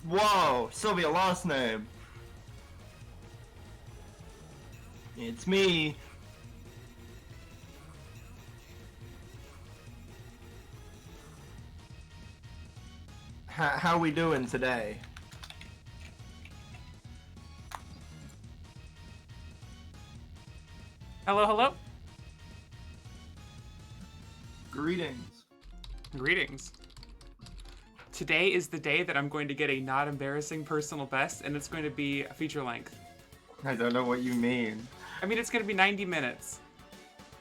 Whoa, Sylvia, last name. It's me. How we doing today? Hello, hello. Greetings. Greetings. Today is the day that I'm going to get a not embarrassing personal best, and it's going to be a feature length. I don't know what you mean. I mean, it's going to be 90 minutes.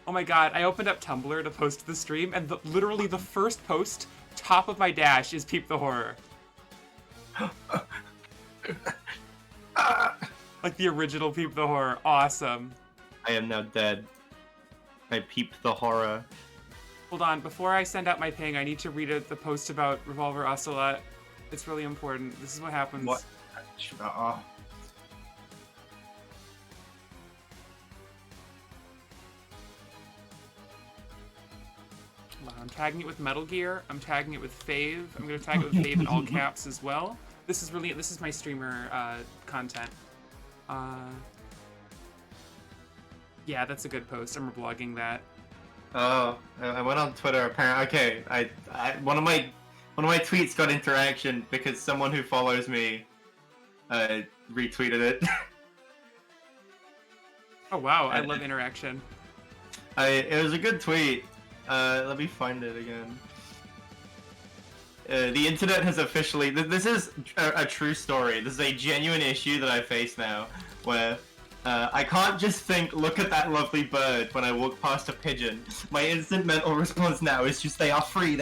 Oh my god, I opened up Tumblr to post the stream, and literally the first post, top of my dash, is Peep the Horror. Like the original Peep the Horror. Awesome. I am now dead. I peeped the horror. Hold on, before I send out my ping, I need to read the post about Revolver Ocelot. It's really important. This is what happens. What? I'm tagging it with Metal Gear. I'm tagging it with Fave. I'm gonna tag it with Fave in all caps as well. This is my streamer content. Yeah, that's a good post. I'm reblogging that. Oh, I went on Twitter. Apparently, okay. One of my tweets got interaction because someone who follows me retweeted it. Oh wow, I love interaction. It was a good tweet. Let me find it again. The internet has officially... This is a true story. This is a genuine issue that I face now, where I can't just think, look at that lovely bird when I walk past a pigeon. My instant mental response now is just, they are free,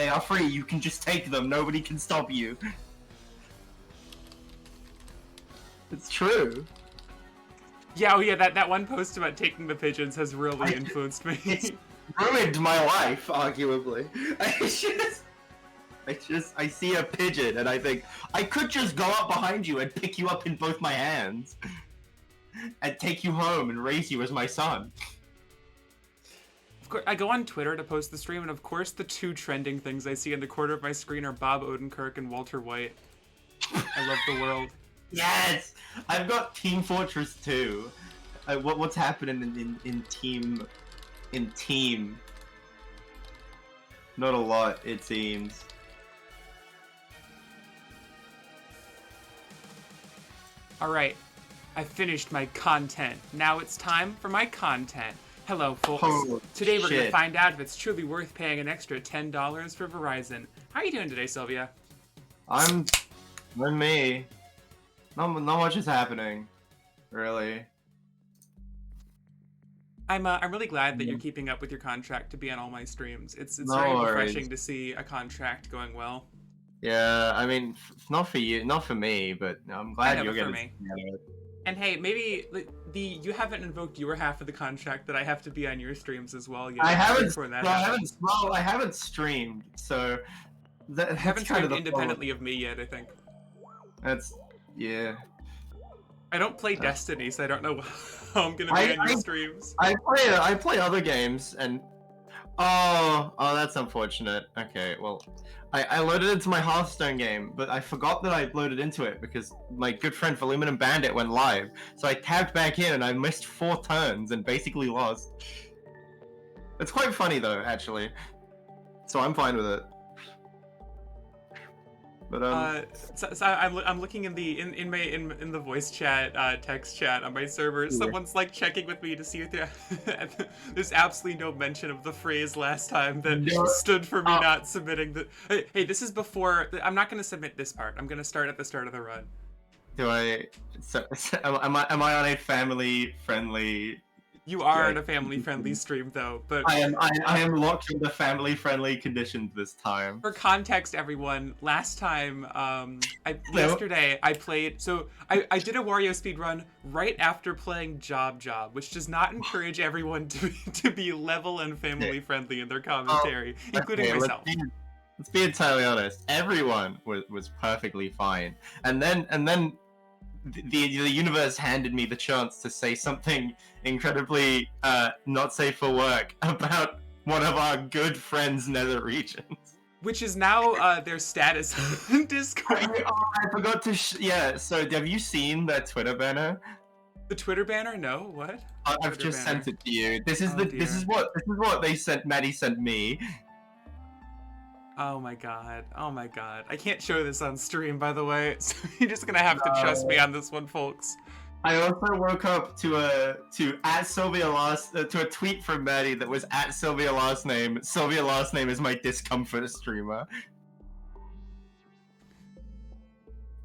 you can just take them, nobody can stop you. It's true. Yeah, oh yeah, that one post about taking the pigeons has really influenced me. It's ruined my life, arguably. I see a pigeon and I think, I could just go up behind you and pick you up in both my hands. And take you home and raise you as my son. Of course, I go on Twitter to post the stream, and of course the two trending things I see in the corner of my screen are Bob Odenkirk and Walter White. I love the world. Yes! I've got Team Fortress 2. What's happening in Team... Not a lot, it seems. Alright. I finished my content. Now it's time for my content. Hello, folks. Holy Today we're shit. gonna find out if it's truly worth paying an extra $10 for Verizon. How are you doing today, Sylvia? I'm me. Not much is happening, really. I'm really glad that you're keeping up with your contract to be on all my streams. It's No very worries. refreshing to see a contract going well. Yeah, I mean, not for you, not for me, but I'm glad you're for getting me. together. And hey, maybe you haven't invoked your half of the contract that I have to be on your streams as well yet. I haven't. Before that I haven't streamed, so that's I haven't kind streamed of the independently of me yet, I think. That's yeah. I don't play Destiny, so I don't know how I'm gonna be on your streams. I play other games, and oh, that's unfortunate. Okay, well, I loaded into my Hearthstone game, but I forgot that I loaded into it because my good friend Voluminum Bandit went live. So I tabbed back in and I missed 4 turns and basically lost. It's quite funny though, actually. So I'm fine with it. But so I'm looking in the voice chat, text chat on my server. Yeah. Someone's like checking with me to see if there's absolutely no mention of the phrase last time that stood for me not submitting the. Hey, this is before. I'm not gonna submit this part. I'm gonna start at the start of the run. do I? Am I on a family friendly? You are in a family-friendly stream, though. But I am locked in the family-friendly conditions this time. for context, everyone, last time, yesterday, I played. So I did a Wario speedrun right after playing Job, which does not encourage everyone to be level and family-friendly in their commentary, including Okay, myself. Let's be entirely honest. Everyone was perfectly fine, and then the universe handed me the chance to say something incredibly not safe for work about one of our good friends' nether regions. which is now their status on Discord. I forgot to. Yeah. So, have you seen that Twitter banner? The Twitter banner? No, what? I've Twitter just banner. sent it to you. This is Oh, this is what they sent. Maddie sent me. Oh my god. Oh my god. I can't show this on stream, by the way. So you're just gonna have to trust me on this one, folks. I also woke up to at Sylvia last to a tweet from Maddie that was at Sylvia last name. Sylvia last name is my discomfort streamer.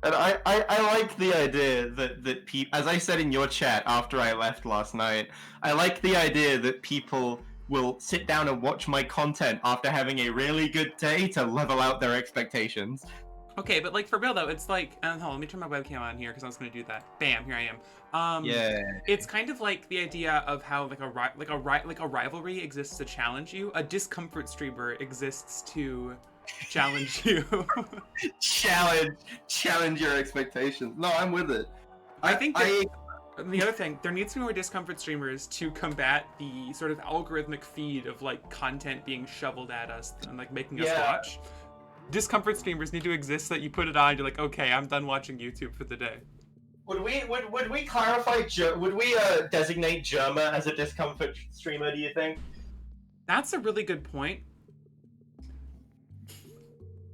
And I like the idea that people, as I said in your chat after I left last night, I like the idea that people will sit down and watch my content after having a really good day to level out their expectations. Okay, but like for real though, it's like, hold on, let me turn my webcam on here because I was gonna do that. Bam, here I am. Yeah. It's kind of like the idea of how like a rivalry exists to challenge you. A discomfort streamer exists to challenge you. challenge your expectations. No, I'm with it. I think the other thing, there needs to be more discomfort streamers to combat the sort of algorithmic feed of like content being shoveled at us and like making us watch. Discomfort streamers need to exist so that you put it on, you're like, okay, I'm done watching YouTube for the day. Would we clarify? Would we designate Germa as a discomfort streamer? Do you think? That's a really good point.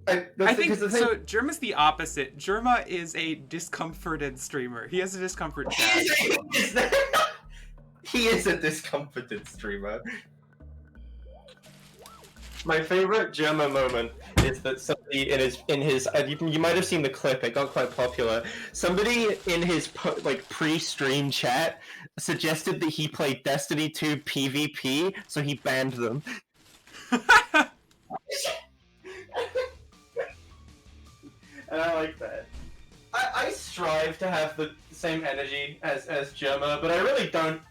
I think so. Germa's the opposite. Germa is a discomforted streamer. He has a discomfort chat. He is a discomforted streamer. My favorite Germa moment is that somebody in his you might have seen the clip. It got quite popular. Somebody in his pre-stream chat suggested that he play Destiny 2 PvP, so he banned them. And I like that. I strive to have the same energy as Germa, but I really don't.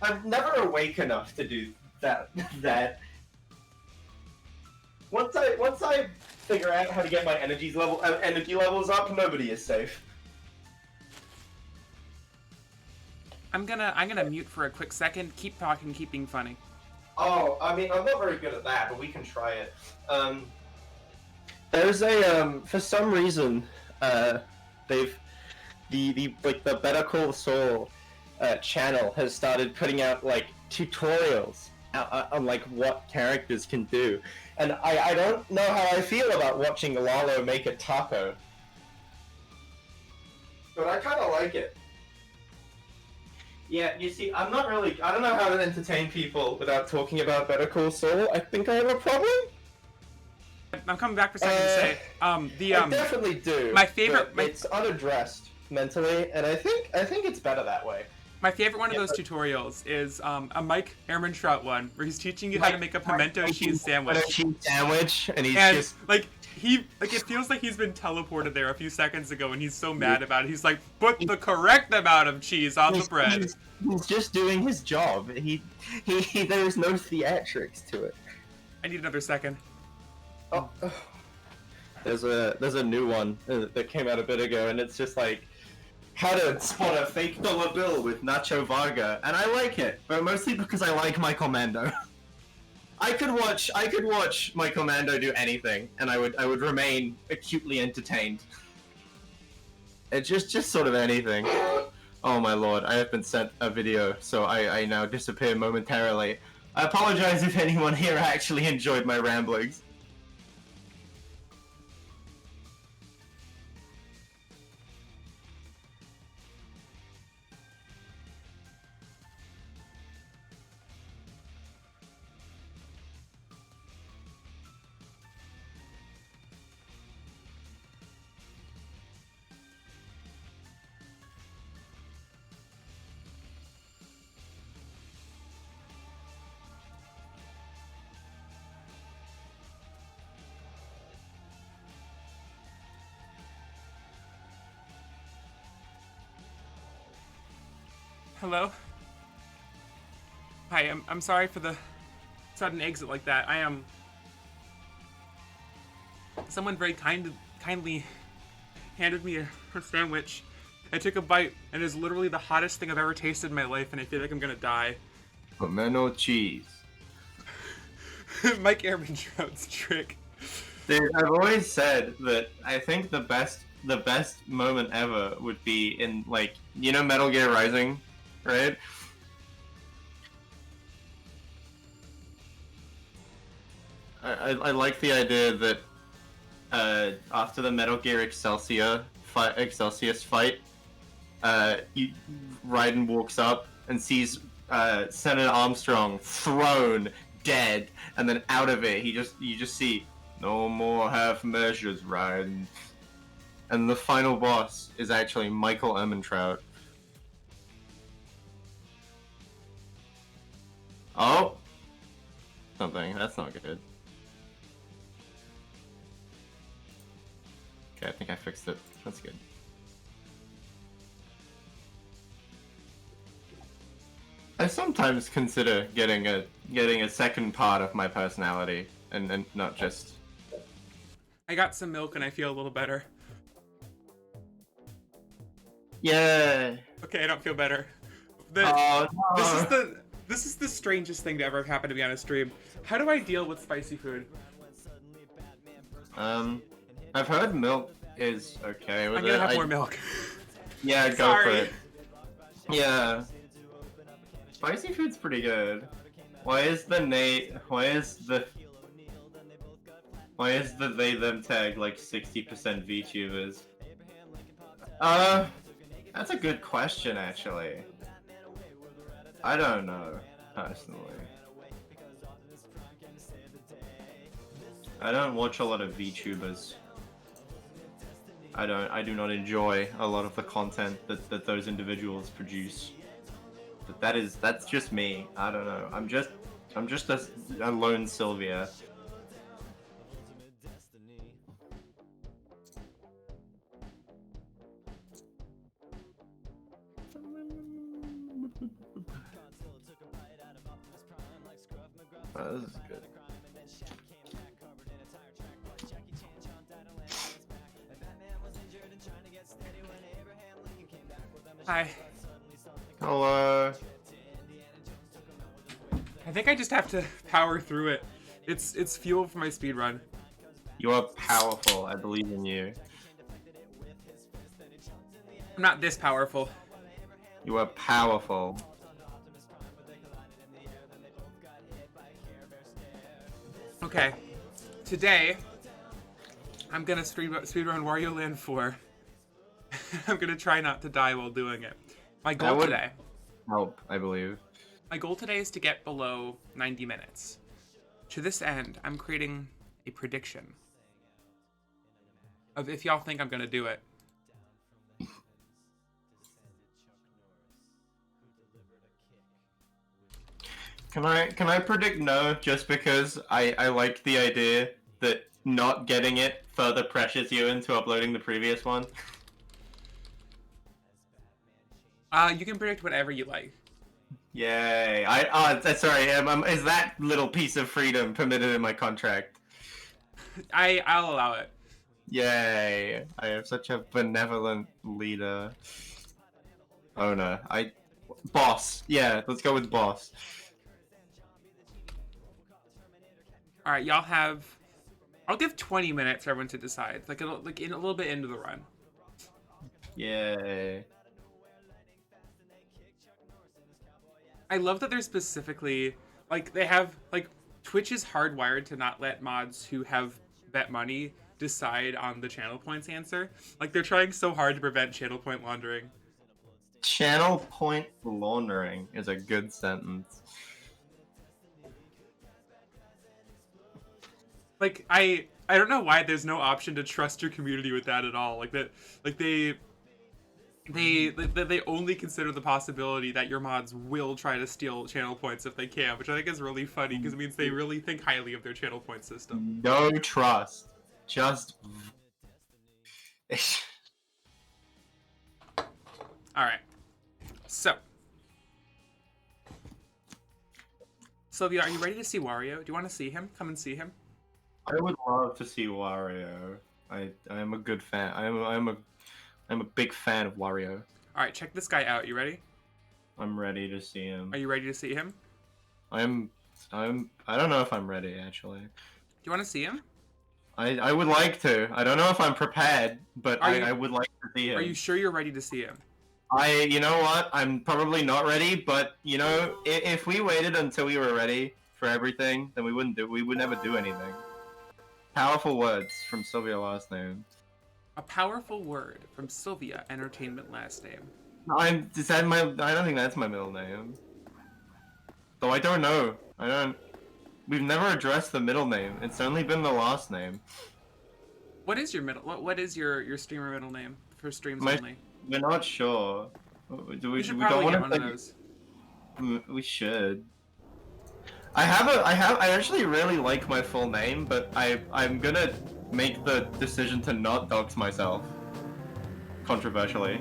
I'm never awake enough to do that. Once I figure out how to get my energy levels up, nobody is safe. I'm gonna mute for a quick second. Keep talking, keep being funny. Oh, I mean, I'm not very good at that, but we can try it. There's a for some reason, they've the Better Call Saul channel has started putting out like tutorials on like what characters can do, and I don't know how I feel about watching Lalo make a taco, but I kind of like it. Yeah, you see, I don't know how to entertain people without talking about Better Call Saul. I think I have a problem. I'm coming back for a second to say, I definitely do. My favorite, it's unaddressed mentally, and I think it's better that way. My favorite one of those tutorials is a Mike Ehrmantraut one, where he's teaching you how to make a pimento cheese sandwich. And he's just like it feels like he's been teleported there a few seconds ago, and he's so mad about it. He's like, put the correct amount of cheese on the bread. He's just doing his job. He there's no theatrics to it. I need another second. Oh. There's a new one that came out a bit ago, and it's just like how to spot a fake dollar bill with Nacho Varga, and I like it, but mostly because I like Michael Mando. I could watch Michael Mando do anything, and I would remain acutely entertained. It's just sort of anything. Oh my lord, I have been sent a video, so I now disappear momentarily. I apologize if anyone here actually enjoyed my ramblings. Hello? Hi, I'm sorry for the sudden exit like that. I am... Someone very kindly handed me a sandwich. I took a bite, and it is literally the hottest thing I've ever tasted in my life, and I feel like I'm gonna die. Pimento cheese. Mike Ehrmantraut's trick Dude, I've always said that I think the best moment ever would be in, like, you know, Metal Gear Rising, right? I like the idea that after the Metal Gear Excelsius fight, you, Raiden walks up and sees Senator Armstrong thrown dead, and then out of it, you just see no more half measures, Raiden. And the final boss is actually Michael Ehrmantraut. Oh, something that's not good. Okay, I think I fixed it. That's good. I sometimes consider getting a second part of my personality and not just. I got some milk and I feel a little better. Yeah. Okay, I don't feel better. Oh no. This is the strangest thing to ever have happened to me on a stream. How do I deal with spicy food? I've heard milk is okay with I'm it. gonna have more milk. Yeah, go Sorry. for it. Yeah. Spicy food's pretty good. Why is the they them tag like 60% VTubers? That's a good question actually. I don't know, personally. I don't watch a lot of VTubers. I do not enjoy a lot of the content that those individuals produce. But that's just me. I don't know. I'm just a lone Sylvia. Oh, this is good. Hi. Hello. I think I just have to power through it. It's fuel for my speedrun. You are powerful. I believe in you. I'm not this powerful. You are powerful. Okay. Today, I'm gonna speedrun Wario Land 4. I'm gonna try not to die while doing it. My goal today. Help, I believe. My goal today is to get below 90 minutes. To this end, I'm creating a prediction of if y'all think I'm gonna do it. Can I predict no just because I like the idea that not getting it further pressures you into uploading the previous one? You can predict whatever you like. Yay! Sorry. Is that little piece of freedom permitted in my contract? I'll allow it. Yay! I am such a benevolent leader. Owner. Boss. Yeah, let's go with boss. All right, y'all have. I'll give 20 minutes for everyone to decide. Like a little bit into the run. Yay! I love that they're specifically like they have like Twitch is hardwired to not let mods who have bet money decide on the channel points answer. Like they're trying so hard to prevent channel point laundering. Channel point laundering is a good sentence. Like I don't know why there's no option to trust your community with that at all. Like that like they only consider the possibility that your mods will try to steal channel points if they can, which I think is really funny because it means they really think highly of their channel point system. No trust. Just. Alright. So. Sylvia, are you ready to see Wario? Do you want to see him? Come and see him. I would love to see Wario. I am a good fan. I'm a big fan of Wario. Alright, check this guy out. You ready? I'm ready to see him. Are you ready to see him? I don't know if I'm ready actually. Do you want to see him? I would like to. I don't know if I'm prepared, but I would like to see him. Are you sure you're ready to see him? You know what? I'm probably not ready, but you know, if we waited until we were ready for everything, then we would never do anything. Powerful words from Sylvia last name. A powerful word from Sylvia Entertainment last name. Is that my? I don't think that's my middle name. Though I don't know. I don't. We've never addressed the middle name. It's only been the last name. What is your middle? What is your streamer middle name for streams only? We're not sure. We should probably get one of those. We should. I actually really like my full name, but I'm gonna make the decision to not dox myself. Controversially.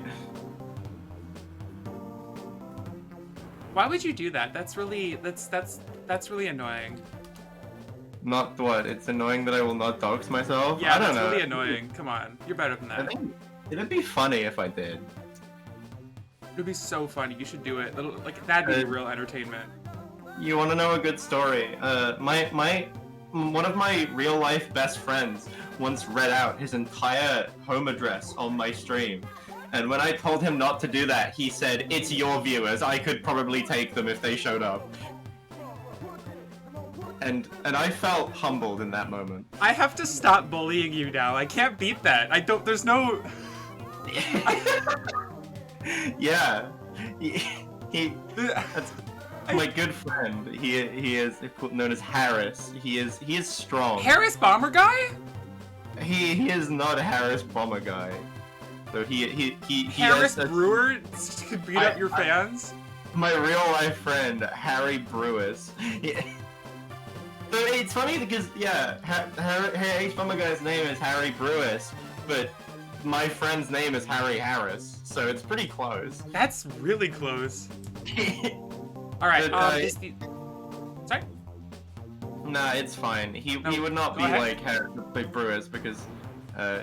Why would you do that? That's really really annoying. Not what? It's annoying that I will not dox myself? Yeah, I don't know. That's really annoying. Come on. You're better than that. I think it'd be funny if I did. It would be so funny. You should do it. Like that'd be real entertainment. You want to know a good story? One of my real life best friends once read out his entire home address on my stream. And when I told him not to do that, he said, "It's your viewers. I could probably take them if they showed up." And I felt humbled in that moment. I have to stop bullying you now. I can't beat that. I don't. There's no. Yeah. That's my good friend. He is known as Harris. He is strong. Harris Bomber guy? He is not a Harris Bomber guy. So he Harris Brewer to beat up your fans? My real life friend, Harry Brewis. So it's funny because, yeah, Harry Bomber guy's name is Harry Brewis, but my friend's name is Harry Harris, so it's pretty close. That's really close. Alright, Sorry? Nah, it's fine. He would not be like Harry Brewis because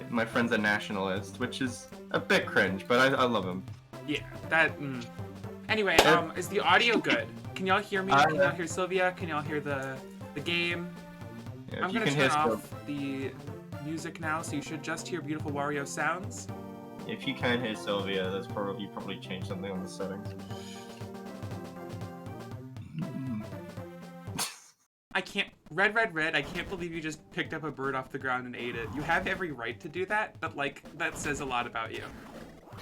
my friend's a nationalist, which is a bit cringe, but I love him. Yeah, that... Anyway, is the audio good? Can y'all hear me? Can y'all hear Sylvia? Can y'all hear the game? Yeah, I'm gonna turn off the music now, so you should just hear beautiful Wario sounds. If you can't hear Sylvia, that's you probably changed something on the settings. I can't... Red, I can't believe you just picked up a bird off the ground and ate it. You have every right to do that, but, like, that says a lot about you.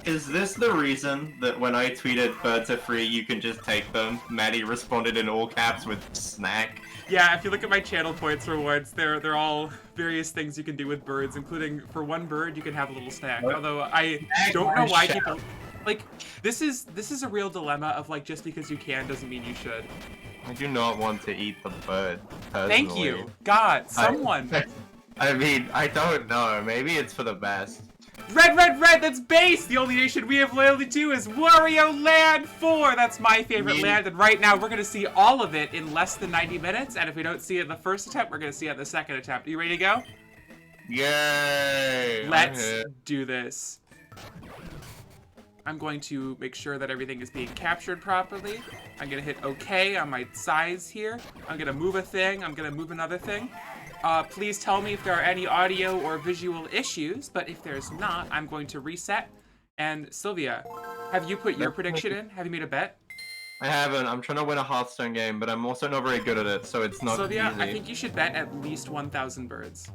Is this the reason that when I tweeted birds are free, you can just take them? Maddie responded in all caps with snack. Yeah, if you look at my channel points rewards, they're all various things you can do with birds, including for one bird you can have a little snack. What? Although I don't know why people like this is a real dilemma of like just because you can doesn't mean you should. I do not want to eat the bird. Personally. Thank you, God, someone. I mean, I don't know. Maybe it's for the best. Red, that's base! The only nation we have loyalty to is Wario Land 4! That's my favorite land, and right now we're gonna see all of it in less than 90 minutes, and if we don't see it in the first attempt, we're gonna see it in the second attempt. Are you ready to go? Yay! Let's do this. I'm going to make sure that everything is being captured properly. I'm gonna hit OK on my size here. I'm gonna move a thing, I'm gonna move another thing. Please tell me if there are any audio or visual issues, but if there's not, I'm going to reset. And Sylvia, have you put your prediction in? Have you made a bet? I haven't. I'm trying to win a Hearthstone game, but I'm also not very good at it, so it's not Sylvia, easy. I think you should bet at least 1,000 birds.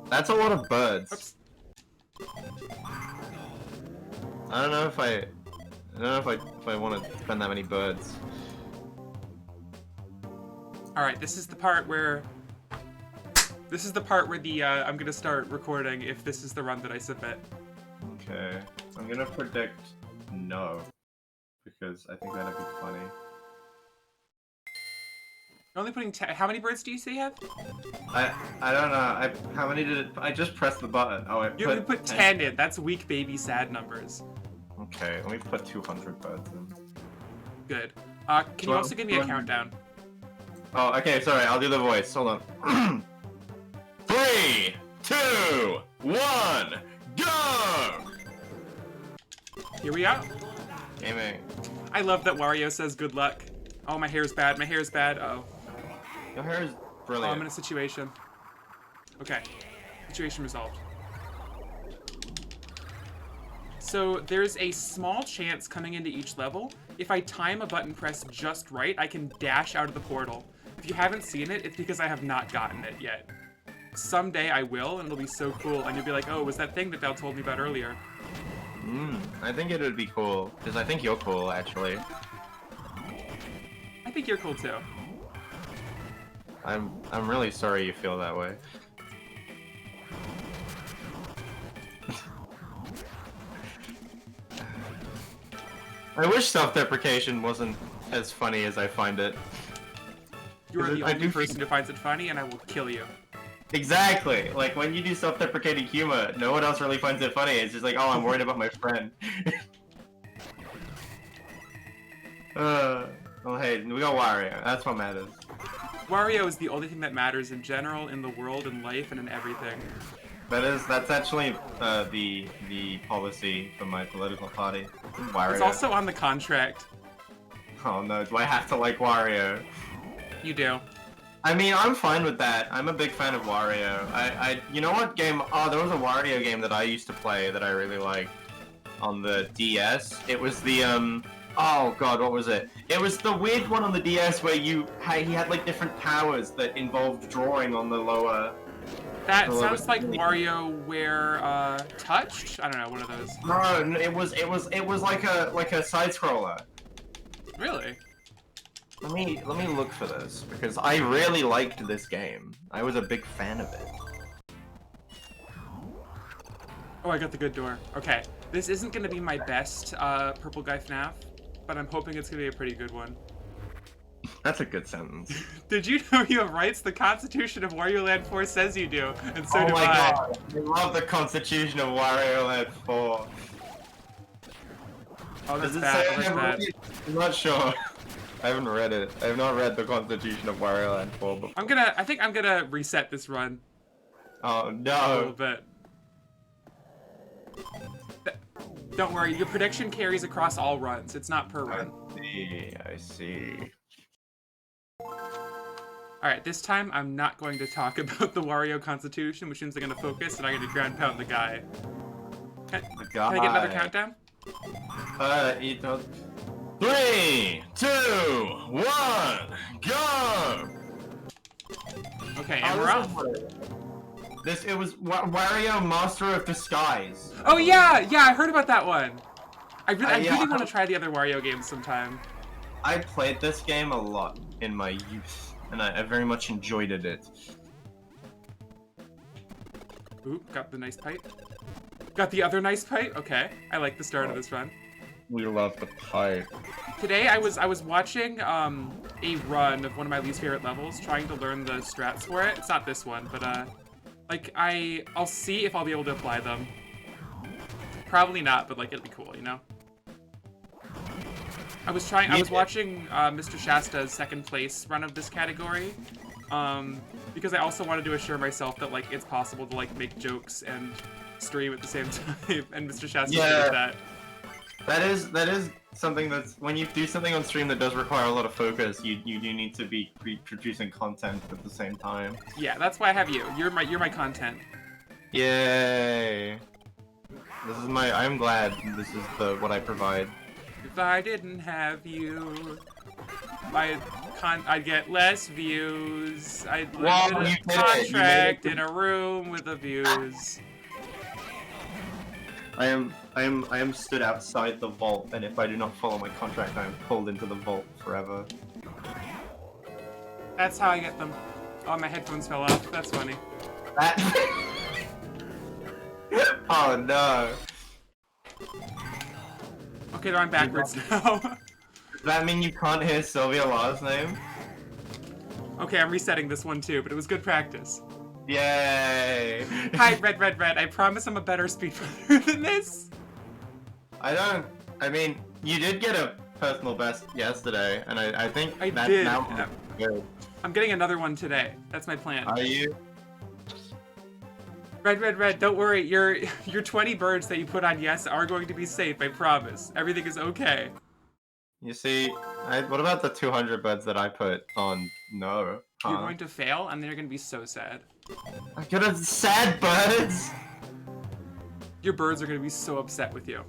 That's a lot of birds. Oops. I don't know if I want to spend that many birds. All right, this is the part where the I'm gonna start recording if this is the run that I submit. Okay, I'm gonna predict no, because I think that'd be funny. You're only putting how many birds do you say you have? I don't know. How many did it? I just pressed the button. Oh, You put 10 in. That's weak baby sad numbers. Okay, let me put 200 birds in. Good. Can you also give me a countdown? Oh, okay. Sorry, I'll do the voice. Hold on. 3, 2, 1, go! Here we are. Gaming. I love that Wario says good luck. Oh, my hair's bad. My hair's bad. Uh oh. Your hair is brilliant. Oh, I'm in a situation. Okay. Situation resolved. So there's a small chance coming into each level. If I time a button press just right, I can dash out of the portal. If you haven't seen it, it's because I have not gotten it yet. Someday I will, and it'll be so cool, and you'll be like, oh, it was that thing that Val told me about earlier. I think it would be cool, because I think you're cool, actually. I think you're cool too. I'm really sorry you feel that way. I wish self-deprecation wasn't as funny as I find it. You are the only person who finds it funny, and I will kill you. Exactly! Like, when you do self-deprecating humor, no one else really finds it funny. It's just like, oh, I'm worried about my friend. Well, hey, we got Wario. That's what matters. Wario is the only thing that matters in general, in the world, in life, and in everything. That's actually the policy for my political party. Wario. It's also on the contract. Oh no, do I have to like Wario? You do. I mean, I'm fine with that. I'm a big fan of Wario. You know what game? Oh, there was a Wario game that I used to play that I really liked on the DS. It was the oh god, what was it? It was the weird one on the DS where he had like different powers that involved drawing on the lower. That sounds like Wario where touched. I don't know, one of those. No, it was like a side scroller. Really? Let me look for this because I really liked this game. I was a big fan of it. Oh, I got the good door. Okay, this isn't gonna be my best purple guy FNAF, but I'm hoping it's gonna be a pretty good one. That's a good sentence. Did you know you have rights? The Constitution of Wario Land 4 says you do, and so do I. Oh my god, I love the Constitution of Wario Land 4. Oh, that's bad. That's bad. I'm not sure. I haven't read it. I have not read the Constitution of Wario Land 4 before. I think I'm gonna reset this run. Oh no. A little bit. Don't worry, your prediction carries across all runs. It's not per run. I see. Alright, this time I'm not going to talk about the Wario Constitution, which means I'm gonna focus and I'm gonna ground pound the guy. Can I get another countdown? 3, 2, 1, go! Okay, and we're off. It was Wario Master of Disguise. Oh yeah, I heard about that one. I really want to try the other Wario games sometime. I played this game a lot in my youth, and I very much enjoyed it. Ooh, got the nice pipe. Got the other nice pipe? Okay, I like the start of this run. We love the pipe. Today I was watching a run of one of my least favorite levels, trying to learn the strats for it. It's not this one, but like I'll see if I'll be able to apply them. Probably not, but like it'd be cool, you know? I was watching Mr. Shasta's second place run of this category, because I also wanted to assure myself that like it's possible to like make jokes and stream at the same time, and Mr. Shasta did that. That is something that's when you do something on stream that does require a lot of focus. You do need to be producing content at the same time. Yeah, that's why I have you. You're my content. Yay! I'm glad this is what I provide. If I didn't have you, I'd get less views. I'd live in a contract in a room with the views. I am stood outside the vault, and if I do not follow my contract, I am pulled into the vault forever. That's how I get them. Oh, my headphones fell off. That's funny. Oh no. Okay, they're on backwards now. Does that mean you can't hear Sylvia Law's name? Okay, I'm resetting this one too, but it was good practice. Yay! Hi, Red. I promise I'm a better speedrunner than this. I mean, you did get a personal best yesterday, and I think I that's did. now good. I'm getting another one today. That's my plan. Are you? Red, don't worry. Your 20 birds that you put on yes are going to be safe, I promise. Everything is okay. You see, what about the 200 birds that I put on no? You're going to fail, and then you're going to be so sad. I could have sad birds. Your birds are gonna be so upset with you.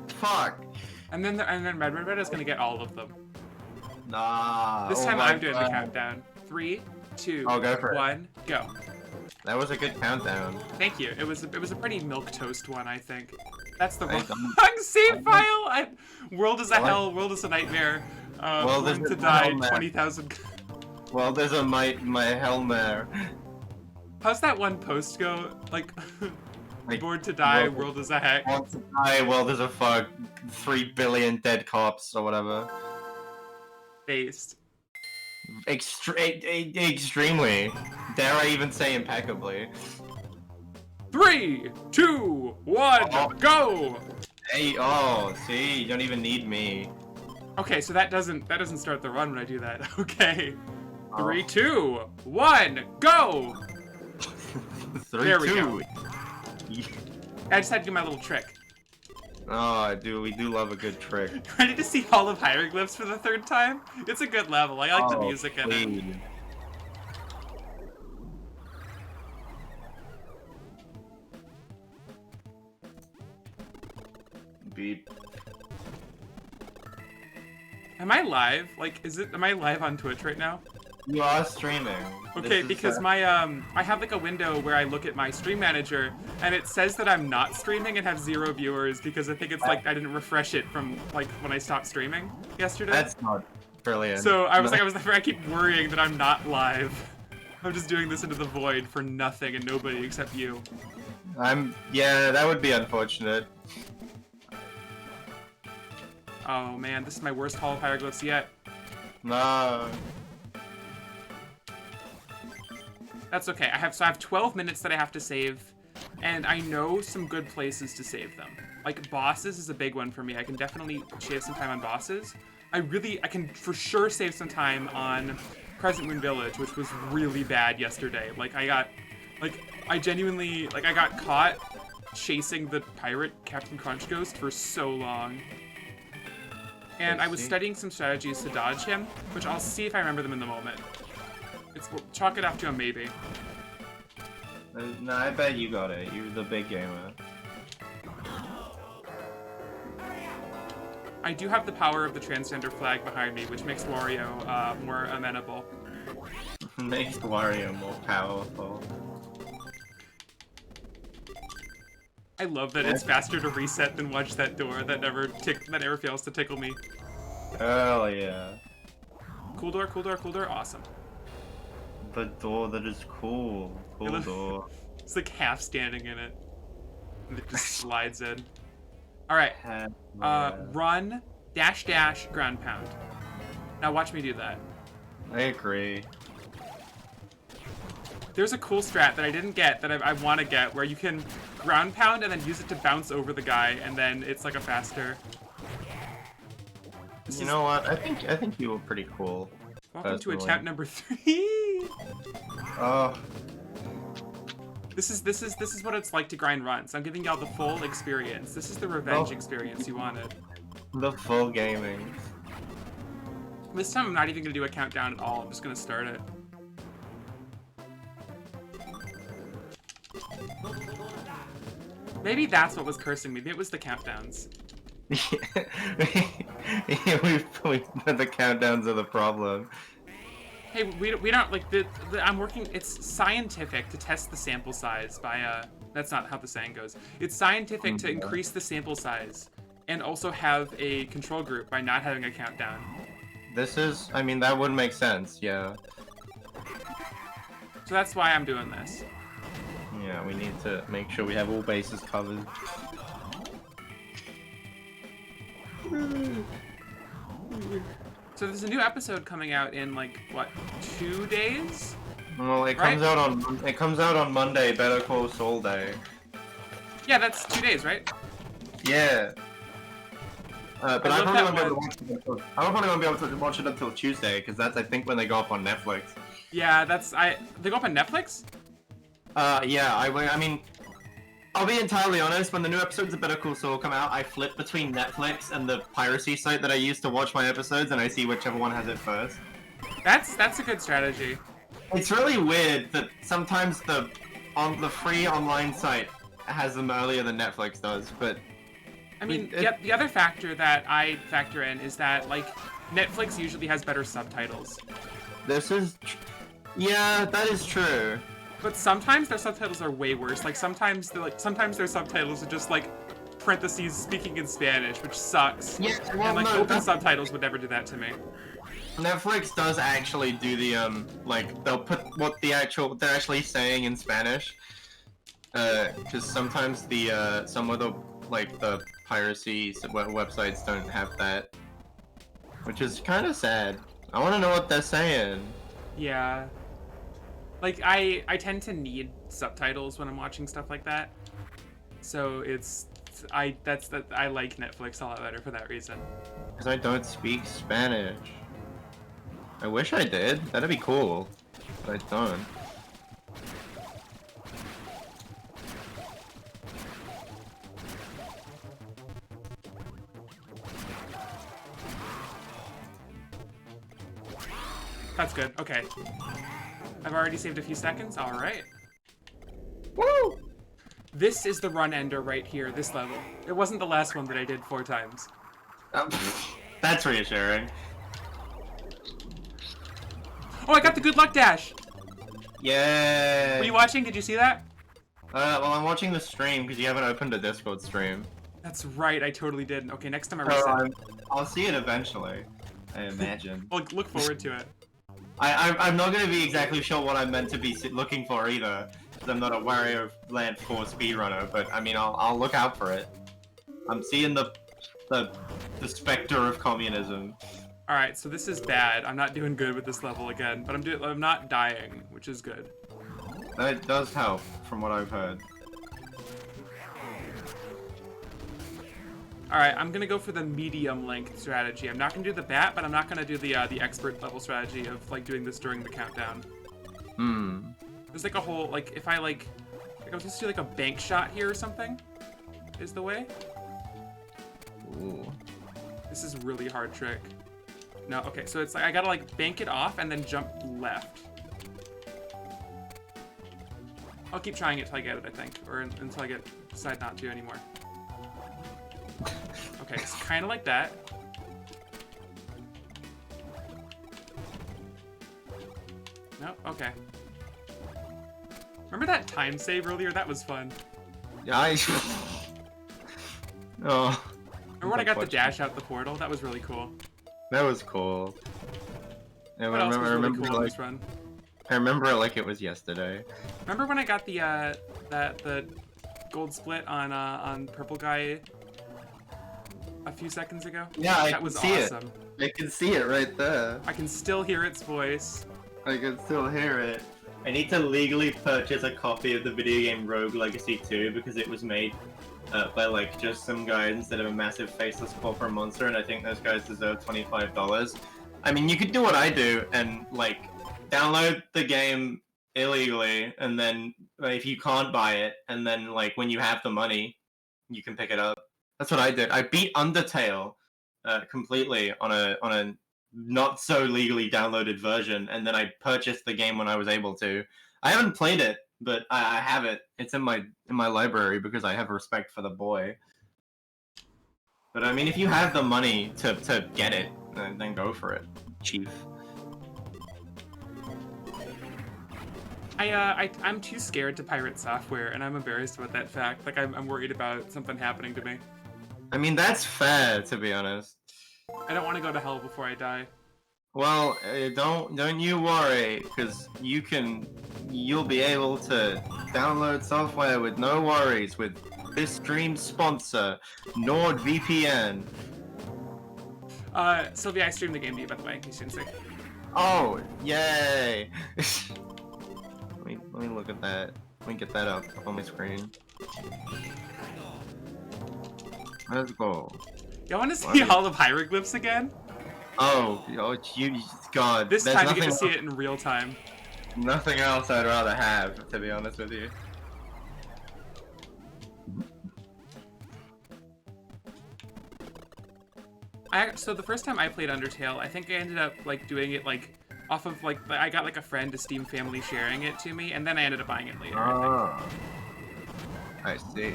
Fuck. And then Red is gonna get all of them. Nah. This oh time my I'm doing the God. countdown. 3, 2, Oh, go for it. 1, go. That was a good countdown. Thank you. It was a pretty milquetoast one, I think. That's the I wrong don't- save file. World is a I like- hell. World is a nightmare. Well, Born there's to a die. hell there. 20,000. Well, there's a my Helmer. How's that one post go? Like, Like, born to die. well- World is a heck. Want to die? Well, there's a fuck 3 billion dead cops or whatever. Based. Extremely. Dare I even say impeccably. 3, 2, 1, Oh. go. Hey, oh, see, you don't even need me. Okay, so that doesn't start the run when I do that. Okay. Oh. 3, 2, 1, go. 3, There we 2. I just had to do my little trick. Oh, dude, we do love a good trick. Ready to see Hall of Hieroglyphs for the 3rd time? It's a good level. I like the Oh, music in it. please. Beep. Am I live? Like, am I live on Twitch right now? You are streaming. Okay, This is, because I have like a window where I look at my stream manager, and it says that I'm not streaming and have 0 viewers because I think it's like I didn't refresh it from like when I stopped streaming yesterday. That's not brilliant. So I keep worrying that I'm not live. I'm just doing this into the void for nothing and nobody except you. Yeah, that would be unfortunate. Oh man, this is my worst Hall of Hieroglyphs yet. No. That's okay. I have 12 minutes that I have to save, and I know some good places to save them. Like bosses is a big one for me. I can definitely save some time on bosses. I can for sure save some time on Crescent Moon Village, which was really bad yesterday. Like I got caught chasing the pirate Captain Crunch Ghost for so long. And I was studying some strategies to dodge him, which I'll see if I remember them in the moment. We'll chalk it up to a maybe. No, I bet you got it. You're the big gamer. I do have the power of the transgender flag behind me, which makes Wario more amenable. Makes Wario more powerful. I love that it's faster to reset than watch that door that never fails to tickle me. Hell yeah. Cool door, cool door, cool door, awesome. The door that is cool. Cool door. It's like half standing in it. And it just slides in. Alright. Run, dash, dash, ground pound. Now watch me do that. I agree. There's a cool strat that I didn't get that I want to get where you can ground pound and then use it to bounce over the guy and then it's like a faster. You know what? I think you were pretty cool. Welcome to personally. attempt number 3. Oh. This is what it's like to grind runs. I'm giving y'all the full experience. This is the revenge experience you wanted. The full gaming. This time I'm not even gonna do a countdown at all. I'm just gonna start it. Maybe that's what was cursing me. Maybe it was the countdowns. we the countdowns are the problem. Hey, we don't like I'm working. It's scientific to test the sample size by That's not how the saying goes. It's scientific to increase the sample size and also have a control group by not having a countdown. I mean, that would make sense. Yeah. So that's why I'm doing this. Yeah, we need to make sure we have all bases covered. So there's a new episode coming out in like what, 2 days? Well, it comes out on Monday, Better Call Saul Day. Yeah, that's 2 days, right? Yeah. But I I love probably that won't be able to one. watch it until, I probably won't be able to watch it until Tuesday, because that's I think when they go up on Netflix. Yeah, they go up on Netflix? Yeah, I mean, I'll be entirely honest, when the new episodes of Better Call Saul come out, I flip between Netflix and the piracy site that I use to watch my episodes, and I see whichever one has it first. That's a good strategy. It's really weird that sometimes the free online site has them earlier than Netflix does, but I mean, the other factor that I factor in is that, like, Netflix usually has better subtitles. this is, yeah, that is true. But sometimes their subtitles are way worse. Like, sometimes their subtitles are just, like, parentheses speaking in Spanish, which sucks. Yeah, well, And, like, no, open subtitles would never do that to me. Netflix does actually do the like they'll put what they're actually saying in Spanish. Because sometimes the some of the like the piracy websites don't have that, which is kind of sad. I want to know what they're saying. Yeah. Like, I tend to need subtitles when I'm watching stuff like that. So I like Netflix a lot better for that reason. Because I don't speak Spanish. I wish I did. That'd be cool. But I don't. That's good. Okay. I've already saved a few seconds. All right. Woo! This is the run ender right here, this level. It wasn't the last one that I did 4 times. That's reassuring. Oh, I got the good luck dash! Yay! Were you watching? Did you see that? Well, I'm watching the stream because you haven't opened a Discord stream. That's right, I totally did. Okay, next time I So reset. I'll see it eventually, I imagine. Well, look forward to it. I'm not going to be exactly sure what I'm meant to be looking for either, because I'm not a Wario Land 4 speedrunner, but I mean, I'll look out for it. I'm seeing the specter of communism. Alright, so this is bad. I'm not doing good with this level again, but I'm not dying, which is good. That does help, from what I've heard. Alright, I'm gonna go for the medium length strategy. I'm not gonna do the bat, but I'm not gonna do the expert level strategy of like doing this during the countdown. There's like a whole if I was supposed to do like a bank shot here or something is the way. Ooh. This is a really hard trick. No, okay, so it's like I gotta like bank it off and then jump left. I'll keep trying it till I get it, I think, or until I decide not to anymore. Okay, it's kind of like that. Nope, okay. Remember that time save earlier? That was fun. Yeah, oh. Remember when I got the dash out the portal? That was really cool. That was cool. Yeah, What else was really cool in this run? I remember it like it was yesterday. Remember when I got the the gold split on purple guy a few seconds ago? Yeah, that was see awesome. I can see it right there. I can still hear its voice. I can still hear it. I need to legally purchase a copy of the video game Rogue Legacy 2 because it was made by like just some guys instead of a massive faceless corporate monster, and I think those guys deserve $25. I mean, you could do what I do and like download the game illegally, and then if you can't buy it, and then like when you have the money, you can pick it up. That's what I did. I beat Undertale completely on a not so legally downloaded version, and then I purchased the game when I was able to. I haven't played it, but I have it. It's in my library because I have respect for the boy. But I mean, if you have the money to get it, then go for it, Chief. I'm too scared to pirate software, and I'm embarrassed about that fact. Like, I'm worried about something happening to me. I mean, that's fair, to be honest. I don't want to go to hell before I die. Well, don't you worry, because you'll be able to download software with no worries with this stream sponsor, NordVPN. Sylvia, I streamed the game to you, by the way, in case you didn't see. Oh, yay! let me look at that. Let me get that up on my screen. Let's go. Y'all want to see all the hieroglyphs again? Oh, God. This time you get to see it in real time. Nothing else I'd rather have, to be honest with you. So the first time I played Undertale, I think I ended up like doing it like off of like I got like a friend to Steam family sharing it to me, and then I ended up buying it later. I see.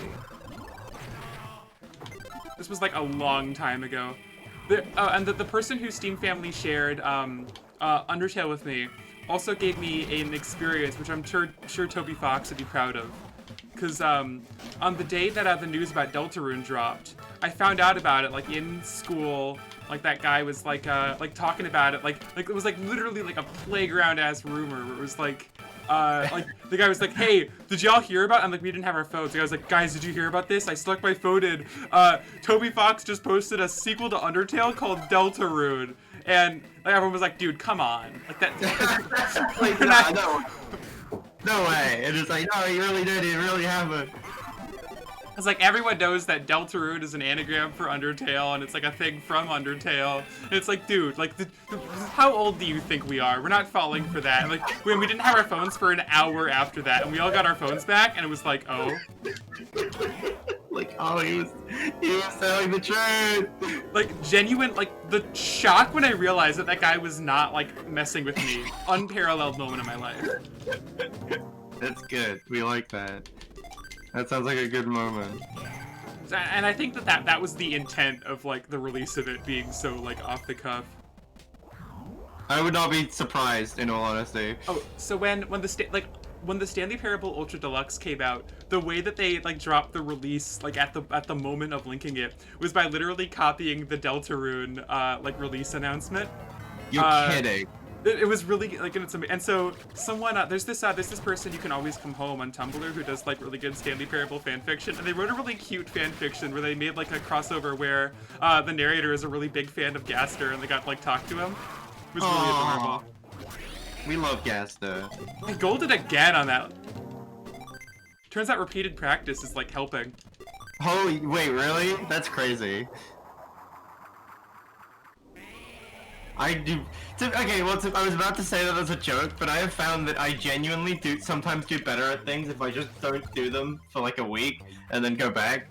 This was like a long time ago. And the person who Steam family shared Undertale with me also gave me an experience which I'm sure Toby Fox would be proud of. Because on the day that the news about Deltarune dropped, I found out about it like in school. Like that guy was like talking about it like it was like literally like a playground ass rumor where it was like the guy was like, hey, did y'all hear about it? And like we didn't have our phones. The guy was like, guys, did you hear about this? I stuck my phone in. Toby Fox just posted a sequel to Undertale called Deltarune. And like everyone was like, dude, come on. Like that Like, no way. It is like, no, he really did. He really happened. It's like everyone knows that Deltarune is an anagram for Undertale, and it's like a thing from Undertale. And it's like, dude, like, how old do you think we are? We're not falling for that. And like, we didn't have our phones for an hour after that, and we all got our phones back, and it was like, oh. Like, oh, he was telling the truth. Like, genuine, like, the shock when I realized that that guy was not, like, messing with me. Unparalleled moment in my life. That's good. We like that. That sounds like a good moment. And I think that was the intent of, like, the release of it being so, like, off the cuff. I would not be surprised, in all honesty. Oh, so when the Stanley Parable Ultra Deluxe came out, the way that they like dropped the release like at the moment of linking it was by literally copying the Deltarune like release announcement. You're kidding. It was really like and so someone there's this person You Can Always Come Home on Tumblr who does like really good Stanley Parable fan fiction, and they wrote a really cute fan fiction where they made like a crossover where the narrator is a really big fan of Gaster and they got to like talk to him. It was really adorable. We love Gaster. I golded again on that. Turns out repeated practice is like helping. Holy, wait, really? That's crazy. Okay, well, I was about to say that as a joke, but I have found that I genuinely sometimes do better at things if I just don't do them for like a week and then go back.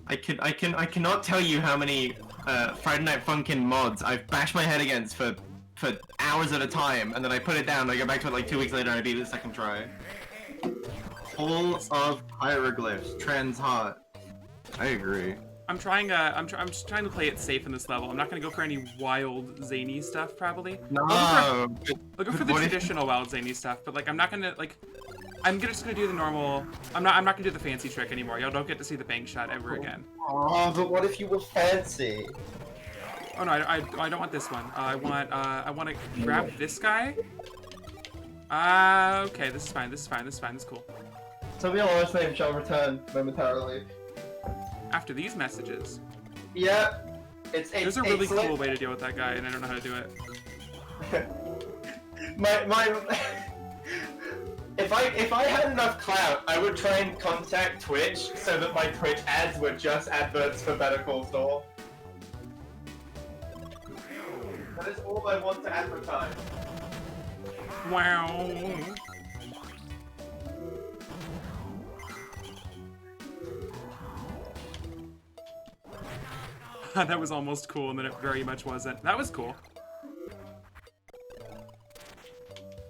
I cannot tell you how many Friday Night Funkin' mods I've bashed my head against for hours at a time, and then I put it down, and I go back to it like 2 weeks later, and I beat it the second try. Hall of Hieroglyphs, Trans Heart. I agree. I'm just trying to play it safe in this level. I'm not gonna go for any wild zany stuff probably. No. I'll go for the traditional wild zany stuff, but like I'm not gonna like. I'm just gonna do the normal. I'm not gonna do the fancy trick anymore. Y'all don't get to see the bank shot ever again. Oh, but what if you were fancy? Oh no, I don't want this one. I want to grab this guy. Okay, this is fine. This is cool. Tell me your last name shall return momentarily. After these messages. Yeah, There's a really cool way to deal with that guy, and I don't know how to do it. If I had enough clout, I would try and contact Twitch so that my Twitch ads were just adverts for Better Call Saul. That is all I want to advertise. Wow. That was almost cool, and then it very much wasn't. That was cool.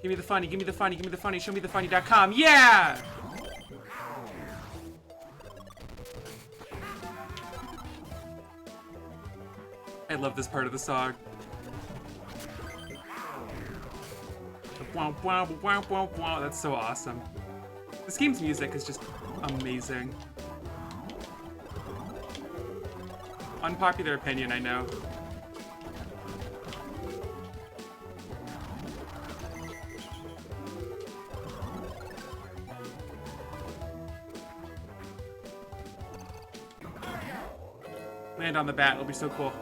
Give me the funny, give me the funny, give me the funny, show me the funny.com. Yeah! I love this part of the song. Wow, wow, wow, wow, wow. That's so awesome. This game's music is just amazing. Unpopular opinion, I know. Land on the bat, it'll be so cool.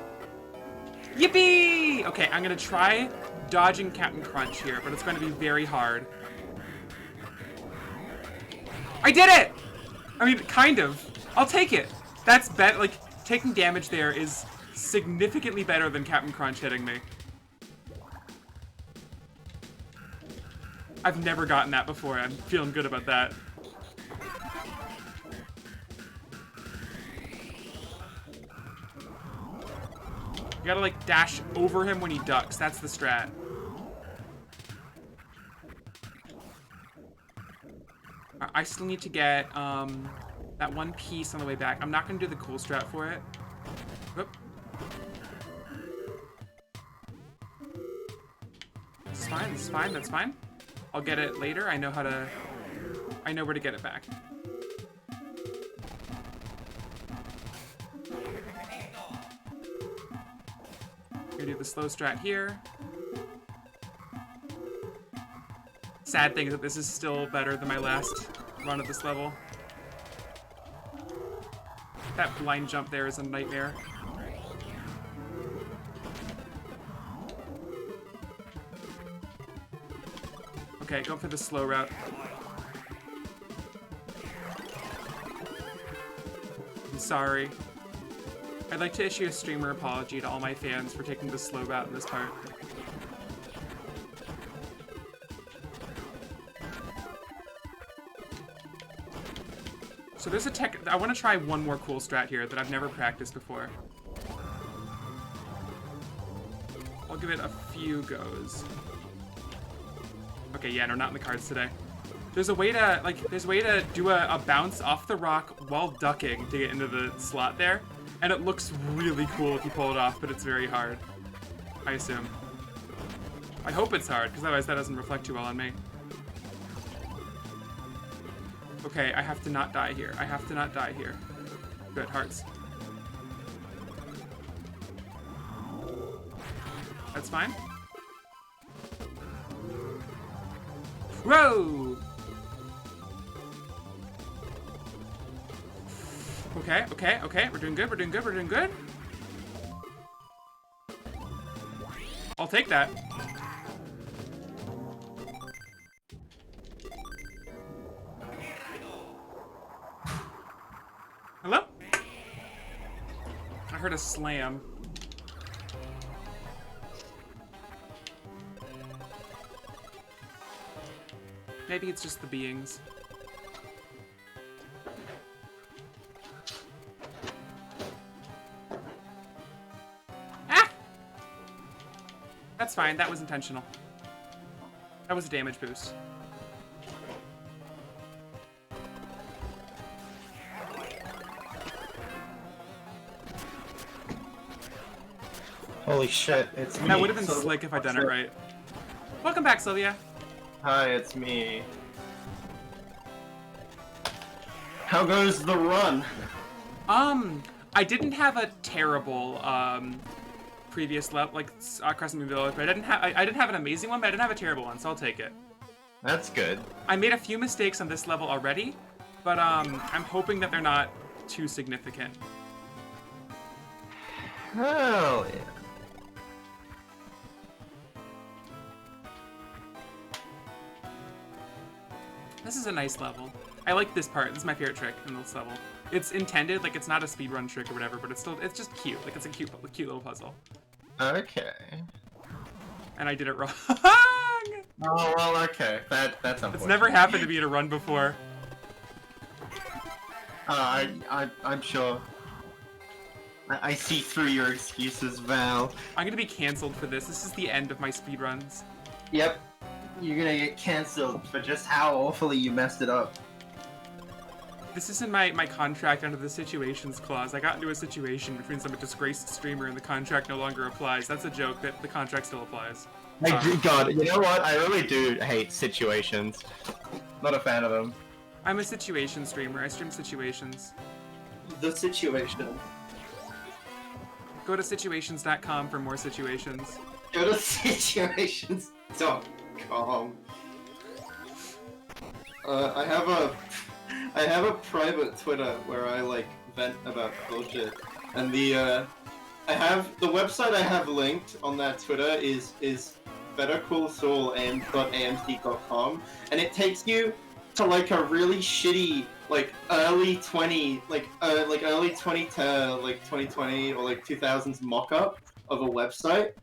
Yippee! Okay, I'm gonna try dodging Captain Crunch here, but it's going to be very hard. I did it! I mean, kind of. I'll take it. That's better. Like, taking damage there is significantly better than Captain Crunch hitting me. I've never gotten that before. I'm feeling good about that. gotta like dash over him when he ducks. That's the strat. I still need to get that one piece on the way back. I'm not gonna do the cool strat for it. Whoop. This is fine, this is fine, that's fine. I'll get it later. I know where to get it back. Gonna do the slow strat here. Sad thing is that this is still better than my last run of this level. That blind jump there is a nightmare. Okay, going for the slow route. I'm sorry. I'd like to issue a streamer apology to all my fans for taking the slow route in this part. So there's a tech. I want to try one more cool strat here that I've never practiced before. I'll give it a few goes. Okay, yeah, no, not in the cards today. There's a way to do a bounce off the rock while ducking to get into the slot there, and it looks really cool if you pull it off, but it's very hard, I assume. I hope it's hard, because otherwise that doesn't reflect too well on me. Okay, I have to not die here. I have to not die here. Good, hearts. That's fine. Whoa! Okay, okay, okay. We're doing good, we're doing good, we're doing good. I'll take that. Hello? I heard a slam. Maybe it's just the beings. Ah! That's fine, that was intentional. That was a damage boost. Holy shit, it's me. That would have been slick if I'd done it right. Welcome back, Sylvia. Hi, it's me. How goes the run? I didn't have a terrible previous level, like Crescent Moon Village, but I didn't have an amazing one, but I didn't have a terrible one, so I'll take it. That's good. I made a few mistakes on this level already, but I'm hoping that they're not too significant. Hell yeah. This is a nice level. I like this part. This is my favorite trick in this level. It's intended, like it's not a speedrun trick or whatever, but it's just cute. Like it's a cute little puzzle. Okay. And I did it wrong. Oh well, okay. That's unfortunate. It's never happened to me in a run before. I'm sure. I see through your excuses, Val. I'm gonna be canceled for this. This is the end of my speedruns. Yep. You're gonna get cancelled for just how awfully you messed it up. This is in my contract under the situations clause. I got into a situation between some disgraced streamer and the contract no longer applies. That's a joke that the contract still applies. God, you know what? I really do hate situations. Not a fan of them. I'm a situation streamer. I stream situations. The situation. Go to situations.com for more situations. Go to situations.com. I have a private Twitter where I like vent about bullshit, and the website I have linked on that Twitter is bettercallsaul.amt.com, and it takes you to like a really shitty like early 20 early 20 to like 2020 or like 2000s mock-up of a website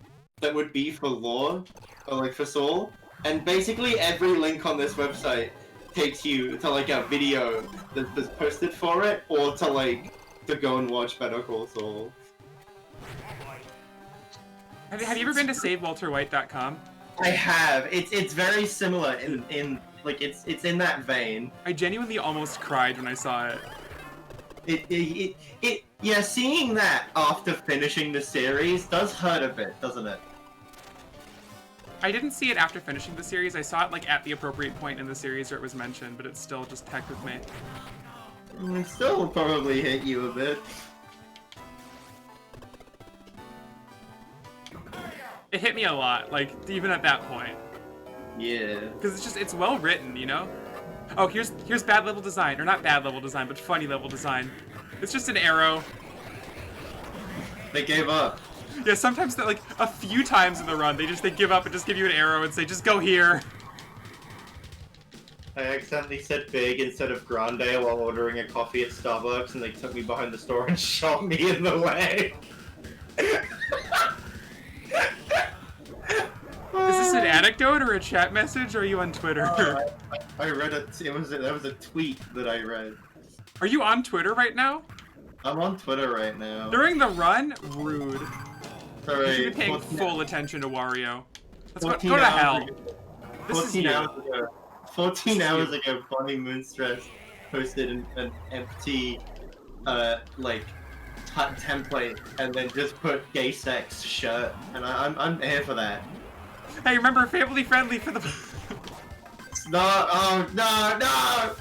that would be for lore or like for Saul, and basically every link on this website takes you to like a video that's posted for it, or to go and watch Better Call Saul. Have you ever been to SaveWalterWhite.com? I have. It's very similar in like it's in that vein. I genuinely almost cried when I saw it. Yeah, seeing that after finishing the series does hurt a bit, doesn't it? I didn't see it after finishing the series. I saw it like at the appropriate point in the series where it was mentioned, but it still just hecked with me. It still probably hit you a bit. It hit me a lot, like even at that point. Yeah. Because it's well written, you know? Oh, here's bad level design. Or not bad level design, but funny level design. It's just an arrow. They gave up. Yeah, sometimes, like, a few times in the run, they give up and just give you an arrow and say, just go here. I accidentally said big instead of grande while ordering a coffee at Starbucks, and they took me behind the store and shot me in the leg. Is this an anecdote or a chat message, or are you on Twitter? I read it. That was a tweet that I read. Are you on Twitter right now? I'm on Twitter right now. During the run? Rude. Sorry, You should be paying 14 full attention to Wario. Let's 14 go to hours hell. ago- This is 14 you. hours ago. 14 hours ago, Bonnie Moonstress posted an empty, like, template and then just put gay sex shirt, and I'm here for that. Hey, remember, family friendly for the... No, oh, no!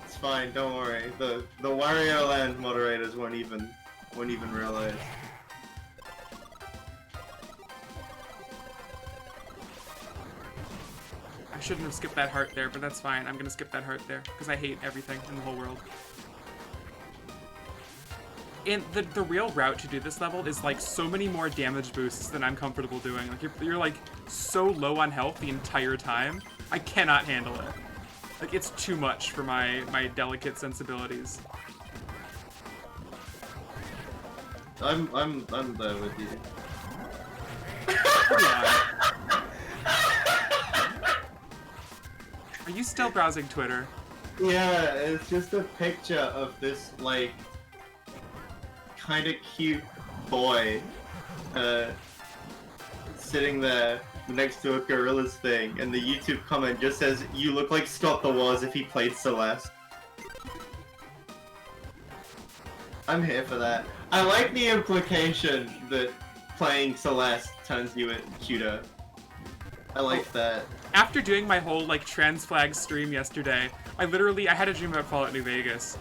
It's fine, don't worry. The Wario Land moderators won't even realize. I shouldn't have skipped that heart there, but that's fine. I'm gonna skip that heart there, because I hate everything in the whole world. And the real route to do this level is like so many more damage boosts than I'm comfortable doing. Like you're like so low on health the entire time. I cannot handle it. Like it's too much for my delicate sensibilities. I'm there with you. Hold on. Are you still browsing Twitter? Yeah, it's just a picture of this, like, kind of cute boy, sitting there next to a gorilla's thing, and the YouTube comment just says, "You look like Scott the Woz if he played Celeste." I'm here for that. I like the implication that playing Celeste turns you cuter. I like that. After doing my whole like trans flag stream yesterday, I had a dream about Fallout New Vegas.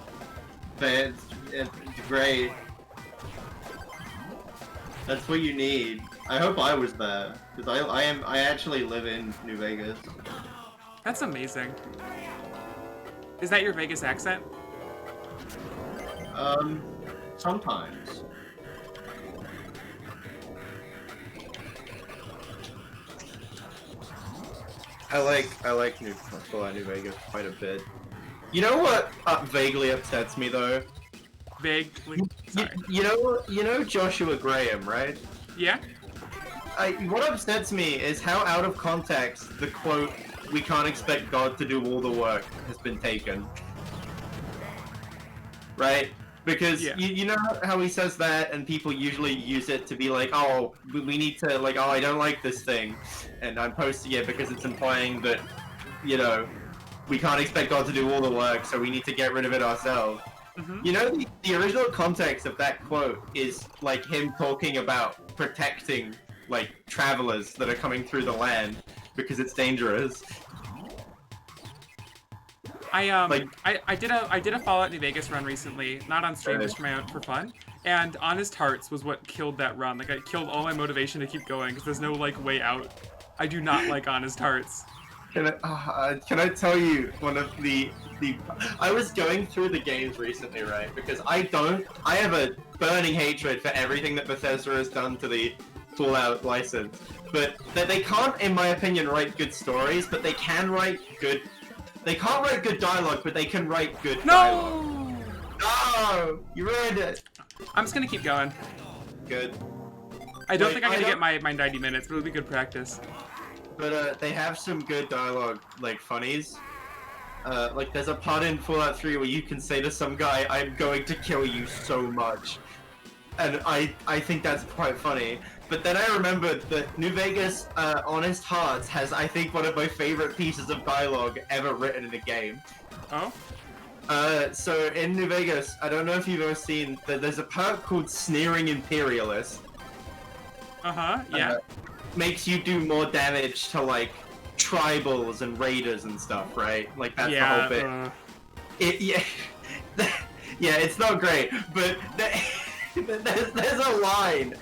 But it's great. That's what you need. I hope I was there, because I actually live in New Vegas. That's amazing. Is that your Vegas accent? Sometimes. I like New Vegas quite a bit. You know what vaguely upsets me though? Vaguely. Sorry. You know Joshua Graham, right? Yeah? What upsets me is how out of context the quote, "We can't expect God to do all the work," has been taken. Right? Because Yeah. you know how he says that, and people usually use it to be like, "Oh, we need to, like, oh, I don't like this thing, and I'm posting it because it's implying that, you know, we can't expect God to do all the work, so we need to get rid of it ourselves." Mm-hmm. You know, the original context of that quote is like him talking about protecting, like, travelers that are coming through the land because it's dangerous. I did a Fallout New Vegas run recently, not on stream, just for fun. And Honest Hearts was what killed that run. Like, it killed all my motivation to keep going because there's no like way out. I do not like Honest Hearts. Can I tell you one of the I was going through the games recently, right? Because I have a burning hatred for everything that Bethesda has done to the Fallout license. But they can't, in my opinion, write good stories, but they can write good. They can't write good dialogue, but they can write good dialogue. No! You ruined it! I'm just gonna keep going. Good. I don't Like, think I'm I gonna don't- get my 90 minutes, but it'll be good practice. But they have some good dialogue, like funnies. Like there's a part in Fallout 3 where you can say to some guy, "I'm going to kill you so much," and I think that's quite funny. But then I remembered that New Vegas Honest Hearts has, I think, one of my favorite pieces of dialogue ever written in a game. Oh? So in New Vegas, I don't know if you've ever seen, there's a perk called Sneering Imperialist. Uh-huh, yeah. Makes you do more damage to, like, tribals and raiders and stuff, right? Like, that's the whole bit. Yeah, yeah, it's not great, but there's a line.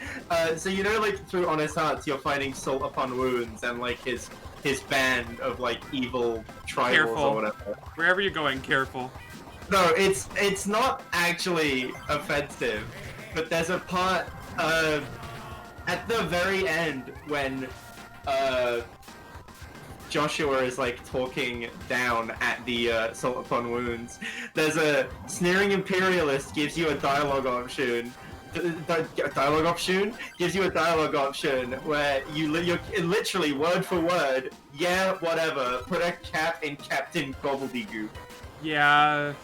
So you know, like, through Honest Hearts, you're fighting Salt Upon Wounds and, like, his band of, like, evil tribals or whatever. Wherever you're going, careful. No, it's not actually offensive, but there's a part at the very end when Joshua is like talking down at the Salt Upon Wounds. There's a Sneering Imperialist gives you a dialogue option. Dialogue option gives you a dialogue option where you're literally word for word, yeah, whatever. Put a cap in Captain Gobbledygook. Yeah,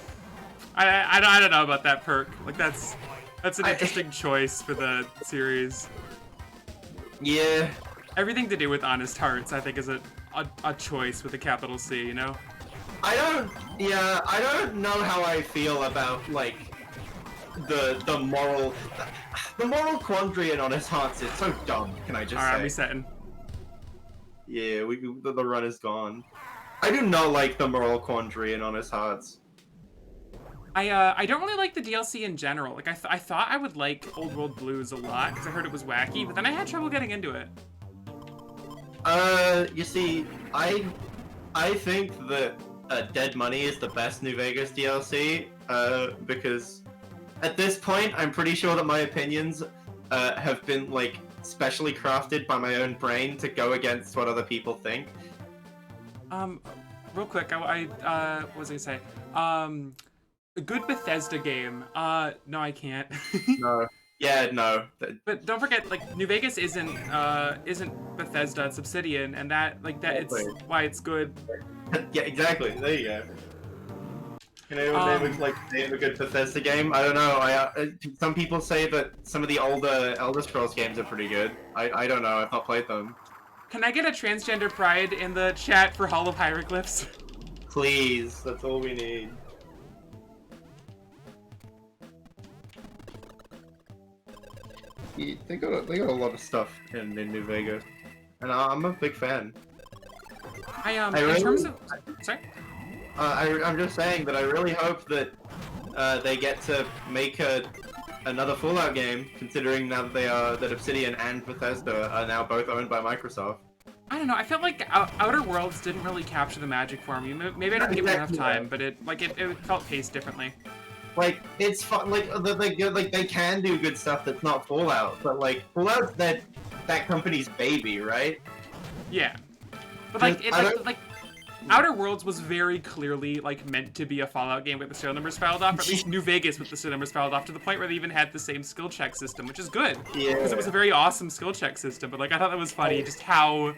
I don't know about that perk. Like that's an interesting choice for the series. Yeah. Everything to do with Honest Hearts, I think, is a choice with a capital C. You know. I don't know how I feel about like the moral quandary in Honest Hearts is so dumb. Can I just say? All right, I'm resetting. Yeah, the run is gone. I do not like the moral quandary in Honest Hearts. I don't really like the DLC in general. Like I thought I would like Old World Blues a lot because I heard it was wacky, but then I had trouble getting into it. You see, I think that Dead Money is the best New Vegas DLC. Because at this point, I'm pretty sure that my opinions have been like specially crafted by my own brain to go against what other people think. Real quick, what was I gonna say? A good Bethesda game. No, I can't. No. Yeah, no. But don't forget, like, New Vegas isn't Bethesda, it's Obsidian, and it's why it's good. Yeah, exactly. There you go. You know, name a good Bethesda game. I don't know. Some people say that some of the older Elder Scrolls games are pretty good. I don't know. I've not played them. Can I get a transgender pride in the chat for Hall of Hieroglyphs? Please, that's all we need. They got a lot of stuff in New Vegas, and I'm a big fan. In terms of, sorry. I'm just saying that I really hope that they get to make another Fallout game, considering now that Obsidian and Bethesda are now both owned by Microsoft. I don't know. I felt like Outer Worlds didn't really capture the magic for me. Maybe I didn't give it enough time, but it felt paced differently. Like, it's fun. Like they can do good stuff that's not Fallout, but like Fallout's that company's baby, right? Yeah, but like Outer Worlds was very clearly like meant to be a Fallout game with the serial numbers filed off, or at least New Vegas with the serial numbers filed off, to the point where they even had the same skill check system, which is good. Yeah. Because it was a very awesome skill check system, but like I thought that was funny, just how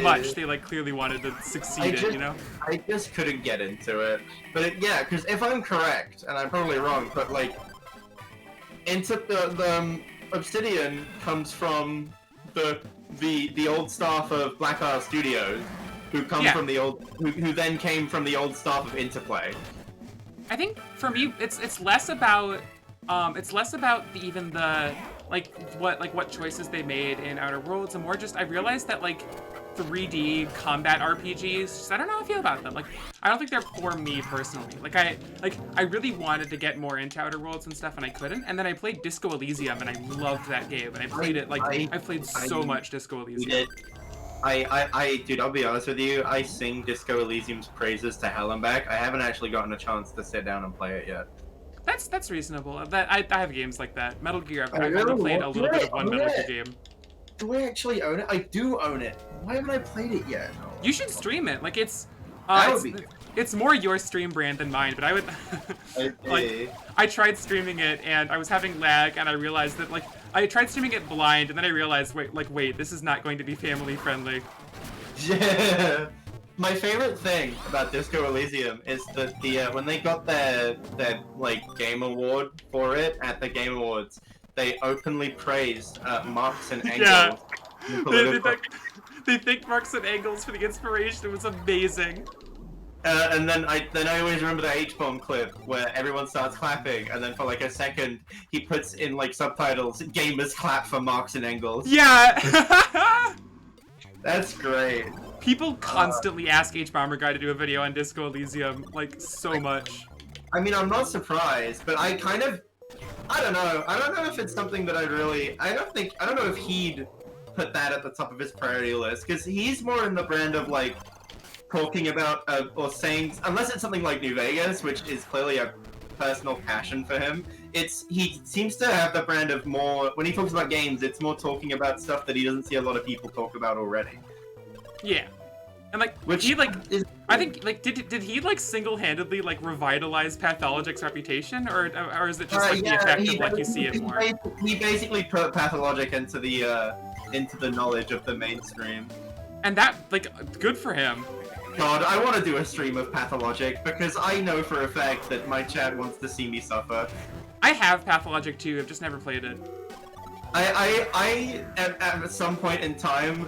much they like clearly wanted to succeed in, you know? I just couldn't get into it. But yeah, because if I'm correct, and I'm probably wrong, but like, into the Obsidian comes from the old staff of Black Isle Studios, who come from the old, who then came from the old staff of Interplay. I think for me, it's less about even the what choices they made in Outer Worlds, and more just I realized that like 3D combat RPGs, just, I don't know how I feel about them. Like, I don't think they're for me personally. I really wanted to get more into Outer Worlds and stuff, and I couldn't. And then I played Disco Elysium, and I loved that game. And I played it I played so much Disco Elysium. Dude, I'll be honest with you. I sing Disco Elysium's praises to hell and back. I haven't actually gotten a chance to sit down and play it yet. That's reasonable. I have games like that. Metal Gear. I've only played a little bit of one Metal Gear game. Do I actually own it? I do own it. Why haven't I played it yet? You should stream it. Like it's more your stream brand than mine. But I would like I tried streaming it and I was having lag and I realized that I tried streaming it blind and then I realized wait this is not going to be family friendly. Yeah. My favorite thing about Disco Elysium is that when they got their like game award for it at the Game Awards, they openly praised Marx and Engels. Yeah. in They, political- they thanked Marx and Engels for the inspiration. It was amazing. And then I always remember the H-bomb clip where everyone starts clapping, and then for like a second he puts in like subtitles: "Gamers clap for Marx and Engels." Yeah. That's great. People constantly ask H Bomber Guy to do a video on Disco Elysium, like so much. I mean, I'm not surprised, but I don't know. I don't know if it's something that I don't know if he'd put that at the top of his priority list, because he's more in the brand of like talking about or saying, unless it's something like New Vegas, which is clearly a personal passion for him. He seems to have the brand of more, when he talks about games, it's more talking about stuff that he doesn't see a lot of people talk about already. Yeah. And like, Which he like, is, I think like, did he like single-handedly like revitalize Pathologic's reputation, or is it just like the effect of like you see it more? He basically put Pathologic into the knowledge of the mainstream. And that like, good for him. God, I want to do a stream of Pathologic because I know for a fact that my chat wants to see me suffer. I have Pathologic too. I've just never played it. I at some point in time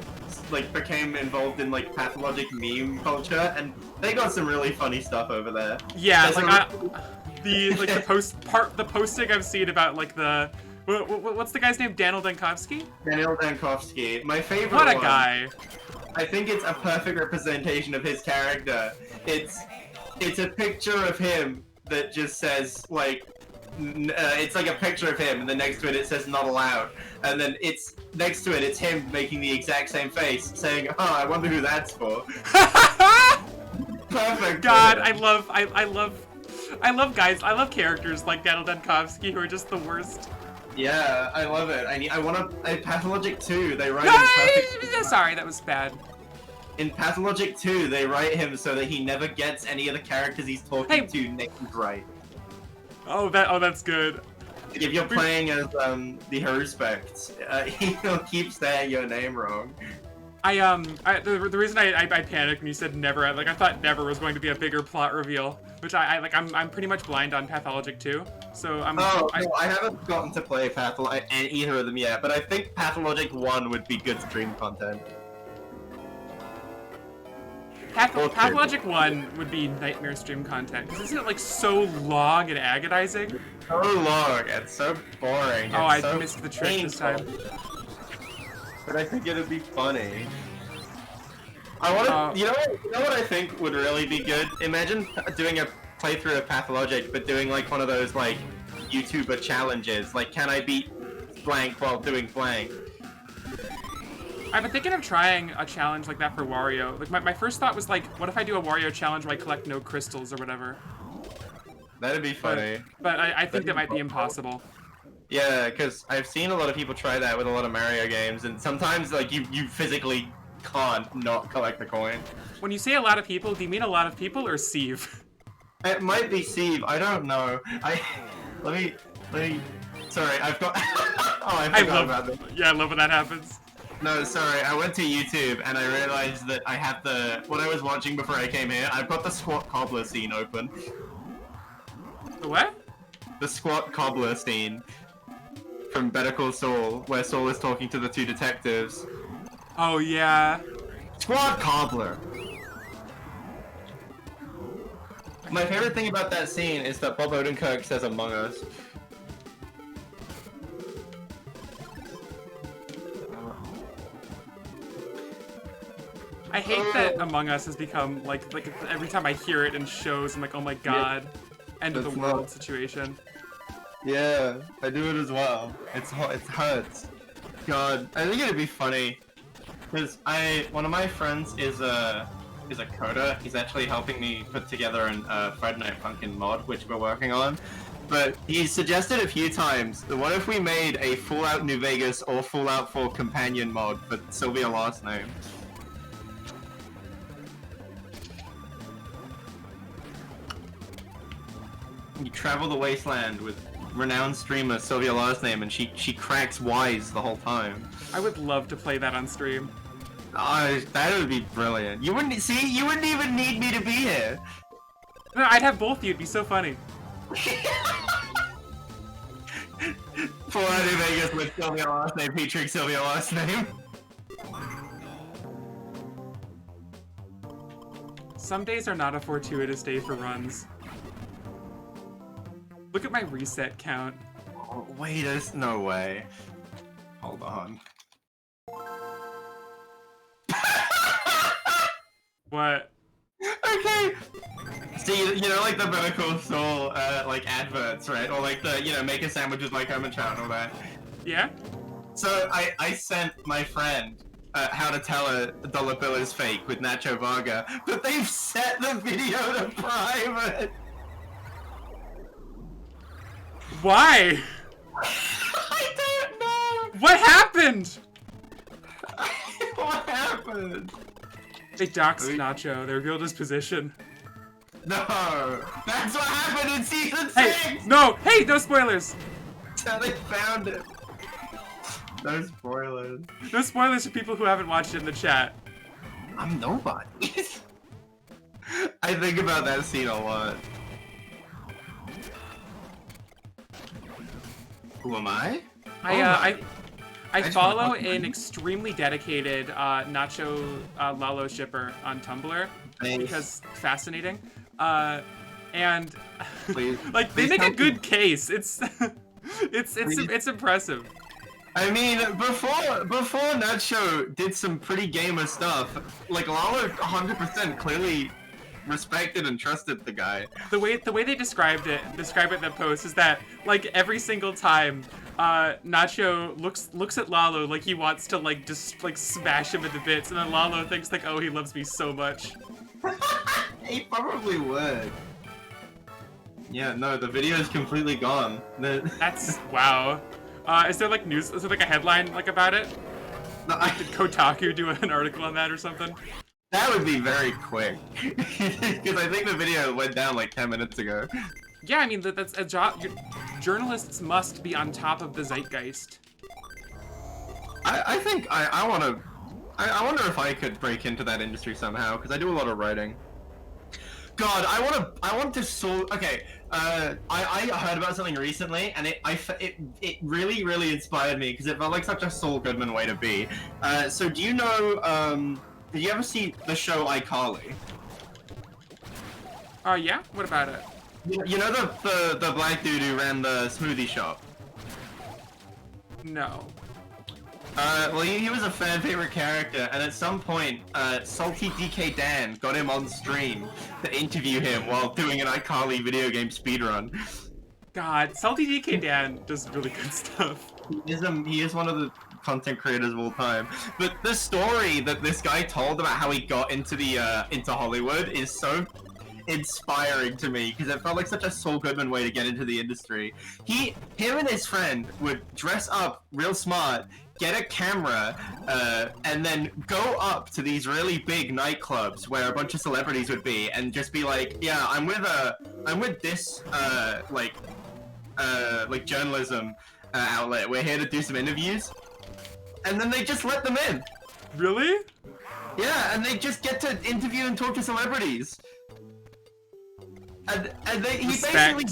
like became involved in like Pathologic meme culture, and they got some really funny stuff over there. Yeah, There's like the posting I've seen about like the what's the guy's name? Daniel Dankovsky? Daniel Dankovsky, my favorite. What a one. guy! I think it's a perfect representation of his character. It's a picture of him that just says like. It's like a picture of him, and then next to it says "not allowed," and then it's next to it's him making the exact same face, saying, "Oh, I wonder who that's for." Perfect. God, I love guys. I love characters like Daniel Dankovsky who are just the worst. Yeah, I love it. I want to. Pathologic 2, they write him perfect. Sorry, that was bad. In Pathologic 2, they write him so that he never gets any of the characters he's talking to named right. Oh, that's good. If you're playing as the Respect, he'll keep saying your name wrong. The reason I panicked when you said never, like I thought never was going to be a bigger plot reveal, which I'm pretty much blind on Pathologic too. So I haven't gotten to play and either of them yet, but I think Pathologic 1 would be good stream content. Pathologic 1 would be nightmare stream content, because isn't it like so long and agonizing? So long and so boring. Oh, I missed the trick this time. But I think it'd be funny. I want to. You know what I think would really be good? Imagine doing a playthrough of Pathologic, but doing like one of those like YouTuber challenges, like can I beat blank while doing blank? I've been thinking of trying a challenge like that for Wario. Like my first thought was like, what if I do a Wario challenge where I collect no crystals or whatever? That'd be funny. But I think that might be impossible. Yeah, because I've seen a lot of people try that with a lot of Mario games, and sometimes like you physically can't not collect the coin. When you say a lot of people, do you mean a lot of people or Steve? It might be Steve. I don't know. Let me. Sorry, I've got. Oh, I forgot about this. Yeah, I love when that happens. No, sorry, I went to YouTube and I realized that I had what I was watching before I came here, I've got the squat cobbler scene open. The what? The squat cobbler scene from Better Call Saul, where Saul is talking to the two detectives. Oh, yeah. Squat cobbler! My favorite thing about that scene is that Bob Odenkirk says Among Us. I hate that Among Us has become like every time I hear it in shows, I'm like, oh my god, end of the world situation. Yeah, I do it as well. It hurts. God, I think it'd be funny because one of my friends is a coder. He's actually helping me put together a Friday Night Funkin' mod, which we're working on. But he's suggested a few times that what if we made a Fallout New Vegas or Fallout 4 companion mod for Sylvia last name? You travel the wasteland with renowned streamer Sylvia last name, and she cracks wise the whole time. I would love to play that on stream. Oh, that would be brilliant. You wouldn't even need me to be here. No, I'd have both of you. It'd be so funny. Fallout New Vegas with Sylvia last name featuring Sylvia last name. Some days are not a fortuitous day for runs. Look at my reset count. Oh, wait, there's no way. Hold on. What? Okay. See, you know, like the Better Call Saul, like adverts, right? Or like the, you know, make a sandwich with like Herman Trout and all that. Yeah? So I sent my friend how to tell a dollar bill is fake with Nacho Varga, but they've set the video to private. Why? I don't know. What happened? What happened? They doxed Nacho. They revealed his position. No, that's what happened in season 6. Hey, no! Hey, no spoilers! That's how they found it. No spoilers. No spoilers for people who haven't watched it in the chat. I'm nobody. I think about that scene a lot. Who am I? I just follow wanna talk an about extremely dedicated Nacho Lalo shipper on Tumblr Nice. because fascinating. And Please. like they Please make a tell me- good case. It's it's impressive. I mean, before Nacho did some pretty gamer stuff, like Lalo 100% clearly respected and trusted the guy. The way they describe it in the post is that like every single time Nacho looks at Lalo like he wants to like just like smash him into bits, and then Lalo thinks like, oh, he loves me so much. He probably would. Yeah, no, the video is completely gone. That's wow. Is there like news? Is there like a headline like about it? No, Did Kotaku do an article on that or something? that would be very quick. Because I think the video went down like 10 minutes ago. Yeah, I mean that's a job. Journalists must be on top of the zeitgeist. I think I want to. I wonder if I could break into that industry somehow, because I do a lot of writing. God, I want to okay, I heard about something recently, and it really inspired me, because it felt like such a Saul Goodman way to be. So do you know, did you ever see the show iCarly? Yeah? What about it? You know the black dude who ran the smoothie shop? No. Well, he was a fan favorite character, and at some point, Salty DK Dan got him on stream to interview him while doing an iCarly video game speedrun. God, Salty DK Dan does really good stuff. He is one of the content creators of all time. But the story that this guy told about how he got into into Hollywood is so inspiring to me, because it felt like such a Saul Goodman way to get into the industry. Him and his friend would dress up real smart, get a camera, and then go up to these really big nightclubs where a bunch of celebrities would be, and just be like, yeah, I'm with this like journalism outlet. We're here to do some interviews, and then they just let them in. Really? Yeah, and they just get to interview and talk to celebrities. And he basically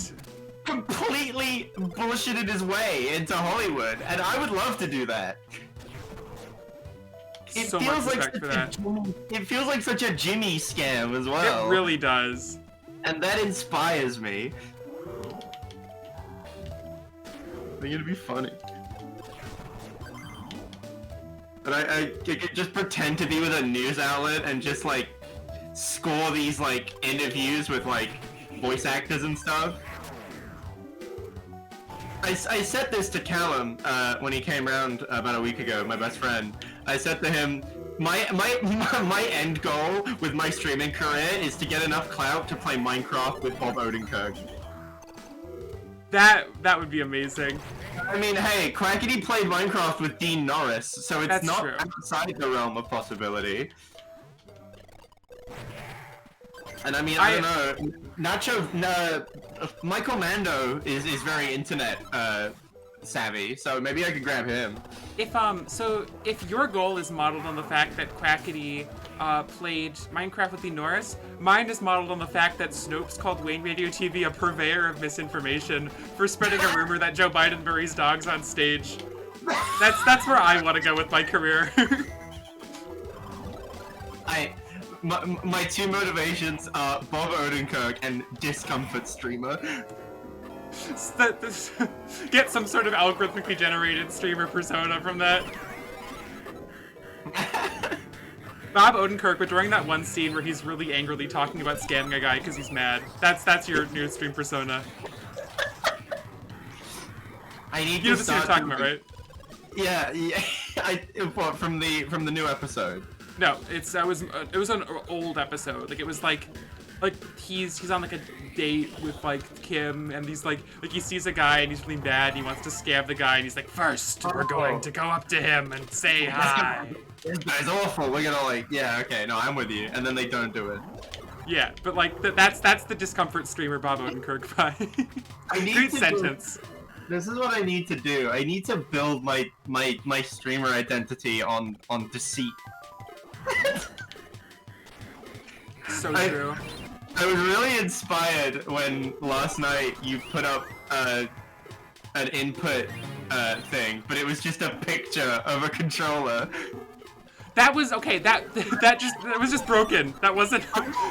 completely bullshitted his way into Hollywood, and I would love to do that. It So feels much like respect for that. it feels like such a Jimmy scam as well. It really does. And that inspires me. I think it'd be funny. But I could just pretend to be with a news outlet and just like score these like interviews with like voice actors and stuff. I said this to Callum when he came around about a week ago, my best friend. I said to him, my end goal with my streaming career is to get enough clout to play Minecraft with Bob Odenkirk. That would be amazing. I mean, hey, Quackity played Minecraft with Dean Norris, so it's That's not true. outside the realm of possibility. And I mean, I don't know. Michael Mando is very internet savvy, so maybe I could grab him. If your goal is modeled on the fact that Quackity played Minecraft with the Norris, mine is modeled on the fact that Snopes called Wayne Radio TV a purveyor of misinformation for spreading a rumor that Joe Biden buries dogs on stage. That's where I want to go with my career. My two motivations are Bob Odenkirk and discomfort streamer. Get some sort of algorithmically generated streamer persona from that. Bob Odenkirk, but during that one scene where he's really angrily talking about scamming a guy because he's mad. That's your new stream persona. I need you know to the scene you're start talking about, right? Yeah. What, from the new episode? No, it was an old episode. Like it was like he's on like a date with like Kim, and he's like he sees a guy and he's really mad and he wants to scam the guy, and he's like, first we're going to go up to him and say hi. This guy's awful. We're gonna yeah, okay, no, I'm with you. And then they don't do it. Yeah, but like that's the discomfort streamer Bob Odenkirk vibe. Great sentence. This is what I need to do. I need to build my streamer identity on deceit. So true. I was really inspired when last night you put up an input thing, but it was just a picture of a controller. That was okay. That was just broken. That wasn't.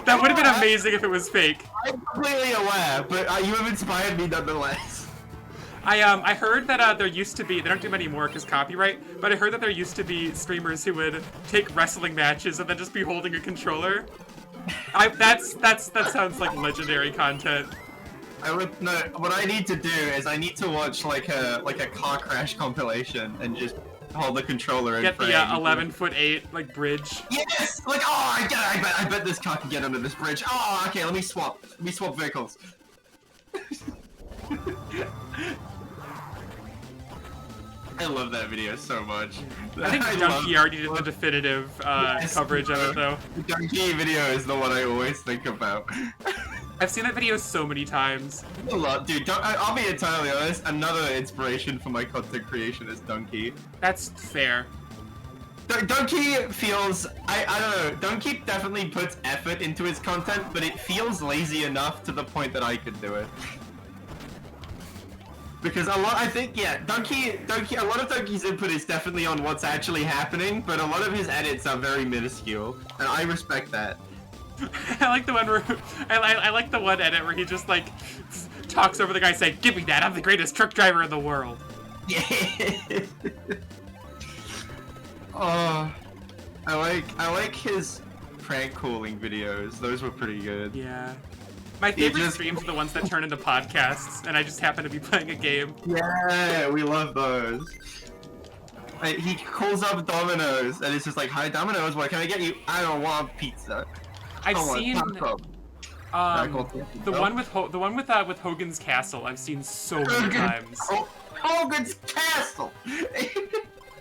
That would have been amazing if it was fake. I'm completely aware, but you have inspired me nonetheless. I heard that there used to be, they don't do them anymore because copyright, but I heard that there used to be streamers who would take wrestling matches and then just be holding a controller. That sounds like legendary content. What I need to do is I need to watch like a car crash compilation and just hold the controller in get frame. The 11'8" like bridge. Yes, like I bet this car can get under this bridge. Oh, okay, let me swap vehicles. I love that video so much. I think Donkey already did the definitive coverage of it, though. The Donkey video is the one I always think about. I've seen that video so many times. A lot, dude. I'll be entirely honest. Another inspiration for my content creation is Donkey. That's fair. Donkey feels... I don't know. Donkey definitely puts effort into his content, but it feels lazy enough to the point that I could do it. Because a lot, I think, yeah, Donkey, a lot of Donkey's input is definitely on what's actually happening, but a lot of his edits are very minuscule, and I respect that. I like the one where, I like the one edit where he just, like, talks over the guy saying, give me that, I'm the greatest truck driver in the world. Yeah. Oh, I like his prank calling videos, those were pretty good. Yeah. My favorite streams are the ones that turn into podcasts, and I just happen to be playing a game. Yeah, we love those. He calls up Domino's, and it's just like, hi Domino's, what can I get you? I don't want pizza. I've seen the one with Hogan's Castle. I've seen so many times. Hogan's Castle.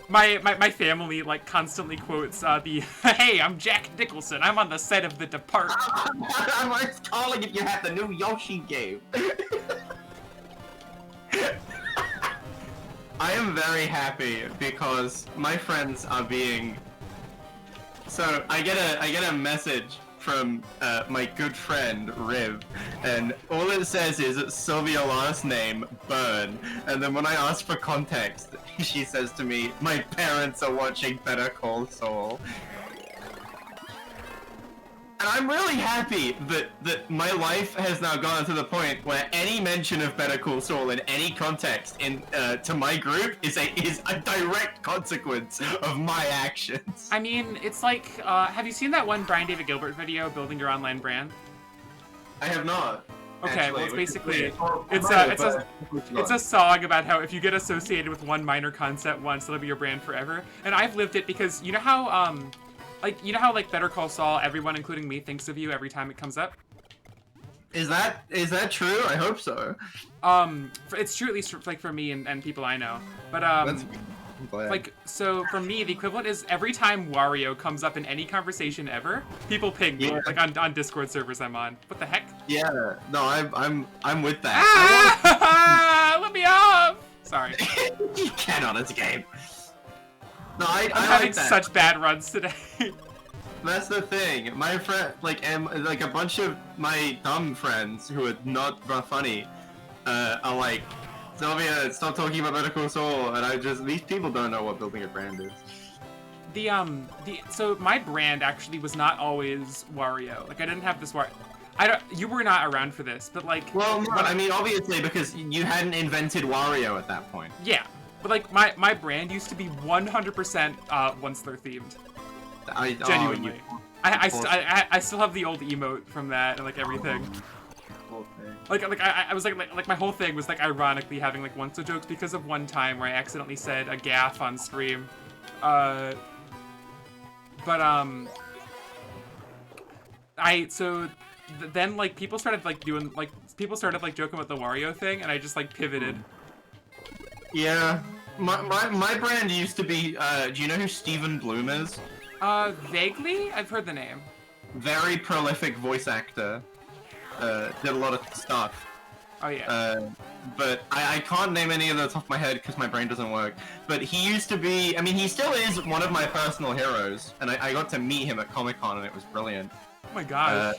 My family like constantly quotes the hey, I'm Jack Nicholson. I'm on the set of The Departed. I was calling if you had the new Yoshi game. I am very happy because my friends are being. So I get a message from my good friend Riv, and all it says is Sylvia last name Burn, and then when I ask for context, she says to me, my parents are watching Better Call Saul. And I'm really happy that my life has now gone to the point where any mention of Better Call Saul in any context to my group is a direct consequence of my actions. I mean, it's like, have you seen that one Brian David Gilbert video, Building Your Online Brand? I have not. Okay, actually, well, it's basically, it's a song about how if you get associated with one minor concept once, it'll be your brand forever. And I've lived it because you know how, like Better Call Saul, everyone, including me, thinks of you every time it comes up? Is that true? I hope so. It's true, at least like for me and people I know. But like, so for me, the equivalent is every time Wario comes up in any conversation ever, people ping me, like on Discord servers I'm on. What the heck? Yeah, no, I'm with that. Ah! Let me off! Sorry. You cannot, it's a game. No, I'm I having like that. such bad runs today. That's the thing. My friend, like a bunch of my dumb friends who are not funny, are like, Sylvia, stop talking about Better Call Saul, and these people don't know what building a brand is. So my brand actually was not always Wario. Like, I didn't have this Wario. You were not around for this, but like... Well, no, I mean, obviously, because you hadn't invented Wario at that point. Yeah, but like, my brand used to be 100% Once-They're themed. Genuinely. I still have the old emote from that and like everything. I was like my whole thing was like ironically having like once jokes because of one time where I accidentally said a gaff on stream. Then like people started like joking about the Wario thing, and I just like pivoted. Yeah, my brand used to be. Do you know who Stephen Bloom is? Vaguely, I've heard the name. Very prolific voice actor. Did a lot of stuff. Oh yeah. But I can't name any of the top of my head because my brain doesn't work. But he used to be, I mean, he still is one of my personal heroes, and I got to meet him at Comic-Con, and it was brilliant. Oh my gosh.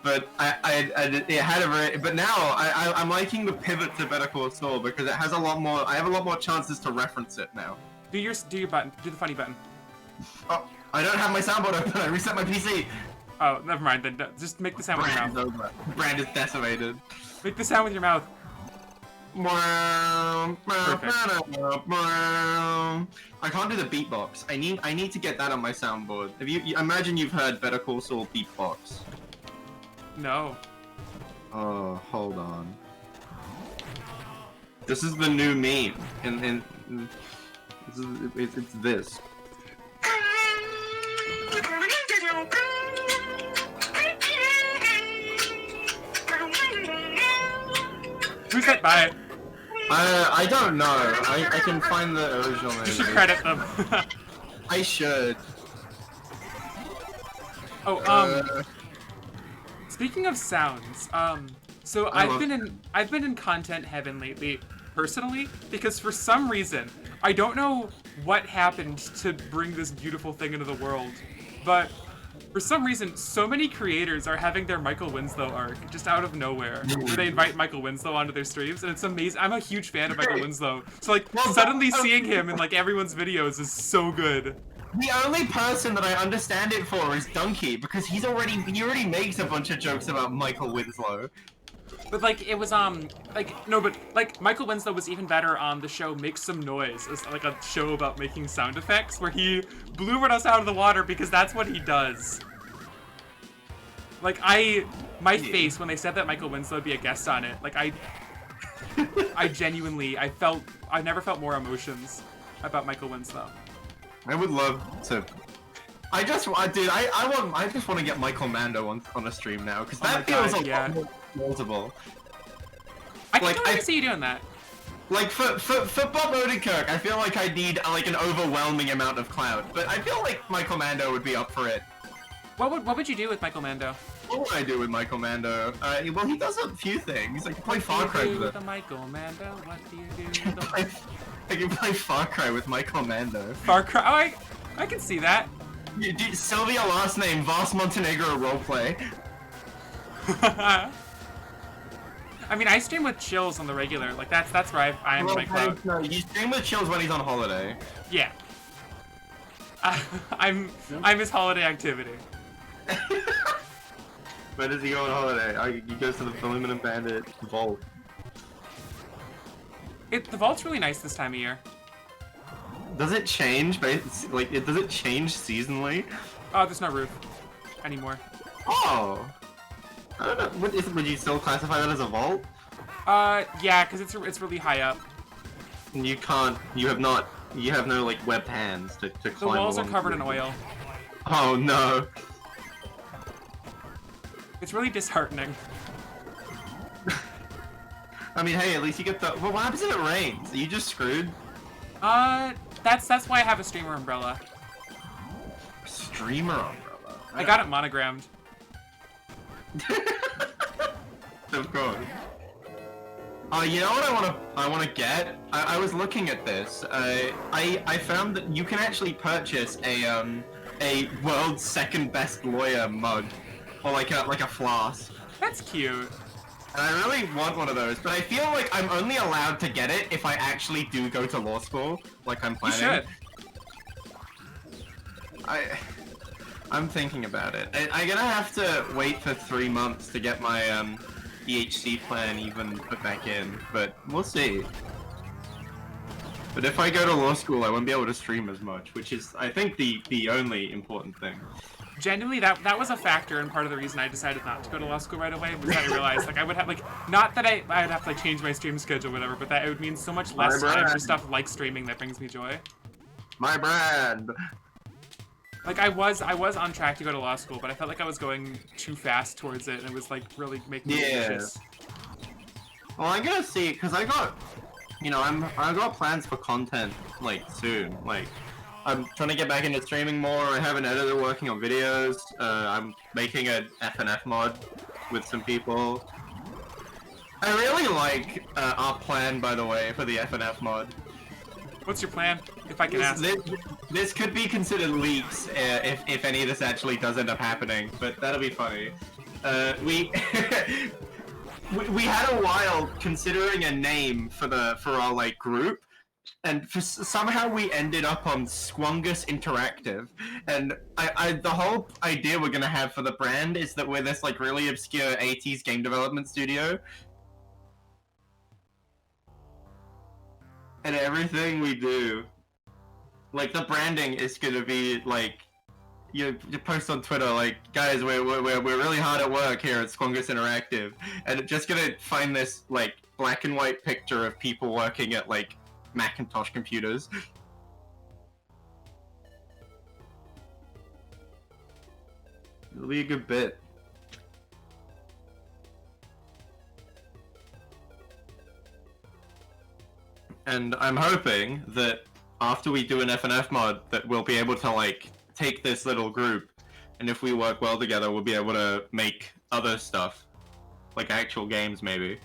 But it had a very, but now I'm liking the pivot to Better Call Saul because it has a lot more, I have a lot more chances to reference it now. Do your button, do the funny button. Oh, I don't have my soundboard open, I reset my PC. Oh, never mind then, just make the sound with your mouth. Brand is decimated. Make the sound with your mouth. Perfect. I can't do the beatbox. I need to get that on my soundboard. Imagine you've heard Better Call Saul beatbox. No. Oh, hold on. This is the new meme. It's this. Who's that by? I don't know. I can find the original name. You should credit them. I should. Oh, speaking of sounds, so I've been in content heaven lately, personally, because for some reason, I don't know what happened to bring this beautiful thing into the world, but for some reason, so many creators are having their Michael Winslow arc just out of nowhere, where they invite Michael Winslow onto their streams, and it's amazing. I'm a huge fan of Michael Winslow, so like suddenly seeing him in like everyone's videos is so good. The only person that I understand it for is Donkey, because he already makes a bunch of jokes about Michael Winslow. But like it was but Michael Winslow was even better on the show Make Some Noise. It's like a show about making sound effects where he blew us out of the water because that's what he does. Like my face when they said that Michael Winslow would be a guest on it, like I never felt more emotions about Michael Winslow. I would love to. I just want to get Michael Mando on a stream now because that feels a lot more plausible. I can totally see you doing that. Like for Bob Odenkirk, I feel like I need like an overwhelming amount of clout, but I feel like Michael Mando would be up for it. What would you do with Michael Mando? What would I do with Michael Mando? Well, he does a few things. I can play Far Cry with the Michael Mando. What do you do? I can play Far Cry with Michael Mando. Far Cry? Oh, I can see that. Sylvia last name, Voss Montenegro roleplay. I mean, I stream with Chills on the regular. Like that's where I am in my cloud. No, you stream with Chills when he's on holiday. Yeah. I'm his holiday activity. Where does he go on holiday? He goes to the Aluminum Bandit Vault. The Vault's really nice this time of year. Does it change? Does it change seasonally? Oh, there's no roof anymore. Oh. I don't know. Would you still classify that as a vault? Yeah, because it's really high up. And you have no like webbed hands to climb. The walls are covered in oil. Oh no. It's really disheartening. I mean, hey, at least you get the. Well, what happens if it rains? Are you just screwed? That's why I have a streamer umbrella. Streamer umbrella. I got it monogrammed. Of course. You know what I wanna get? I was looking at this. I found that you can actually purchase a world's second best lawyer mug, or like a flask. That's cute. And I really want one of those, but I feel like I'm only allowed to get it if I actually do go to law school, like I'm You planning. should. I'm thinking about it. I'm gonna have to wait for 3 months to get my EHC plan even put back in, but we'll see. But if I go to law school, I won't be able to stream as much, which is, I think, the only important thing. Genuinely, that was a factor and part of the reason I decided not to go to law school right away, was that I realized, like, I would have, like, not that I'd have to, like, change my stream schedule or whatever, but that it would mean so much less time for stuff like streaming that brings me joy. My brand! Like, I was on track to go to law school, but I felt like I was going too fast towards it, and it was, like, really making me anxious. Well, I'm gonna see, because I got, you know, I got plans for content, like, soon. Like, I'm trying to get back into streaming more. I have an editor working on videos. I'm making an FNF mod with some people. I really like our plan, by the way, for the FNF mod. What's your plan, if I can ask? This could be considered leaks if any of this actually does end up happening, but that'll be funny. We we had a while considering a name for our like group, and somehow we ended up on Squungus Interactive. And the whole idea we're gonna have for the brand is that we're this like really obscure 80s game development studio. And everything we do, like the branding is gonna be like, you post on Twitter like, guys, we're really hard at work here at Squungus Interactive, and it's just gonna find this like black and white picture of people working at like Macintosh computers. It'll be a good bit. And I'm hoping that after we do an FNF mod, that we'll be able to like take this little group, and if we work well together, we'll be able to make other stuff, like actual games maybe.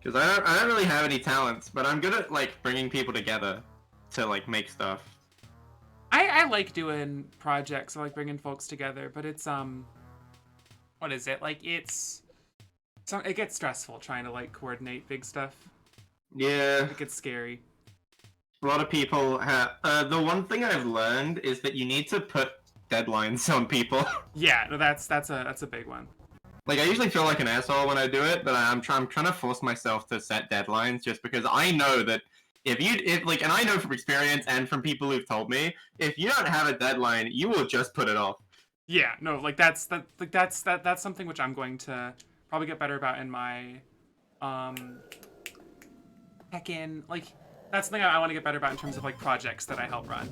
Because I don't really have any talents, but I'm good at like bringing people together to like make stuff. I like doing projects. I like bringing folks together, but it's what is it? Like it gets stressful trying to like coordinate big stuff. Yeah. It gets scary. A lot of people have. The one thing I've learned is that you need to put deadlines on people. Yeah, no, that's a big one. Like I usually feel like an asshole when I do it, but I'm trying to force myself to set deadlines just because I know that and I know from experience and from people who've told me, if you don't have a deadline, you will just put it off. Yeah, no, like that's something which I'm going to probably get better about in my like that's something I want to get better about in terms of like projects that I help run.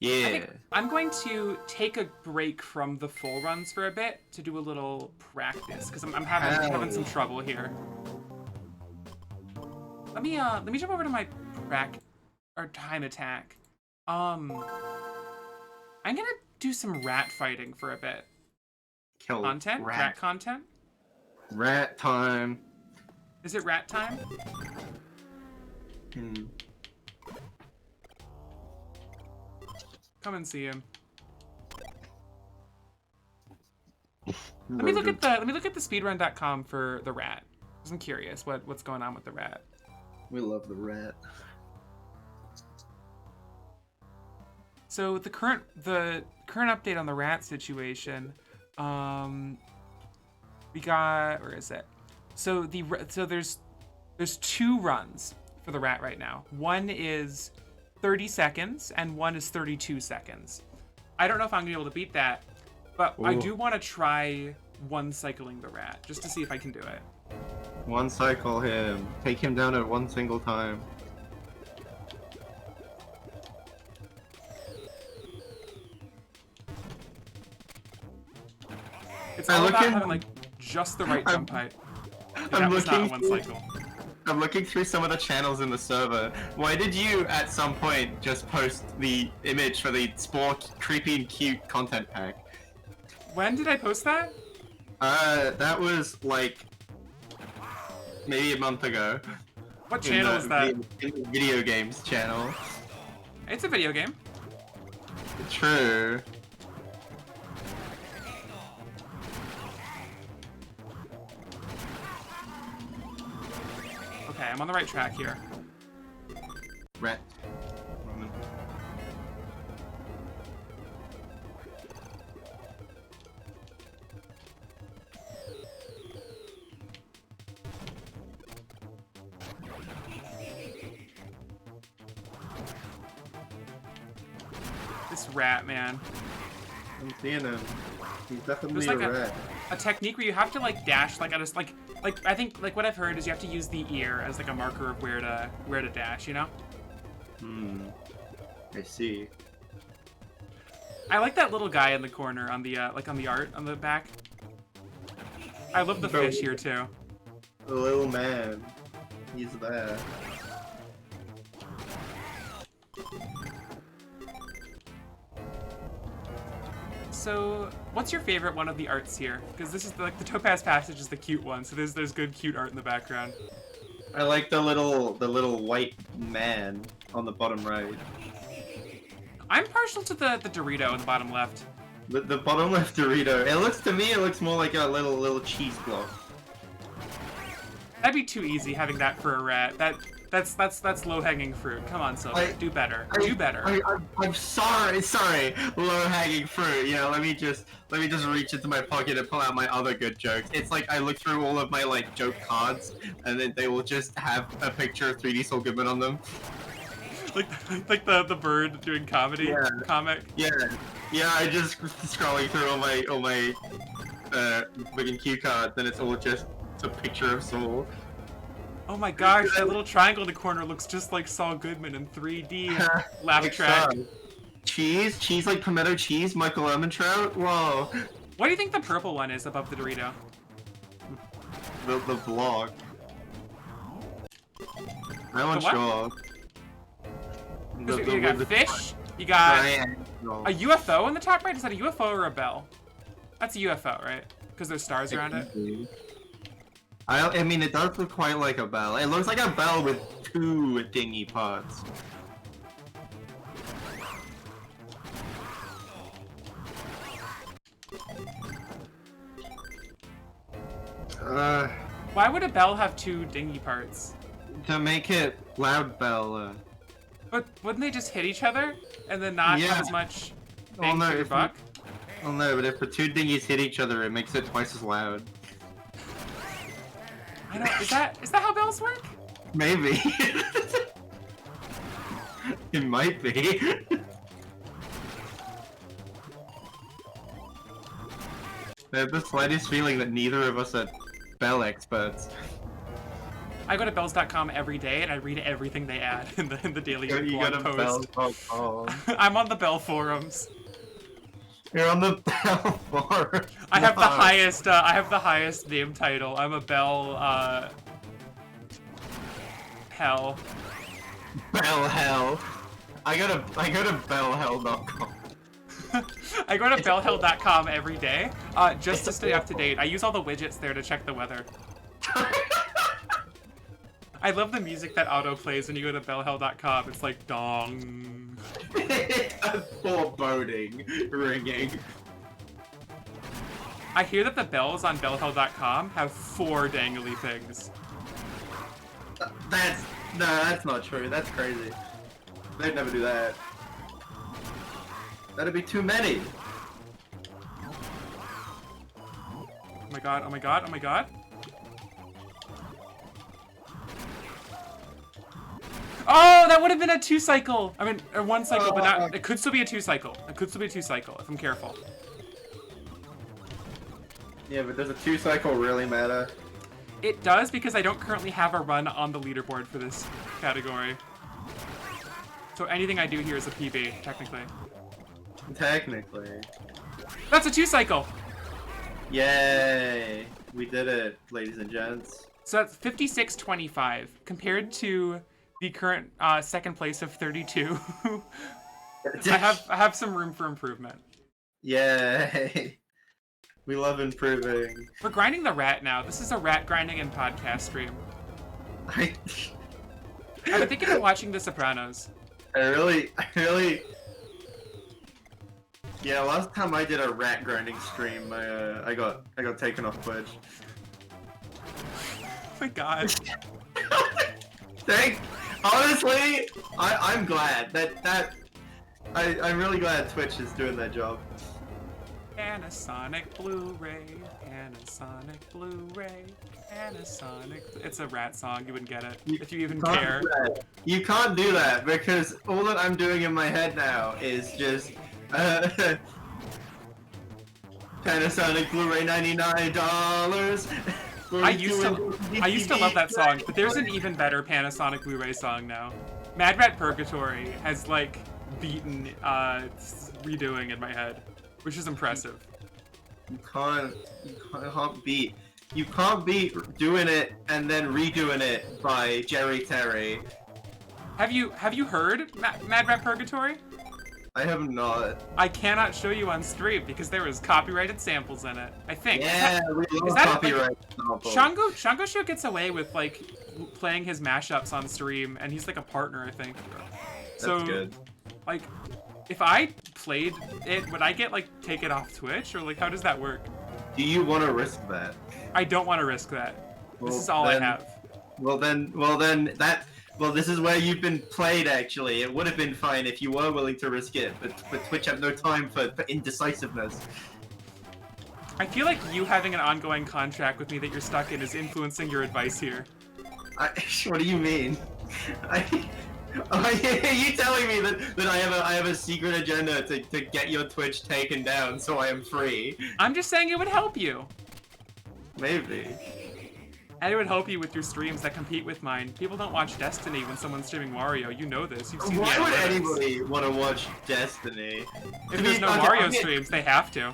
Yeah. I think I'm going to take a break from the full runs for a bit to do a little practice because I'm having some trouble here. Let me jump over to my time attack. I'm gonna do some rat fighting for a bit. Kill content? Rat content? Rat time. Is it rat time? Come and see him. Let me look at the speedrun.com for the rat. I'm curious what's going on with the rat. We love the rat. So the current update on the rat situation, we got, where is it? So there's 2 runs for the rat right now. One is 30 seconds and one is 32 seconds. I don't know if I'm gonna be able to beat that, but ooh. I do want to try one cycling the rat just to see if I can do it. One cycle him. Take him down at one single time. It's all about having like just the right jump height. That was not one cycle. I'm looking through some of the channels in the server. Why did you, at some point, just post the image for the Spore Creepy and Cute content pack? When did I post that? That was like maybe a month ago. What channel is that? In the video games channel. It's a video game. True. Okay, I'm on the right track here. Rat. This rat, man. I'm seeing him. He's definitely There's like a rat. a technique where you have to like dash like at a like I think like what I've heard is you have to use the ear as like a marker of where to dash, you know? I see. I like that little guy in the corner on the like on the art on the back. I love the fish here too. The little man. He's there. So, what's your favorite one of the arts here? Because this is like the Topaz Passage is the cute one, so there's good cute art in the background. I like the little white man on the bottom right. I'm partial to the Dorito in the bottom left. The bottom left Dorito. It looks more like a little cheese block. That'd be too easy having that for a rat. That's low-hanging fruit. Come on, Silver. Do better. Do better. I'm sorry. Low-hanging fruit. You know, let me just reach into my pocket and pull out my other good jokes. It's like I look through all of my like joke cards, and then they will just have a picture of 3D Saul Goodman on them. like the bird doing comedy comic. Yeah. I just scrolling through all my fucking cue cards, and it's all just a picture of Saul. Oh my gosh, that little triangle in the corner looks just like Saul Goodman in 3D. Laugh track. Cheese like pimento cheese, Michael Ehrmantraut. Whoa. What do you think the purple one is above the Dorito? The vlog. I'm unsure. You got fish. You got a UFO in the top right. Is that a UFO or a bell? That's a UFO, right? Because there's stars around it. I mean, it does look quite like a bell. It looks like a bell with two dingy parts. Why would a bell have two dingy parts? To make it loud bell. But wouldn't they just hit each other and then not have as much bang for your buck? Well, no, but if the two dinghies hit each other, it makes it twice as loud. I don't. Is that how bells work? Maybe. It might be. I have the slightest feeling that neither of us are bell experts. I go to bells.com every day and I read everything they add in the daily blog post. I'm on the Bell forums. You're on the Bell forum. I have the highest. I have the highest name title. I'm a Bell. Hell. Bell hell. I go to bellhell.com. I go to bellhell.com every day, just to stay up to date. I use all the widgets there to check the weather. I love the music that auto plays when you go to bellhell.com. It's like dong. A foreboding ringing. I hear that the bells on bellhell.com have 4 dangly things. That's not true. That's crazy. They'd never do that. That'd be too many. Oh my god, oh my god, oh my god. Oh, that would have been a 2-cycle. I mean, a 1-cycle, but not. It could still be a 2-cycle. It could still be a 2-cycle if I'm careful. Yeah, but does a 2-cycle really matter? It does because I don't currently have a run on the leaderboard for this category. So anything I do here is a PB, technically. Technically. That's a 2-cycle! Yay! We did it, ladies and gents. So that's 56.25 compared to the current second place of 32. I have some room for improvement. Yay! We love improving. We're grinding the rat now. This is a rat grinding and podcast stream. I I've been thinking of watching The Sopranos. really. Yeah, last time I did a rat grinding stream, I got taken off Twitch. Oh my god. Honestly, I'm glad I'm really glad Twitch is doing their job. Panasonic Blu-ray, Panasonic Blu-ray, Panasonic. It's a rat song. You wouldn't get it if you even care. You can't do that because all that I'm doing in my head now is just Panasonic Blu-ray $99. I used to love that song, but there's an even better Panasonic Blu-ray song now. Mad Rat Purgatory has like beaten redoing in my head, which is impressive. You can't beat doing it and then redoing it by Jerry Terry. Have you heard Mad Rat Purgatory? I have not. I cannot show you on stream because there was copyrighted samples in it. I think. Yeah, we love that, copyright samples. Shango Show gets away with like playing his mashups on stream, and he's like a partner, I think. So, That's good. like, if I played it, would I get like take it off Twitch, or like how does that work? Do you want to risk that? I don't want to risk that. Well, this is all I have. Well, this is where you've been played, actually. It would have been fine if you were willing to risk it, but Twitch have no time for indecisiveness. I feel like you having an ongoing contract with me that you're stuck in is influencing your advice here. What do you mean? Are you telling me that I have a secret agenda to get your Twitch taken down so I am free? I'm just saying it would help you. Maybe. And it would help you with your streams that compete with mine. People don't watch Destiny when someone's streaming Wario. You know this. You've seen Why the would analytics. anybody want to watch Destiny? If there's no Wario streams, they have to.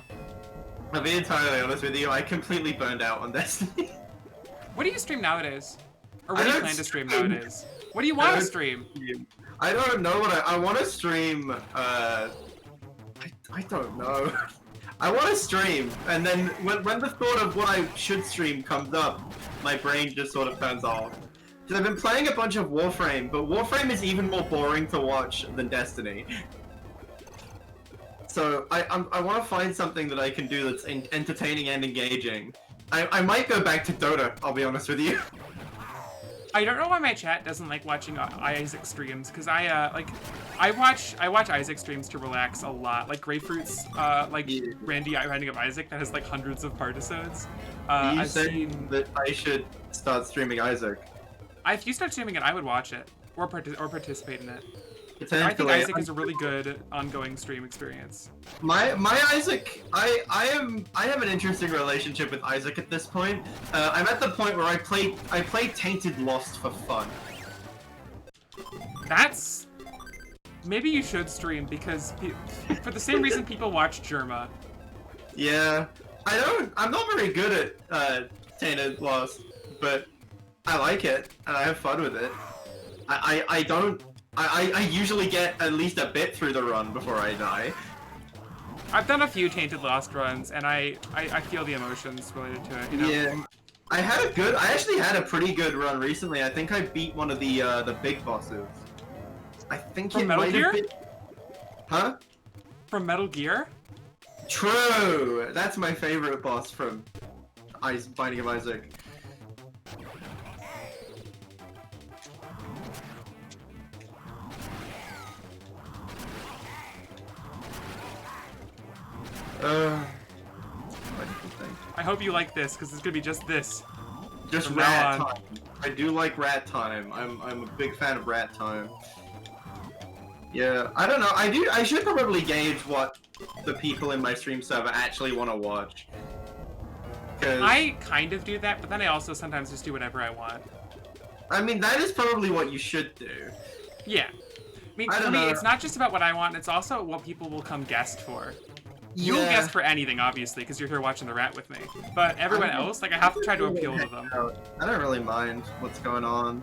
I'll be entirely honest with you, I completely burned out on Destiny. What do you stream nowadays? Or what do you plan to stream nowadays? What do you want to stream? I don't know what I want to stream. I don't know. I want to stream, and then when the thought of what I should stream comes up, my brain just sort of turns off. Because I've been playing a bunch of Warframe, but Warframe is even more boring to watch than Destiny. So I want to find something that I can do that's entertaining and engaging. I might go back to Dota, I'll be honest with you. I don't know why my chat doesn't like watching Isaac streams, because I watch Isaac streams to relax a lot. Like Grapefruit's Randy Writing of Isaac that has like hundreds of partisodes. You saying that I should start streaming Isaac? If you start streaming it, I would watch it or participate in it. Potentially. I think Isaac is a really good ongoing stream experience. My Isaac, I have an interesting relationship with Isaac at this point. I'm at the point where I play Tainted Lost for fun. That's maybe you should stream because for the same reason people watch Germa. Yeah, I'm not very good at Tainted Lost, but I like it and I have fun with it. I usually get at least a bit through the run before I die. I've done a few Tainted Lost runs, and I feel the emotions related to it. You know? Yeah, I actually had a pretty good run recently. I think I beat one of the big bosses. I think From it Metal might Gear? have been. Huh? From Metal Gear? True. That's my favorite boss from Binding of Isaac. I hope you like this, because it's gonna be just this. Just From rat now on. time. I do like rat time. I'm a big fan of rat time. Yeah, I don't know. I should probably gauge what the people in my stream server actually want to watch. I kind of do that, but then I also sometimes just do whatever I want. I mean, that is probably what you should do. Yeah. I mean, I for don't me, know. it's not just about what I want, it's also what people will come guest for. You will guest for anything, obviously, because you're here watching the rat with me. But everyone else, like, I have to try to appeal to them. I don't really mind what's going on.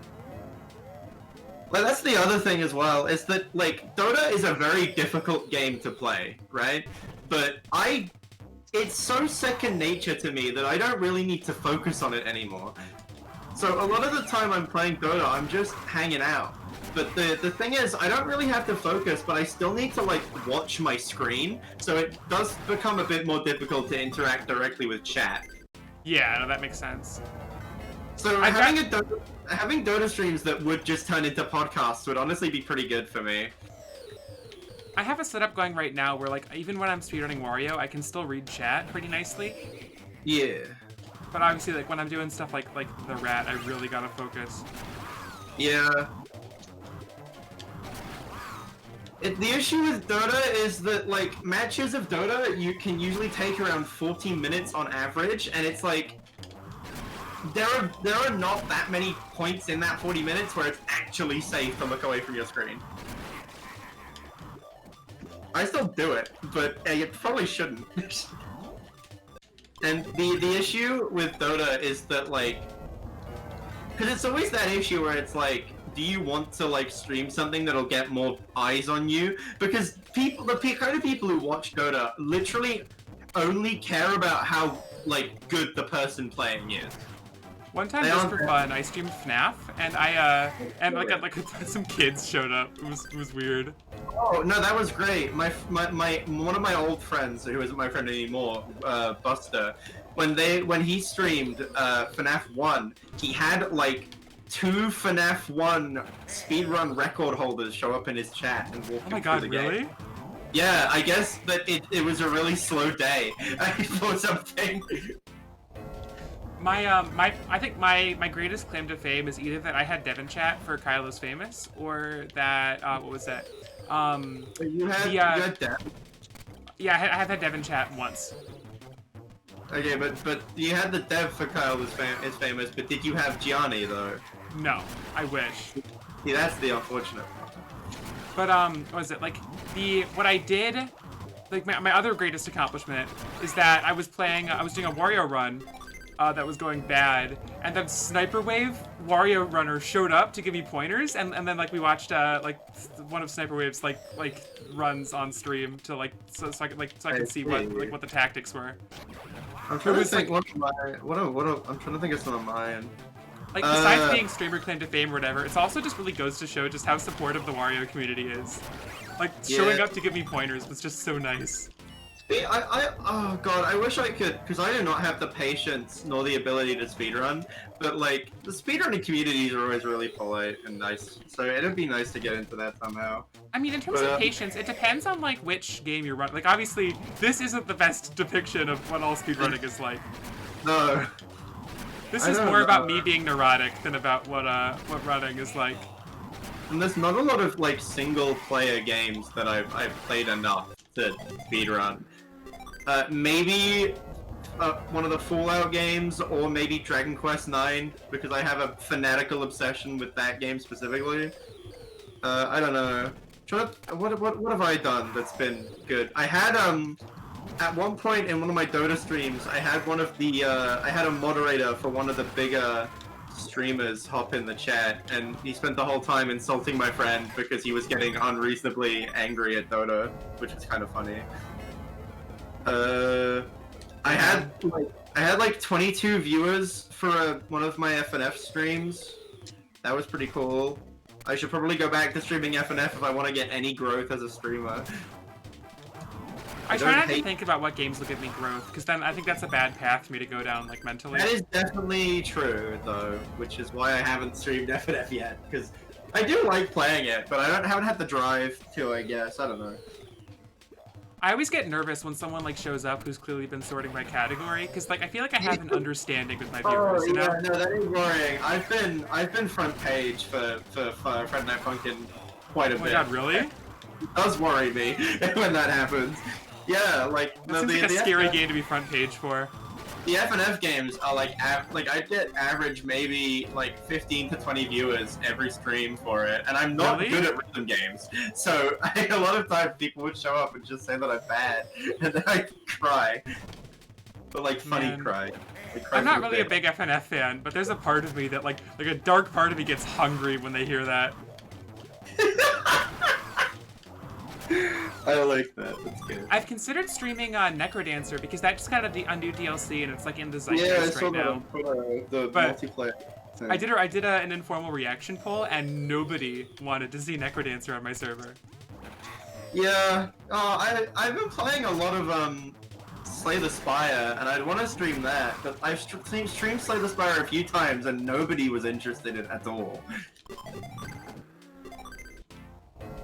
Like, that's the other thing as well, is that, like, Dota is a very difficult game to play, right? But it's so second nature to me that I don't really need to focus on it anymore. So a lot of the time I'm playing Dota, I'm just hanging out. But the thing is, I don't really have to focus, but I still need to like watch my screen, so it does become a bit more difficult to interact directly with chat. Yeah, no, that makes sense. So having Dota streams that would just turn into podcasts would honestly be pretty good for me. I have a setup going right now where, like, even when I'm speedrunning Wario, I can still read chat pretty nicely. Yeah. But obviously, like, when I'm doing stuff like the rat, I really gotta focus. Yeah. The issue with Dota is that, like, matches of Dota, you can usually take around 14 minutes on average, and it's like, there are not that many points in that 40 minutes where it's actually safe to look away from your screen. I still do it, but you probably shouldn't. And the issue with Dota is that, like, because it's always that issue where it's like, do you want to like stream something that'll get more eyes on you? Because the kind of people who watch Dota literally only care about how like good the person playing is. One time, just for fun, I streamed FNAF, and like some kids showed up. It was weird. Oh no, that was great. My one of my old friends, who isn't my friend anymore, Buster, when he streamed FNAF 1, he had like 2 FNAF 1 speedrun record holders show up in his chat and walk him through the game. Really? Yeah, I guess that it was a really slow day for something. I think my greatest claim to fame is either that I had Devin chat for Kyle is Famous, or that what was that? You had Devin? Yeah, I have had Devin chat once. Okay, but you had the dev for Kyle is Famous, but did you have Gianni though? No, I wish. See, that's the unfortunate part. But what was it like? What I did, like my other greatest accomplishment is that I was doing a Wario run. That was going bad, and then Sniper Wave Wario Runner showed up to give me pointers, and then like we watched like one of Sniper Wave's like runs on stream to like so I could see what the tactics were. I'm trying to think I'm trying to think of some of mine. Like besides being streamer claim to fame or whatever, it's also just really goes to show just how supportive the Wario community is. Like showing up to give me pointers was just so nice. Oh god, I wish I could, because I do not have the patience nor the ability to speedrun, but like, the speedrunning communities are always really polite and nice, so it'd be nice to get into that somehow. I mean, in terms of patience, it depends on like which game you're running. Like, obviously, this isn't the best depiction of what all speedrunning is like. No. This is more about me being neurotic than about what running is like. And there's not a lot of like single-player games that I've played enough to speedrun. Maybe one of the Fallout games, or maybe Dragon Quest IX, because I have a fanatical obsession with that game specifically. I don't know. What have I done that's been good? I had at one point in one of my Dota streams, I had I had a moderator for one of the bigger streamers hop in the chat, and he spent the whole time insulting my friend because he was getting unreasonably angry at Dota, which is kind of funny. I had like 22 viewers for one of my FNF streams. That was pretty cool. I should probably go back to streaming FNF if I want to get any growth as a streamer. I try not to think about what games will give me growth, because then I think that's a bad path for me to go down, like, mentally. That is definitely true, though, which is why I haven't streamed FNF yet, because I do like playing it, but I haven't had the drive to, I guess. I don't know. I always get nervous when someone, like, shows up who's clearly been sorting by category, because, like, I feel like I have an understanding with my viewers, you know? Yeah, no, that is worrying. I've been front page for Friday Night Funkin' quite a bit. Oh my god, really? It does worry me when that happens. Yeah, like that seems like a scary game to be front page for. The FNF games are like I get average maybe like 15 to 20 viewers every stream for it, and I'm not good at rhythm games. So a lot of times people would show up and just say that I'm bad, and then I cry, but like funny cry. I'm not really a big FNF fan, but there's a part of me that like a dark part of me gets hungry when they hear that. I like that. That's good. I've considered streaming Necrodancer because that just got a new DLC and it's like in the zeitgeist Yeah, I saw right that now. on Twitter, the But multiplayer thing. I did an informal reaction poll and nobody wanted to see Necrodancer on my server. Yeah. Oh, I've been playing a lot of Slay the Spire, and I'd want to stream that, but I've streamed Slay the Spire a few times, and nobody was interested in it at all.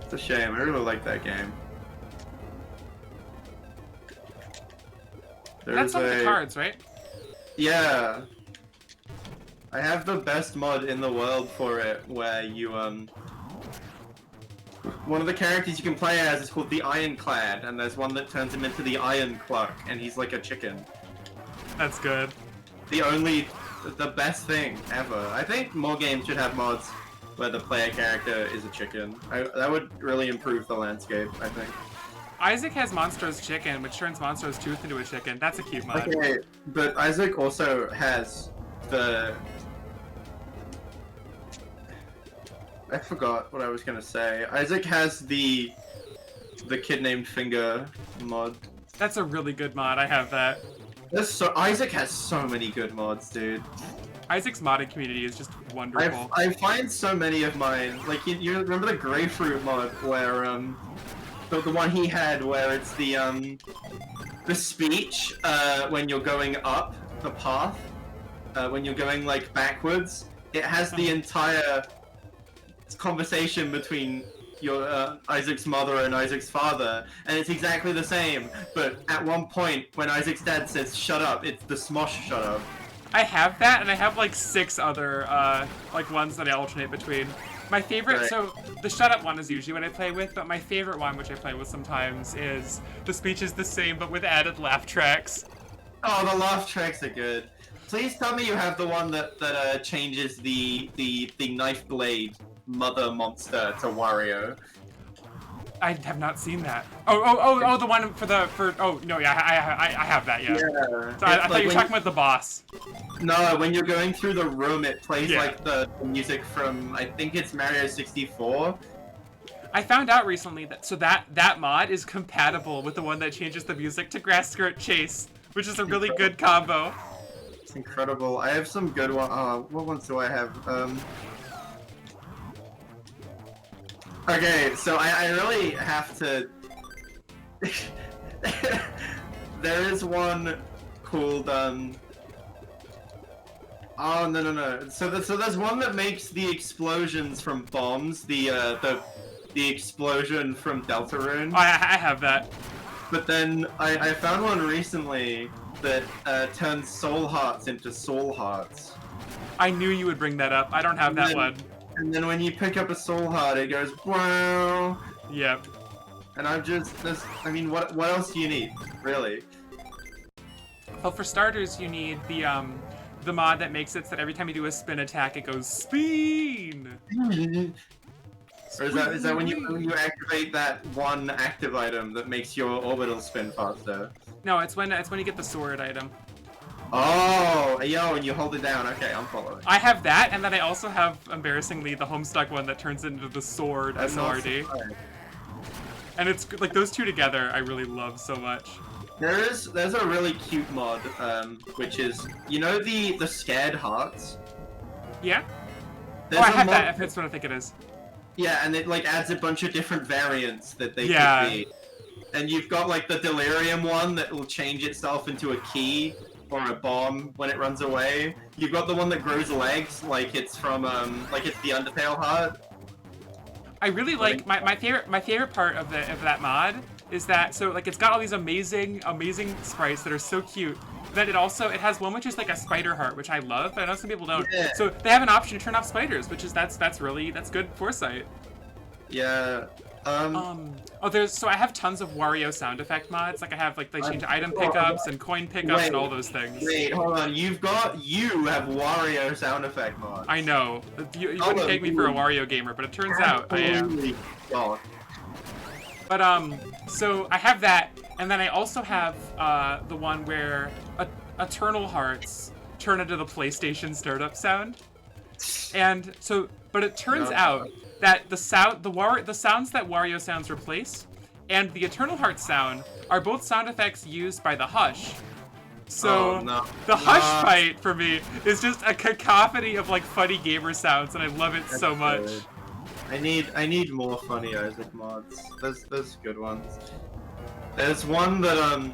It's a shame. I really like that game. That's on the cards, right? Yeah. I have the best mod in the world for it, where you, one of the characters you can play as is called the Ironclad, and there's one that turns him into the Iron Cluck, and he's like a chicken. That's good. The best thing ever. I think more games should have mods where the player character is a chicken. That would really improve the landscape, I think. Isaac has Monstro's Chicken, which turns Monstro's Tooth into a chicken. That's a cute mod. Okay, but Isaac also has the... I forgot what I was gonna say. Isaac has the Kid Named Finger mod. That's a really good mod. I have that. Isaac has so many good mods, dude. Isaac's modding community is just wonderful. I find so many of mine, like you remember the Grapefruit mod where the one he had where it's the speech when you're going up the path, when you're going like backwards, it has the entire conversation between your Isaac's mother and Isaac's father, and it's exactly the same, but at one point when Isaac's dad says shut up, it's the Smosh shut up. I have that, and I have like 6 other like ones that I alternate between. My favorite, Right. so the shut up one is usually what I play with, but my favorite one, which I play with sometimes, is the speech is the same but with added laugh tracks. Oh, the laugh tracks are good. Please tell me you have the one that changes the knife blade mother monster to Wario. I have not seen that. Oh, the one oh no, yeah, I have that, yeah. Yeah. So I thought you were talking about the boss. No, when you're going through the room, it plays Yeah. like the music from, I think it's Mario 64. I found out recently that that mod is compatible with the one that changes the music to Grass Skirt Chase, which is a really good combo. It's incredible. I have some good ones. Oh, what ones do I have? Okay, so I really have to... There is one called, Oh, no. So there's one that makes the explosions from bombs, the explosion from Deltarune. I have that. But then I found one recently that turns soul hearts into soul hearts. I knew you would bring that up. I don't have that one. And then when you pick up a soul heart, it goes wow. Yep. And I mean, what else do you need, really? Well, for starters, you need the mod that makes it so that every time you do a spin attack, it goes spin. Or is that when you activate that one active item that makes your orbital spin faster? No, it's when you get the sword item. Oh, yo, and you hold it down. Okay, I'm following. I have that, and then I also have, embarrassingly, the Homestuck one that turns into the sword I'm not SORD. surprised. And it's like those two together I really love so much. There's a really cute mod, which is, you know the scared hearts? Yeah? There's I a have mod- that, if it's what I think it is. Yeah, and it like adds a bunch of different variants that they Yeah. could be. And you've got like the Delirium one that will change itself into a key or a bomb when it runs away. You've got the one that grows legs, like it's from like it's the Undertale heart. I really like my favorite part of that mod is that like it's got all these amazing sprites that are so cute. Then it has one which is like a spider heart, which I love, but I know some people don't. Yeah. So they have an option to turn off spiders, which is that's good foresight. Yeah. So I have tons of Wario sound effect mods. Like I have like they change item pickups and coin pickups and all those things. Wait, hold on. You have Wario sound effect mods. I know. You wouldn't take me for a Wario gamer, but it turns out I am. Holy God. But so I have that, and then I also have the one where Eternal Hearts turn into the PlayStation startup sound. And so, but it turns out that the sounds that Wario sounds replace and the Eternal Heart sound are both sound effects used by the Hush. So the Hush fight for me is just a cacophony of like funny gamer sounds, and I love it so much. Good. I need more funny Isaac mods. There's good ones. There's one that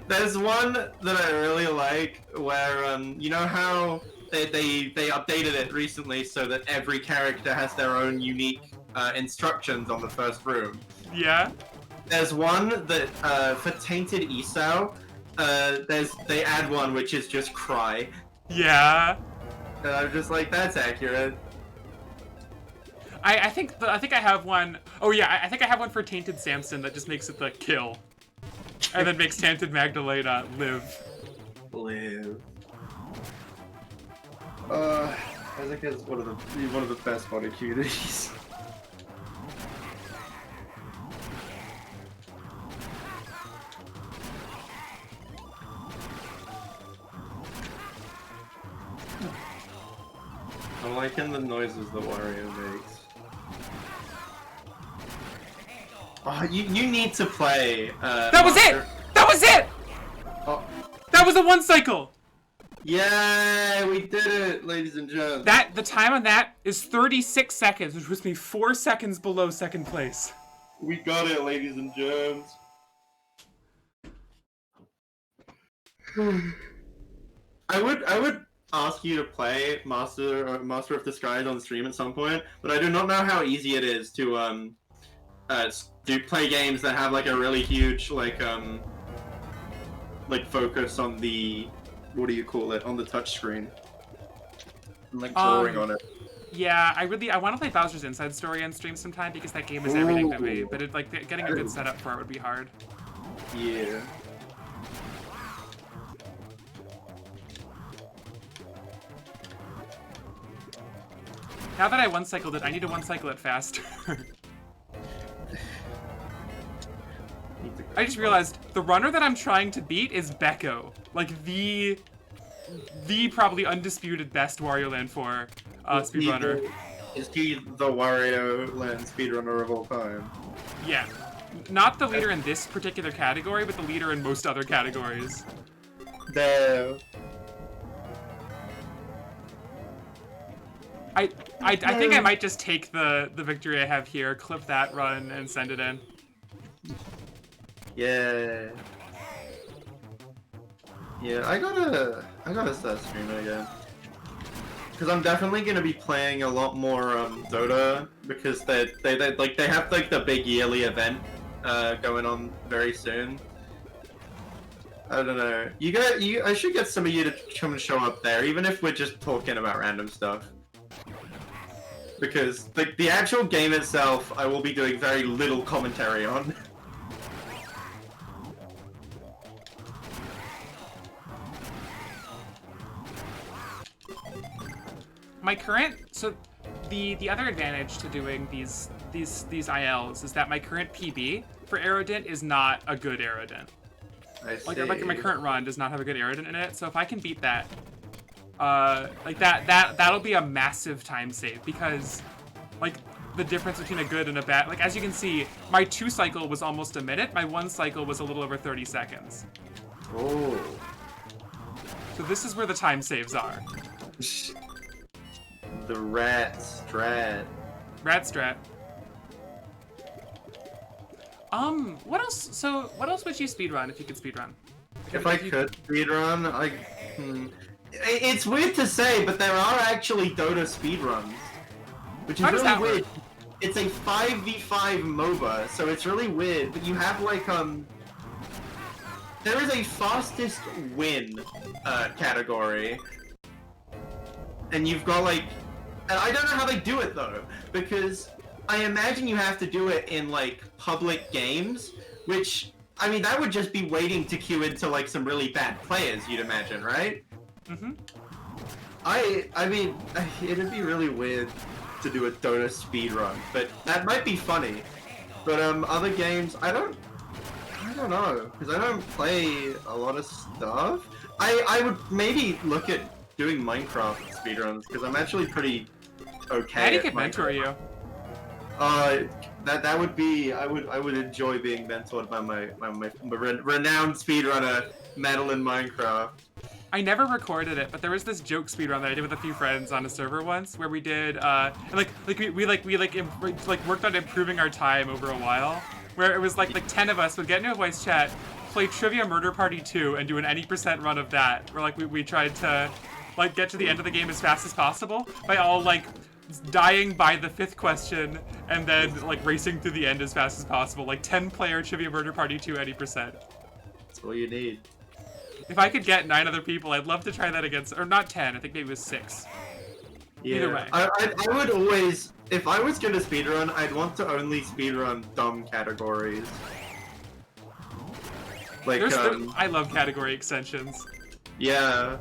there's one that I really like where you know how they updated it recently so that every character has their own unique instructions on the first room. Yeah. There's one that for Tainted Esau, they add one which is just cry. Yeah. And I'm just like, that's accurate. I think I have one. Oh yeah, I think I have one for Tainted Samson that just makes it the kill, and then makes Tainted Magdalena live. Live. Isaac is one of the best body cuties. I'm liking the noises that Wario makes. Oh, you need to play. That was it! That was it! Oh. That was a one cycle! Yeah, we did it, ladies and gentlemen. The time on that is 36 seconds, which puts me 4 seconds below second place. We got it, ladies and germs. I would ask you to play Master of Disguise on stream at some point, but I do not know how easy it is to play games that have like a really huge like focus on the, what do you call it, on the touch screen, and like drawing on it. Yeah, I want to play Bowser's Inside Story on stream sometime because that game is everything to me. But getting a good setup for it would be hard. Yeah. Now that I one cycled it, I need to one cycle it faster. I just realized the runner that I'm trying to beat is Becco, like the probably undisputed best Wario Land 4 speedrunner. Is he the Wario Land speedrunner of all time? Yeah, not the leader in this particular category, but the leader in most other categories. No. I think I might just take the victory I have here, clip that run, and send it in. Yeah. Yeah, I gotta start streaming again. Because I'm definitely gonna be playing a lot more Dota, because they have like the big yearly event going on very soon. I don't know. I should get some of you to come and show up there, even if we're just talking about random stuff. Because the actual game itself, I will be doing very little commentary on. The other advantage to doing these ILs is that my current PB for Aerodent is not a good Aerodent. I see. Like my current run does not have a good Aerodent in it, so if I can beat that, that'll be a massive time save, because like the difference between a good and a bad, like as you can see, my 2 cycle was almost a minute, my 1 cycle was a little over 30 seconds. Oh. So this is where the time saves are. The rat strat. Rat strat. What else? So, what else would you speedrun if you could speedrun? If I could speedrun, it's weird to say, but there are actually Dota speedruns, which is really weird. It's a 5v5 MOBA, so it's really weird. But you have like there is a fastest win category, and you've got like, and I don't know how they do it though, because I imagine you have to do it in like public games, which, I mean, that would just be waiting to queue into like some really bad players, you'd imagine, right? Mm-hmm. I mean, it'd be really weird to do a Dota speedrun, but that might be funny. But other games, I don't know, because I don't play a lot of stuff. I would maybe look at doing Minecraft speedruns, because I'm actually pretty okay. Maddie at could mentor you. That would be. I would enjoy being mentored by my renowned speedrunner, Madeline Minecraft. I never recorded it, but there was this joke speedrun that I did with a few friends on a server once, where we did we worked on improving our time over a while, where it was like 10 of us would get into a voice chat, play Trivia Murder Party 2, and do an any percent run of that, where we tried to get to the end of the game as fast as possible by all dying by the 5th question and then racing through the end as fast as possible, 10-player Trivia Murder Party 2 any percent. That's all you need. If I could get 9 other people, I'd love to try that against, or not 10, I think maybe it was 6. Yeah. Either way. I would always, if I was gonna speedrun, I'd want to only speedrun dumb categories. I love category extensions. Yeah.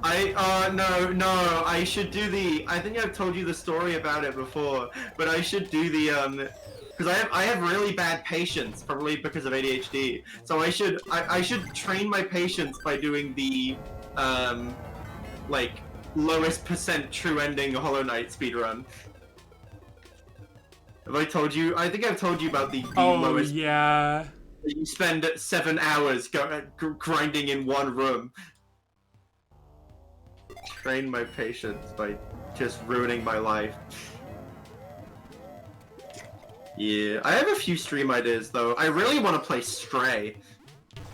No, I should do I think I've told you the story about it before, but I should do because I have really bad patience, probably because of ADHD. So I should train my patience by doing the lowest percent true ending Hollow Knight speedrun. Have I told you? I think I've told you about the lowest. Yeah. You spend 7 hours grinding in one room. Train my patience by just ruining my life. Yeah, I have a few stream ideas though. I really want to play Stray.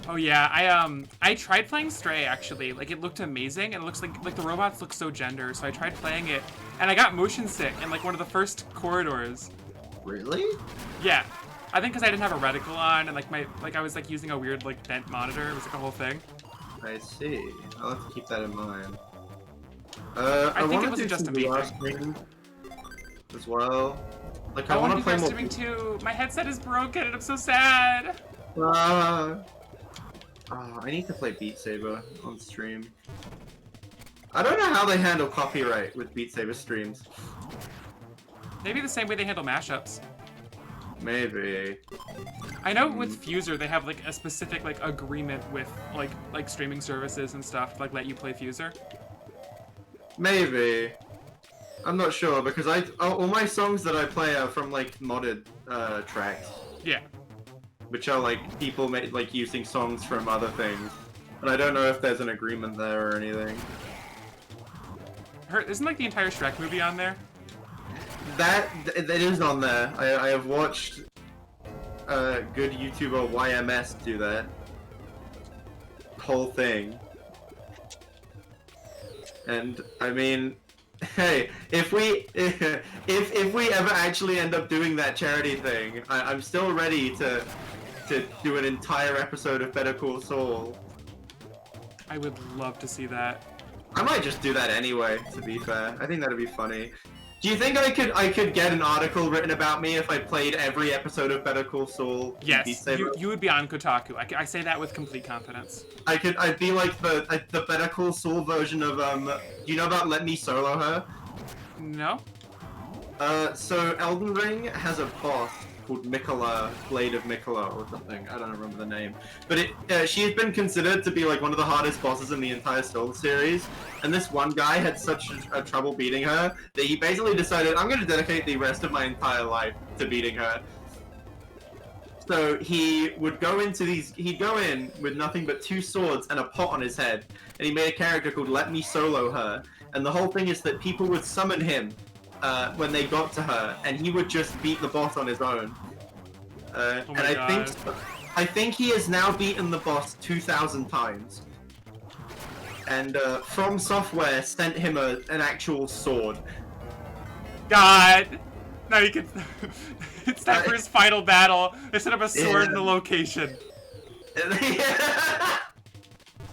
Oh yeah, I tried playing Stray actually. It looked amazing, and it looks like the robots look so gender. So I tried playing it, and I got motion sick in one of the first corridors. Really? Yeah, I think because I didn't have a reticle on, and I was using a weird bent monitor. It was a whole thing. I see. I'll have to keep that in mind. I think it wasn't just a me thing as well. I want to play more streaming too. My headset is broken, and I'm so sad. I need to play Beat Saber on stream. I don't know how they handle copyright with Beat Saber streams. Maybe the same way they handle mashups. Maybe. I know with Fuser they have a specific agreement with like streaming services and stuff to let you play Fuser. Maybe. I'm not sure because all my songs that I play are from modded tracks. Yeah. Which are people using songs from other things. And I don't know if there's an agreement there or anything. Isn't the entire Shrek movie on there? That is on there. I have watched good YouTuber YMS do that whole thing. And I mean, hey, if we ever actually end up doing that charity thing, I'm still ready to do an entire episode of Better Call Saul. I would love to see that. I might just do that anyway, to be fair. I think that'd be funny. Do you think I could get an article written about me if I played every episode of Better Call Saul? Yes, you would be on Kotaku. I say that with complete confidence. I'd be like the Better Call Saul version of do you know about Let Me Solo Her? No. So Elden Ring has a boss called Mikola, Blade of Mikola or something. I don't remember the name. But she has been considered to be one of the hardest bosses in the entire Soul series. And this one guy had such a trouble beating her that he basically decided, I'm going to dedicate the rest of my entire life to beating her. So he would go he'd go in with nothing but 2 swords and a pot on his head. And he made a character called Let Me Solo Her. And the whole thing is that people would summon him when they got to her, and he would just beat the boss on his own. And I think he has now beaten the boss 2,000 times. And From Software sent him an actual sword. God! Now you can. It's time for his final battle. They set up a sword in the location.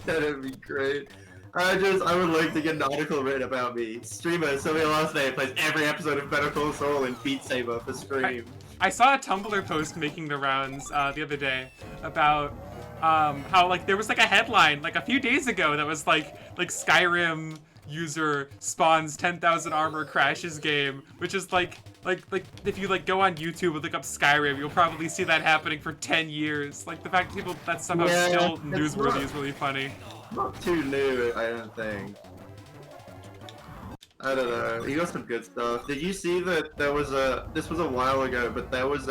That'd be great. I would like to get an article written about me. Streamer, Sylvia Last Day plays every episode of Better Call Saul in Beat Saber for stream. I saw a Tumblr post making the rounds the other day about how there was a headline a few days ago that was Skyrim user spawns 10,000 armor, crashes game, which is if you go on YouTube and look up Skyrim, you'll probably see that happening for 10 years. The fact that that's somehow still newsworthy is really funny. Not too new, I don't think. I don't know. He got some good stuff. Did you see that there was this was a while ago, but there was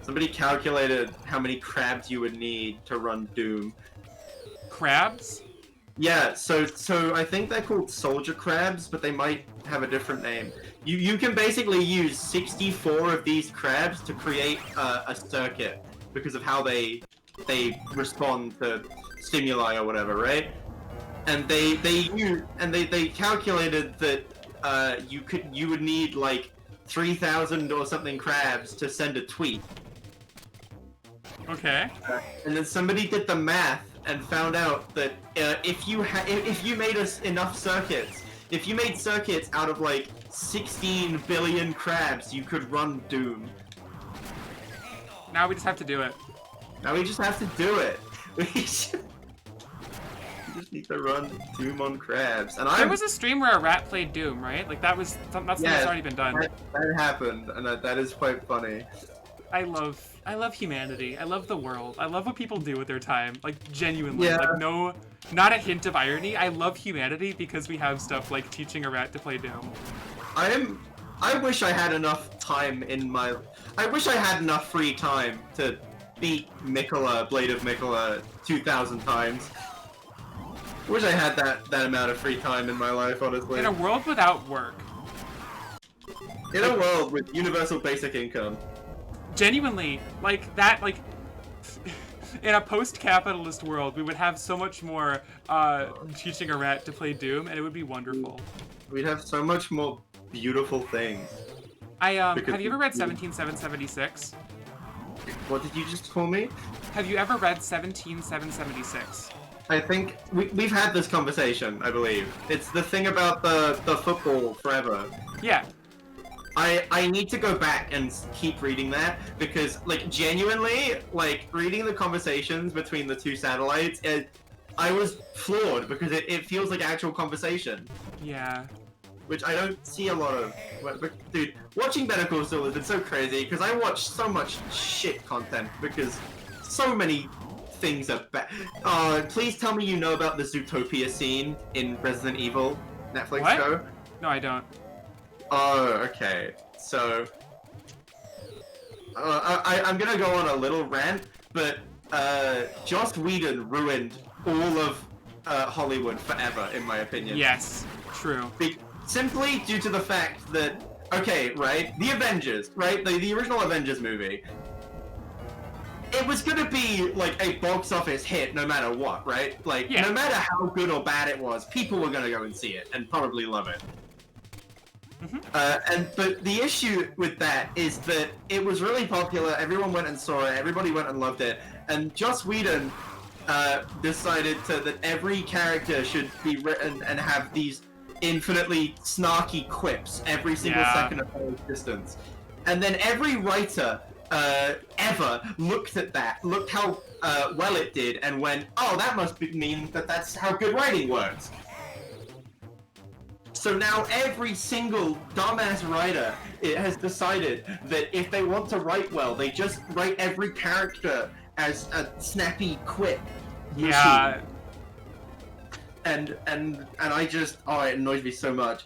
somebody calculated how many crabs you would need to run Doom. Crabs? Yeah, so I think they're called soldier crabs, but they might have a different name. You can basically use 64 of these crabs to create a circuit because of how they respond to stimuli or whatever, right? And they calculated that you would need like 3,000 or something crabs to send a tweet. Okay. And then somebody did the math and found out that if you made us enough circuits, if you made circuits out of like 16 billion crabs, you could run Doom. Now we just have to do it. Now we just have to do it. We just need to run Doom on crabs. And There was a stream where a rat played Doom, right? Like that's something that's already been done. That happened, and that is quite funny. I love humanity. I love the world. I love what people do with their time. Like genuinely. Yeah. Like not a hint of irony. I love humanity because we have stuff like teaching a rat to play Doom. I wish I had enough time I wish I had enough free time to beat Mikola, Blade of Mikola 2,000 times. I wish I had that amount of free time in my life, honestly. In a world without work. In a world with universal basic income. Genuinely, like that, like in a post-capitalist world, we would have so much more teaching a rat to play Doom, and it would be wonderful. We'd have so much more beautiful things. Have you ever read 17776? What did you just call me? Have you ever read 17776? I think we've had this conversation, I believe. It's the thing about the football forever. Yeah. I need to go back and keep reading that because, like, genuinely, like, reading the conversations between the two satellites, I was floored because it feels like actual conversation. Yeah. Which I don't see a lot of. But, dude, watching Better Call Saul has been so crazy because I watch so much shit content because so many things are bad. Please tell me you know about the Zootopia scene in Resident Evil Netflix show? No, I don't. Oh, okay. So, I'm gonna go on a little rant, but Joss Whedon ruined all of Hollywood forever, in my opinion. Yes, true. Simply due to the fact that, okay, right, the Avengers, right, the original Avengers movie, it was gonna be like a box office hit no matter what, right? Like, no matter how good or bad it was, people were gonna go and see it and probably love it. But the issue with that is that it was really popular, everyone went and saw it, everybody went and loved it, and Joss Whedon decided that every character should be written and have these infinitely snarky quips every single second of their existence. And then every writer ever looked at that, looked how well it did, and went, oh, that must mean that's how good writing works. So now every single dumbass writer has decided that if they want to write well, they just write every character as a snappy quip. Yeah. And I just, it annoys me so much.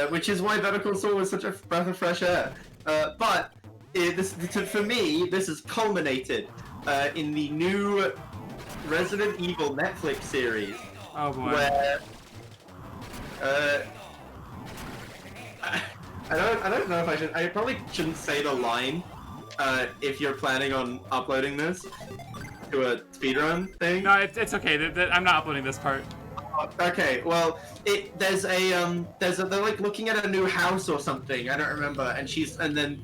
Which is why Better Call Saul was such a breath of fresh air. But for me, this has culminated in the new Resident Evil Netflix series. Oh boy. Where I don't know if I probably shouldn't say the line if you're planning on uploading this to a speedrun thing. No, it's okay. I'm not uploading this part. Okay, well, they're like looking at a new house or something. I don't remember. And then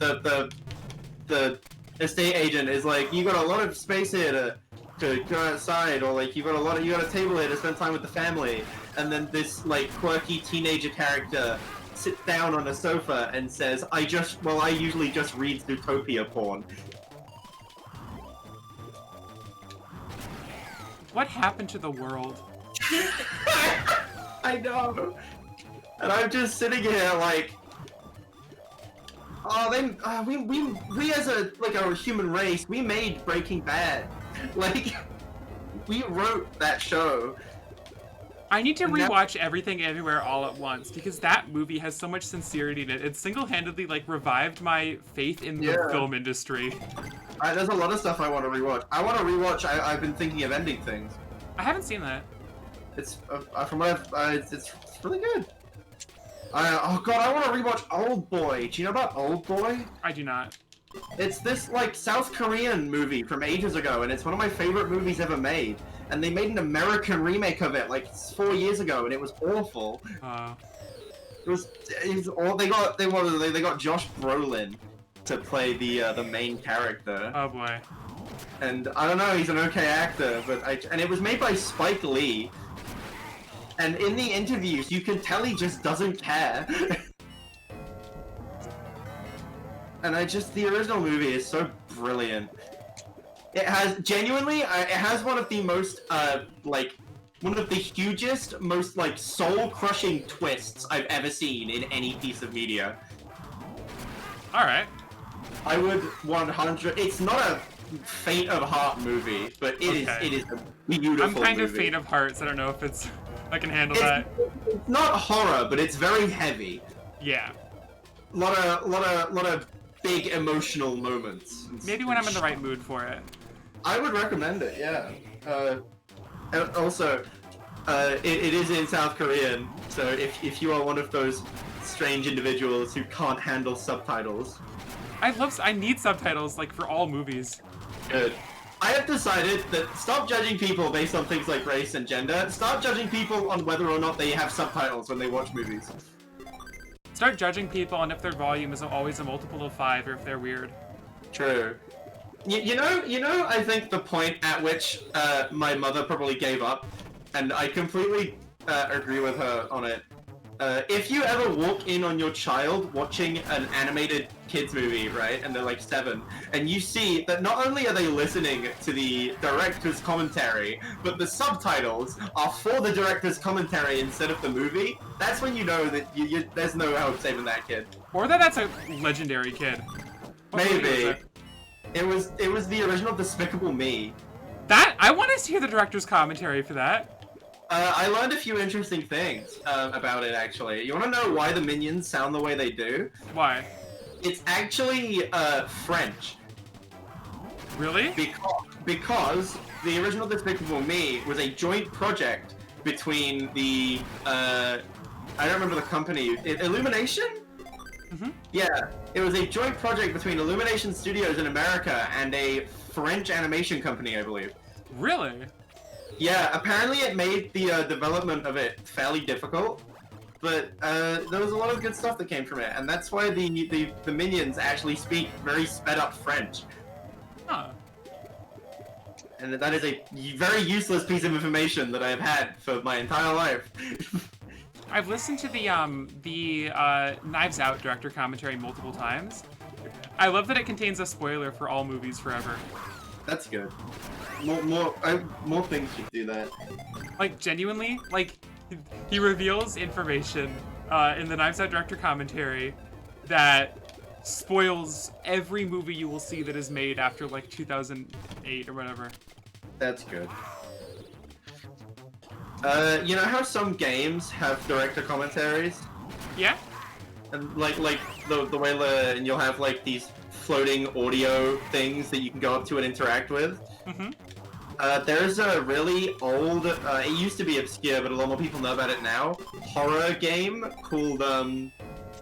the estate agent is like, you got a lot of space here to go outside, or like you got a table here to spend time with the family. And then this like quirky teenager character sits down on a sofa and says, I usually just read Zootopia porn. What happened to the world? I know. And I'm just sitting here like, we as a human race, we made Breaking Bad. Like, we wrote that show. I need to And that- rewatch Everything Everywhere All at Once because that movie has so much sincerity in it. It single-handedly like revived my faith in the Yeah. film industry. There's a lot of stuff I want to rewatch. I've been thinking of ending things. I haven't seen that. It's from what it's really good. Oh god, I want to rewatch Old Boy. Do you know about Old Boy? I do not. It's this like South Korean movie from ages ago, and it's one of my favorite movies ever made. And they made an American remake of it like 4 years ago, and it was awful. It was all they got Josh Brolin to play the main character. Oh boy. And I don't know, he's an okay actor, and it was made by Spike Lee. And in the interviews, you can tell he just doesn't care. And the original movie is so brilliant. It has, genuinely, it has one of the most, one of the hugest, most, soul-crushing twists I've ever seen in any piece of media. Alright. I would 100... It's not a faint of heart movie, but it is a beautiful I'm kind of movie. faint of heart, so I don't know if I can handle that. It's not horror, but it's very heavy. Yeah. Lot of big emotional moments. Maybe when I'm in the right mood for it. I would recommend it, yeah. And also, it is in South Korean, so if you are one of those strange individuals who can't handle subtitles, I need subtitles, like, for all movies. good. I have decided that stop judging people based on things like race and gender. Start judging people on whether or not they have subtitles when they watch movies. Start judging people on if their volume is always a multiple of 5 or if they're weird. True. You know, I think the point at which my mother probably gave up, and I completely agree with her on it. If you ever walk in on your child watching an animated kids movie, right, and they're like 7, and you see that not only are they listening to the director's commentary, but the subtitles are for the director's commentary instead of the movie, that's when you know that there's no hope saving that kid. Or that's a legendary kid. What movie was Maybe. it? It was the original Despicable Me. I want to hear the director's commentary for that. I learned a few interesting things about it, actually. You want to know why the minions sound the way they do? Why? It's actually French. Really? Because the original Despicable Me was a joint project between the... I don't remember the company. Illumination? Mm-hmm. Yeah. It was a joint project between Illumination Studios in America and a French animation company, I believe. Really? Yeah, apparently it made the development of it fairly difficult, but there was a lot of good stuff that came from it, and that's why the minions actually speak very sped up French. Huh. And that is a very useless piece of information that I have had for my entire life. I've listened to the Knives Out director commentary multiple times. I love that it contains a spoiler for all movies forever. That's good. More things should do that. Like, genuinely, like, he reveals information in the Knives Out director commentary that spoils every movie you will see that is made after, like, 2008 or whatever. That's good. You know how some games have director commentaries? Yeah? And like the way and you'll have like these floating audio things that you can go up to and interact with. Mm-hmm. There's a really old, it used to be obscure, but a lot more people know about it now, horror game called, oh,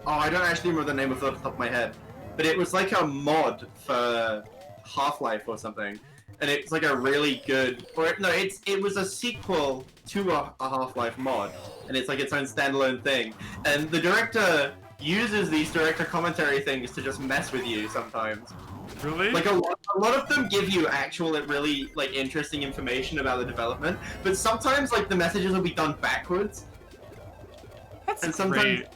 I don't actually remember the name of it off the top of my head, but it was like a mod for Half-Life or something, and it's like a really good, it was a sequel to a Half-Life mod, and it's like its own standalone thing, and the director uses these director commentary things to just mess with you sometimes. Really? Like a lot of them give you actual, really like interesting information about the development, but sometimes like the messages will be done backwards. That's And sometimes, great.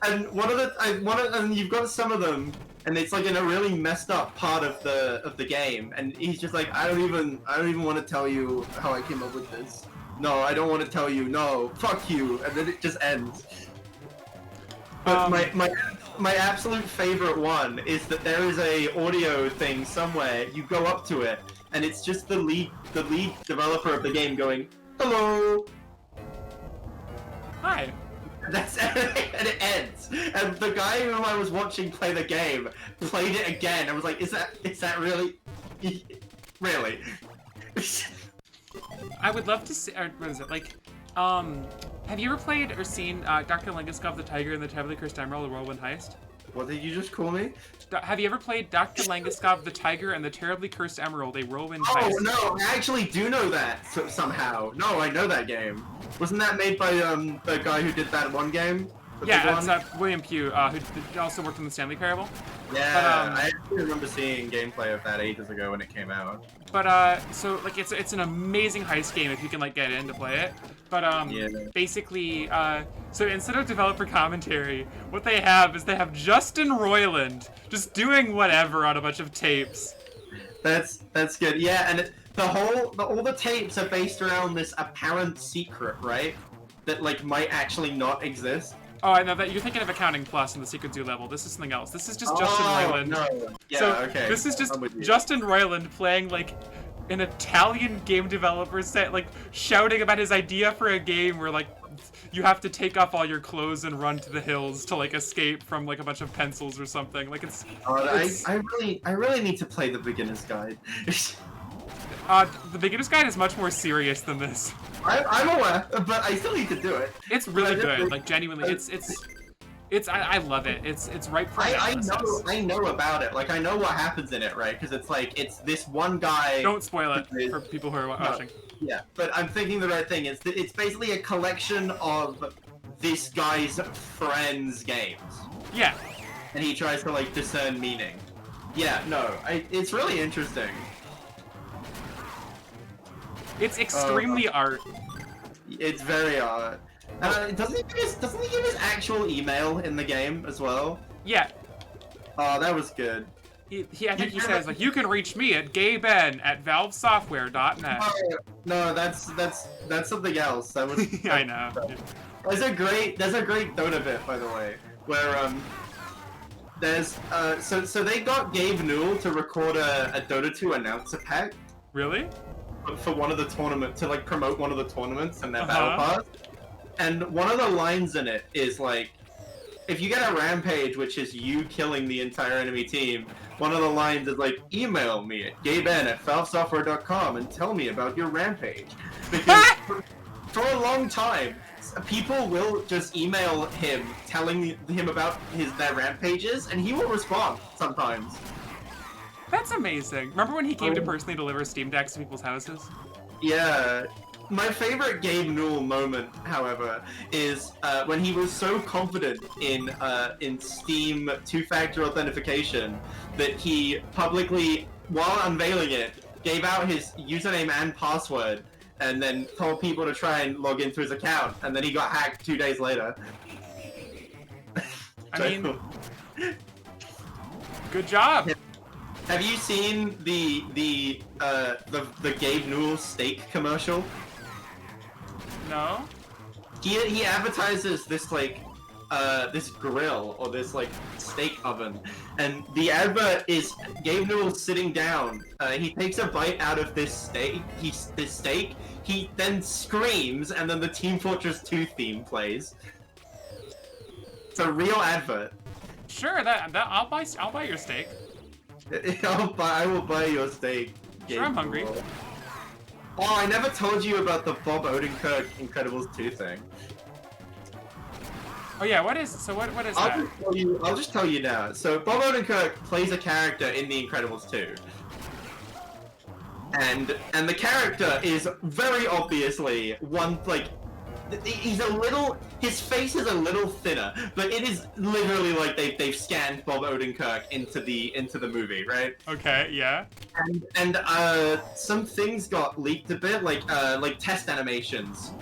and and you've got some of them, and it's like in a really messed up part of the game, and he's just like, I don't even want to tell you how I came up with this. No, I don't want to tell you. No, fuck you, and then it just ends. But my absolute favorite one is that there is a audio thing somewhere. You go up to it, and it's just the lead developer of the game going, "Hello," Hi. That's and it ends. And the guy who I was watching play the game played it again. I was like, is that really, really? I would love to see. Or what is it like? Have you ever played or seen Dr. Langeskov the Tiger and the Terribly Cursed Emerald: The Whirlwind Heist? What did you just call me? Have you ever played Dr. Langeskov the Tiger and the Terribly Cursed Emerald: A Whirlwind Oh Heist? no, I actually do know that somehow. No, I know that game. Wasn't that made by the guy who did that one game? The Yeah, big it's one? William Pugh, who also worked on the Stanley Parable. Yeah, But, I actually remember seeing gameplay of that ages ago when it came out. But so like it's an amazing heist game if you can like get in to play it. But Yeah. basically, so instead of developer commentary, what they have is they have Justin Roiland just doing whatever on a bunch of tapes. That's good. Yeah, and all the tapes are based around this apparent secret, right? That like might actually not exist. Oh, I know that you're thinking of Accounting Plus in the Secret Zoo level. This is something else. This is just Justin Roiland. No. Yeah, So okay. this is just I'm with you. Justin Roiland playing like an Italian game developer set, like shouting about his idea for a game where like you have to take off all your clothes and run to the hills to like escape from like a bunch of pencils or something. Like it's. I really need to play the beginner's guide. The Beginner's Guide is much more serious than this. I'm aware, but I still need to do it. It's really But I good. Like genuinely, I love it. It's right for I know about it. Like I know what happens in it, right? Because it's like it's this one guy. Don't spoil it for people who are watching. Yeah, but I'm thinking the right thing. It's basically a collection of this guy's friends' games, Yeah. and he tries to like discern meaning. Yeah, no, it's really interesting. It's extremely art. It's very odd. Doesn't he give his actual email in the game as well? Yeah. Oh, that was good. I think he says like you can reach me at gayben@valvesoftware.net. Oh, no, that's something else. That was. I know. There's a great Dota bit, by the way, where there's so they got Gabe Newell to record a Dota 2 announcer pack Really? for one of the tournament to like promote one of the tournaments and their battle pass. And one of the lines in it is like, if you get a rampage, which is you killing the entire enemy team, one of the lines is like, email me at gayben@valvesoftware.com and tell me about your rampage. Because for a long time, people will just email him telling him about their rampages, and he will respond sometimes. That's amazing. Remember when he came to personally deliver Steam Decks to people's houses? Yeah. My favorite Gabe Newell moment, however, is when he was so confident in Steam two-factor authentication that he publicly, while unveiling it, gave out his username and password, and then told people to try and log into his account, and then he got hacked 2 days later. I mean, good job. Have you seen the Gabe Newell steak commercial? No? He advertises this like this grill or this like steak oven, and the advert is Gabe Newell sitting down. He takes a bite out of this steak. He then screams, and then the Team Fortress 2 theme plays. It's a real advert. Sure, that I'll buy your steak. I will buy your steak. Sure, I'm hungry. Oh, I never told you about the Bob Odenkirk Incredibles 2 thing. Oh yeah, what is that? I'll just tell you now. So Bob Odenkirk plays a character in The Incredibles 2. And the character is very obviously one, like, his face is a little thinner, but it is literally like they've scanned Bob Odenkirk into the movie, right? Okay, yeah. And some things got leaked a bit, like test animations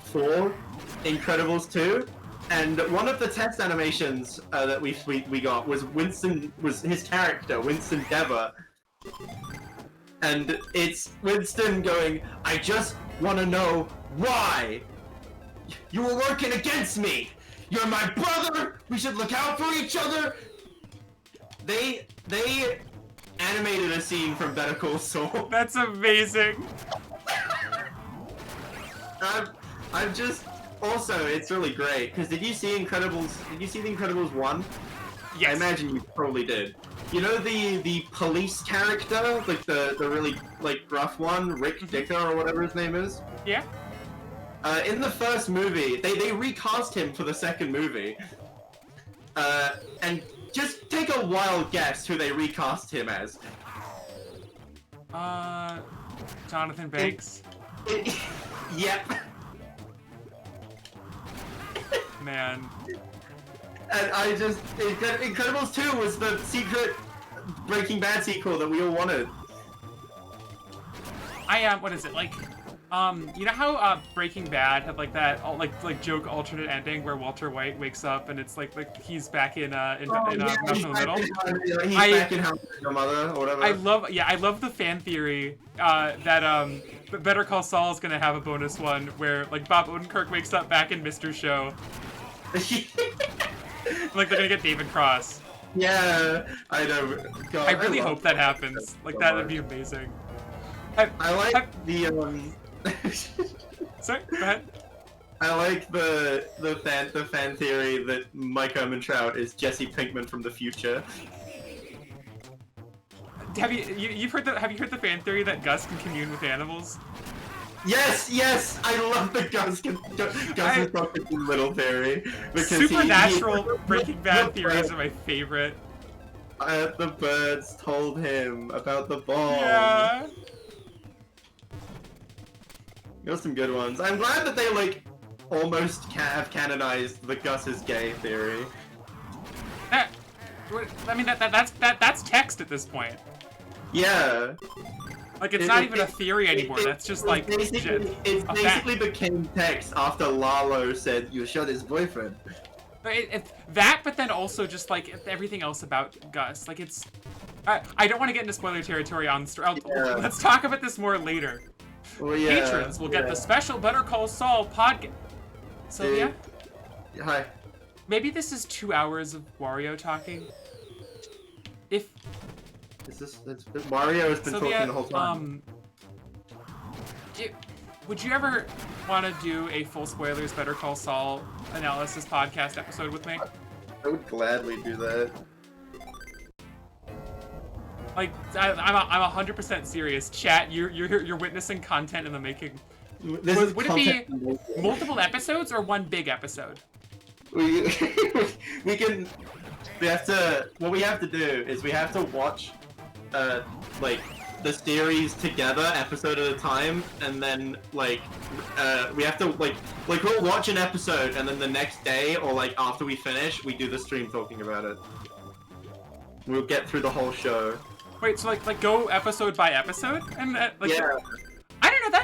for Incredibles 2. And one of the test animations that we got was his character, Winston Dever. And it's Winston going, I just want to know why. You were working against me. You're my brother. We should look out for each other. They animated a scene from Better Call Saul. That's amazing. Also, it's really great because did you see Incredibles? Did you see the Incredibles 1? Yes. I imagine you probably did. You know the police character, like the really like rough one, Rick Dicker or whatever his name is. Yeah. In the first movie, they recast him for the second movie. And just take a wild guess who they recast him as. Jonathan Banks. Yep. Man. And I just Incredibles 2 was the secret Breaking Bad sequel that we all wanted. What is it like? You know how Breaking Bad had like that like joke alternate ending where Walter White wakes up and it's like he's back in Malcolm in the Middle. He's back in How I Met Your Mother or whatever. I love the fan theory that Better Call Saul is gonna have a bonus one where like Bob Odenkirk wakes up back in Mr. Show. Like they're gonna get David Cross. Yeah, I know. God, I really hope that happens. Like that would be amazing. I like the Sorry, go ahead. I like the fan theory that Mike Ehrmantraut is Jesse Pinkman from the future. Have you heard the fan theory that Gus can commune with animals? Yes, I love the Gus is fucking little theory because supernatural Breaking Bad theories are my favorite. The birds told him about the bomb. Yeah. There's some good ones. I'm glad that they like almost have canonized the Gus is gay theory. I mean that's text at this point. Yeah. Like it's not even a theory anymore. That's just like it basically became text after Lalo said you shot his boyfriend. But but then also just like everything else about Gus. Like it's, I don't want to get into spoiler territory on. Let's talk about this more later. Well, yeah, Patrons will get the special Better Call Saul podcast. Sylvia? Hi. Maybe this is 2 hours of Wario talking. Mario has been Sylvia, talking the whole time. Would you ever want to do a full spoilers Better Call Saul analysis podcast episode with me? I would gladly do that. Like, I'm 100% serious. Chat, you're witnessing content in the making. Would it be multiple episodes or one big episode? What we have to do is we have to watch, like, the series together, episode at a time, and then, like, we have to, like we'll watch an episode, and then the next day, or, like, after we finish, we do the stream talking about it. We'll get through the whole show. Wait, so, like go episode by episode? And, like, yeah. I don't know,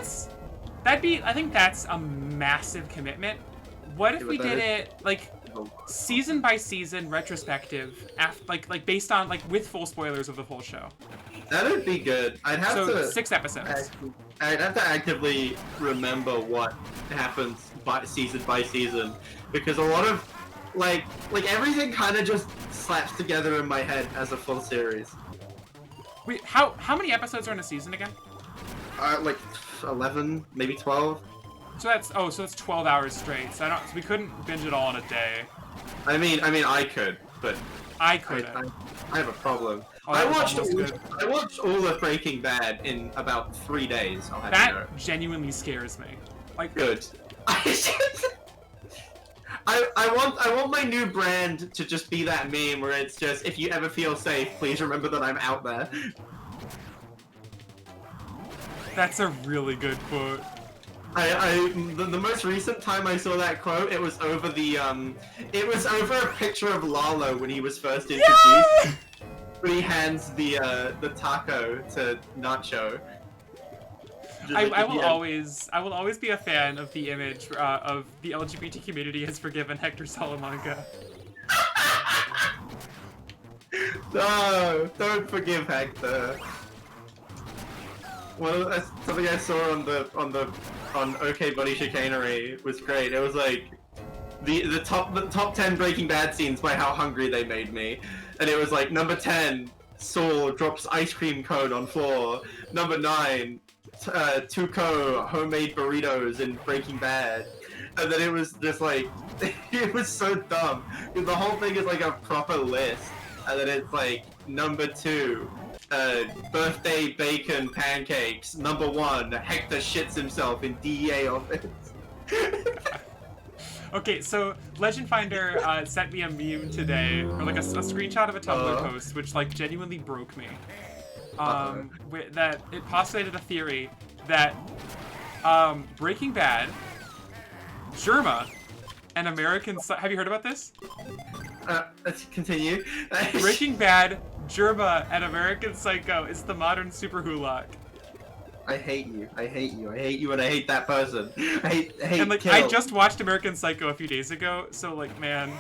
I think that's a massive commitment. What if we did it, like, season by season, retrospective, like based on, like, with full spoilers of the whole show? That would be good. I'd have to 6 episodes. I'd have to actively remember what happens by season, because a lot of like everything kind of just slaps together in my head as a full series. Wait, how many episodes are in a season again? Like 11, maybe 12. So that's 12 hours straight. So we couldn't binge it all in a day. I mean, I could, but I couldn't. I have a problem. Oh, I watched all of Breaking Bad in about 3 days. I'll have that you know. Genuinely scares me. Like, good. I want my new brand to just be that meme where it's just, if you ever feel safe, please remember that I'm out there. That's a really good quote. The most recent time I saw that quote, it was over a picture of Lalo when he was first introduced. Yeah! When he hands the taco to Nacho. I will always be a fan of the image of the LGBT community has forgiven Hector Salamanca. No, don't forgive Hector. Well, something I saw on OK Buddy Chicanery was great. It was like the top 10 Breaking Bad scenes by how hungry they made me, and it was like number 10, Saul drops ice cream cone on floor. Number 9, Tuco homemade burritos in Breaking Bad. and then it was just like, it was so dumb. The whole thing is like a proper list, and then it's like number 2, birthday bacon pancakes. Number 1, Hector shits himself in DEA office. Okay, so Legend Finder sent me a meme today, or like a screenshot of a Tumblr post, which like genuinely broke me. That it postulated a theory that Breaking Bad, Germa, and American. Have you heard about this? Let's continue. Breaking Bad, Germa, and American Psycho is the modern Super Hulock. I hate you. I hate you. I hate you, and I hate that person. I hate. And like, Kill. I just watched American Psycho a few days ago, so like, man,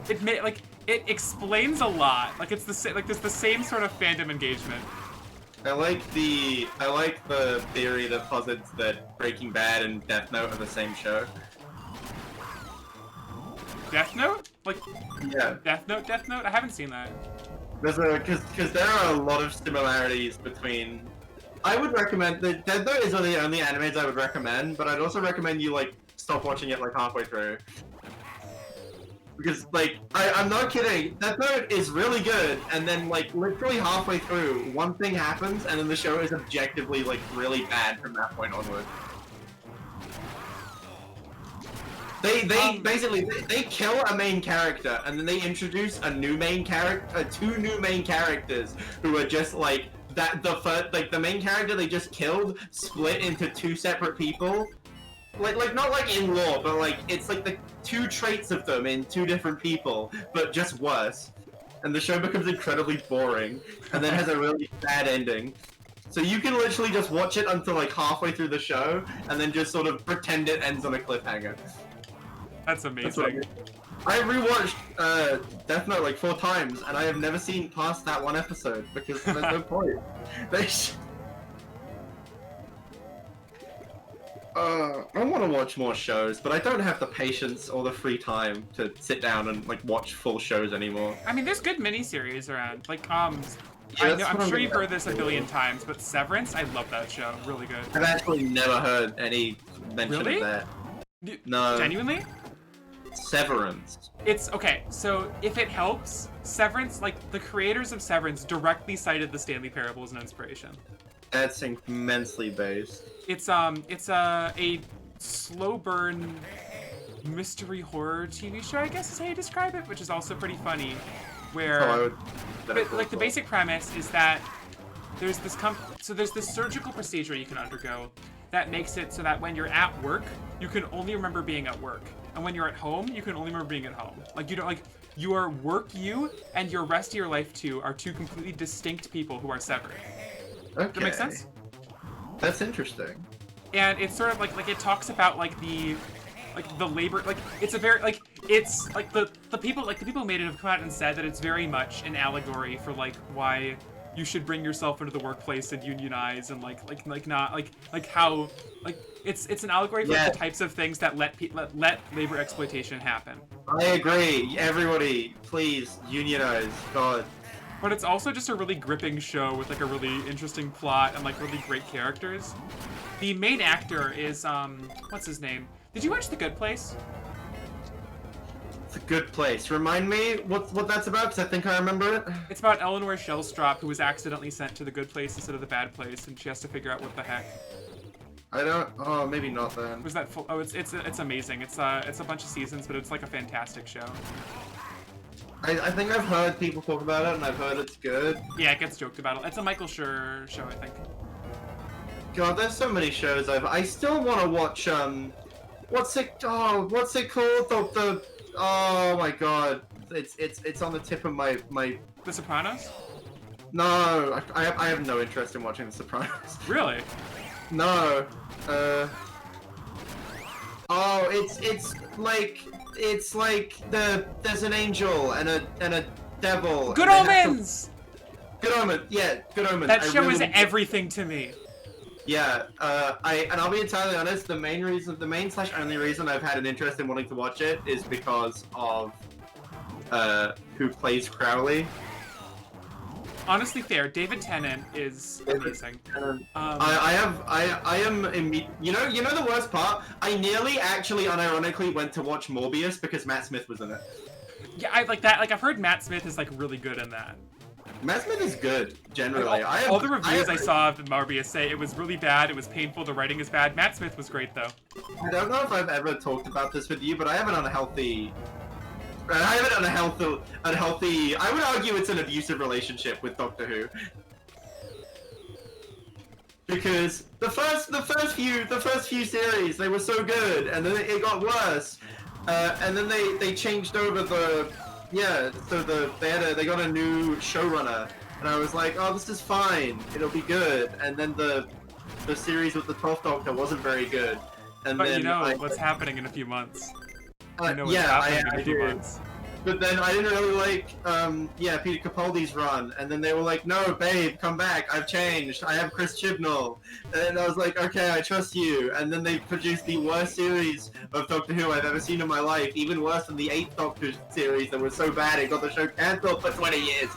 it explains a lot. Like it's there's the same sort of fandom engagement. I like the theory that posits that Breaking Bad and Death Note are the same show. Death Note? Like, yeah. Death Note? I haven't seen that. Because there are a lot of similarities between. I would recommend the Death Note is one of the only animes I would recommend, but I'd also recommend you like stop watching it like halfway through. Because like I'm not kidding, Death Note is really good, and then like literally halfway through, one thing happens, and then the show is objectively like really bad from that point onward. They basically they kill a main character, and then they introduce a new main character, 2 new main characters who are just like that. The main character they just killed split into 2 separate people, like not like in lore, but like it's like the 2 traits of them in 2 different people, but just worse. And the show becomes incredibly boring, and then has a really sad ending. So you can literally just watch it until like halfway through the show, and then just sort of pretend it ends on a cliffhanger. That's amazing. I rewatched Death Note like 4 times, and I have never seen past that 1 episode because there's no point. I want to watch more shows, but I don't have the patience or the free time to sit down and like watch full shows anymore. I mean, there's good miniseries around. Like, Yeah, I'm sure you've heard this a billion times, but Severance, I love that show. Really good. I've actually never heard any mention Really? of that. No. Genuinely? Severance. It's okay. So if it helps, Severance, like the creators of Severance, directly cited the Stanley Parable as an inspiration. That's immensely based. It's a slow burn mystery horror TV show, I guess is how you describe it, which is also pretty funny. Where, but like the basic premise is that there's this there's this surgical procedure you can undergo that makes it so that when you're at work, you can only remember being at work, and when you're at home, you can only remember being at home. Like you don't like your work you and your rest of your life too are 2 completely distinct people who are severed. Okay. Does that make sense? That's interesting. And it's sort of like it talks about like the labor, like it's a very like it's like the people who made it have come out and said that it's very much an allegory for like why you should bring yourself into the workplace and unionize and like how like it's an allegory for the types of things that let labor exploitation happen. I agree. Everybody, please unionize. God. But it's also just a really gripping show with like a really interesting plot and like really great characters. The main actor is what's his name? Did you watch The Good Place? It's a good place. Remind me what that's about, because I think I remember it. It's about Eleanor Shellstrop, who was accidentally sent to the good place instead of the bad place, and she has to figure out what the heck. I don't. Oh, maybe not then. Was that full? Oh, it's amazing. It's a bunch of seasons, but it's like a fantastic show. I think I've heard people talk about it, and I've heard it's good. Yeah, it gets joked about. It's a Michael Schur show, I think. God, there's so many shows I still want to watch. What's it called? Oh my God, it's on the tip of my. The Sopranos? No, I have no interest in watching The Sopranos. Really? No. Oh, it's like there's an angel and a devil. Good Omens. Good Omens. Yeah, Good Omens. That show is everything to me. Yeah, I'll be entirely honest. The main /only reason I've had an interest in wanting to watch it is because of who plays Crowley. honestly fair. David Tennant is amazing. I am you know the worst part? I nearly actually unironically went to watch Morbius because Matt Smith was in it. Yeah, I like that. Like I've heard Matt Smith is like really good in that. Matt Smith is good generally. Like, all the reviews I saw of Morbius say it was really bad. It was painful. The writing is bad. Matt Smith was great though. I don't know if I've ever talked about this with you, but I have an unhealthy. I would argue it's an abusive relationship with Doctor Who. Because the first few series they were so good, and then it got worse, and then they changed over they got a new showrunner, and I was like, oh, this is fine, it'll be good, and then the series with the 12th Doctor wasn't very good, and but then you know what's happening in a few months. You know what's yeah, happening in I a few do. months. But then I didn't really like, Peter Capaldi's run, and then they were like, no, babe, come back, I've changed, I have Chris Chibnall, and I was like, okay, I trust you, and then they produced the worst series of Doctor Who I've ever seen in my life, even worse than the 8th Doctor series that was so bad it got the show cancelled for 20 years.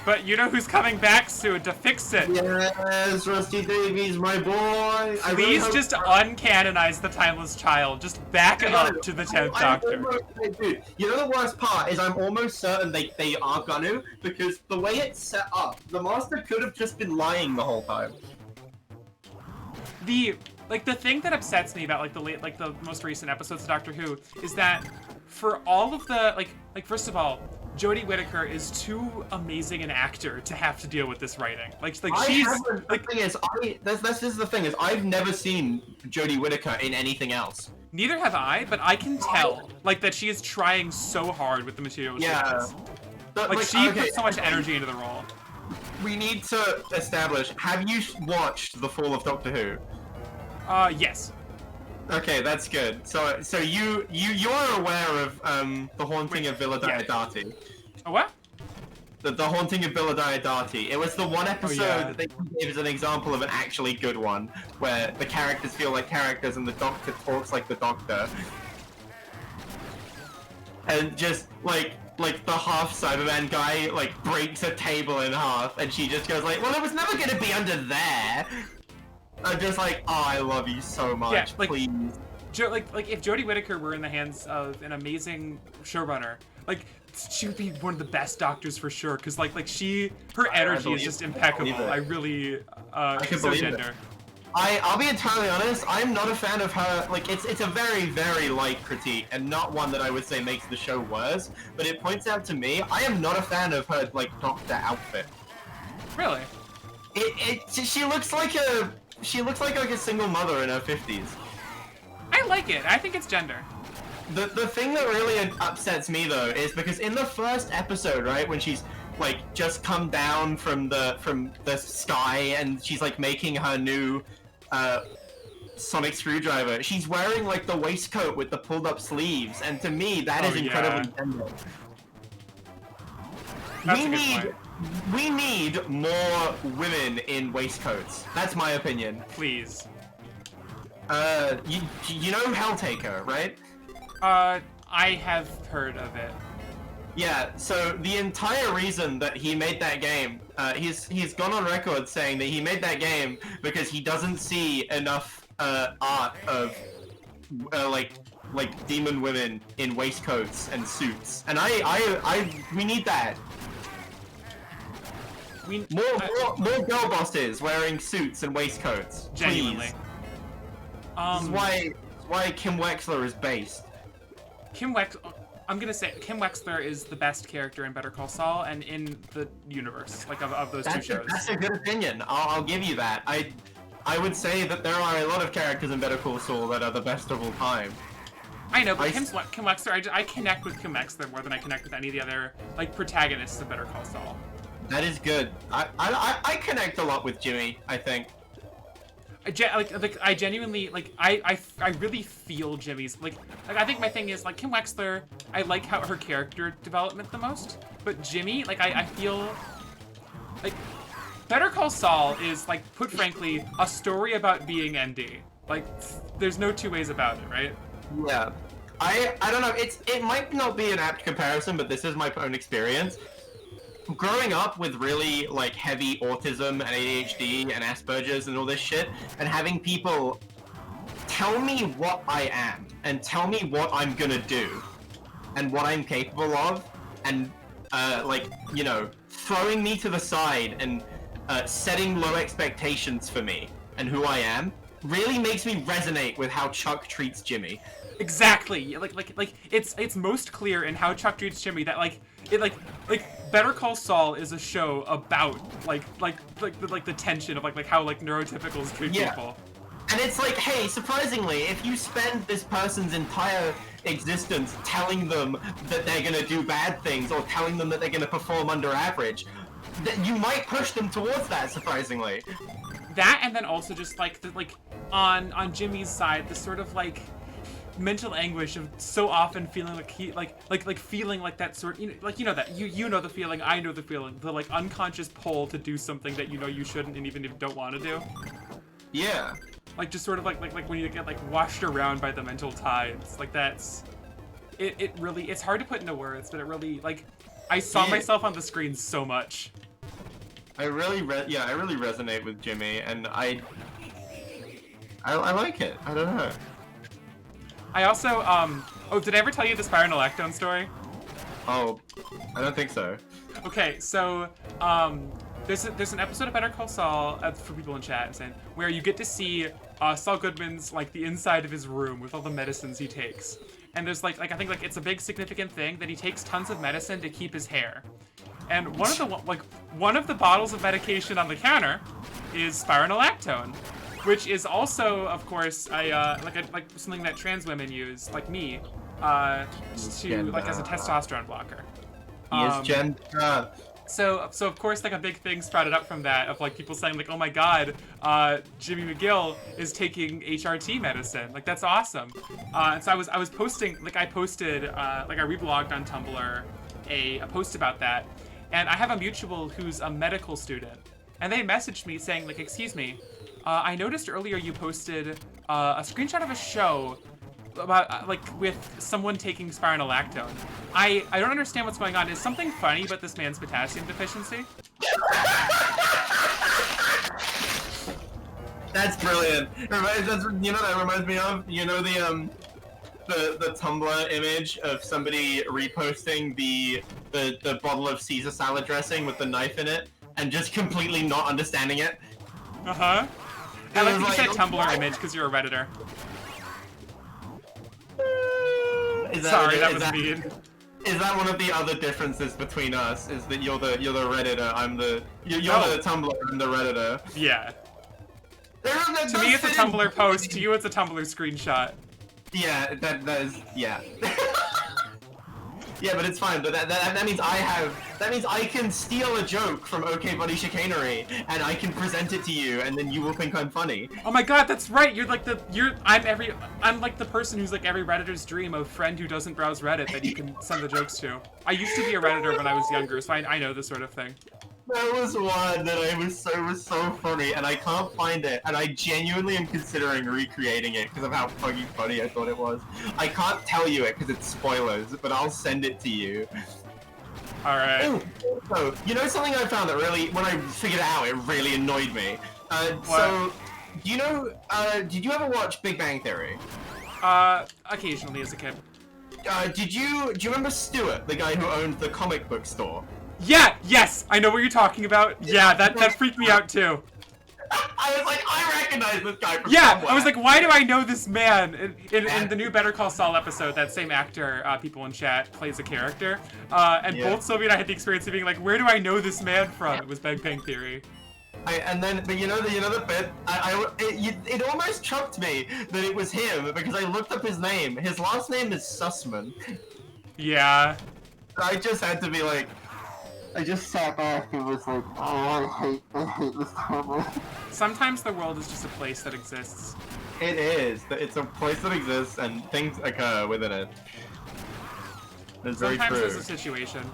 But you know who's coming back soon to fix it? Yes, Rusty Davies, my boy! Please just uncanonize the Timeless Child. Just back it up to the 10th Doctor. Dude, you know the worst part is I'm almost certain they are gonna, because the way it's set up, the Master could have just been lying the whole time. The thing that upsets me about the most recent episodes of Doctor Who is that for all of the first of all, Jodie Whittaker is too amazing an actor to have to deal with this writing. This is the thing is I've never seen Jodie Whittaker in anything else. Neither have I, but I can tell that she is trying so hard with the material she has. She puts so much energy into the role. We need to establish, have you watched The Fall of Doctor Who? Yes. Okay, that's good. So you're aware of the haunting of Villa Diodati. A what? The haunting of Villa Diodati. It was the one episode that they gave as an example of an actually good one, where the characters feel like characters and the Doctor talks like the Doctor. And just like the half Cyberman guy breaks a table in half, and she just goes like, "Well, it was never gonna be under there." I'm just like, oh, I love you so much, please. If Jodie Whittaker were in the hands of an amazing showrunner, she would be one of the best doctors for sure. Because her energy is just impeccable. I really, she's so gender. I'll be entirely honest. I'm not a fan of her. It's a very, very light critique, and not one that I would say makes the show worse. But it points out to me, I am not a fan of her doctor outfit. Really? She looks like a single mother in her 50s. I like it. I think it's gender. The thing that really upsets me though is because in the first episode, right, when she's just come down from the sky and she's making her new sonic screwdriver, she's wearing the waistcoat with the pulled up sleeves, and to me that is incredibly gender. We need more women in waistcoats. That's my opinion. Please. You know Helltaker, right? I have heard of it. Yeah, so the entire reason that he made that game, he's gone on record saying that he made that game because he doesn't see enough art of demon women in waistcoats and suits, and we need that. More girl bosses wearing suits and waistcoats. Genuinely. Please. This is why Kim Wexler is based. I'm gonna say Kim Wexler is the best character in Better Call Saul and in the universe, of those two shows. That's a good opinion. I'll give you that. I would say that there are a lot of characters in Better Call Saul that are the best of all time. I know, but Kim Wexler, I connect with Kim Wexler more than I connect with any of the other protagonists of Better Call Saul. That is good. I connect a lot with Jimmy, I think. I genuinely I really feel Jimmy's I think my thing is Kim Wexler, I like how her character development the most, but Jimmy I feel Better Call Saul is put frankly a story about being ND. There's no two ways about it, right? Yeah. I don't know, it might not be an apt comparison, but this is my own experience. growing up with really like heavy autism and ADHD and Asperger's and all this shit, and having people tell me what I am and tell me what I'm gonna do and what I'm capable of, and like, you know, throwing me to the side and setting low expectations for me and who I am really makes me resonate with how Chuck treats Jimmy. Exactly. Like it's most clear in how Chuck treats Jimmy that like Better Call Saul is a show about like the tension of like how like neurotypicals treat people. And it's like, hey, surprisingly, if you spend this person's entire existence telling them that they're gonna do bad things or telling them that they're gonna perform under average, that you might push them towards that, surprisingly. That, and then also just like on Jimmy's side, this sort of like mental anguish of so often feeling like he feeling like that sort, you know that you know the feeling, I know the feeling, the like unconscious pull to do something that you know you shouldn't and even if you don't want to do. Yeah. Like just sort of like when you get like washed around by the mental tides, like that's it really, it's hard to put into words, but it really, like, I saw myself on the screen so much. I really resonate with Jimmy, and I like it. I don't know. I also oh, did I ever tell you the spironolactone story? Oh, I don't think so. Okay, so there's an episode of Better Call Saul, for people in chat, saying, where you get to see Saul Goodman's like the inside of his room with all the medicines he takes, and there's like I think like it's a big significant thing that he takes tons of medicine to keep his hair, and one of the bottles of medication on the counter is spironolactone, which is also, of course, like something that trans women use, like me, to like as a testosterone blocker. He is gender. So of course, like a big thing sprouted up from that of like people saying like, oh my god, Jimmy McGill is taking HRT medicine. Like that's awesome. And so I was posting, like I posted, like I reblogged on Tumblr a post about that. And I have a mutual who's a medical student, and they messaged me saying like, excuse me, I noticed earlier you posted a screenshot of a show about like with someone taking spironolactone. I don't understand what's going on. Is something funny about this man's potassium deficiency? That's brilliant. You know that reminds me of? You know the Tumblr image of somebody reposting the bottle of Caesar salad dressing with the knife in it and just completely not understanding it? Uh-huh. I like that you said Tumblr image because you're a Redditor. Sorry, that was mean. Is that one of the other differences between us? Is that you're the Redditor, you're the Tumblr, I'm the Redditor. Yeah. To me, it's a Tumblr post. To you, it's a Tumblr screenshot. Yeah, that is, yeah. Yeah, but it's fine. But that means I can steal a joke from OK Buddy Chicanery, and I can present it to you, and then you will think I'm funny. Oh my god, that's right. I'm like the person who's like every Redditor's dream of friend who doesn't browse Reddit that you can send the jokes to. I used to be a Redditor when I was younger, so I know this sort of thing. There was one that was so funny, and I can't find it, and I genuinely am considering recreating it because of how fucking funny I thought it was. I can't tell you it because it's spoilers, but I'll send it to you. Alright. So, you know something I found that really, when I figured it out, it really annoyed me? So, do you know, did you ever watch Big Bang Theory? Occasionally as a kid. Do you remember Stuart, the guy who owned the comic book store? Yeah, yes, I know what you're talking about. Yeah, that freaked me out too. I was like, I recognize this guy from somewhere. I was like, why do I know this man? In the new Better Call Saul episode, that same actor, people in chat, plays a character. And both Sylvie and I had the experience of being like, where do I know this man from? It was Big Bang Theory. But you know the bit, it almost chucked me that it was him because I looked up his name. His last name is Sussman. Yeah. I just had to be like, I just sat back and was like, oh, I hate this Tumblr. Sometimes the world is just a place that exists. It is. It's a place that exists and things occur within it. That's very true. Sometimes there's a situation.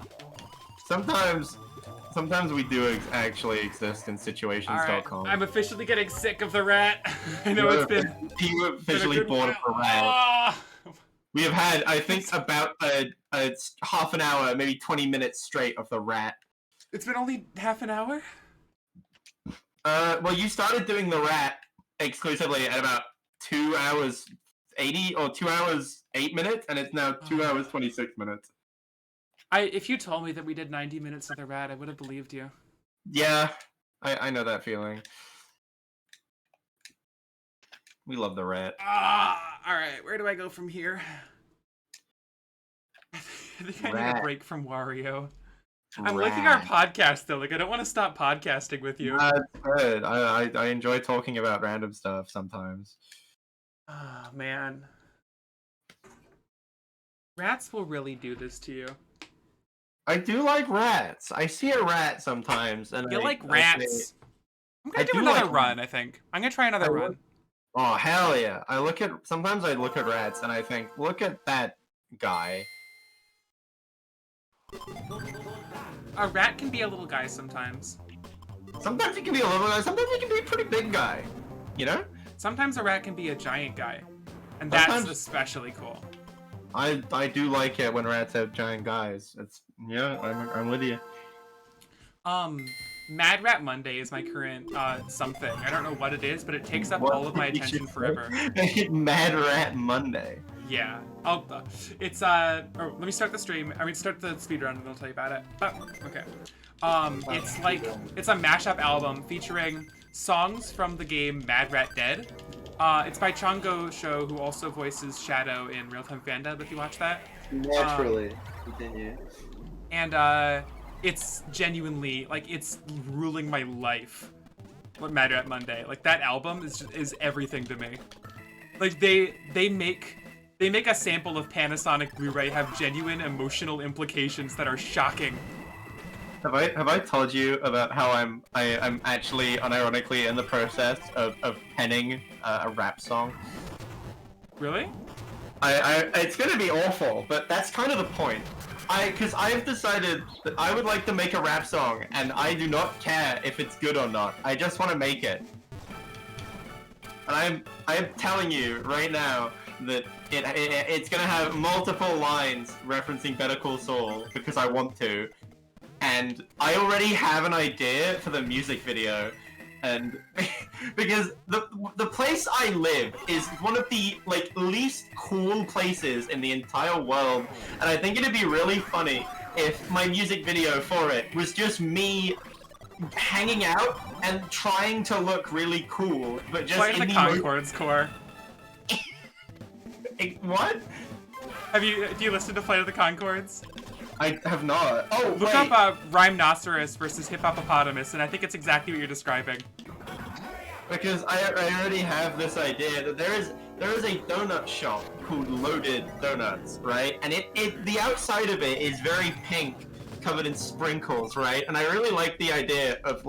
Sometimes we do actually exist in situations.com. I'm officially getting sick of the rat. I know it's been... You officially bored of the rat. We have had, I think, about half an hour, maybe 20 minutes straight of the rat. It's been only half an hour? Well, you started doing the rat exclusively at about 2 hours 80 or 2 hours 8 minutes, and it's now 2 hours 26 minutes. If you told me that we did 90 minutes of the rat, I would have believed you. Yeah, I know that feeling. We love the rat. Alright, where do I go from here? I think I need a break from Wario. I'm liking our podcast though. Like, I don't want to stop podcasting with you. That's good. I enjoy talking about random stuff sometimes. Oh man, rats will really do this to you. I do like rats. I see a rat sometimes, and You like rats? I'm gonna do another run. I think I'm gonna try another run. Oh hell yeah! Sometimes I look at rats and I think, look at that guy. A rat can be a little guy sometimes. Sometimes he can be a little guy. Sometimes he can be a pretty big guy. You know? Sometimes a rat can be a giant guy, and that's especially cool. I do like it when rats have giant guys. I'm with you. Mad Rat Monday is my current something. I don't know what it is, but it takes up all of my attention forever. Mad Rat Monday. Yeah. It's let me start the stream. Start the speedrun and I'll tell you about it. Okay. It's a mashup album featuring songs from the game Mad Rat Dead. It's by Chongo Show, who also voices Shadow in Real Time Fandub, if you watch that. Naturally. Continue. And it's genuinely, like, it's ruling my life. What Mad Rat Monday. Like, that album is everything to me. Like, they make a sample of Panasonic Blu-ray have genuine emotional implications that are shocking. Have I told you about how I'm actually unironically in the process of penning a rap song? Really? It's gonna be awful, but that's kind of the point. Because I've decided that I would like to make a rap song, and I do not care if it's good or not. I just want to make it. And I am telling you right now that it's gonna have multiple lines referencing Better Call Saul because I want to. And I already have an idea for the music video, and because the place I live is one of the least cool places in the entire world, and I think it'd be really funny if my music video for it was just me hanging out and trying to look really cool, but just in the Concords core. What? Do you listen to Flight of the Concords? I have not. Oh, look up Rhymenoceros versus Hippopotamus, and I think it's exactly what you're describing. Because I already have this idea that there is a donut shop called Loaded Donuts, right? And the outside of it is very pink, covered in sprinkles, right? And I really like the idea of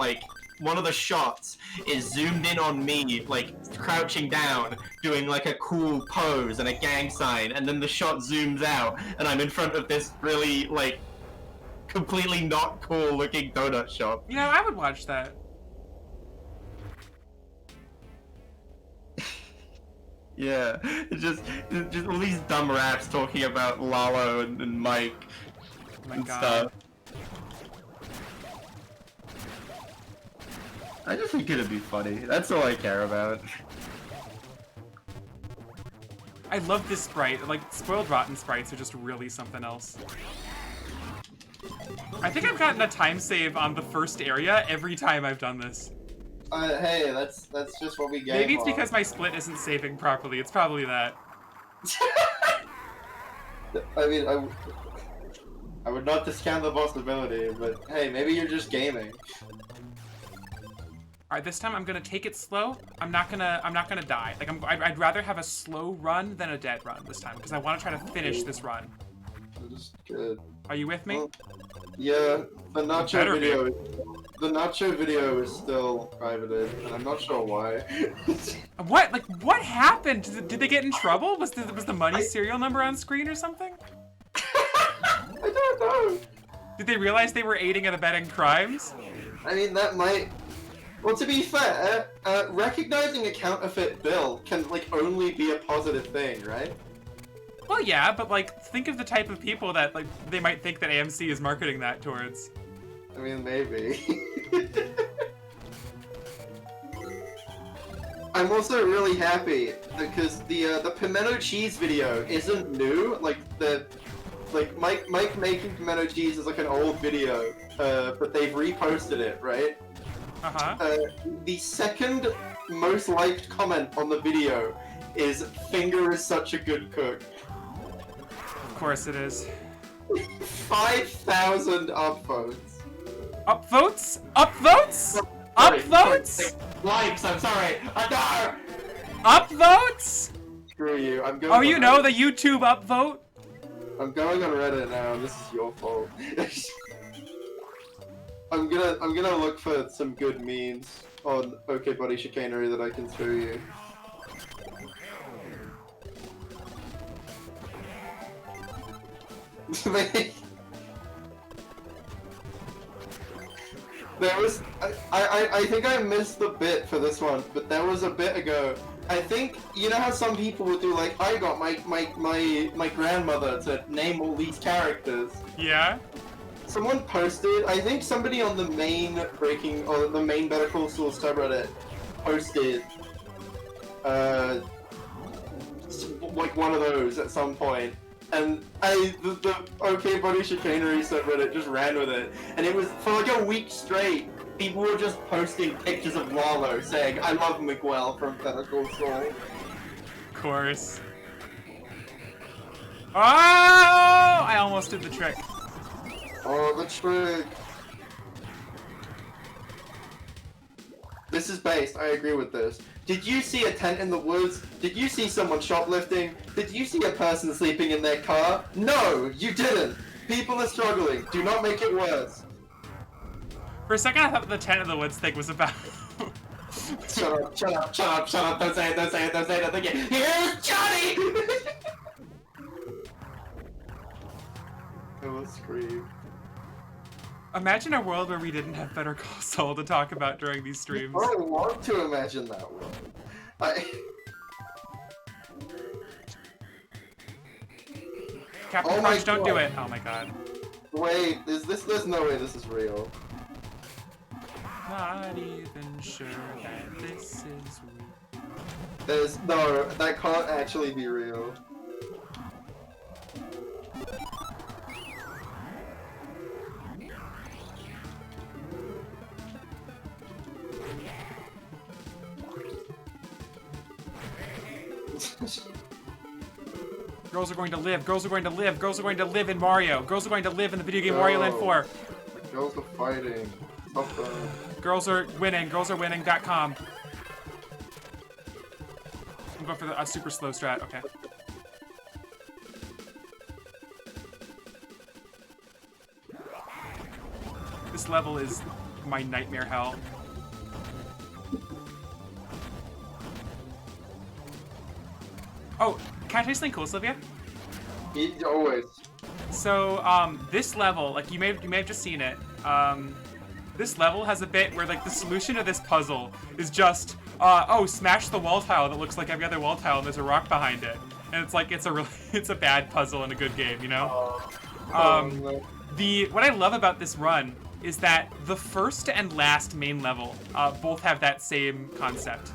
one of the shots is zoomed in on me, crouching down, doing a cool pose and a gang sign, and then the shot zooms out, and I'm in front of this really, completely not cool looking donut shop. You know, I would watch that. Yeah, it's just all these dumb raps talking about Lalo and Mike and stuff. I just think it'd be funny. That's all I care about. I love this sprite. Spoiled Rotten sprites are just really something else. I think I've gotten a time save on the first area every time I've done this. Hey, that's just what we get. Maybe it's because my split isn't saving properly. It's probably that. I mean, I would not discount the possibility, but hey, maybe you're just gaming. Alright, this time I'm gonna take it slow. I'm not gonna die. I'd rather have a slow run than a dead run this time, because I want to try to finish this run. That's good. Are you with me? Well, yeah, the Nacho video is still privated, and I'm not sure why. What? What happened? Did they get in trouble? Was the money serial number on screen or something? I don't know. Did they realize they were aiding and abetting crimes? I mean, that might... Well, to be fair, recognizing a counterfeit bill can, only be a positive thing, right? Well, yeah, but, think of the type of people that, they might think that AMC is marketing that towards. I mean, maybe. I'm also really happy because the pimento cheese video isn't new. Like Mike making pimento cheese is like an old video, but they've reposted it, right? The second most liked comment on the video is "Finger is such a good cook." Of course it is. 5,000 upvotes. Upvotes? Upvotes? Upvotes? Likes, I'm sorry. No! Upvotes? Screw you. I'm going. Oh, you know the YouTube upvote? I'm going on Reddit now. This is your fault. I'm gonna look for some good memes on OK Body Chicanery that I can show you. There was I think I missed the bit for this one, but there was a bit ago. I think you know how some people would do like I got my grandmother to name all these characters. Yeah. Someone posted, I think somebody on the main the main Better Call Saul subreddit posted like one of those at some point. And the OK Body Chicanery subreddit just ran with it. And it was, for like a week straight, people were just posting pictures of Lalo saying, I love Miguel from Better Call Saul. Of course. Oh! I almost did the trick. Oh, the trick. This is based, I agree with this. Did you see a tent in the woods? Did you see someone shoplifting? Did you see a person sleeping in their car? No, you didn't! People are struggling. Do not make it worse. For a second, I thought the tent in the woods thing was about... Shut up, shut up, shut up, shut up, don't say it, don't say it, don't say it, don't say it. Here's Johnny! I will scream. Imagine a world where we didn't have Better Call Saul to talk about during these streams. I don't want to imagine that world. Captain Oh my Crunch, don't do God. it. Oh my god. Wait, there's no way this is real. Not even sure that this is real. No, that can't actually be real. Girls are going to live, girls are going to live, girls are going to live in Mario. Girls are going to live in the video game Wario Land 4. The girls are fighting. Stop them. Girls are winning.com. I'm going for a super slow strat, okay. This level is my nightmare hell. Oh, can I tell you something cool, Sylvia? Always. So, this level, like you may have just seen it. This level has a bit where like the solution to this puzzle is just, oh, smash the wall tile that looks like every other wall tile and there's a rock behind it. And it's like it's a bad puzzle in a good game, you know? What I love about this run is that the first and last main level both have that same concept.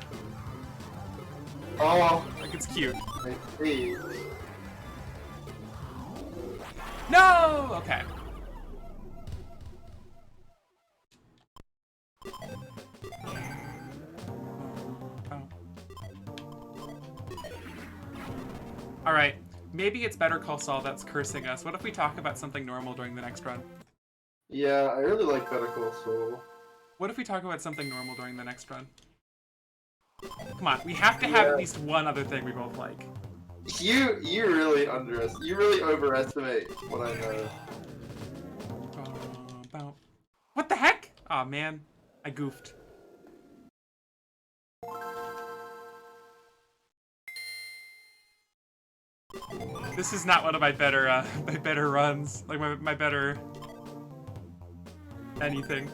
Oh, Like it's cute. I see. No! Okay. Alright, maybe it's Better Call Saul that's cursing us. What if we talk about something normal during the next run? Yeah, I really like Better Call Saul. What if we talk about something normal during the next run? Come on, we have to have at least one other thing we both like. You really you really overestimate what I know. What the heck? Aw, man. I goofed. This is not one of my better, runs. Like, my better... anything.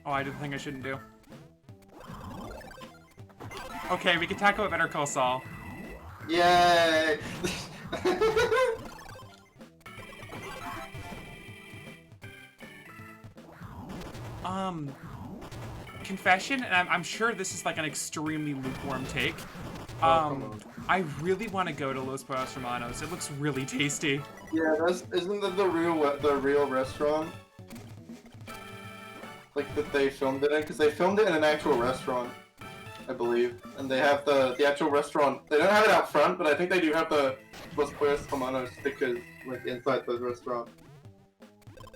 Oh, I did the thing I shouldn't do. Okay, we can talk about Better Call Saul. Yay! Confession, and I'm sure this is like an extremely lukewarm take. Come on. I really want to go to Los Pollos Hermanos. It looks really tasty. Yeah, isn't that the real restaurant? Like that they filmed it in, because they filmed it in an actual restaurant, I believe, and they have the actual restaurant. They don't have it out front, but I think they do have the Los Pollos Hermanos stickers like inside the restaurant.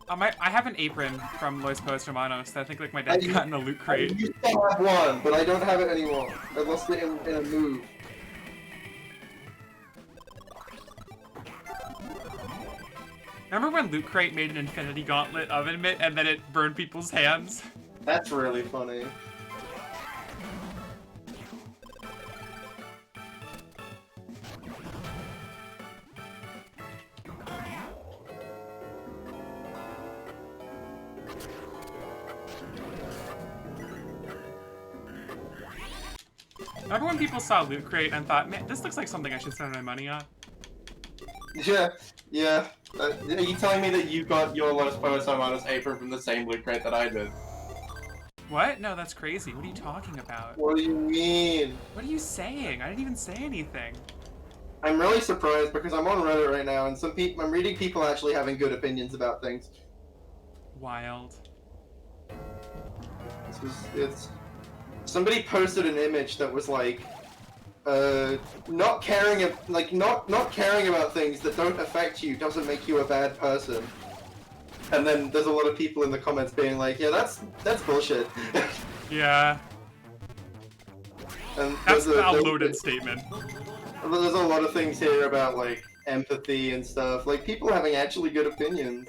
I have an apron from Los Pollos Hermanos that I think like my dad got in a loot I crate. used to have one, but I don't have it anymore. I lost it in a move. Remember when Loot Crate made an Infinity Gauntlet oven mitt and then it burned people's hands? That's really funny. Remember when people saw Loot Crate and thought, man, this looks like something I should spend my money on? Yeah. Are you telling me that you got your Los Pollos Hermanos apron from the same loot crate that I did? What? No, that's crazy. What are you talking about? What do you mean? What are you saying? I didn't even say anything. I'm really surprised because I'm on Reddit right now and I'm reading people actually having good opinions about things. Wild. Somebody posted an image that was like, not caring about things that don't affect you doesn't make you a bad person. And then there's a lot of people in the comments being like, yeah, that's bullshit. Yeah. And That's an outloaded statement. There's a lot of things here about like empathy and stuff, like people having actually good opinions.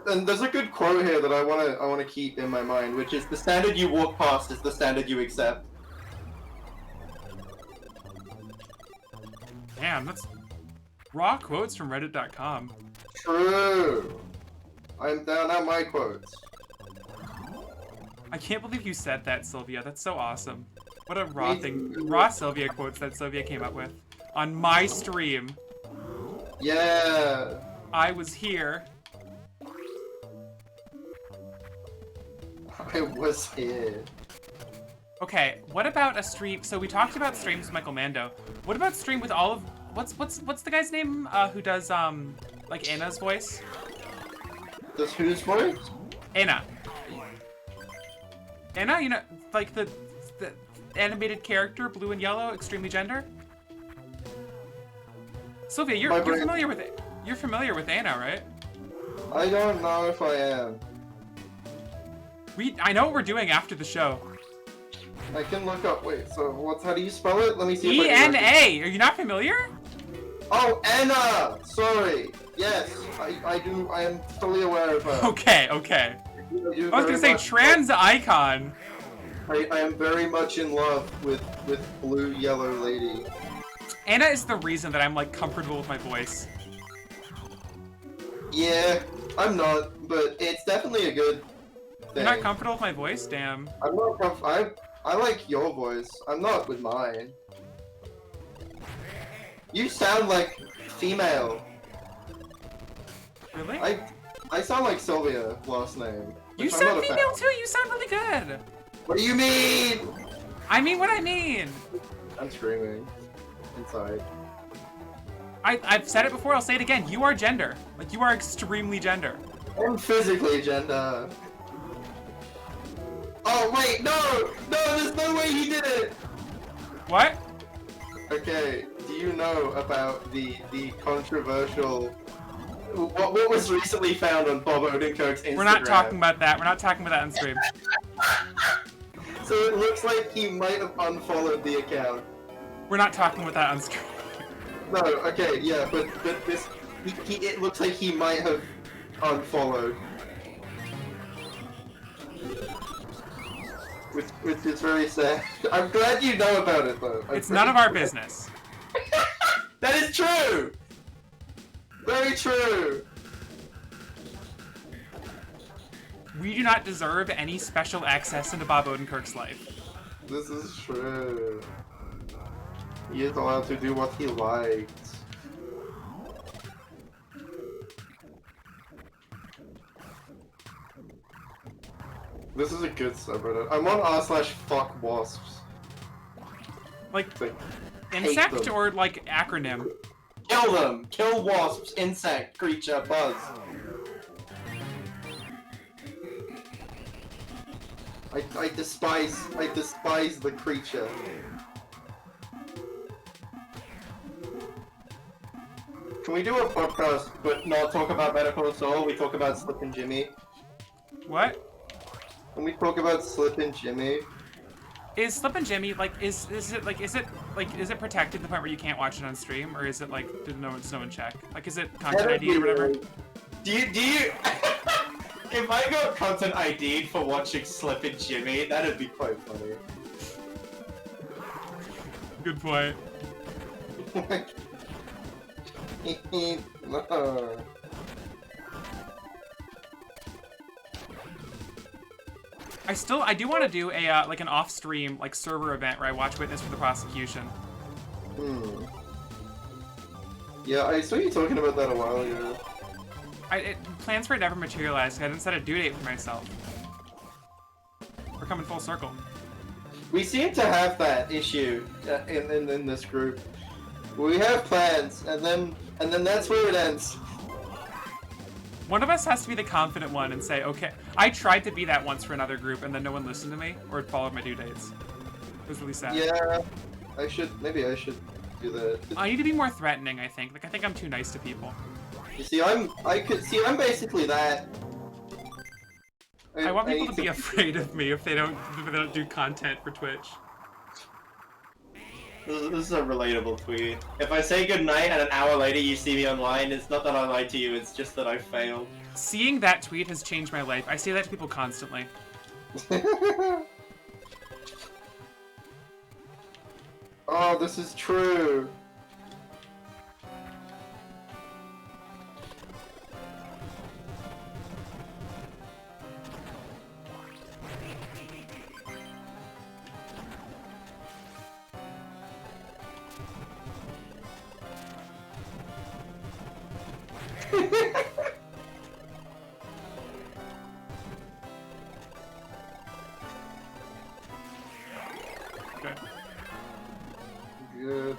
And there's a good quote here that I want to keep in my mind, which is the standard you walk past is the standard you accept. Damn, that's raw quotes from Reddit.com. True. I'm down at my quotes. I can't believe you said that, Sylvia. That's so awesome. What a raw Sylvia quotes that Sylvia came up with. On my stream. Yeah. I was here. I was here. Okay, what about a stream? So we talked about streams with Michael Mando. What about stream with all of what's the guy's name who does like Anna's voice? Does whose voice? Anna, you know, like the animated character, blue and yellow, extremely gender. Sylvia, you're familiar with it. You're familiar with Anna, right? I don't know if I am. I know what we're doing after the show. I can look up. Wait, so how do you spell it? Let me see. If I can E-N-A. Are you not familiar? Oh, Anna! Sorry. Yes, I do. I am fully aware of her. Okay. I was gonna say trans icon. I am very much in love with blue yellow lady. Anna is the reason that I'm like comfortable with my voice. Yeah, I'm not, but it's definitely a good thing. You're not comfortable with my voice? Damn. I'm not I like your voice. I'm not with mine. You sound like female. Really? I sound like Sylvia, last name. You sound female too. You sound really good. What do you mean? I mean what I mean. I'm screaming inside. I've said it before. I'll say it again. You are gender. Like you are extremely gender. I'm physically gender. Oh wait, no, there's no way he did it. What? Okay, do you know about the controversial what was recently found on Bob Odenkirk's Instagram? We're not talking about that. We're not talking about that on stream. So it looks like he might have unfollowed the account. We're not talking about that on stream. No, okay, yeah, but this it looks like he might have unfollowed. Which is very sad. I'm glad you know about it though. It's none of our business. That is true! Very true! We do not deserve any special access into Bob Odenkirk's life. This is true. He is allowed to do what he likes. This is a good subreddit. I'm on r/fuck wasps. Like, hate insect them. or like acronym? Kill them! Kill wasps, insect, creature, buzz. I despise the creature. Can we do a podcast but not talk about Better Call Saul? We talk about Slip and Jimmy. What? Can we talk about Slip and Jimmy? Is Slip and Jimmy like is it protected to the point where you can't watch it on stream, or is it like did no one check? Like is it content ID or whatever? Do you if I got content ID'd for watching Slip and Jimmy, That'd be quite funny. Good point. No. I do want to do a like an off-stream like server event where I watch Witness for the Prosecution. Hmm. Yeah, I saw you talking about that a while ago. Plans for it never materialized. I didn't set a due date for myself. We're coming full circle. We seem to have that issue in this group. We have plans, and then that's where it ends. One of us has to be the confident one and say, okay, I tried to be that once for another group and then no one listened to me or followed my due dates. It was really sad. Yeah, maybe I should do that. I need to be more threatening, I think. Like, I think I'm too nice to people. You see, I'm basically that. I want people need to be afraid of me if they don't do content for Twitch. This is a relatable tweet. If I say goodnight and an hour later you see me online, it's not that I lied to you, it's just that I failed. Seeing that tweet has changed my life. I say that to people constantly. Oh, this is true. Okay. Good.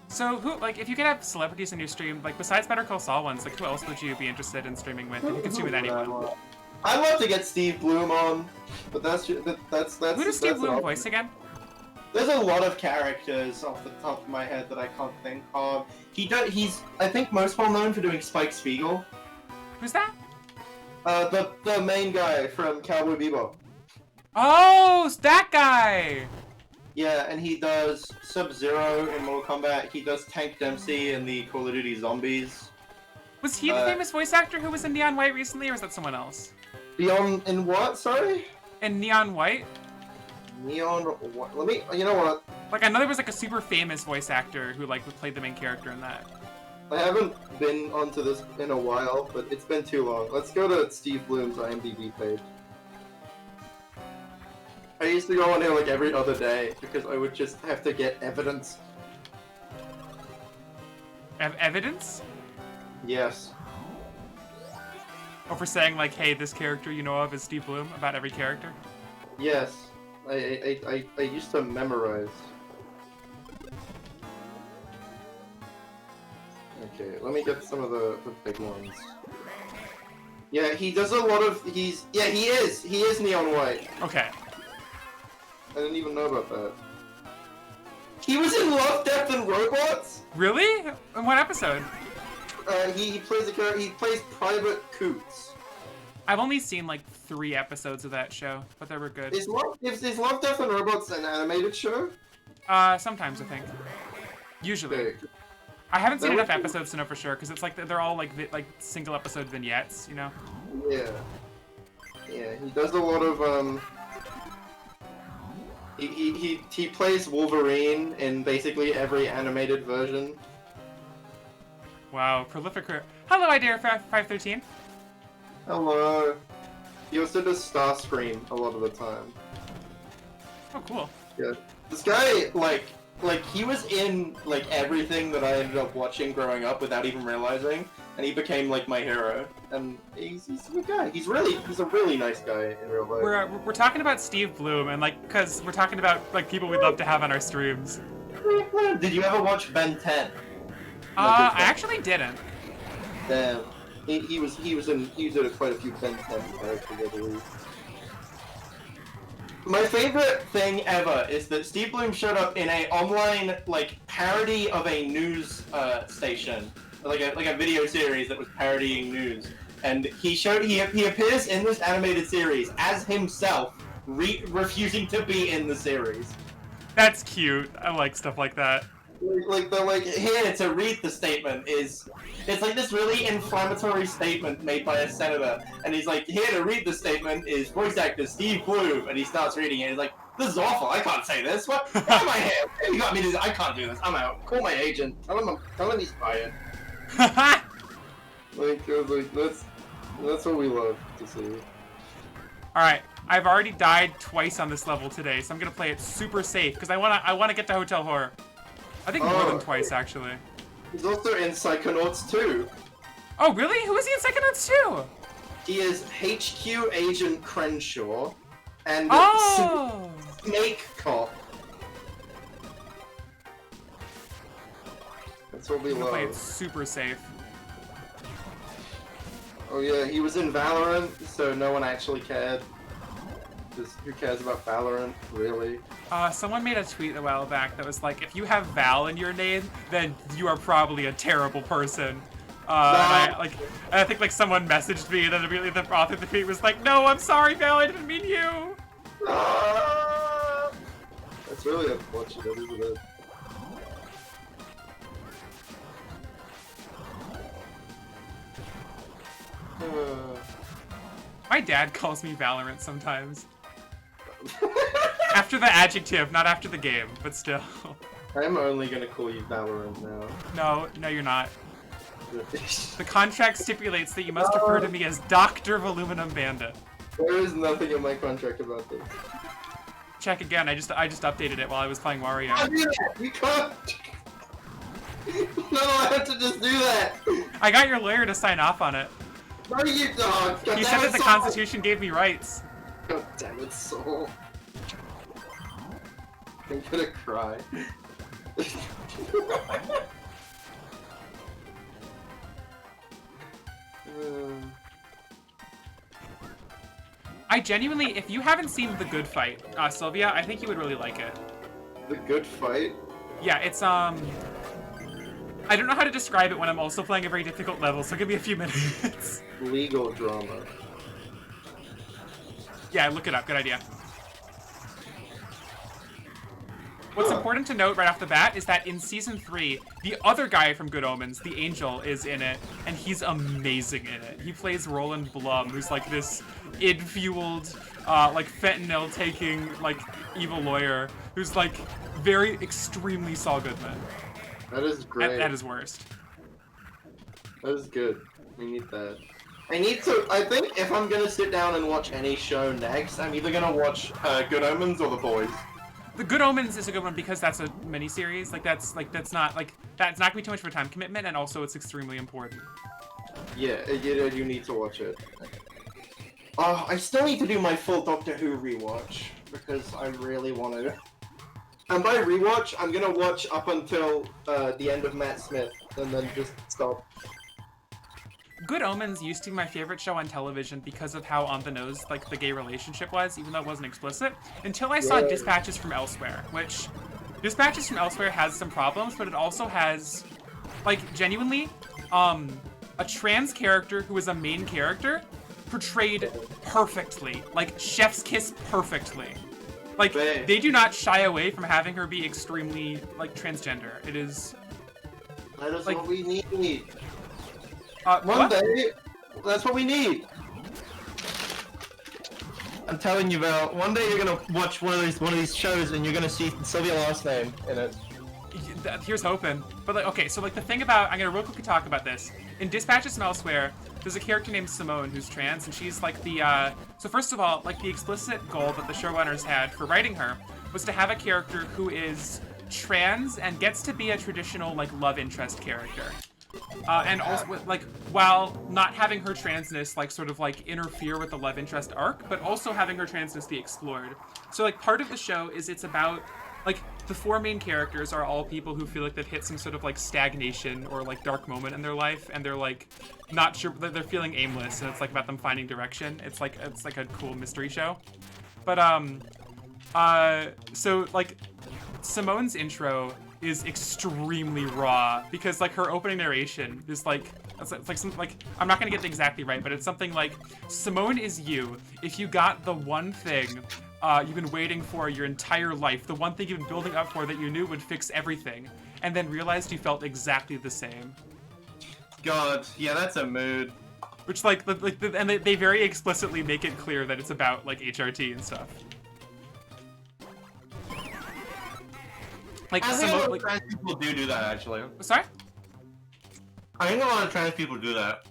So who, like, if you could have celebrities in your stream, like, besides Better Call Saul ones, like, who else would you be interested in streaming with? If you could stream with anyone. I'd love to get Steve Bloom on, but that's Who does Steve Bloom voice again? There's a lot of characters off the top of my head that I can't think of. He's I think most well known for doing Spike Spiegel. Who's that? The main guy from Cowboy Bebop. Oh, it's that guy! Yeah, and he does Sub-Zero in Mortal Kombat. He does Tank Dempsey in the Call of Duty Zombies. Was he the famous voice actor who was in Neon White recently, or was that someone else? Beyond in what? Sorry? In Neon White? Neon. What? Let me. You know what? Like, I know there was like a super famous voice actor who like played the main character in that. I haven't been onto this in a while, but it's been too long. Let's go to Steve Bloom's IMDb page. I used to go on here like every other day because I would just have to get evidence. Evidence? Yes. Or for saying like, hey, this character you know of is Steve Bloom, about every character? Yes. I used to memorize. Okay, let me get some of the big ones. Yeah, he does a lot of. He is Neon White. Okay. I didn't even know about that. He was in Love, Death, and Robots? Really? In what episode? He plays a character. He plays Private Coots. I've only seen like 3 episodes of that show, but they were good. Is Love, Death, and Robots an animated show? Sometimes I think. Usually. Okay. I haven't seen That enough would be- episodes to know for sure, because it's like they're all like single episode vignettes, you know? Yeah. Yeah, he does a lot of, He plays Wolverine in basically every animated version. Wow, prolific career. Hello, Idea513. Hello. He also does Starscream a lot of the time. Oh, cool. Yeah. This guy, like he was in like everything that I ended up watching growing up without even realizing, and he became like my hero. And he's a good guy. He's a really nice guy in real life. We're talking about Steve Bloom, and like, cause we're talking about like people we'd love to have on our streams. Did you ever watch Ben 10? I actually didn't. Damn. He was in quite a few Ben 10 characters, I believe. My favorite thing ever is that Steve Bloom showed up in a online like parody of a news station, like a video series that was parodying news, and he appears in this animated series as himself, refusing to be in the series. That's cute. I like stuff like that. Like they're like, here to read the statement it's like this really inflammatory statement made by a senator, and he's like, here to read the statement is voice actor Steve Bloom, and he starts reading it. He's like, this is awful. I can't say this. Why am I here? You got me to. I can't do this. I'm out. Call my agent. Tell him he's fired. Like that's what we love to see. Alright, I've already died twice on this level today, so I'm gonna play it super safe, because I wanna get to Hotel Horror. I think more than twice, actually. He's also in Psychonauts 2. Oh, really? Who is he in Psychonauts 2? He is HQ Agent Crenshaw and Snake Cop. That's what we I'm gonna play it love. super safe. Oh yeah, he was in Valorant, so no one actually cared. Because who cares about Valorant, really? Someone made a tweet a while back that was like, if you have Val in your name, then you are probably a terrible person. And I think like someone messaged me, and then immediately the author of the tweet was like, no, I'm sorry, Val, I didn't mean you. That's really unfortunate, isn't it? My dad calls me Valorant sometimes. After the adjective, not after the game, but still. I'm only gonna call you Valorant now. No, you're not. The contract stipulates that you must refer to me as Dr. Voluminum Bandit. There is nothing in my contract about this. Check again, I just updated it while I was playing Wario. You can't! You're not allowed to just do that! I got your lawyer to sign off on it. No, you don't! God He damn said it, that the Soul! Constitution gave me rights. God damn it, Soul. I'm gonna cry. I genuinely, if you haven't seen The Good Fight, Sylvia, I think you would really like it. The Good Fight? Yeah, it's, I don't know how to describe it when I'm also playing a very difficult level, so give me a few minutes. Legal drama. Yeah, look it up, good idea. What's important to note right off the bat is that in Season 3, the other guy from Good Omens, the Angel, is in it, and he's amazing in it. He plays Roland Blum, who's like this id-fueled, like fentanyl-taking, like, evil lawyer, who's like very extremely Saul Goodman. That is great. At his worst. That is good. We need that. I think if I'm gonna sit down and watch any show next, I'm either gonna watch Good Omens or The Boys. The Good Omens is a good one because that's a miniseries. That's not gonna be too much of a time commitment, and also it's extremely important. Yeah, you need to watch it. Oh, I still need to do my full Doctor Who rewatch because I really want to. And by rewatch, I'm gonna watch up until the end of Matt Smith, and then just stop. Good Omens used to be my favorite show on television because of how on the nose like the gay relationship was, even though it wasn't explicit, until I saw Dispatches from Elsewhere, which Dispatches from Elsewhere has some problems, but it also has, like, genuinely, a trans character who is a main character portrayed perfectly, like chef's kiss perfectly. Like, they do not shy away from having her be extremely, like, transgender. It is... That is like, what we need. One day, that's what we need. I'm telling you, Val, one day you're gonna watch one of these shows and you're gonna see Sylvia last name in it. Here's hoping. But like, okay, so like the thing about, I'm gonna real quickly talk about this. In Dispatches from Elsewhere, there's a character named Simone who's trans, and she's like the, so first of all, like the explicit goal that the showrunners had for writing her was to have a character who is trans and gets to be a traditional like love interest character. And also, like, while not having her transness, like, sort of, like, interfere with the love interest arc, but also having her transness be explored. So, like, part of the show is it's about, like, the 4 main characters are all people who feel like they've hit some sort of, like, stagnation or, like, dark moment in their life, and they're, like, not sure, they're feeling aimless, and it's, like, about them finding direction. It's like a cool mystery show. But, so, like, Simone's intro is extremely raw because like her opening narration is like it's like something like, I'm not gonna get it exactly right, but it's something like, Simone is you if you got the one thing you've been waiting for your entire life, the one thing you've been building up for that you knew would fix everything, and then realized you felt exactly the same. God, yeah, that's a mood. Which and they very explicitly make it clear that it's about like HRT and stuff. Like, I think a lot of trans people do that, actually. Sorry? I think a lot of trans people do that.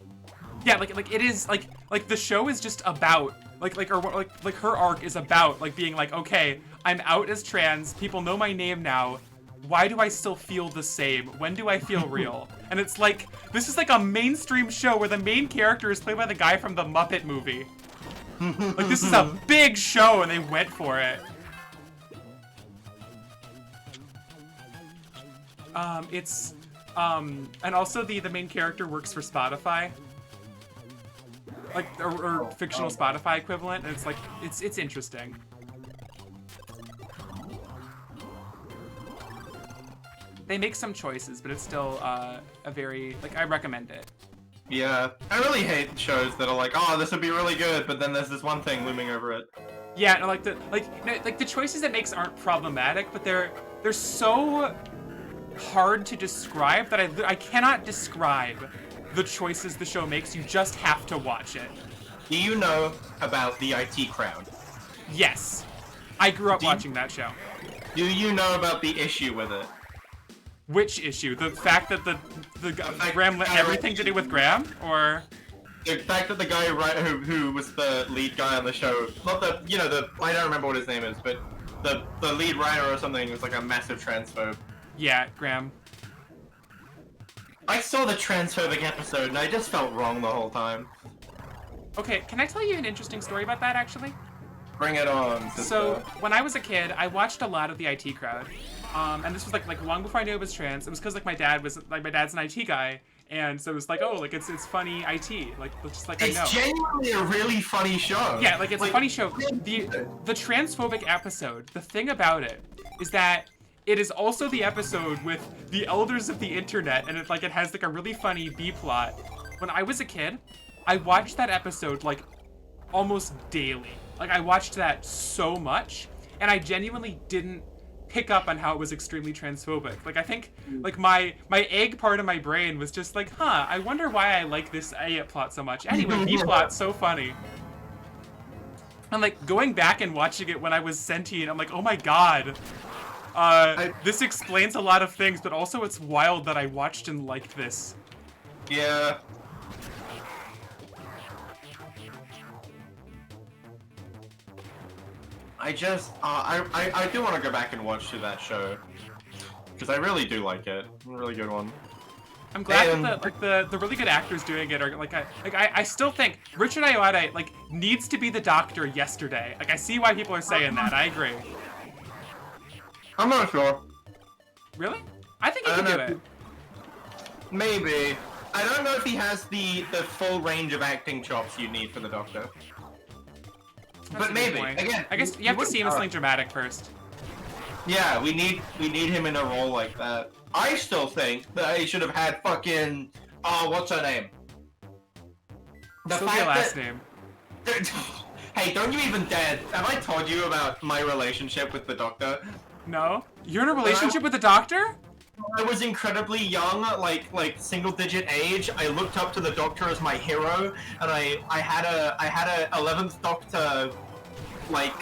Yeah, like it is like the show is just about like her arc is about like being like, okay, I'm out as trans, people know my name now. Why do I still feel the same? When do I feel real? And it's like, this is like a mainstream show where the main character is played by the guy from the Muppet movie. Like, this is a big show and they went for it. And also the main character works for Spotify. Like, or fictional Spotify equivalent, and it's like, it's interesting. They make some choices, but it's still, a very, like, I recommend it. Yeah, I really hate shows that are like, oh, this would be really good, but then there's this one thing looming over it. Yeah, no, like the choices it makes aren't problematic, but they're so hard to describe that I cannot describe the choices the show makes. You just have to watch it. Do you know about the IT crowd? Yes. I grew up watching that show. Do you know about the issue with it? Which issue? The fact that the Graham let everything to do with Graham? Or the fact that the guy who was the lead guy on the show, not the, you know, the, I don't remember what his name is, but the lead writer or something was like a massive transphobe. Yeah, Graham. I saw the transphobic episode and I just felt wrong the whole time. Okay, can I tell you an interesting story about that, actually? Bring it on, sister. So, when I was a kid, I watched a lot of the IT crowd. And this was like long before I knew it was trans. It was because like my dad's an IT guy, and so it was like, oh, like it's funny IT, like just like it's I know. It's genuinely a really funny show. Yeah, like it's a funny show. The transphobic episode, the thing about it is that it is also the episode with the elders of the internet, and it has like a really funny B plot. When I was a kid, I watched that episode like almost daily. Like I watched that so much, and I genuinely didn't pick up on how it was extremely transphobic. Like I think like my egg part of my brain was just like, huh, I wonder why I like this A plot so much. Anyway, B plot's so funny. And like going back and watching it when I was sentient, I'm like, oh my god. This explains a lot of things, but also it's wild that I watched and liked this. Yeah. I just, I do want to go back and watch through that show. Because I really do like it. A really good one. I'm glad that the really good actors doing it are I still think Richard Ayoade needs to be the Doctor yesterday. Like I see why people are saying that. I agree. I'm not sure. Really? I think he can do it. Maybe. I don't know if he has the full range of acting chops you need for the Doctor. But maybe. Again, I guess you have to see him as something dramatic first. Yeah, we need him in a role like that. I still think that he should have had fucking what's her name? Sylvia last name. Hey, don't you even dare! Have I told you about my relationship with the Doctor? No. You're in a relationship with the Doctor? I was incredibly young, like single-digit age. I looked up to the Doctor as my hero, and I had a 11th Doctor, like,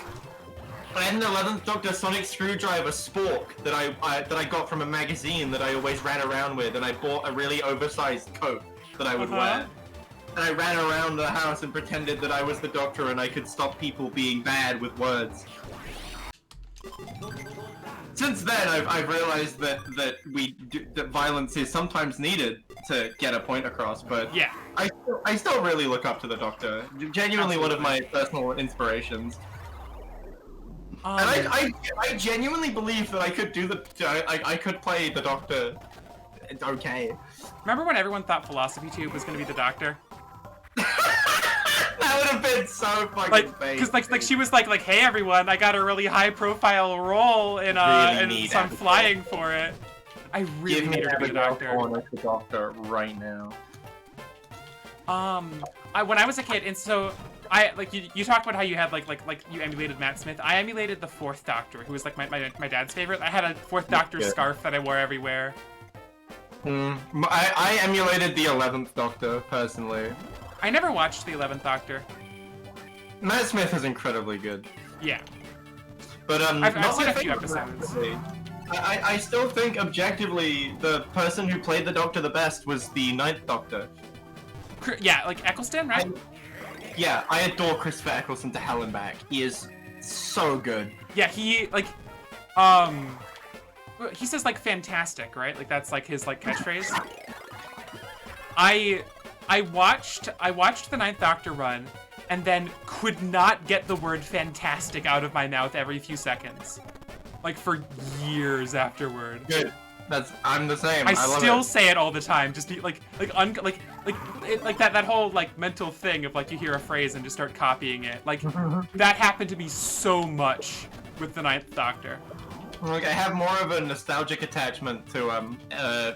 I had an 11th Doctor Sonic Screwdriver spork that I got from a magazine that I always ran around with, and I bought a really oversized coat that I would wear. And I ran around the house and pretended that I was the Doctor and I could stop people being bad with words. Since then, I've realized that violence is sometimes needed to get a point across, but Yeah. I still really look up to the Doctor. Genuinely one of my personal inspirations. And I genuinely believe that I could do I could play the Doctor. It's okay. Remember when everyone thought Philosophy Tube was gonna be the Doctor? That would have been so fucking because like she was like, hey everyone, I got a really high profile role in Really so I'm flying for it. I really need her to be the Doctor. The Doctor right now. When I was a kid, and so I like you talked about how you had like you emulated Matt Smith. I emulated the 4th Doctor, who was like my dad's favorite. I had a 4th Doctor scarf that I wore everywhere. I emulated the 11th Doctor personally. I never watched the 11th Doctor. Matt Smith is incredibly good. Yeah. But I've seen a few episodes. I still think objectively the person who played the Doctor the best was the 9th Doctor. Yeah, like Eccleston, right? Yeah, I adore Christopher Eccleston to hell and back. He is so good. Yeah, he he says like fantastic, right? Like that's like his like catchphrase. I watched the 9th Doctor run and then could not get the word fantastic out of my mouth every few seconds. Like for years afterward. Good. I'm the same. I love still it. say it all the time. Just be like that whole like mental thing of like you hear a phrase and just start copying it. Like that happened to me so much with the 9th Doctor. Like I have more of a nostalgic attachment to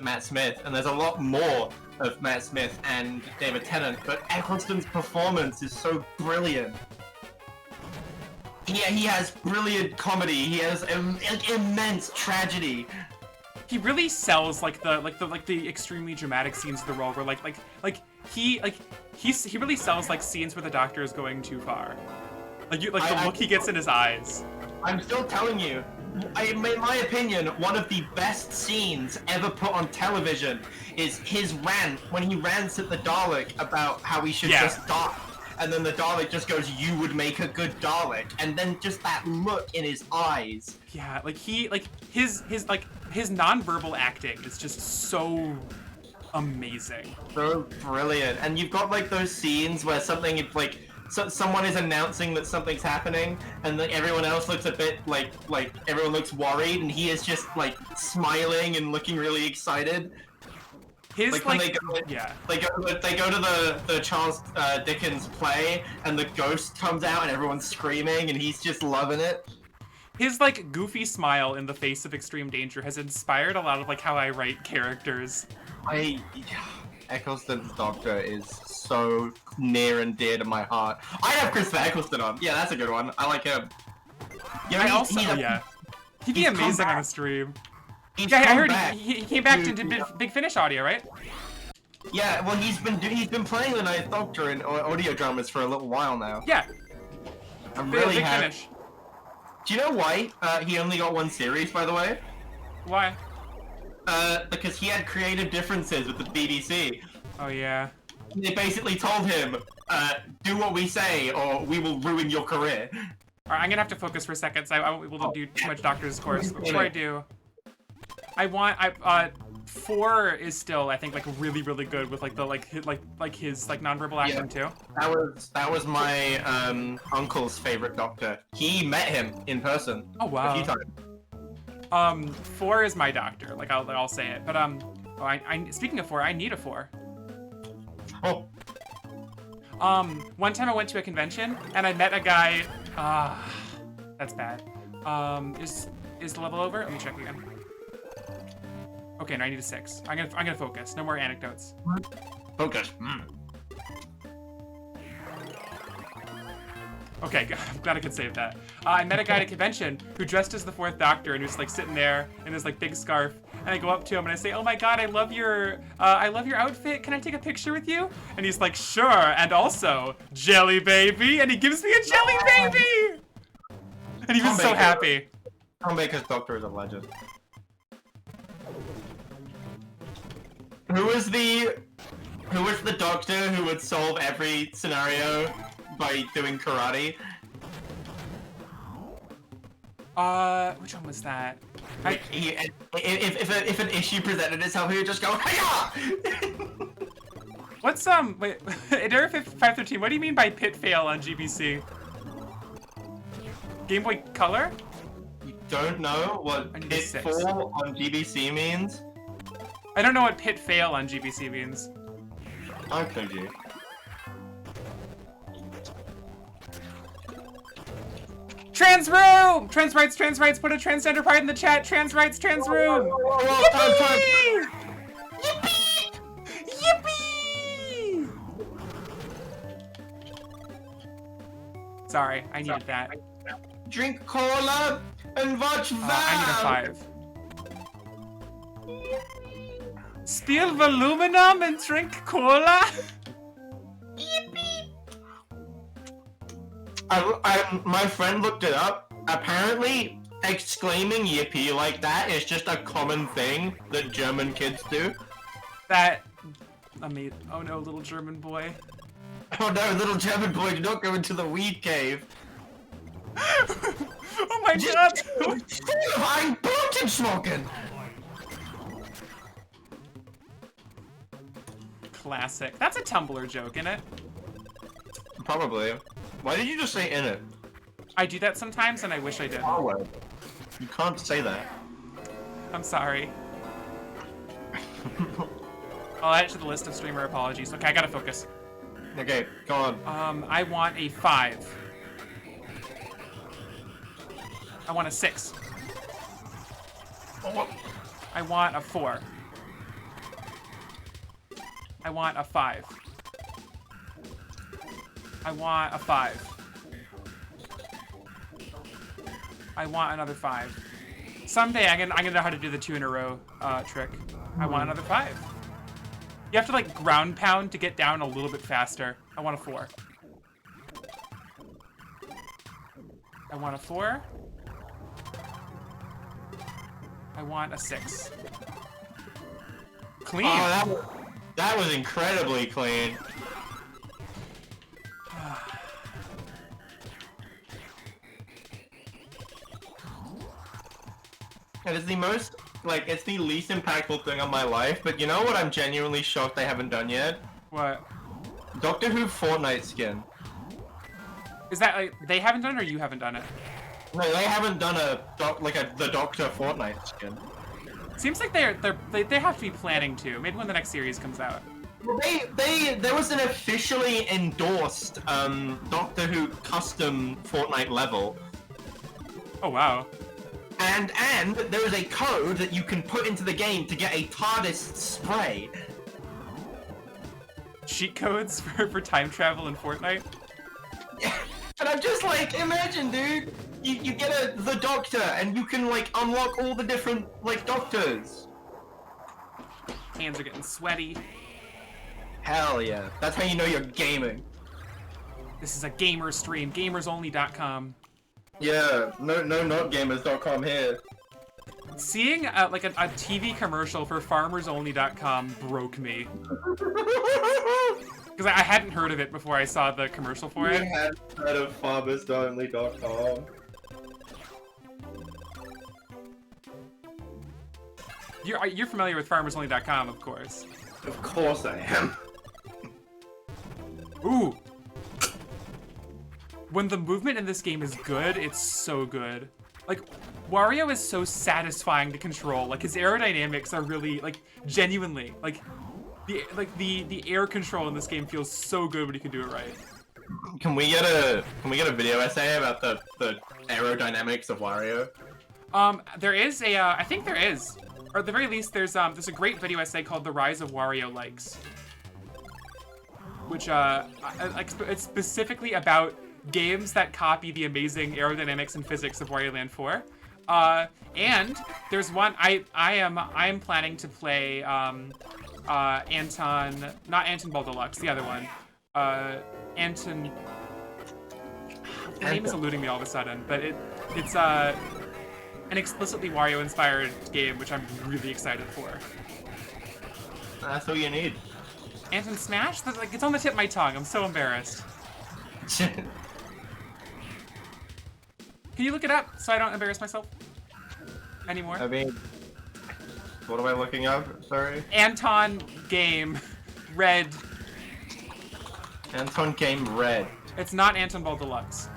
Matt Smith, and there's a lot more of Matt Smith and David Tennant, but Eccleston's performance is so brilliant. Yeah, he has brilliant comedy. He has immense tragedy. He really sells like the extremely dramatic scenes of the role where he really sells like scenes where the Doctor is going too far. Like the look he gets in his eyes. I'm still telling you, in my opinion, one of the best scenes ever put on television is his rant when he rants at the Dalek about how he should just die. And then the Dalek just goes, "You would make a good Dalek," and then just that look in his eyes. Yeah, like his nonverbal acting is just so amazing. So brilliant. And you've got like those scenes where something like someone is announcing that something's happening, and then everyone else looks a bit like everyone looks worried, and he is just like smiling and looking really excited. His like when they go to the Charles Dickens play, and the ghost comes out and everyone's screaming, and he's just loving it. His like goofy smile in the face of extreme danger has inspired a lot of like how I write characters. Eccleston's Doctor is so near and dear to my heart. I have Christopher Eccleston on. Yeah, that's a good one. I like him. Yeah, he'd be amazing on the stream. I heard he came back to Big Finish audio, right? Yeah, well, he's been playing the 9th Doctor in audio dramas for a little while now. Yeah. I'm really Big happy. Finish. Do you know why he only got one series, by the way? Why? Because he had creative differences with the BBC. Oh yeah. They basically told him, do what we say, or we will ruin your career. Alright, I'm gonna have to focus for a second, so I won't be able to do too much Doctor's course. But before I do, 4 is still, I think, like really, really good with like the his nonverbal acting too. That was my uncle's favorite Doctor. He met him in person. Oh wow. A few times. 4 is my Doctor. Like I'll say it. But speaking of 4, I need a 4. Oh. One time I went to a convention and I met a guy. That's bad. Is the level over? Let me check again. Okay, no, I need a 6. I'm gonna focus. No more anecdotes. Focus. Okay, I'm glad I could save that. I met a guy at a convention who dressed as the 4th Doctor and was like sitting there in his like big scarf. And I go up to him and I say, "Oh my God, I love your outfit. Can I take a picture with you?" And he's like, "Sure." And also, jelly baby. And he gives me a jelly baby. And he was so happy. Tom Baker's doctor is a legend. Who was the doctor who would solve every scenario by doing karate? Which one was that? If an issue presented itself, he would just go, "Hiya!" What's wait, in Area 513, what do you mean by pit fail on GBC? Game Boy Color? You don't know what I need pit 6. fall on GBC means? I don't know what pit fail on GBC means. How could you? Trans room! Trans rights, put a transgender pride in the chat. Trans rights, trans room! Yippee! Yippee! Yippee! Sorry, I needed that. Drink cola and watch VAV! I need a 5. Steal aluminum and drink cola? Yippee! My friend looked it up. Apparently, exclaiming yippee like that is just a common thing that German kids do. Oh no, little German boy. Oh no, little German boy, do not go into the weed cave. Oh my god! I'm Putin smoking! Classic. That's a Tumblr joke, isn't it? Probably. Why did you just say in it? I do that sometimes, and I wish I didn't. Oh, you can't say that. I'm sorry. I'll add it to the list of streamer apologies. Okay, I gotta focus. Okay, go on. I want a 5. I want a 6. I want a 4. I want a 5. I want a 5. I want another 5. Someday I'm gonna know how to do the 2 in a row trick. I want another 5. You have to like ground pound to get down a little bit faster. I want a 4. I want a 4. I want a 6. Clean. Oh, that was incredibly clean. It is the most, like, it's the least impactful thing on my life, but you know what I'm genuinely shocked they haven't done yet? What? Doctor Who Fortnite skin. Is that like they haven't done it or you haven't done it? No, they haven't done the Doctor Fortnite skin. Seems like they have to be planning to. Maybe when the next series comes out. Well, there was an officially endorsed Doctor Who custom Fortnite level. Oh wow. And there is a code that you can put into the game to get a TARDIS spray. Cheat codes for time travel in Fortnite? And I'm just like, imagine, dude, you get the Doctor, and you can like unlock all the different like Doctors. Hands are getting sweaty. Hell yeah, that's how you know you're gaming. This is a gamer stream, gamersonly.com. Yeah, no, not gamers.com here. Seeing like a TV commercial for farmersonly.com broke me. Because I hadn't heard of it before I saw the commercial for it. I hadn't heard of farmersonly.com. You're familiar with farmersonly.com, of course. Of course I am. Ooh. When the movement in this game is good, it's so good. Like, Wario is so satisfying to control. Like, his aerodynamics are really, like, genuinely, like the air control in this game feels so good when you can do it right. Can we get a video essay about the aerodynamics of Wario? There is a, I think there is. Or at the very least, there's a great video essay called The Rise of Wario Likes. Which, it's specifically about games that copy the amazing aerodynamics and physics of Wario Land 4. And there's one, I am planning to play, not Anton Ball Deluxe, the other one. The name is eluding me all of a sudden, but It's an explicitly Wario-inspired game, which I'm really excited for. That's all you need. Anton Smash? That's like, it's on the tip of my tongue. I'm so embarrassed. Can you look it up so I don't embarrass myself anymore? I mean, what am I looking up? Sorry. Anton Game Red. Anton Game Red. It's not Anton Ball Deluxe.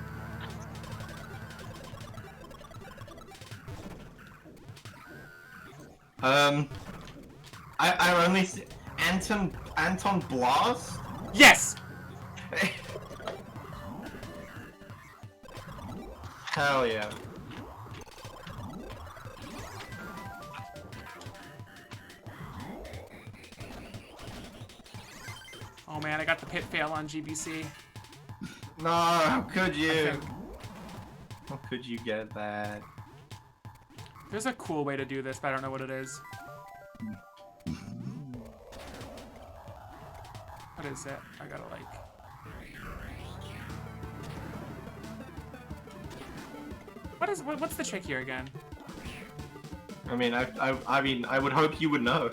I only see Anton Blast? Yes! Hell yeah. Oh man, I got the pit fail on GBC. No, how could I you? think. How could you get that? There's a cool way to do this, but I don't know what it is. What is it? I gotta like... What's the trick here again? I mean, I would hope you would know.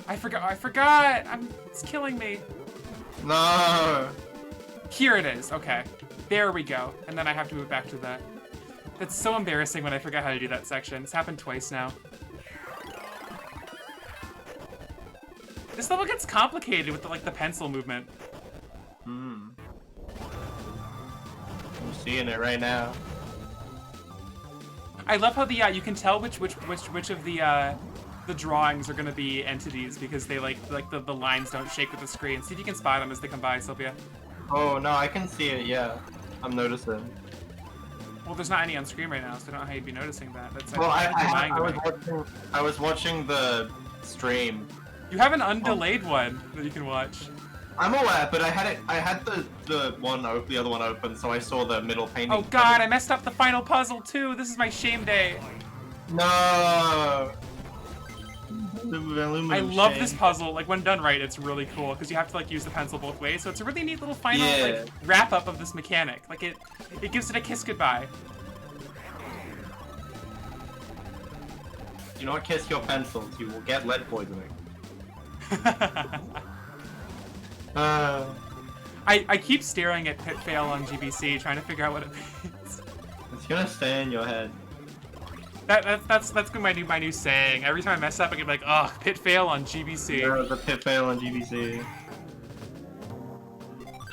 I forgot! It's killing me. No. Here it is, okay. There we go. And then I have to move back to the... That's so embarrassing when I forget how to do that section. It's happened twice now. This level gets complicated with the pencil movement. I'm seeing it right now. I love how the you can tell which of the drawings are gonna be entities because they the lines don't shake with the screen. See if you can spot them as they come by, Sylvia. Oh no, I can see it. Yeah, I'm noticing. Well, there's not any on screen right now, so I don't know how you'd be noticing that. That's Well, I I was watching the stream. You have an undelayed one that you can watch. I'm aware, but I had the other one open, so I saw the middle painting. Oh god, I messed up the final puzzle too. This is my shame day. No. I love this puzzle. Like when done right, it's really cool because you have to use the pencil both ways. So it's a really neat little final wrap up of this mechanic. Like it gives it a kiss goodbye. Do not kiss your pencils. You will get lead poisoning. I keep staring at Pit Fail on GBC, trying to figure out what it means. It's gonna stay in your head. That's my new saying. Every time I mess up, I get like, ugh, Pit Fail on GBC. Yeah, the Pit Fail on GBC.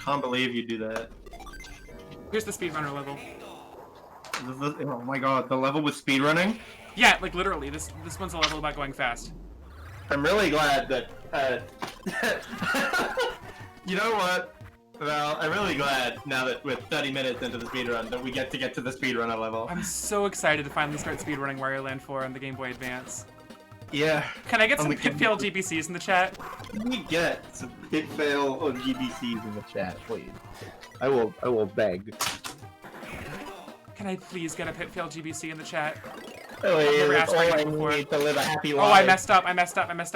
Can't believe you do that. Here's the speedrunner level. Oh my god, the level with speedrunning? Yeah, like literally, this one's a level about going fast. I'm really glad that, you know what? Well, I'm really glad now that we're 30 minutes into the speedrun that we get to the speedrunner level. I'm so excited to finally start speedrunning Wario Land 4 on the Game Boy Advance. Yeah. Can I get some Pit Fail GBCs in the chat? Can we get some Pit Fail on GBCs in the chat, please? I will beg. Can I please get a Pit Fail GBC in the chat? Oh, I've never asked for I it before. need to live a happy life. Oh, I messed up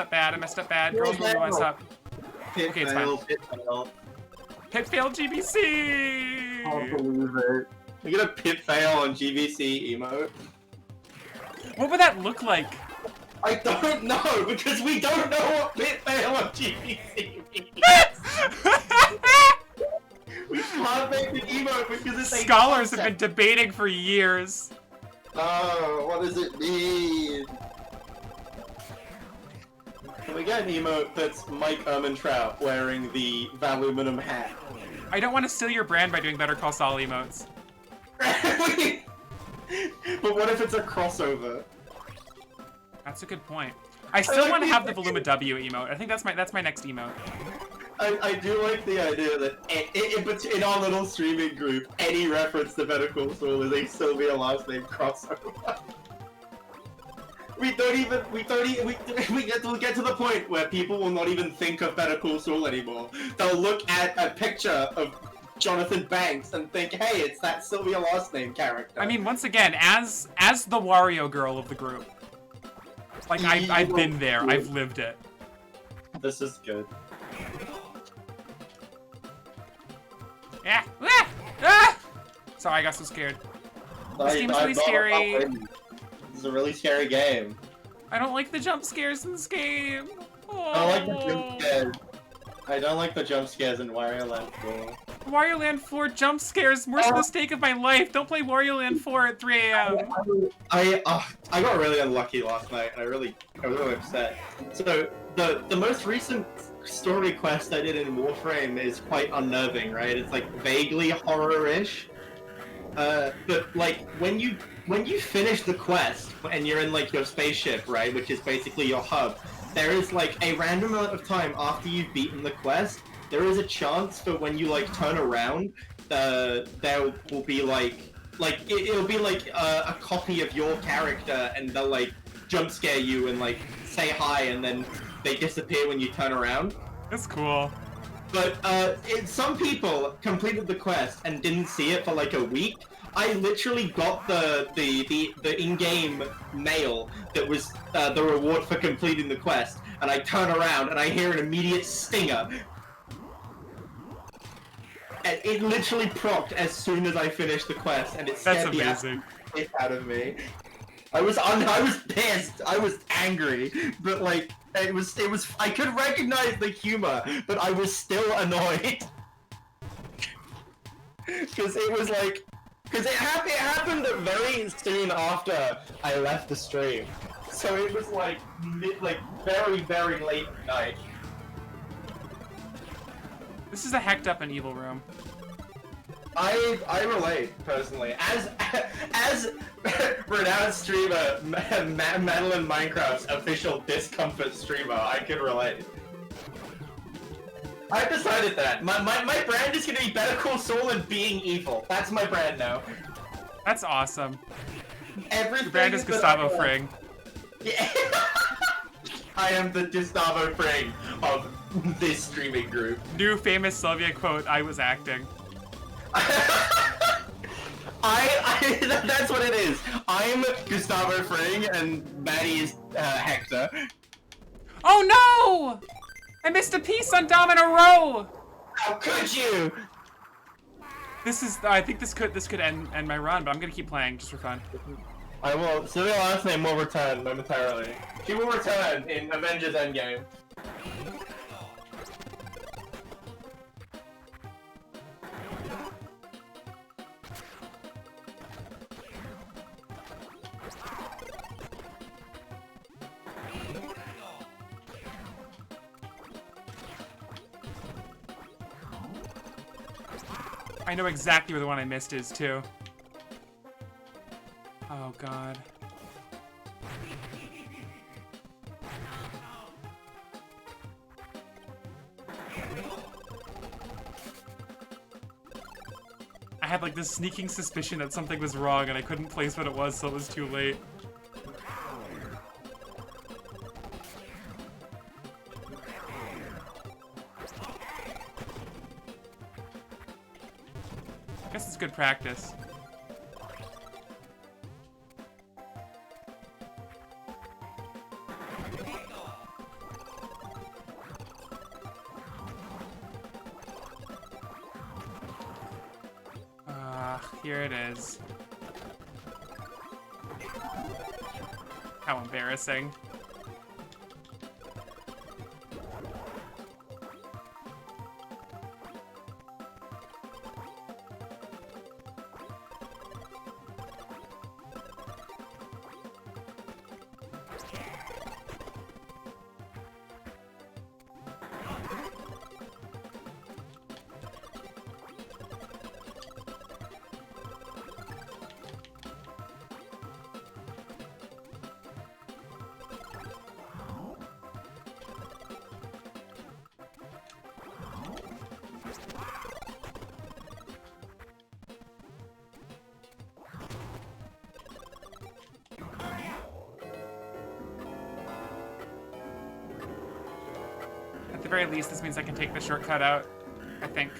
bad. Girls really messed up. Pit Okay, it's Fail, fine. Pit Fail. Pit Fail GBC! Can't believe it. We get a Pit Fail on GBC emote. What would that look like? I don't know, because we don't know what Pit Fail on GBC means. We can't make the emote because it's a Scholars have been debating for years. Oh, what does it mean? Can we get an emote that's Mike Ehrmantraut wearing the Valuminum hat? I don't want to steal your brand by doing Better Call Saul emotes. But what if it's a crossover? That's a good point. I still want to have the Voluma W emote. I think that's my next emote. I do like the idea that in our little streaming group, any reference to Better Call Saul is a Sylvia last name crossover. We'll get to the point where people will not even think of Better Call Saul anymore. They'll look at a picture of Jonathan Banks and think, hey, it's that Sylvia last name character. I mean, once again, as the Wario girl of the group, like I've been there, I've lived it. This is good. Ah! Ah! Ah! Sorry, I got so scared. This game's really scary. This is a really scary game. I don't like the jump scares in this game. Oh. I don't like the jump scares. I don't like the jump scares in Wario Land 4. Wario Land 4 jump scares, worst mistake of my life. Don't play Wario Land 4 at 3 a.m. I got really unlucky last night, and I was really upset. So the most recent story quest I did in Warframe is quite unnerving, right? It's like vaguely horror-ish. But like when you finish the quest and you're in like your spaceship, right, which is basically your hub, there is like a random amount of time after you've beaten the quest. There is a chance for when you like turn around, there will be it'll be like a copy of your character, and they'll like jump scare you and like say hi, and then they disappear when you turn around. That's cool. But some people completed the quest and didn't see it for like a week. I literally got the in-game mail that was the reward for completing the quest, and I turn around and I hear an immediate stinger. And it literally procced as soon as I finished the quest, and it scared the absolute shit out of me. I was pissed. I was angry, but like it was. I could recognize the humor, but I was still annoyed because it happened very soon after I left the stream, so it was like very very late at night. This is a hacked up and evil room. I relate personally as renowned streamer Madeline Minecraft's official discomfort streamer. I can relate. I've decided that my brand is gonna be Better Call Saul and being evil. That's my brand now. That's awesome. Everything. Your brand is Gustavo Fring. Yeah. I am the Gustavo Fring of this streaming group. New famous Soviet quote, I was acting. That's what it is. I'm Gustavo Fring and Maddie is Hector. Oh no! I missed a piece on Domino Row! How could you? This is, I think this could end my run, but I'm gonna keep playing just for fun. I will. Sylvia last name will return momentarily. She will return in Avengers Endgame. I know exactly where the one I missed is, too. Oh, God. I had, like, this sneaking suspicion that something was wrong, and I couldn't place what it was, so it was too late. I guess it's good practice. Here it is. How embarrassing. At the very least, this means I can take the shortcut out, I think.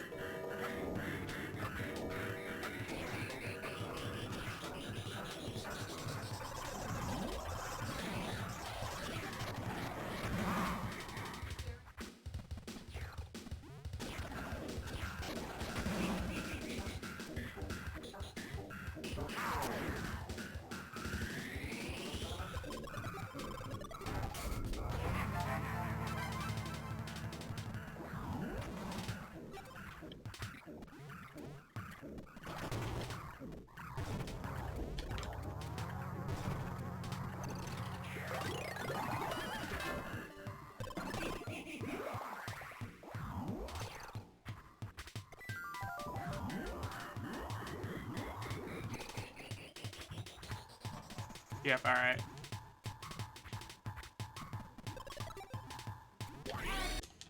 Yep, alright.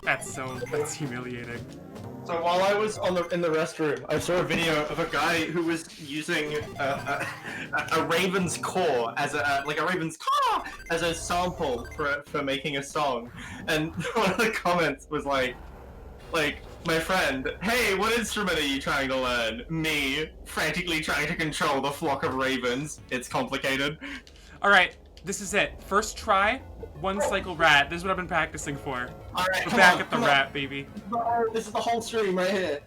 That's humiliating. So while I was in the restroom, I saw a video of a guy who was using a raven's core as a raven's caw as a sample for making a song, and one of the comments was like my friend, hey, what instrument are you trying to learn? Me, frantically trying to control the flock of ravens. It's complicated. Alright, this is it. First try, 1 cycle rat. This is what I've been practicing for. Alright, We're back at the rat, baby. This is the whole stream right here.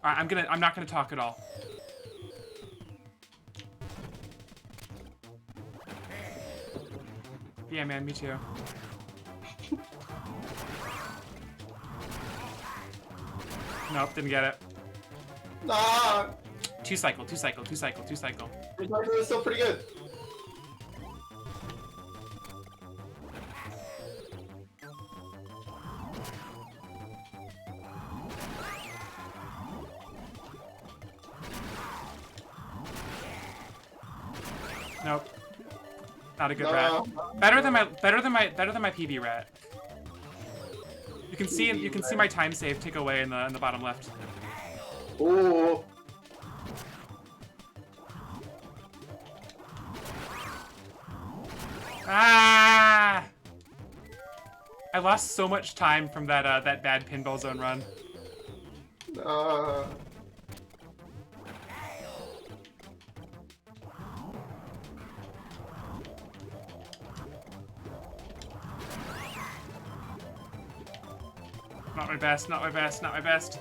Alright, I'm not gonna talk at all. Yeah, man, me too. Nope, didn't get it. Nah, 2 cycle, 2 cycle, 2 cycle, 2 cycle. it's still pretty good. Nope. Not a good rat. Better than my PB rat. You can see my time save tick away in the bottom left. Ooh. Ah! I lost so much time from that bad pinball zone run. Not my best, not my best, not my best.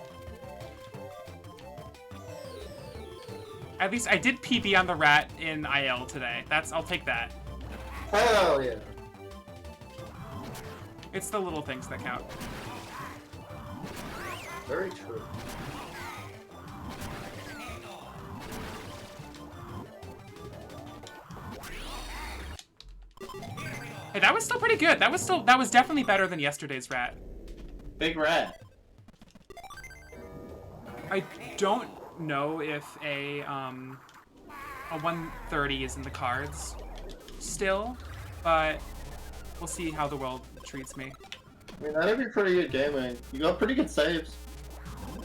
At least I did PB on the rat in IL today. I'll take that. Hell yeah. It's the little things that count. Very true. Hey, that was still pretty good. That was definitely better than yesterday's rat. Big rat. I don't know if a 130 is in the cards still, but we'll see how the world treats me. I mean, that'd be pretty good gaming. You got pretty good saves.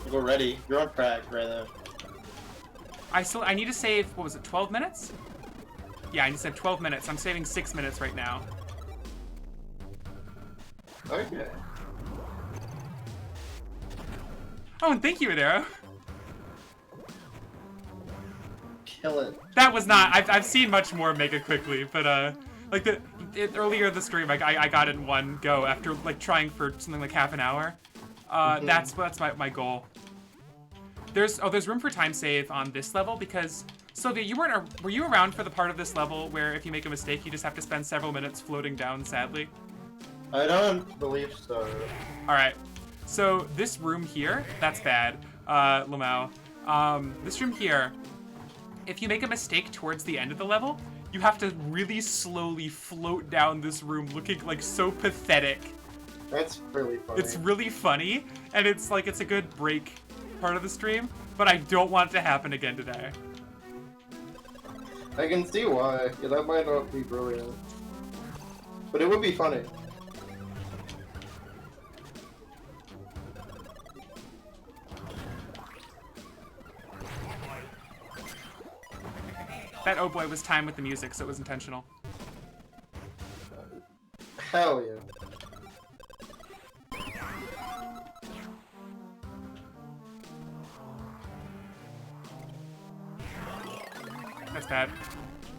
You go ready. You're on track right there. I need to save, what was it, 12 minutes? Yeah, I need to save 12 minutes. I'm saving 6 minutes right now. Okay. Oh, and thank you, Adero. Kill it. That was not, I've seen much more mega quickly, but like earlier in the stream, I got it in one go after like trying for something like half an hour. That's my goal. There's room for time save on this level because Sylvia, were you around for the part of this level where if you make a mistake, you just have to spend several minutes floating down sadly? I don't believe so. All right. So this room here, that's bad, Lamau. This room here, if you make a mistake towards the end of the level, you have to really slowly float down this room looking like so pathetic. That's really funny. It's really funny, and it's like, it's a good break part of the stream, but I don't want it to happen again today. I can see why. Yeah, that might not be brilliant. But it would be funny. That oh boy was timed with the music, so it was intentional. Hell yeah. That's bad.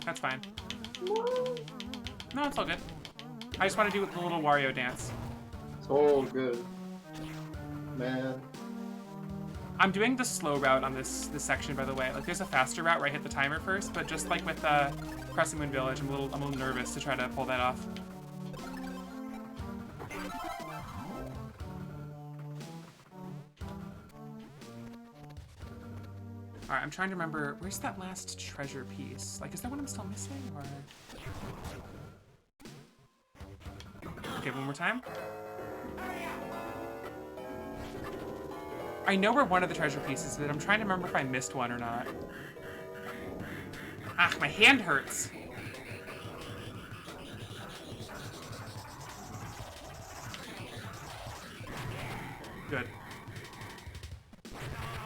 That's fine. No, it's all good. I just want to do the little Wario dance. It's all good. Man. I'm doing the slow route on this section, by the way. Like, there's a faster route where I hit the timer first, but just like with Crescent Moon Village, I'm a little nervous to try to pull that off. Alright, I'm trying to remember, where's that last treasure piece? Like, is that what I'm still missing, or...? Okay, one more time. I know where one of the treasure pieces is, but I'm trying to remember if I missed one or not. Ah, my hand hurts. Good.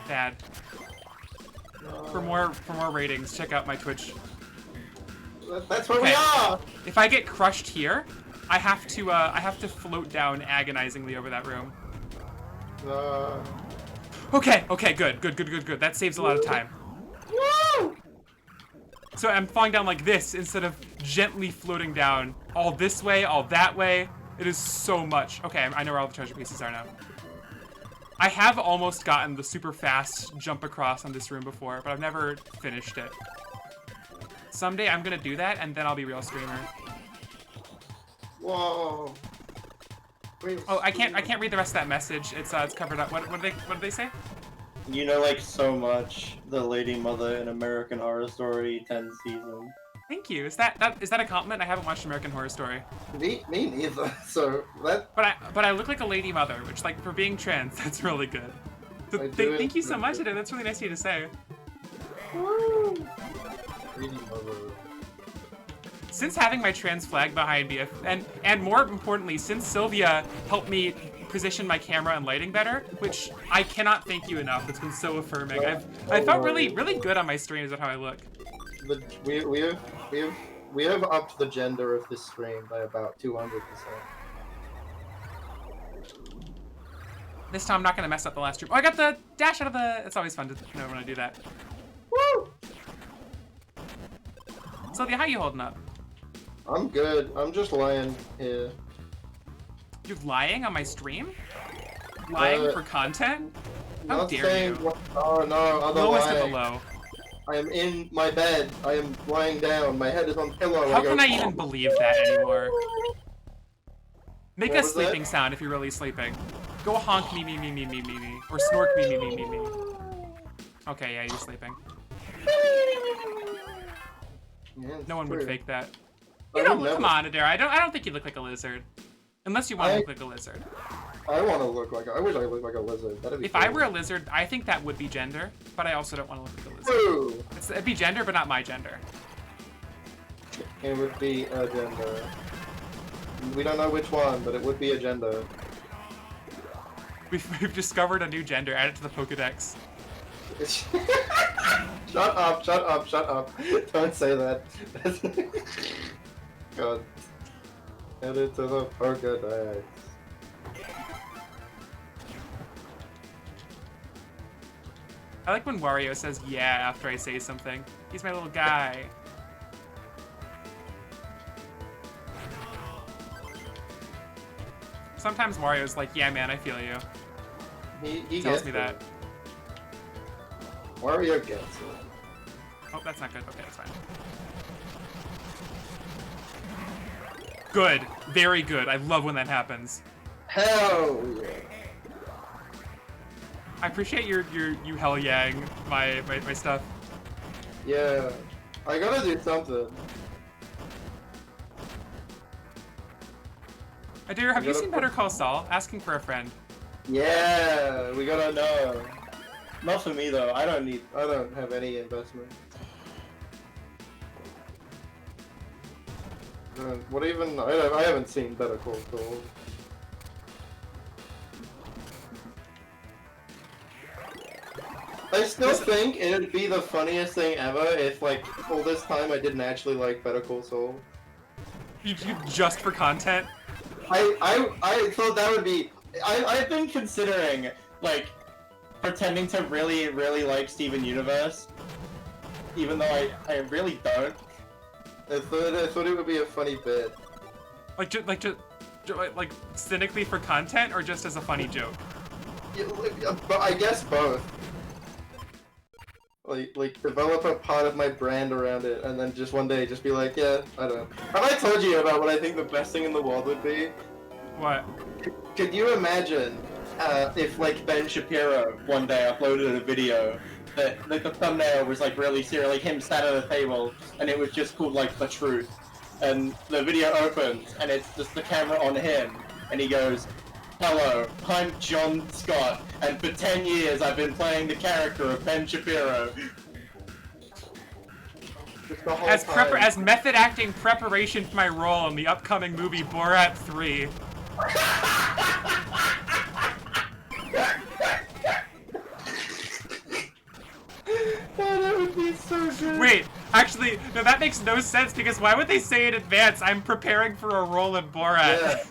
Bad. For more ratings, check out my Twitch. That's where we are! If I get crushed here, I have to float down agonizingly over that room. Okay, good. That saves a lot of time. Woo! So I'm falling down like this instead of gently floating down all this way, all that way. It is so much. Okay, I know where all the treasure pieces are now. I have almost gotten the super fast jump across on this room before, but I've never finished it. Someday I'm gonna do that, and then I'll be real streamer. Whoa. Oh, I can't read the rest of that message. It's covered up. What did they say? You know, like, so much the Lady Mother in American Horror Story 10th season. Thank you. Is that a compliment? I haven't watched American Horror Story. Me neither. So that. But I look like a lady mother, which, like, for being trans, that's really good. So, thank you so much, Adam. That's really nice of you to say. Woo! Lady Mother. Since having my trans flag behind me, and more importantly, since Sylvia helped me position my camera and lighting better, which I cannot thank you enough. It's been so affirming. I felt really good on my streams of how I look. We have upped the gender of this stream by about 200%. This time I'm not gonna mess up the last stream. Oh, I got the dash out of the. It's always fun to know when I do that. Woo! Sylvia, how you holding up? I'm good. I'm just lying here. You're lying on my stream? Lying for content? How Not dare saying you? Oh no, other Lowest of the lying. low. I am in my bed. I am lying down. My head is on pillow. How can I even believe that anymore? Make What a was sleeping that? sound if you're really sleeping. Go honk me. Or snork me. Okay, yeah, you're sleeping. Yeah, it's No one would true. fake that. I You don't would come never. on, Adair. I don't think you look like a lizard. Unless you want to look like a lizard. I want to look like. I wish I looked like a lizard. That'd be. If I were a lizard, I think that would be gender, but I also don't want to look like a lizard. Woo! It'd be gender, but not my gender. It would be a gender. We don't know which one, but it would be a gender. We've discovered a new gender. Add it to the Pokedex. Shut up. Don't say that. God. Add it to the Pokedex. I like when Wario says yeah after I say something. He's my little guy. Sometimes Wario's like, yeah, man, I feel you. He Tells gets me it. that. Wario gets it. Oh, that's not good. Okay, that's fine. Good. Very good. I love when that happens. Hell yeah. I appreciate you hell yang my stuff. Yeah. I gotta do something. Adair, have you gotta seen put- Better Call Saul? Asking for a friend. Yeah, we gotta know. Not for me, though. I don't have any investment. What even? I haven't seen Better Call Saul. I still think it'd be the funniest thing ever if, like, all this time I didn't actually like Better Call Saul. You just for content? I thought that would be. I've been considering, like, pretending to really, really like Steven Universe, even though I really don't. I thought it would be a funny bit. Like cynically for content, or just as a funny joke? Yeah, but I guess both. Like develop a part of my brand around it, and then just one day just be like, yeah, I don't know. Have I told you about what I think the best thing in the world would be? What? Could you imagine if, like, Ben Shapiro one day uploaded a video that, like, the thumbnail was, like, really serious, like him sat at a table, and it was just called, like, The Truth, and the video opens, and it's just the camera on him, and he goes, "Hello, I'm John Scott, and for 10 years I've been playing the character of Ben Shapiro." Just the whole As time. as method acting preparation for my role in the upcoming movie Borat 3. Actually, no, that makes no sense because why would they say in advance, I'm preparing for a role in Borat? Yeah,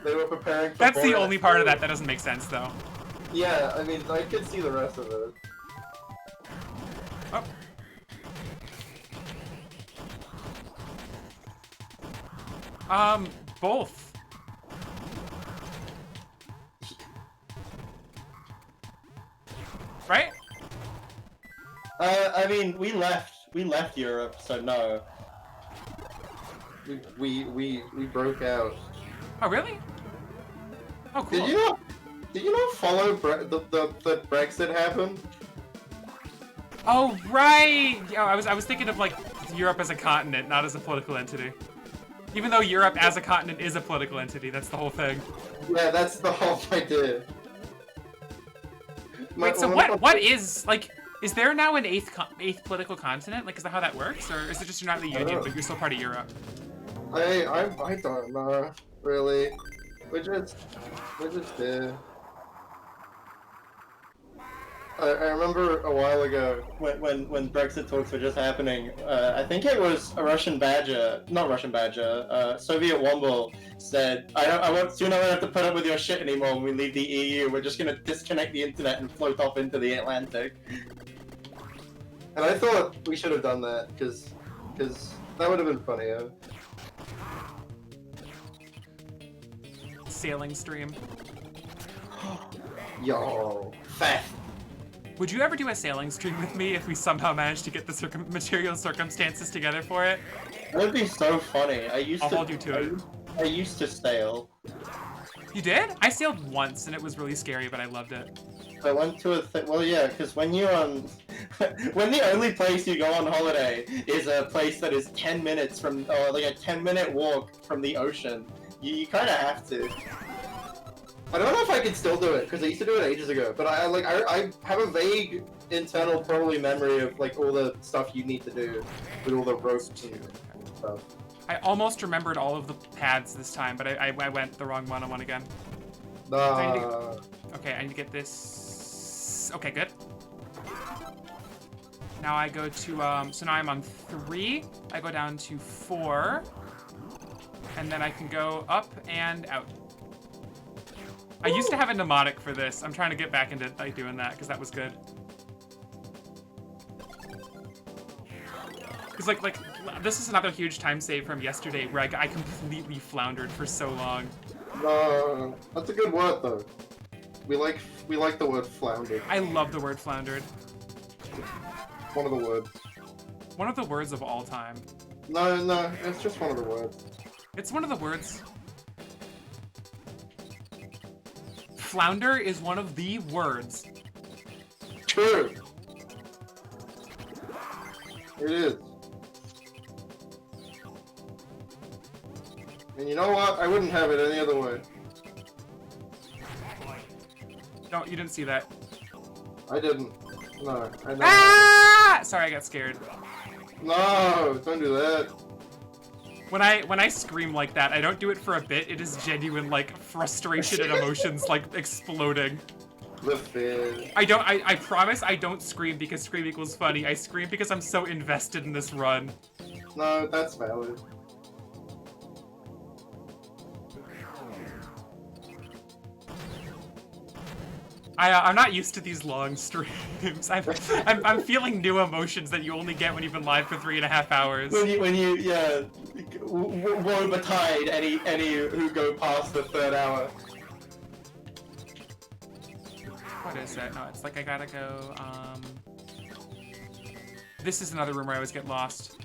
they were preparing for That's the Borat. only part of that doesn't make sense, though. Yeah, I mean, I could see the rest of it. Oh. Both. Right? I mean, we left Europe, so no. We broke out. Oh, really? Oh, cool. Did you not follow the Brexit happened? Oh, right! Yeah, I was thinking of, like, Europe as a continent, not as a political entity. Even though Europe as a continent is a political entity, that's the whole thing. Yeah, that's the whole idea. Wait, so what is, like, is there now an eighth political continent? Like, is that how that works? Or is it just you're not in the Union, but you're still part of Europe? I don't know, really. We're just there. I remember a while ago When Brexit talks were just happening, I think it was a Russian badger, not Russian badger, Soviet Womble said, I won't soon I won't have to put up with your shit anymore when we leave the EU. We're just gonna disconnect the internet and float off into the Atlantic. and I thought we should have done that, because that would have been funnier. Sailing stream. Yo. Fast. Would you ever do a sailing stream with me if we somehow managed to get the material circumstances together for it? That would be so funny. I'll hold you to it. I used to sail. You did? I sailed once and it was really scary, but I loved it. I went to well, yeah, because when you when the only place you go on holiday is a place that is 10 minutes from, or like a 10-minute walk from the ocean, you kind of have to. I don't know if I can still do it, because I used to do it ages ago, but I have a vague internal probably memory of like all the stuff you need to do with all the ropes and stuff. I almost remembered all of the paths this time, but I went the wrong one on one again. Okay, I need to get this. Okay, good. Now I go to, so now I'm on 3. I go down to 4. And then I can go up and out. I used to have a mnemonic for this. I'm trying to get back into like doing that because that was good. Because like this is another huge time save from yesterday where I completely floundered for so long. That's a good word though. We like the word floundered. I love the word floundered. One of the words. One of the words of all time. No, it's just one of the words. It's one of the words. Flounder is one of the words. True. It is. And you know what? I wouldn't have it any other way. No, you didn't see that. I didn't. No, I never. Ah! Sorry, I got scared. No, don't do that. When I scream like that, I don't do it for a bit. It is genuine, like, frustration and emotions, like, exploding. The fear. I promise I don't scream because scream equals funny. I scream because I'm so invested in this run. No, that's valid. I'm not used to these long streams. I'm feeling new emotions that you only get when you've been live for 3.5 hours. When you yeah, woe betide any who go past the 3rd hour. What is it? No, it's like I gotta go, This is another room where I always get lost.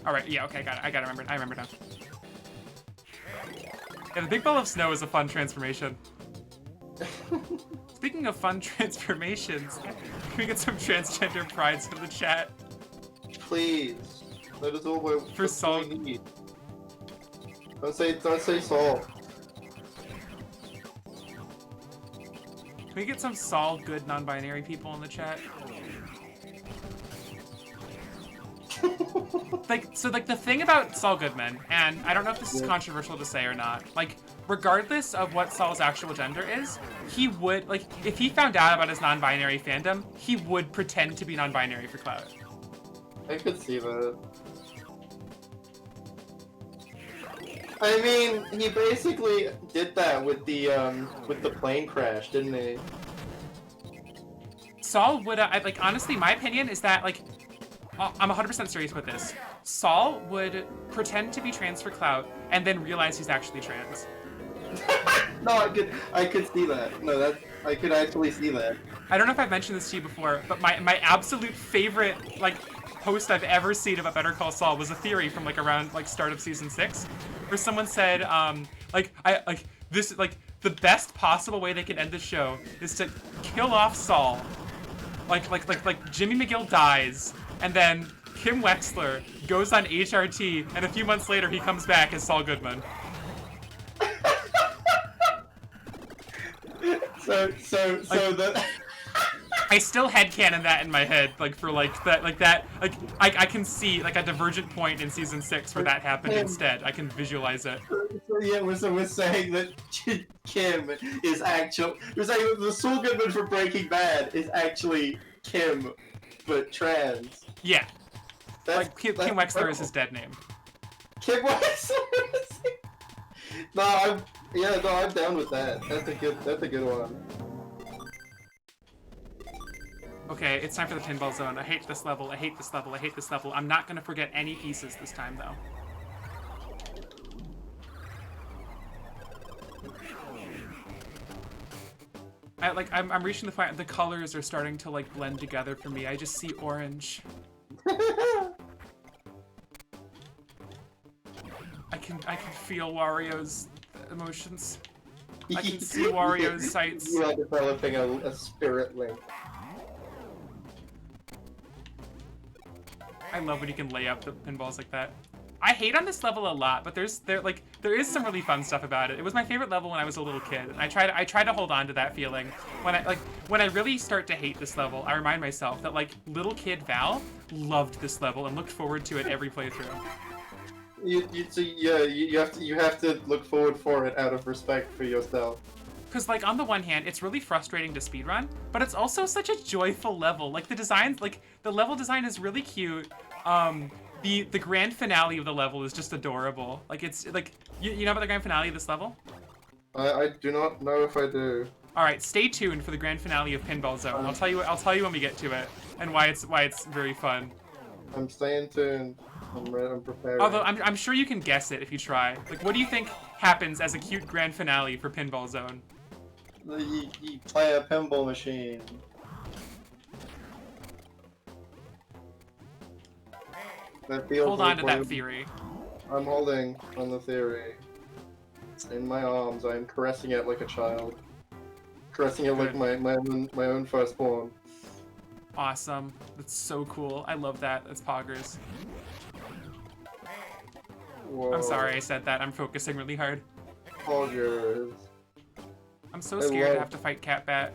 Alright, yeah, okay, I gotta remember. I remember now. Yeah, the big ball of snow is a fun transformation. Speaking of fun transformations, can we get some transgender prides in the chat? Please. That is all we For Saul. need. Don't say Saul. Can we get some Saul good non-binary people in the chat? So the thing about Saul Goodman, and I don't know if this is controversial to say or not, like, regardless of what Saul's actual gender is, he would, like, if he found out about his non-binary fandom, he would pretend to be non-binary for clout. I could see that. I mean, he basically did that with the plane crash, didn't he? Saul would, like, honestly, my opinion is that, like, I'm 100% serious with this. Saul would pretend to be trans for clout and then realize he's actually trans. No, I could see that. No, I could actually see that. I don't know if I've mentioned this to you before, but my absolute favorite, like, post I've ever seen about Better Call Saul was a theory from, like, around, like, start of season 6, where someone said, the best possible way they can end the show is to kill off Saul. Like Jimmy McGill dies, and then Kim Wexler goes on HRT, and a few months later he comes back as Saul Goodman. I still headcanon that in my head, like, for, like, I can see, like, a divergent point in season 6 where that happened instead. I can visualize it. So we're saying that Kim is actual. We're saying that the Saul Goodman for Breaking Bad is actually Kim, but trans. Yeah. That's Kim Wexler is his dead name. Kim Wexler. I'm down with that. That's a good one. Okay, it's time for the pinball zone. I hate this level. I hate this level. I hate this level. I'm not gonna forget any pieces this time, though. I'm reaching the point. The colors are starting to, like, blend together for me. I just see orange. I can feel Wario's emotions. I can see Wario's sights. You are developing a spirit link. I love when you can lay out the pinballs like that. I hate on this level a lot, but there is some really fun stuff about it. It was my favorite level when I was a little kid, and I try to hold on to that feeling. When I really start to hate this level, I remind myself that, like, little kid Val loved this level and looked forward to it every playthrough. You have to look forward for it out of respect for yourself. Because, like, on the one hand, it's really frustrating to speedrun, but it's also such a joyful level. Like, the designs, like, the level design is really cute. The grand finale of the level is just adorable. Like, it's, like, you know about the grand finale of this level? I do not know if I do. All right, stay tuned for the grand finale of Pinball Zone. I'll tell you when we get to it, and why it's very fun. I'm staying tuned. I'm prepared. Although I'm sure you can guess it if you try. Like, what do you think happens as a cute grand finale for Pinball Zone? You play a pinball machine. Hold on to that theory. I'm holding on the theory. In my arms, I'm caressing it like a child. Caressing it like my own firstborn. Awesome. That's so cool. I love that. That's poggers. Whoa. I'm sorry I said that. I'm focusing really hard. Poggers. I'm so scared to have to fight Catbat.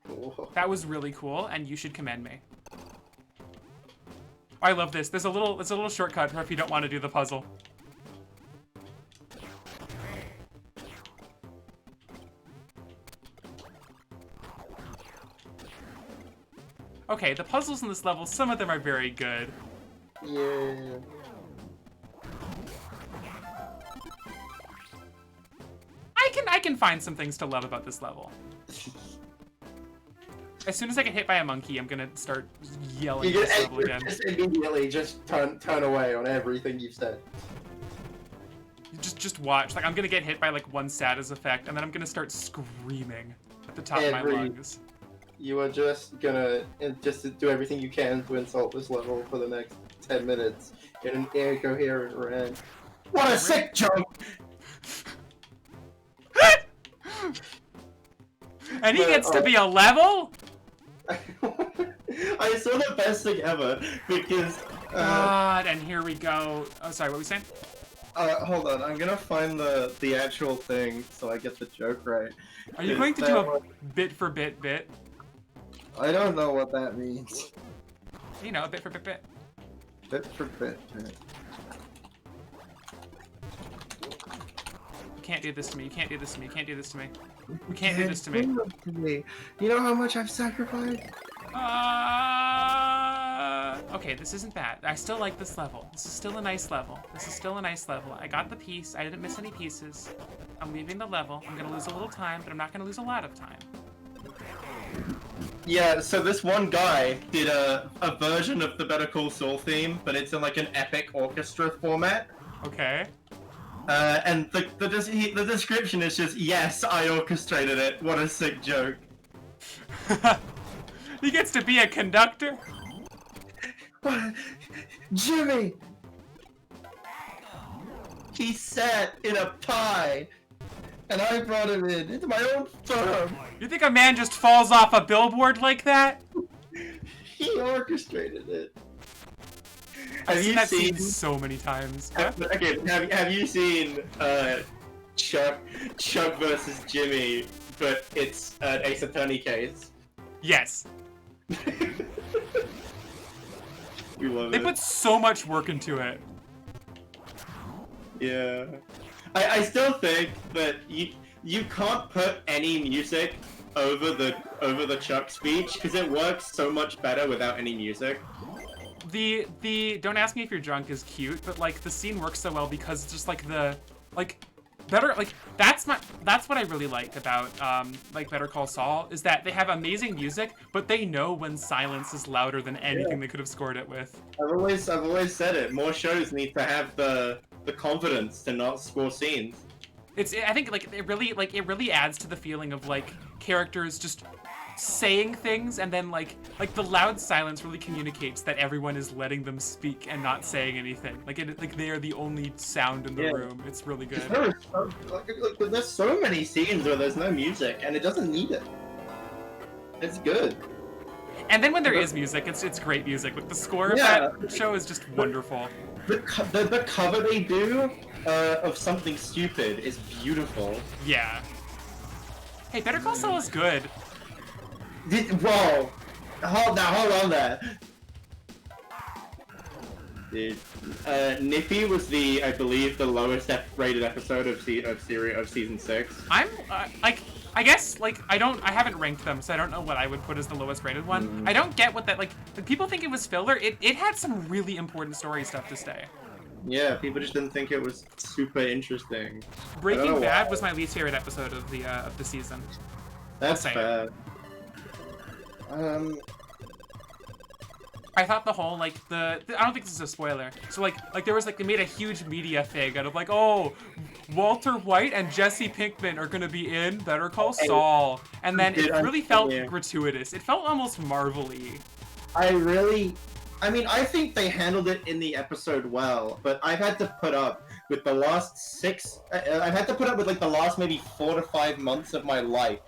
Whoa. That was really cool, and you should commend me. I love this. There's a little shortcut for if you don't want to do the puzzle. Okay, the puzzles in this level, some of them are very good. Yeah. I can find some things to love about this level. As soon as I get hit by a monkey, I'm gonna start yelling at this level again. Just immediately just turn away on everything you've said. Just watch. Like, I'm gonna get hit by, like, one status effect, and then I'm gonna start screaming at the top of my lungs. You are just gonna do everything you can to insult this level for the next 10 minutes in an incoherent rant. What a sick joke! And he gets to be a level? I saw the best thing ever because. God, and here we go. Oh, sorry, what were we saying? Hold on, I'm gonna find the actual thing so I get the joke right. Are you going to do a bit for bit? I don't know what that means. You know, a bit for bit. Bit for bit. You can't do this to me. You can't do this to me. You can't do this to me. You can't do this to me. You know how much I've sacrificed? Okay, this isn't bad. I still like this level. This is still a nice level. This is still a nice level. I got the piece. I didn't miss any pieces. I'm leaving the level. I'm gonna lose a little time, but I'm not gonna lose a lot of time. Yeah, so this one guy did a version of the Better Call Saul theme, but it's in like an epic orchestra format. Okay. And the description is just, yes, I orchestrated it. What a sick joke. He gets to be a conductor? Jimmy! He sat in a pie, and I brought him into my own firm. You think a man just falls off a billboard like that? He orchestrated it. I've seen that scene so many times. Huh? Okay, have you seen Chuck versus Jimmy, but it's an Ace Attorney case? Yes. We love They it. put so much work into it. Yeah. I still think that you can't put any music over the Chuck speech because it works so much better without any music. The don't ask me if you're drunk is cute, but like the scene works so well because it's just like better, like that's what I really like about like Better Call Saul is that they have amazing music, but they know when silence is louder than anything they could have scored it with. I've always said it. More shows need to have the confidence to not score scenes. I think like it really adds to the feeling of like characters just saying things, and then like the loud silence really communicates that everyone is letting them speak and not saying anything. Like they are the only sound in the room. It's really good. There's so many scenes where there's no music, and it doesn't need it. It's good. And then when there is music, it's great music. Like the score of that show is just wonderful. The cover they do of Something Stupid is beautiful. Yeah. Hey, Better Call Saul is good. Whoa! Hold on there. Dude, Nippy was I believe, the lowest rated episode of season 6. I'm I guess like I haven't ranked them, so I don't know what I would put as the lowest rated one. I don't get what that like. People think it was filler. It had some really important story stuff to say. Yeah, people just didn't think it was super interesting. Breaking Bad was my least favorite episode of the season. That's bad. I thought the whole like I don't think this is a spoiler. So like there was like they made a huge media thing out of like, oh, Walter White and Jesse Pinkman are gonna be in Better Call Saul, and then it really felt gratuitous. It felt almost Marvel-y. I think they handled it in the episode well, but I've had to put up with the last I've had to put up with like the last maybe 4 to 5 months of my life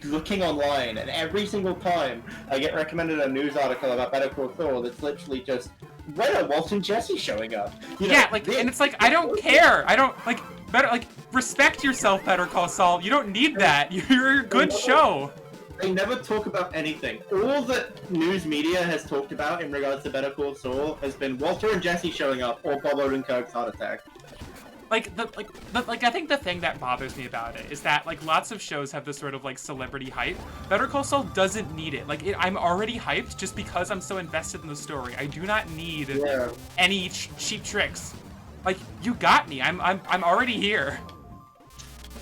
looking online, and every single time I get recommended a news article about Better Call Saul that's literally just, when are Walt and Jesse showing up? You know, yeah, like, and it's like, I don't care. I don't, like, respect yourself, Better Call Saul. You don't need that. You're a good show. They never talk about anything. All that news media has talked about in regards to Better Call Saul has been Walter and Jesse showing up, or Bob Odenkirk's heart attack. I think the thing that bothers me about it is that like lots of shows have this sort of like celebrity hype. Better Call Saul doesn't need it. I'm already hyped just because I'm so invested in the story. I do not need any cheap tricks. Like, you got me. I'm already here.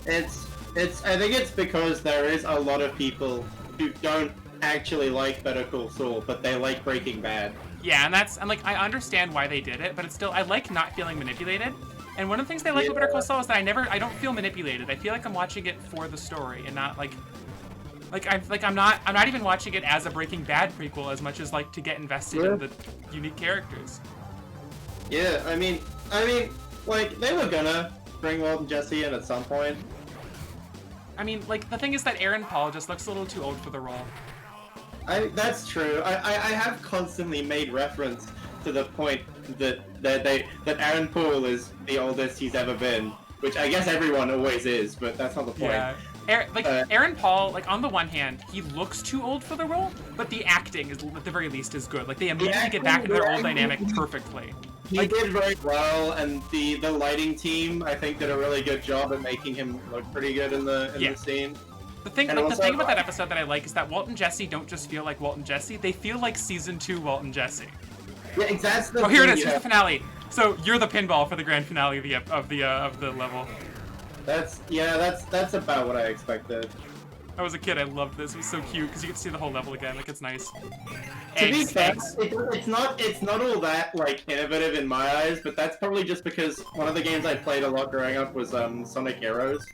I think it's because there is a lot of people who don't actually like Better Call Saul, but they like Breaking Bad. Yeah, and I understand why they did it, but it's still, I like not feeling manipulated. And one of the things they like about Better Call Saul is that I don't feel manipulated. I feel like I'm watching it for the story and not I'm not even watching it as a Breaking Bad prequel as much as like to get invested in the unique characters. Yeah, I mean, like they were gonna bring Walt and Jesse in at some point. I mean, like the thing is that Aaron Paul just looks a little too old for the role. That's true. I have constantly made reference to the point that Aaron Paul is the oldest he's ever been, which I guess everyone always is, but that's not the point. Yeah. Aaron Paul, like, on the one hand, he looks too old for the role, but the acting is, at the very least, is good. Like, they immediately get back into their old dynamic perfectly. He did very well, and the lighting team, I think, did a really good job at making him look pretty good in the scene. The thing about that episode that I like is that Walt and Jesse don't just feel like Walt and Jesse; they feel like season 2 Walt and Jesse. Yeah, exactly. Oh, here it is. Here's the finale. So you're the pinball for the grand finale of the level. That's about what I expected. I was a kid. I loved this. It was so cute because you get to see the whole level again. Like, it's nice. To be fair, it's not all that like innovative in my eyes, but that's probably just because one of the games I played a lot growing up was Sonic Heroes.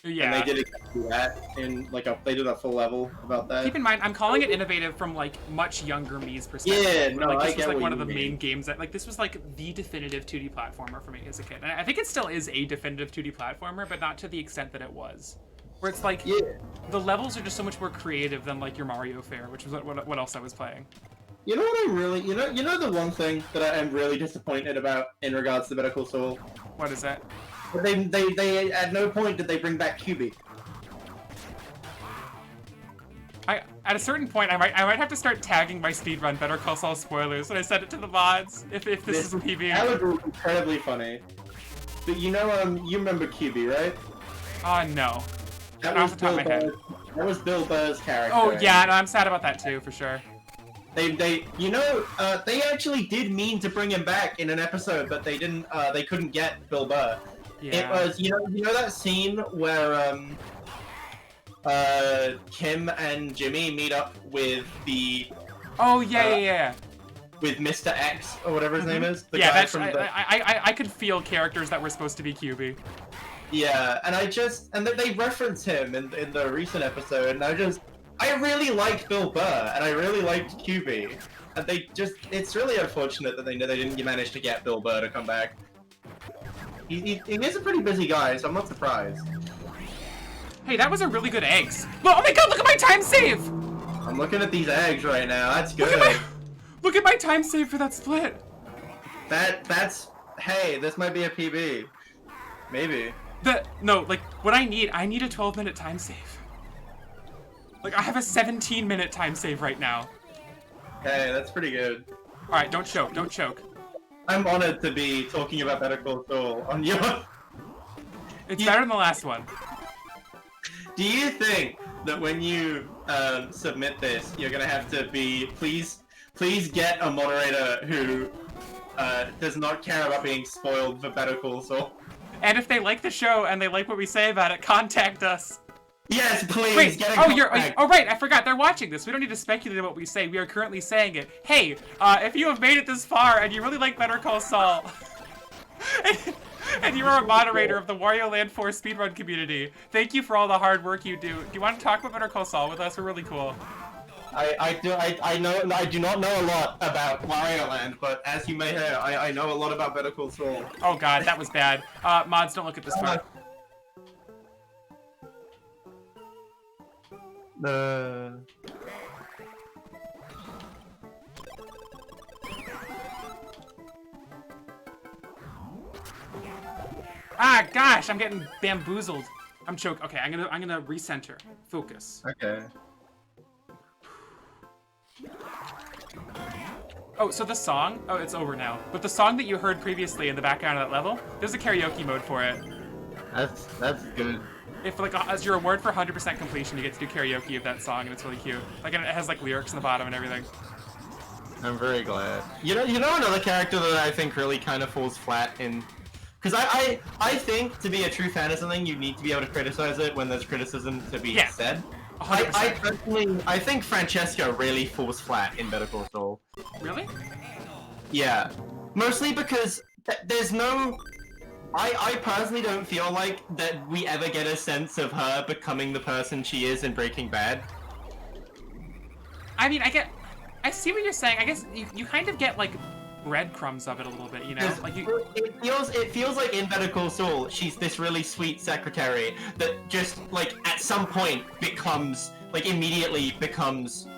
Yeah. And they did exactly that in like they did a full level about that. Keep in mind, I'm calling it innovative from like much younger me's perspective. Yeah, no, like, I this was get like what one of you the mean. main games that like this was like the definitive 2D platformer for me as a kid. And I think it still is a definitive 2D platformer, but not to the extent that it was. Where it's like the levels are just so much more creative than like your Mario Fair, which was what else I was playing. You know what I really, you know the one thing that I am really disappointed about in regards to Better Call Saul? What is that? They at no point did they bring back QB. At a certain point, I might have to start tagging my speedrun Better Call Saul spoilers when I send it to the mods, if this is a PB. That would be incredibly funny. But you know, you remember QB, right? No. That Not was off the top of my head. That was Bill Burr's character. Oh yeah, no, I'm sad about that too, for sure. They actually did mean to bring him back in an episode, but they didn't. They couldn't get Bill Burr. Yeah. It was, you know that scene where Kim and Jimmy meet up with the. Oh yeah. With Mr. X or whatever his name is. The Yeah, guy that's from I could feel characters that were supposed to be QB. Yeah, and then they reference him in the recent episode, and I really liked Bill Burr, and I really liked QB, and it's really unfortunate that they didn't manage to get Bill Burr to come back. He is a pretty busy guy, so I'm not surprised. Hey, that was a really good eggs. Oh my god, look at my time save! I'm looking at these eggs right now, that's good. Look at my time save for that split. Hey, this might be a PB. Maybe. No, like, what I need a 12-minute time save. Like, I have a 17-minute time save right now. Hey, that's pretty good. Alright, don't choke. I'm honored to be talking about Better Call Saul on your... It's better than the last one. Do you think that when you submit this, you're gonna have to be... Please get a moderator who does not care about being spoiled for Better Call Saul? And if they like the show and they like what we say about it, contact us. Yes, please. Wait, get a right, I forgot, they're watching this. We don't need to speculate about what we say. We are currently saying it. Hey, if you have made it this far and you really like Better Call Saul, and you are a moderator of the Wario Land 4 speedrun community, thank you for all the hard work you do. Do you want to talk about Better Call Saul with us? We're really cool. I do not know a lot about Wario Land, but as you may hear, I know a lot about Better Call Saul. Oh god, that was bad. Mods, don't look at this part. Ah, gosh, I'm getting bamboozled. I'm choke. Okay, I'm gonna recenter. Focus. Okay. Oh, so the song, oh, it's over now. But the song that you heard previously in the background of that level, there's a karaoke mode for it. That's good. If, like, as your reward for 100% completion, you get to do karaoke of that song, and it's really cute. Like, and it has, like, lyrics in the bottom and everything. I'm very glad. You know another character that I think really kind of falls flat in... Because I think to be a true fan of something, you need to be able to criticize it when there's criticism to be said. 100%. I think Francesca really falls flat in Better Call Saul. Really? Yeah. Mostly because there's no... I personally don't feel like that we ever get a sense of her becoming the person she is in Breaking Bad. I mean, I see what you're saying. I guess you kind of get, like, breadcrumbs of it a little bit, you know? Like It feels like in Better Call Saul, she's this really sweet secretary that just, like, at some point becomes, like, immediately becomes,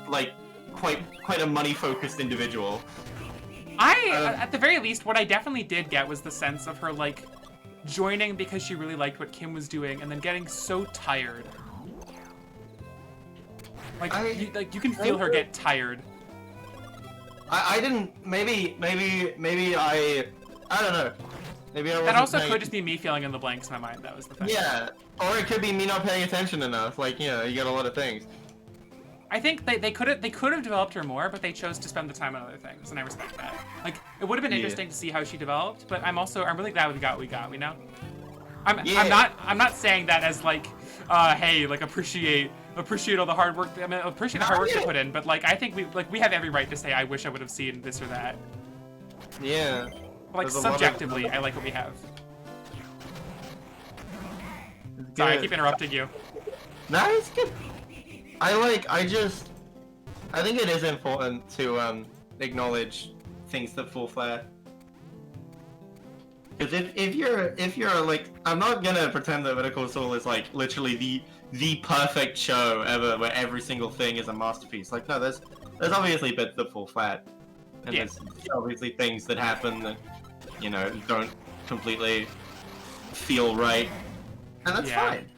like, quite a money-focused individual. at the very least, what I definitely did get was the sense of her, like, joining because she really liked what Kim was doing, and then getting so tired. Like, you can feel her get tired. I didn't. Maybe I don't know. Maybe I wasn't That also paying- could just be me filling in the blanks in my mind. That was the thing. Yeah, or it could be me not paying attention enough. Like, you know, you get a lot of things. I think they could have developed her more, but they chose to spend the time on other things, and I respect that. Like, it would have been interesting to see how she developed, but I'm really glad we got what we got. You know, I'm not saying that as like, hey, like appreciate all the hard work. I mean, appreciate the hard work they put in, but like I think we have every right to say I wish I would have seen this or that. Yeah. But, like There's a lot of- subjectively, I like what we have. Sorry, I keep interrupting you. No, it's good. I think it is important to acknowledge things that fall flat. Because if you're like, I'm not gonna pretend that Vertical Soul is like literally the perfect show ever, where every single thing is a masterpiece. Like, no, there's obviously bits that fall flat, and Yeah. there's obviously things that happen that, you know, don't completely feel right, and that's Yeah. fine.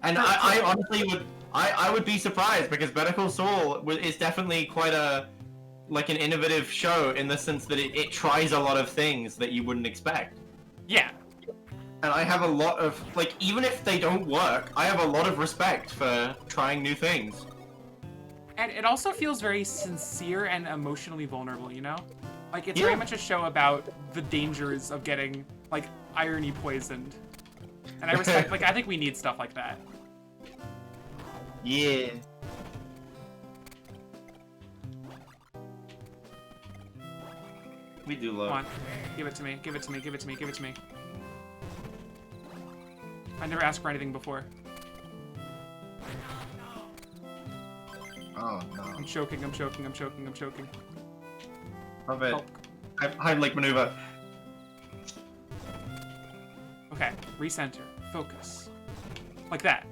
And I honestly would be surprised, because Better Call Saul is definitely quite an innovative show in the sense that it tries a lot of things that you wouldn't expect. Yeah. And I have a lot of, like, even if they don't work, I have a lot of respect for trying new things. And it also feels very sincere and emotionally vulnerable, you know? Like, it's Yeah. very much a show about the dangers of getting, like, irony poisoned. And I respect, like, I think we need stuff like that. Yeah. We do Come love. on. Give it to me, give it to me, give it to me, give it to me. I never asked for anything before. Oh no. I'm choking, I'm choking, I'm choking, I'm choking. Love it. Help. Heimlich maneuver. Okay, recenter, focus. Like that.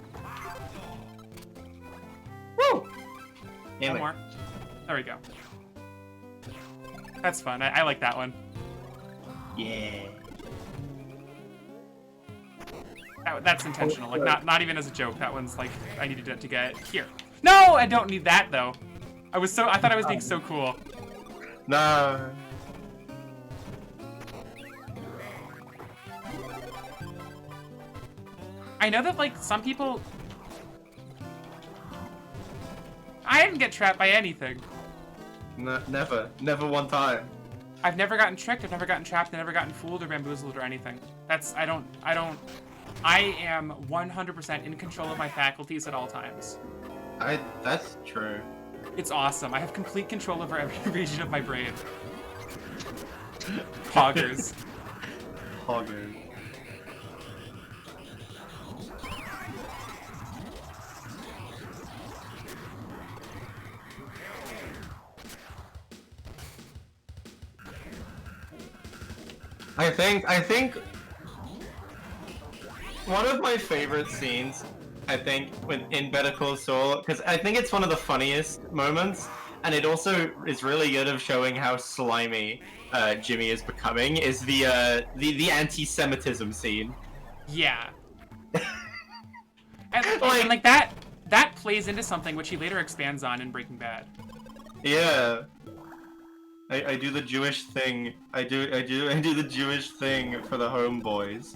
Woo! Damn One it. more. There we go. That's fun. I like that one. Yeah. That's intentional. Like, not even as a joke. That one's like, I needed it to get here. No, I don't need that though. I thought I was being so cool. No. I know that like some people. I didn't get trapped by anything. Never. Never one time. I've never gotten tricked. I've never gotten trapped. I've never gotten fooled or bamboozled or anything. I am 100% in control of my faculties at all times. That's true. It's awesome. I have complete control over every region of my brain. Poggers. Hogger. I think one of my favorite scenes, in Better Call Saul, because I think it's one of the funniest moments, and it also is really good of showing how slimy Jimmy is becoming, is the anti-Semitism scene. Yeah. and like that plays into something which he later expands on in Breaking Bad. Yeah. I do the Jewish thing. I do the Jewish thing for the homeboys.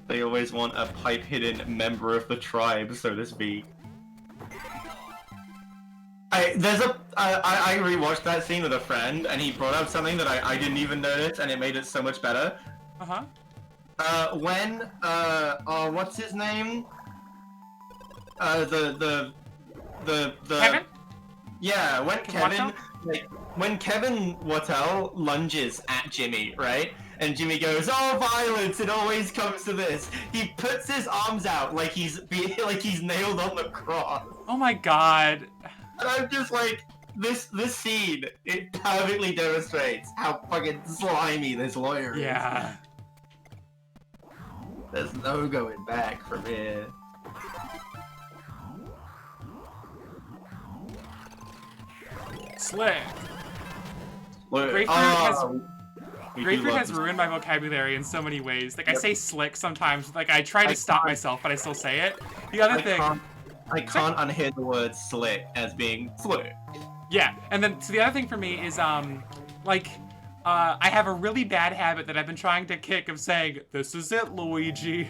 They always want a pipe-hidden member of the tribe, so to speak. I rewatched that scene with a friend, and he brought up something that I didn't even notice, and it made it so much better. When what's his name? The Kevin? Yeah, Wattel? when Kevin Wattel lunges at Jimmy, right? And Jimmy goes, "Oh, violence! It always comes to this." He puts his arms out like he's nailed on the cross. Oh my god. And I'm just like, this scene, it perfectly demonstrates how fucking slimy this lawyer is. Yeah. There's no going back from here. Slick. Look, Grapefruit has We do Grapefruit love has this- ruined my vocabulary in so many ways. Like, I say slick sometimes. Like, I try to stop myself, but I still say it. The other thing... I can't unhear the word slick as being slick. Yeah, and then so the other thing for me is, I have a really bad habit that I've been trying to kick of saying, "This is it, Luigi."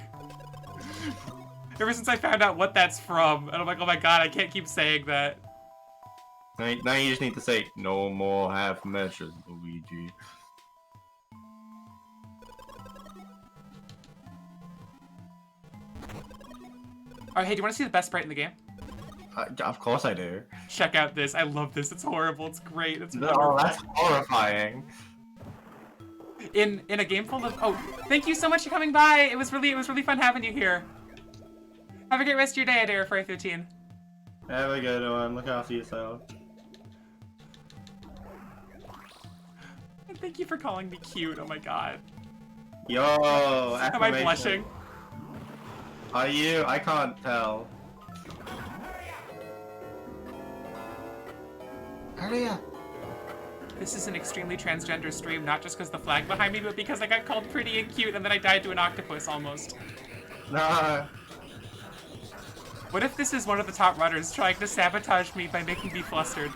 Ever since I found out what that's from, and I'm like, oh my god, I can't keep saying that. Now you just need to say, no more half measures, Luigi. Oh, hey, do you want to see the best sprite in the game? Of course I do. Check out this. I love this. It's horrible. It's great. It's No, wonderful. that's horrifying. In a game full of... Oh, thank you so much for coming by. It was really fun having you here. Have a great rest of your day, Adair 413. Have a good one. Look after yourself. Thank you for calling me cute. Oh my god. Yo, Am I acclamation. blushing? Are you? I can't tell. Hurry up. This is an extremely transgender stream, not just because the flag behind me, but because I got called pretty and cute and then I died to an octopus almost. No. What if this is one of the top runners trying to sabotage me by making me flustered?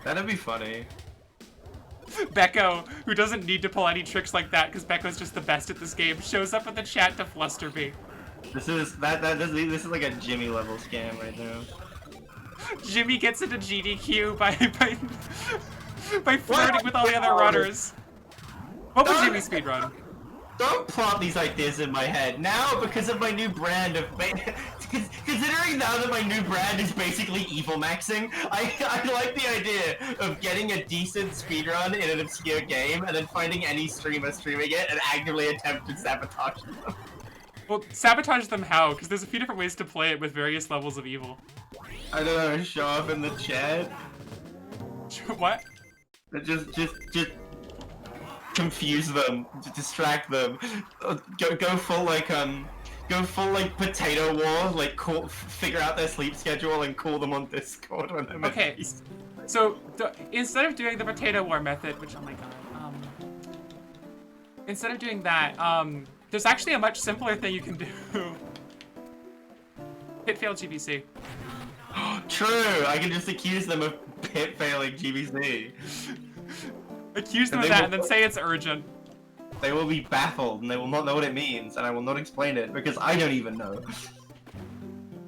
That'd be funny. Becco, who doesn't need to pull any tricks like that because Becco's just the best at this game, shows up in the chat to fluster me. This is this is like a Jimmy level scam right now. Jimmy gets into GDQ by flirting with all the other runners. What would Jimmy speedrun? Don't plant these ideas in my head now because of my new brand of. Considering now that my new brand is basically evil maxing, I like the idea of getting a decent speedrun in an obscure game and then finding any streamer streaming it and actively attempt to sabotage them. Well, sabotage them how? Because there's a few different ways to play it with various levels of evil. I don't know, show up in the chat. What? Just confuse them, distract them. Go full like potato war, like figure out their sleep schedule and call them on Discord when they're Okay, so instead of doing the potato war method, which oh my god, instead of doing that, there's actually a much simpler thing you can do. Hit fail GBC. True, I can just accuse them of pit failing GBC. Accuse them of that and then say it's urgent. They will be baffled and they will not know what it means, and I will not explain it because I don't even know.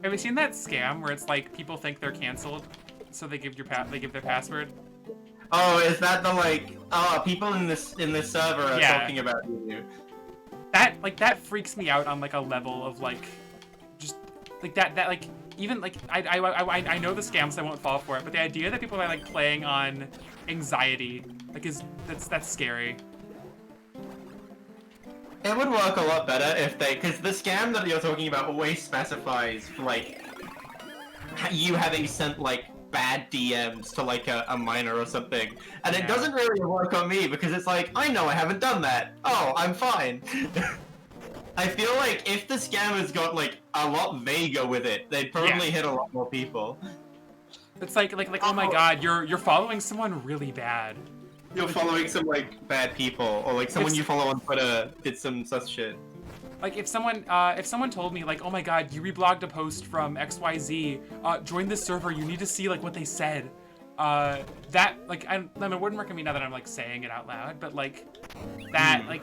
Have you seen that scam where it's like people think they're canceled, so they give their password? Oh, is that the like? Oh, people in this server are talking about you. That freaks me out on like a level of like, just like that like even like I know the scams, I won't fall for it, but the idea that people are like playing on anxiety like that's scary. It would work a lot better if because the scam that you're talking about always specifies like you having sent like bad DMs to like a minor or something, and it doesn't really work on me because it's like I know I haven't done that. Oh, I'm fine. I feel like if the scammers got like a lot vaguer with it, they'd probably hit a lot more people. It's like oh my god, you're following someone really bad. You're following some like bad people, or like someone you follow on Twitter did some such shit. Like if someone told me like, oh my god, you reblogged a post from XYZ, join this server, you need to see like what they said. That like I mean, it wouldn't work on me now that I'm like saying it out loud, but like that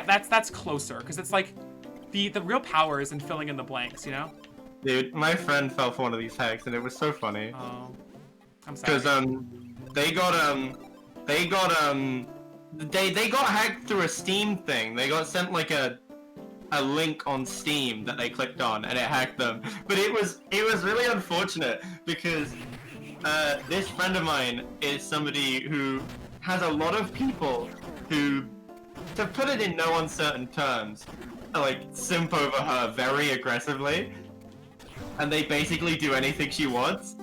that's closer because it's like the real power is in filling in the blanks, you know? Dude, my friend fell for one of these hacks and it was so funny. Oh, I'm sorry. Because they got hacked through a Steam thing. They got sent like a link on Steam that they clicked on and it hacked them. But it was really unfortunate because this friend of mine is somebody who has a lot of people who, to put it in no uncertain terms, like simp over her very aggressively, and they basically do anything she wants.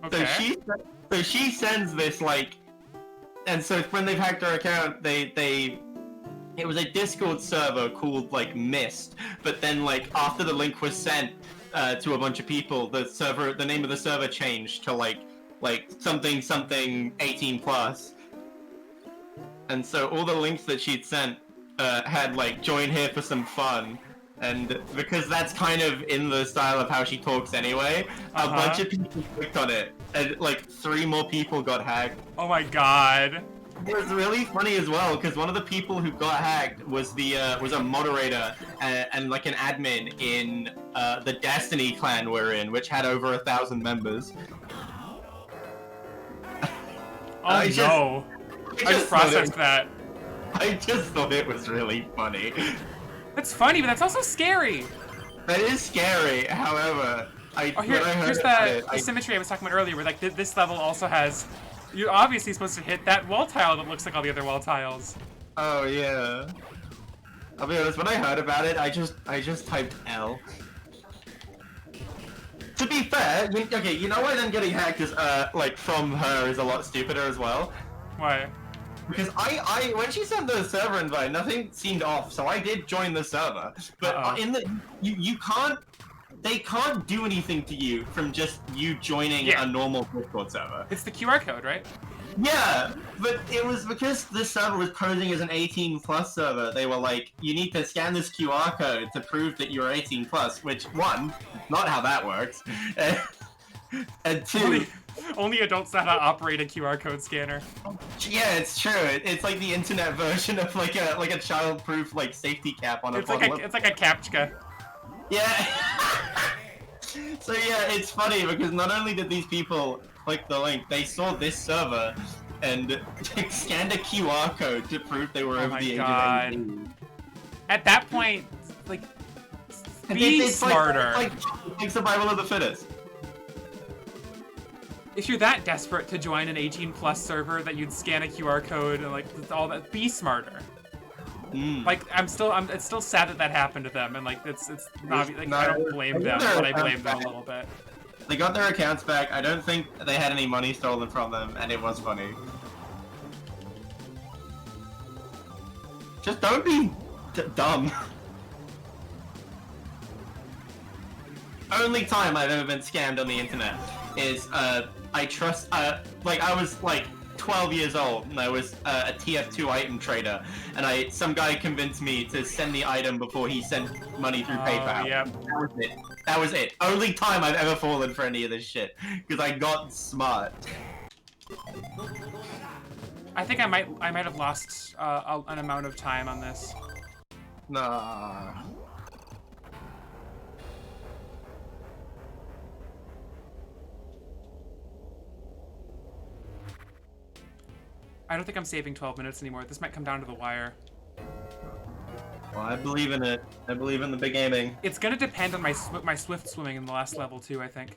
Okay. So she sends this like, and so when they've hacked her account, it was a Discord server called like Mist, but then like after the link was sent to a bunch of people, the name of the server changed to like something 18 plus. and so all the links that she'd sent had like join here for some fun. And because that's kind of in the style of how she talks anyway, a bunch of people clicked on it, and like 3 more people got hacked. Oh my god. It was really funny as well because one of the people who got hacked was was a moderator and like an admin in the Destiny clan we're in, which had over 1,000 members. Oh no! I just processed that. I just thought it was really funny. That's funny, but that's also scary. That is scary. However, here's the symmetry I was talking about earlier, where like this level also has. You're obviously supposed to hit that wall tile that looks like all the other wall tiles. Oh yeah. I'll be honest. When I heard about it, I just typed L. To be fair, okay, you know why them getting hacked is like from her is a lot stupider as well. Why? Because I when she sent the server invite, nothing seemed off, so I did join the server. But in the you can't, they can't do anything to you from just you joining a normal Discord server. It's the QR code, right? Yeah, but it was because this server was posing as an 18+ server. They were like, you need to scan this QR code to prove that you're 18+, which one, not how that works, and 2. Only adults know how to operate a QR code scanner. Yeah, it's true. It's like the internet version of like a child-proof like safety cap on a bottle. It's like a CAPTCHA. Yeah. So yeah, it's funny because not only did these people click the link, they saw this server and scanned a QR code to prove they were over the age of 18. At that point, like, be smarter. Like survival of the fittest. If you're that desperate to join an 18+ server that you'd scan a QR code and like all that, be smarter. Like it's still sad that happened to them, and like it's not like I don't blame them, but I blame them a little bit. They got their accounts back. I don't think they had any money stolen from them, and it was funny. Just don't be dumb. Only time I've ever been scammed on the internet is like I was like 12 years old and I was a TF2 item trader, and some guy convinced me to send the item before he sent money through PayPal. Yep. That was it. Only time I've ever fallen for any of this shit because I got smart. I think I might have lost an amount of time on this. Nah. I don't think I'm saving 12 minutes anymore. This might come down to the wire. Well, I believe in it. I believe in the big aiming. It's gonna depend on my swift swimming in the last level too, I think.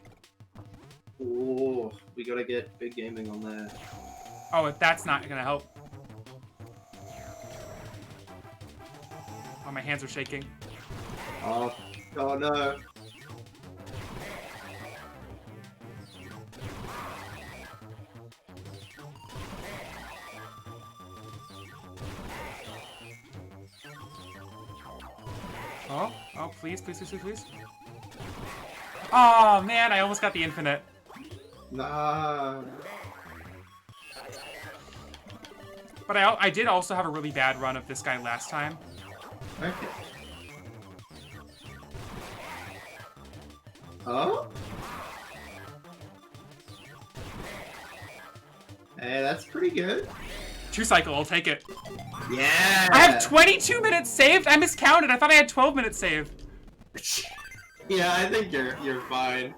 Oh, we gotta get big gaming on there. Oh, that's not gonna help. Oh, my hands are shaking. Oh no. Oh, please, please, please, please, please. Oh, man, I almost got the infinite. Nah. But I did also have a really bad run of this guy last time. Okay. Oh? Hey, that's pretty good. 2 cycle, I'll take it. Yeah! I have 22 minutes saved? I miscounted. I thought I had 12 minutes saved. Yeah, I think you're fine.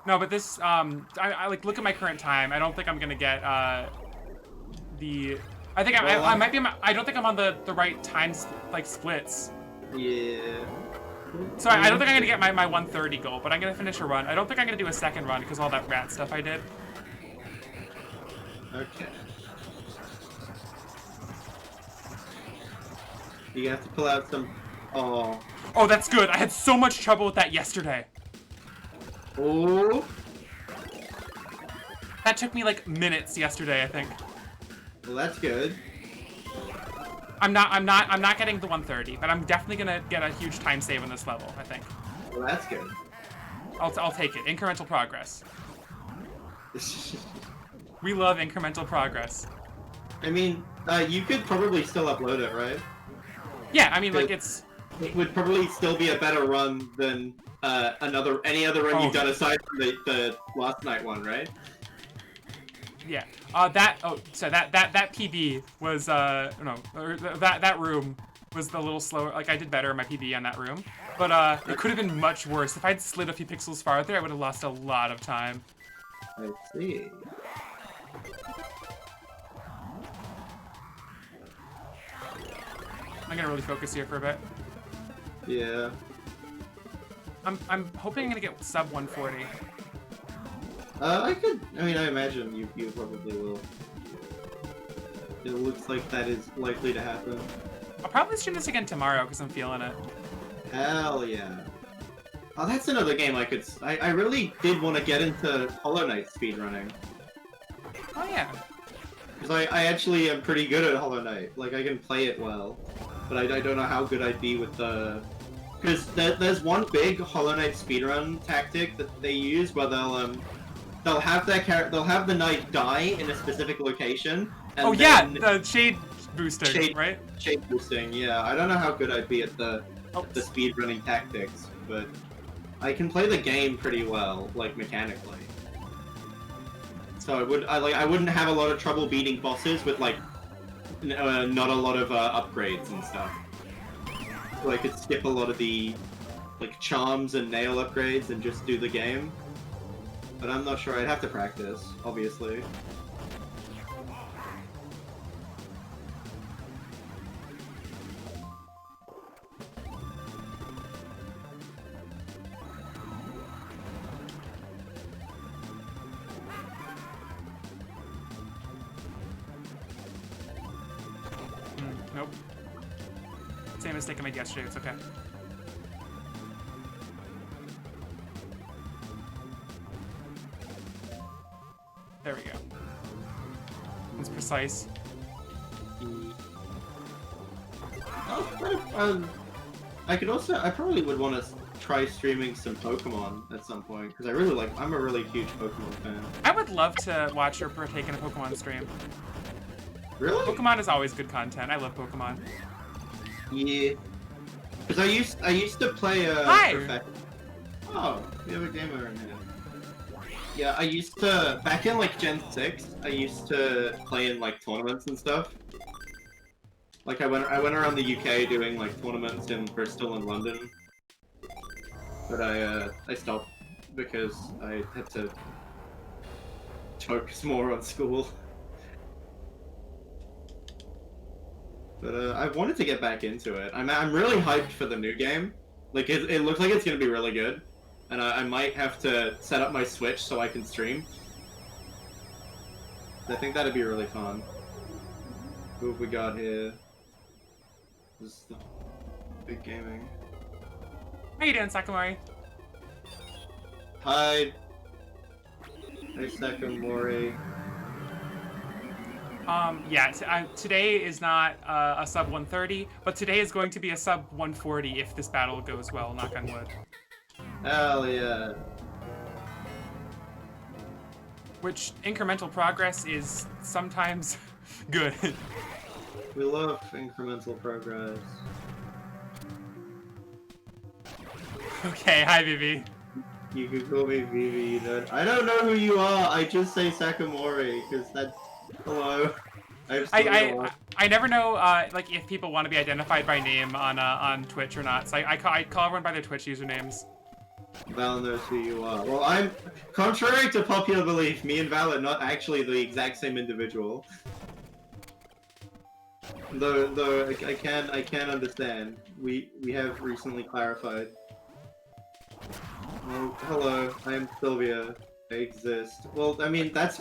No, but this, I like, look at my current time. I don't think I'm gonna get, I think I might be, I don't think I'm on the right times, like, splits. Yeah. So I don't think I'm gonna get my 130 goal, but I'm gonna finish a run. I don't think I'm gonna do a second run because all that rat stuff I did. Okay. You have to pull out some... Oh. Oh, that's good. I had so much trouble with that yesterday. Oh. That took me like minutes yesterday, I think. Well, that's good. I'm not getting the 130, but I'm definitely gonna get a huge time save on this level, I think. Well, that's good. I'll take it. Incremental progress. We love incremental progress. I mean, you could probably still upload it, right? Yeah, I mean, like, Good. it's... It would probably still be a better run than any other run you've done aside from the last night one, right? Yeah. So that PB was, no, or that room was the little slower. Like, I did better in my PB on that room. But, it could have been much worse. If I'd slid a few pixels farther, I would have lost a lot of time. I see. I'm gonna really focus here for a bit. Yeah. I'm hoping I'm gonna get sub 140. I imagine you probably will. It looks like that is likely to happen. I'll probably stream this again tomorrow because I'm feeling it. Hell yeah. Oh, that's another game I really did want to get into Hollow Knight speedrunning. Oh yeah. Because I actually am pretty good at Hollow Knight. Like, I can play it well. But I don't know how good I'd be with the... Because there's one big Hollow Knight speedrun tactic that they use where they'll have the knight die in a specific location. And the shade boosting, right? Shade boosting, yeah. I don't know how good I'd be at the speedrunning tactics, but I can play the game pretty well, like mechanically. So I wouldn't have a lot of trouble beating bosses with like not a lot of upgrades and stuff. So I could skip a lot of the like charms and nail upgrades and just do the game. But I'm not sure. I'd have to practice, obviously. Nope. Same mistake I made yesterday, it's okay. There we go. It's precise. I probably would want to try streaming some Pokemon at some point, because I'm a really huge Pokemon fan. I would love to watch or partake in a Pokemon stream. Really? Pokemon is always good content. I love Pokemon. Yeah. Because I used to play Hi! Oh, we have a gamer in here. Yeah, I used to back in like Gen 6, I used to play in like tournaments and stuff. Like I went around the UK doing like tournaments in Bristol and London. But I stopped because I had to focus more on school. But I wanted to get back into it. I'm really hyped for the new game. Like it looks like it's gonna be really good, and I might have to set up my Switch so I can stream. I think that'd be really fun. Who have we got here? This is the big gaming. How you doing, Sakamori? Hi. Hey, Sakamori. Yeah, today is not a sub 130, but today is going to be a sub 140 if this battle goes well, knock on wood. Hell yeah. Which, incremental progress is sometimes good. We love incremental progress. Okay, hi, Vivi. You can call me Vivi. I don't know who you are. I just say Sakamori because that's hello. I never know like if people want to be identified by name on Twitch or not. So I call everyone by their Twitch usernames. Val knows who you are. Well, I'm contrary to popular belief. Me and Val are not actually the exact same individual. Though I can understand. We have recently clarified. Oh, hello, I am Sylvia. I exist. Well, I mean, that's...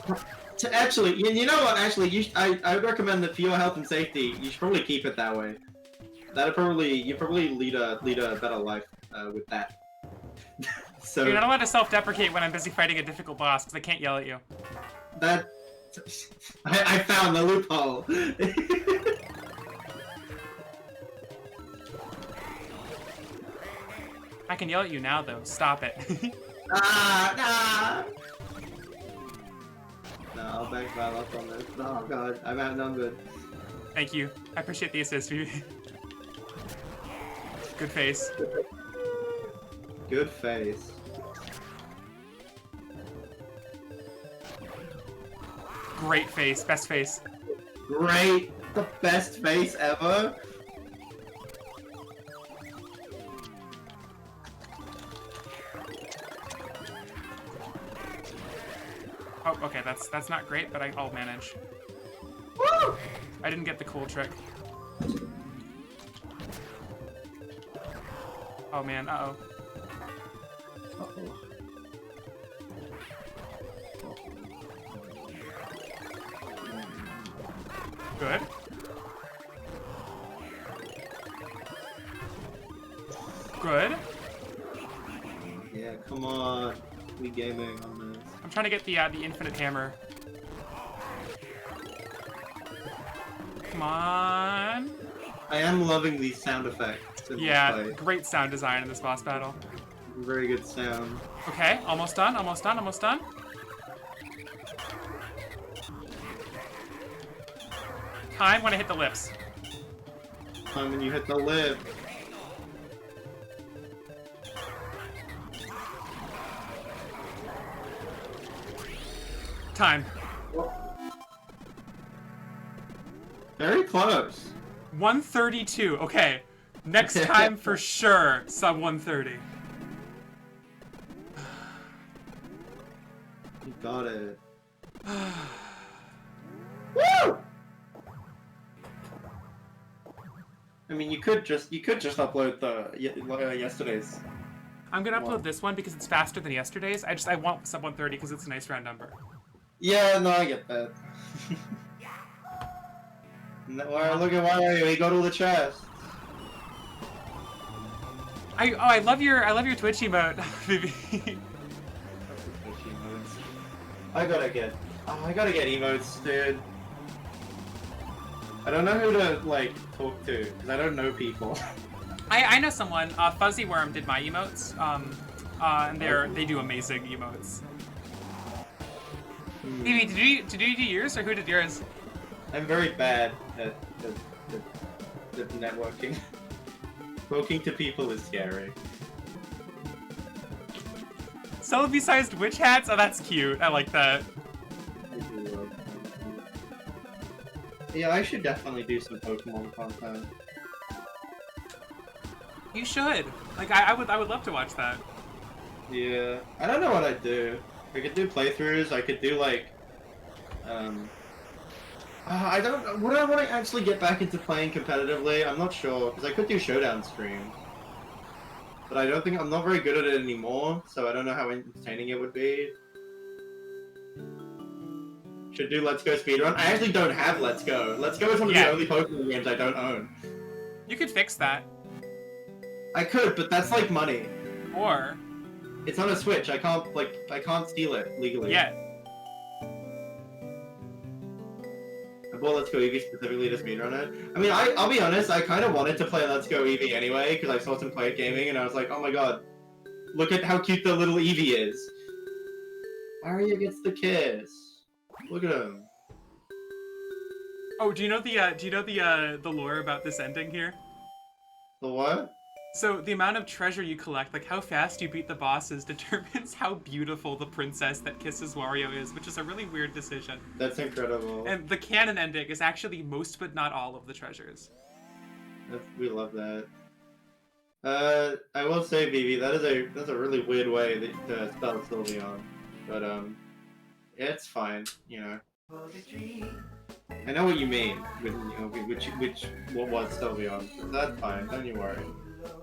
Actually, you know what, actually, I would recommend that for your health and safety, you should probably keep it that way. You probably lead a better life with that. So... You're not allowed to self-deprecate when I'm busy fighting a difficult boss, because I can't yell at you. That... I found the loophole! I can yell at you now, though. Stop it. Nah! No, I'll back Val up on this. Oh god, I'm outnumbered. Thank you. I appreciate the assist, Vivi. Good face. Good face. Great face. Best face. Great. The best face ever. Oh, okay, that's not great, but I'll manage. Woo! I didn't get the cool trick. Oh man, uh-oh. Uh-oh. Good. Good. Yeah, come on. We gaming on this. I'm trying to get the infinite hammer. Come on. I am loving these sound effects. In Yeah, this fight. great sound design in this boss battle. Very good sound. Okay, almost done, almost done, almost done. Time when I hit the lips. Time when you hit the lip. Time. Very close. 132. Okay. Next time for sure, sub 130. You got it. Woo! I mean, you could just upload the yesterday's. I'm gonna upload this one because it's faster than yesterday's. I want sub 130 because it's a nice round number. Yeah, no, I get that. Look at Wario, he got all the chests. I love your Twitch emote, Vivi. I gotta get emotes, dude. I don't know who to like talk to because I don't know people. I know someone. Fuzzy Worm did my emotes. And they do amazing emotes. Vivi, did you do yours or who did yours? I'm very bad at networking. Talking to people is scary. Celebi-sized witch hats? Oh, that's cute. I like that. I do love that. Yeah, I should definitely do some Pokemon content. You should. Like, I would love to watch that. Yeah, I don't know what I'd do. I could do playthroughs. I could do like, I don't. Would I want to actually get back into playing competitively? I'm not sure because I could do Showdown stream, but I don't think I'm not very good at it anymore. So I don't know how entertaining it would be. Should do Let's Go speedrun. I actually don't have Let's Go. Let's Go is one of the only Pokemon games I don't own. You could fix that. I could, but that's like money. Or It's on a Switch. I can't steal it legally. yeah. I bought Let's Go Eevee specifically to speedrun it. I mean, I'll be honest, I kind of wanted to play Let's Go Eevee anyway, because I saw some Play It Gaming, and I was like, oh my god, look at how cute the little Eevee is. Wario gets the kiss. Look at him. Oh, do you know the lore about this ending here? The what? So the amount of treasure you collect, like how fast you beat the bosses, determines how beautiful the princess that kisses Wario is, which is a really weird decision. That's incredible. And the canon ending is actually most but not all of the treasures. We love that. I will say, Vivi, that's a really weird way to spell Sylveon, but it's fine, you know. I know what you mean with what was Sylveon. So that's fine. Don't you worry.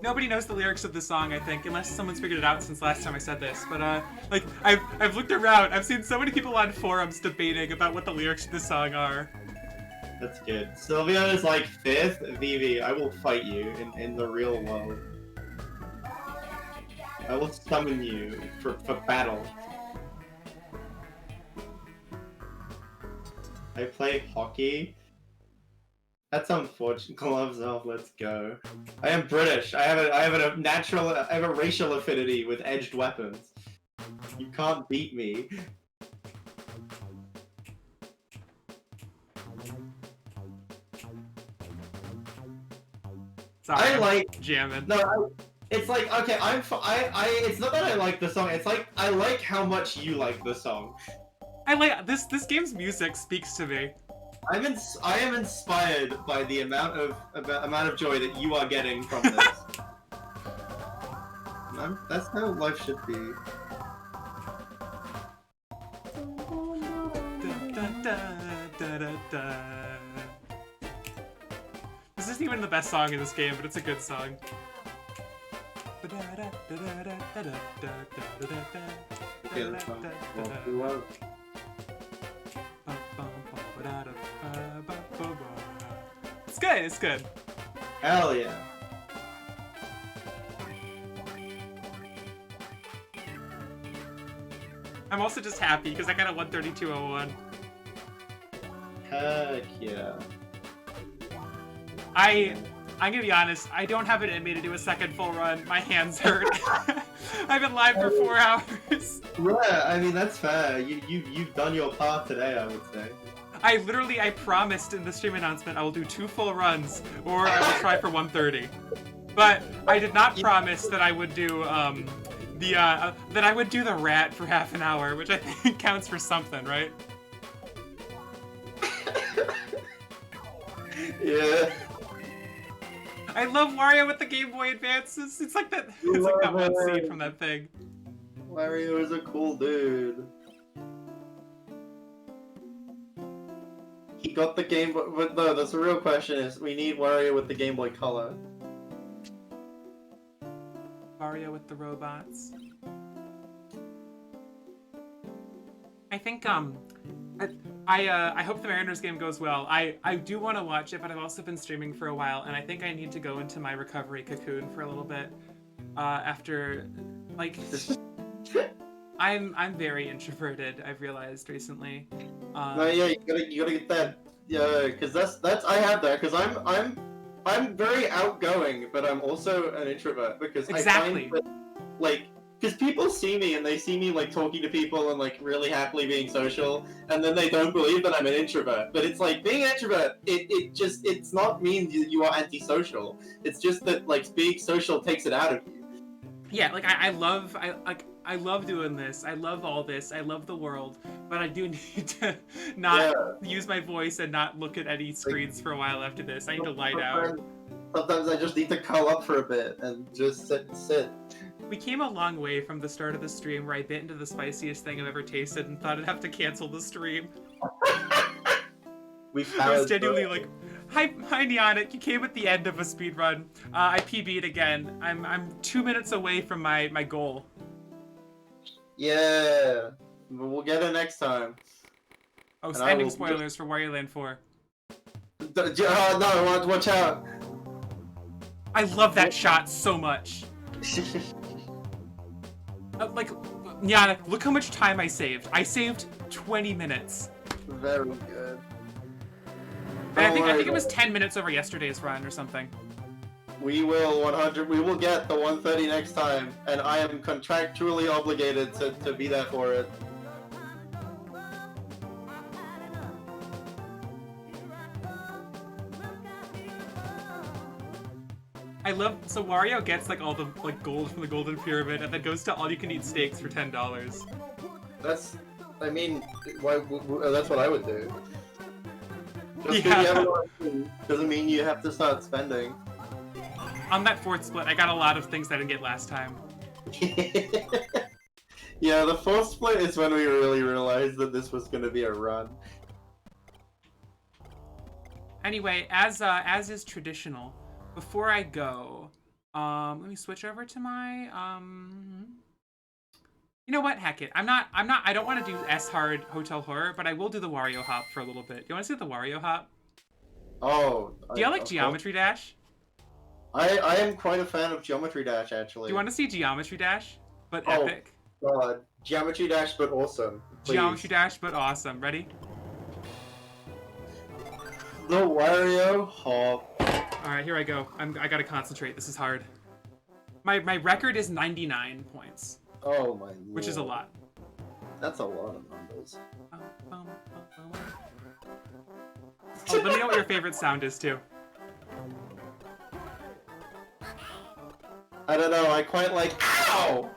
Nobody knows the lyrics of this song, I think, unless someone's figured it out since last time I said this. But like I've looked around, I've seen so many people on forums debating about what the lyrics of this song are. That's good. Sylveon is like 5th. Vivi, I will fight you in the real world. I will summon you for battle. I play hockey. That's unfortunate. Gloves off. Let's go. I am British. I have a racial affinity with edged weapons. You can't beat me. Sorry, I I'm like jamming. no. It's like okay, it's not that I like the song. It's like I like how much you like the song. I like this game's music speaks to me. I am inspired by the amount of joy that you are getting from this. That's how life should be. This isn't even the best song in this game, but it's a good song. It's good, it's good. Hell yeah. I'm also just happy because I got a 132.01. Heck yeah. I'm gonna be honest, I don't have it in me to do a second full run. My hands hurt. I've been live for 4 hours. Yeah, I mean that's fair. You've done your part today, I would say. I promised in the stream announcement I will do 2 full runs, or I will try for 130. But I did not promise that I would do that I would do the rat for half an hour, which I think counts for something, right? Yeah. I love Wario with the Game Boy Advance. It's like that. It's like that one scene from that thing. Wario is a cool dude. He got the Game Boy, but no, that's the real question is, we need Wario with the Game Boy Color. Wario with the robots. I think, I hope the Mariners game goes well. I do want to watch it, but I've also been streaming for a while, and I think I need to go into my recovery cocoon for a little bit, after, like... I'm very introverted, I've realized recently. No, yeah, you gotta get that. Yeah, because that's I have that because I'm very outgoing, but I'm also an introvert because Exactly. I find that, like, because people see me and they see me like talking to people and like really happily being social, and then they don't believe that I'm an introvert. But it's like being an introvert, it's not mean you are antisocial. It's just that like being social takes it out of you. Yeah, like I love doing this. I love all this. I love the world, but I do need to not use my voice and not look at any screens for a while after this. I need to lie down. Sometimes I just need to curl up for a bit and just sit. We came a long way from the start of the stream where I bit into the spiciest thing I've ever tasted and thought I'd have to cancel the stream. I was genuinely like, hi Neonic, you came at the end of a speed run. I PB'd again. I'm 2 minutes away from my goal. Yeah, we'll get it next time. Oh, ending spoilers for Wario Land 4. No, watch out. I love that shot so much. Like, Neonic, look how much time I saved. I saved 20 minutes. Very good. And I think it was 10 minutes over yesterday's run or something. We will get the 130 next time, and I am contractually obligated to be there for it. So Wario gets like all the like gold from the Golden Pyramid, and then goes to all-you-can-eat steaks for $10. That's what I would do. Just Yeah. you have a lot of food doesn't mean you have to start spending. On that 4th split, I got a lot of things I didn't get last time. Yeah, the 4th split is when we really realized that this was going to be a run. Anyway, as is traditional, before I go, let me switch over to my you know what? Heck it. I don't want to do S-Hard Hotel Horror, but I will do the Wario Hop for a little bit. You want to see the Wario Hop? Oh. Do you like Geometry Dash? I am quite a fan of Geometry Dash, actually. Do you want to see Geometry Dash, but epic? God. Geometry Dash, but awesome. Please. Geometry Dash, but awesome. Ready? The Wario Hop. Alright, here I go. I gotta concentrate. This is hard. My record is 99 points. Oh my lord. Which is a lot. That's a lot of numbers. Oh, let me know what your favorite sound is, too. I don't know, I quite like. Ow!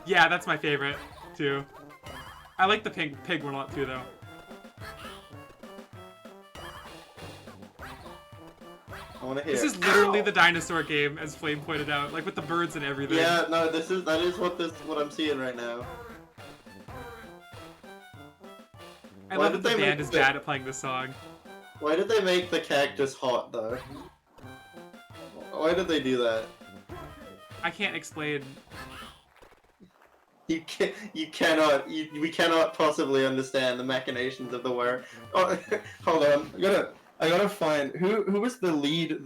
Yeah, that's my favorite too. I like the pig one a lot too, though. I want to hear. This is literally the dinosaur game, as Flame pointed out, like with the birds and everything. Yeah, no, that is what I'm seeing right now. I Why love did that the they band make is the- bad at playing this song. Why did they make the cactus hot though? Why did they do that? I can't explain. We cannot possibly understand the machinations of the Wario. Oh, hold on, I gotta find who was the lead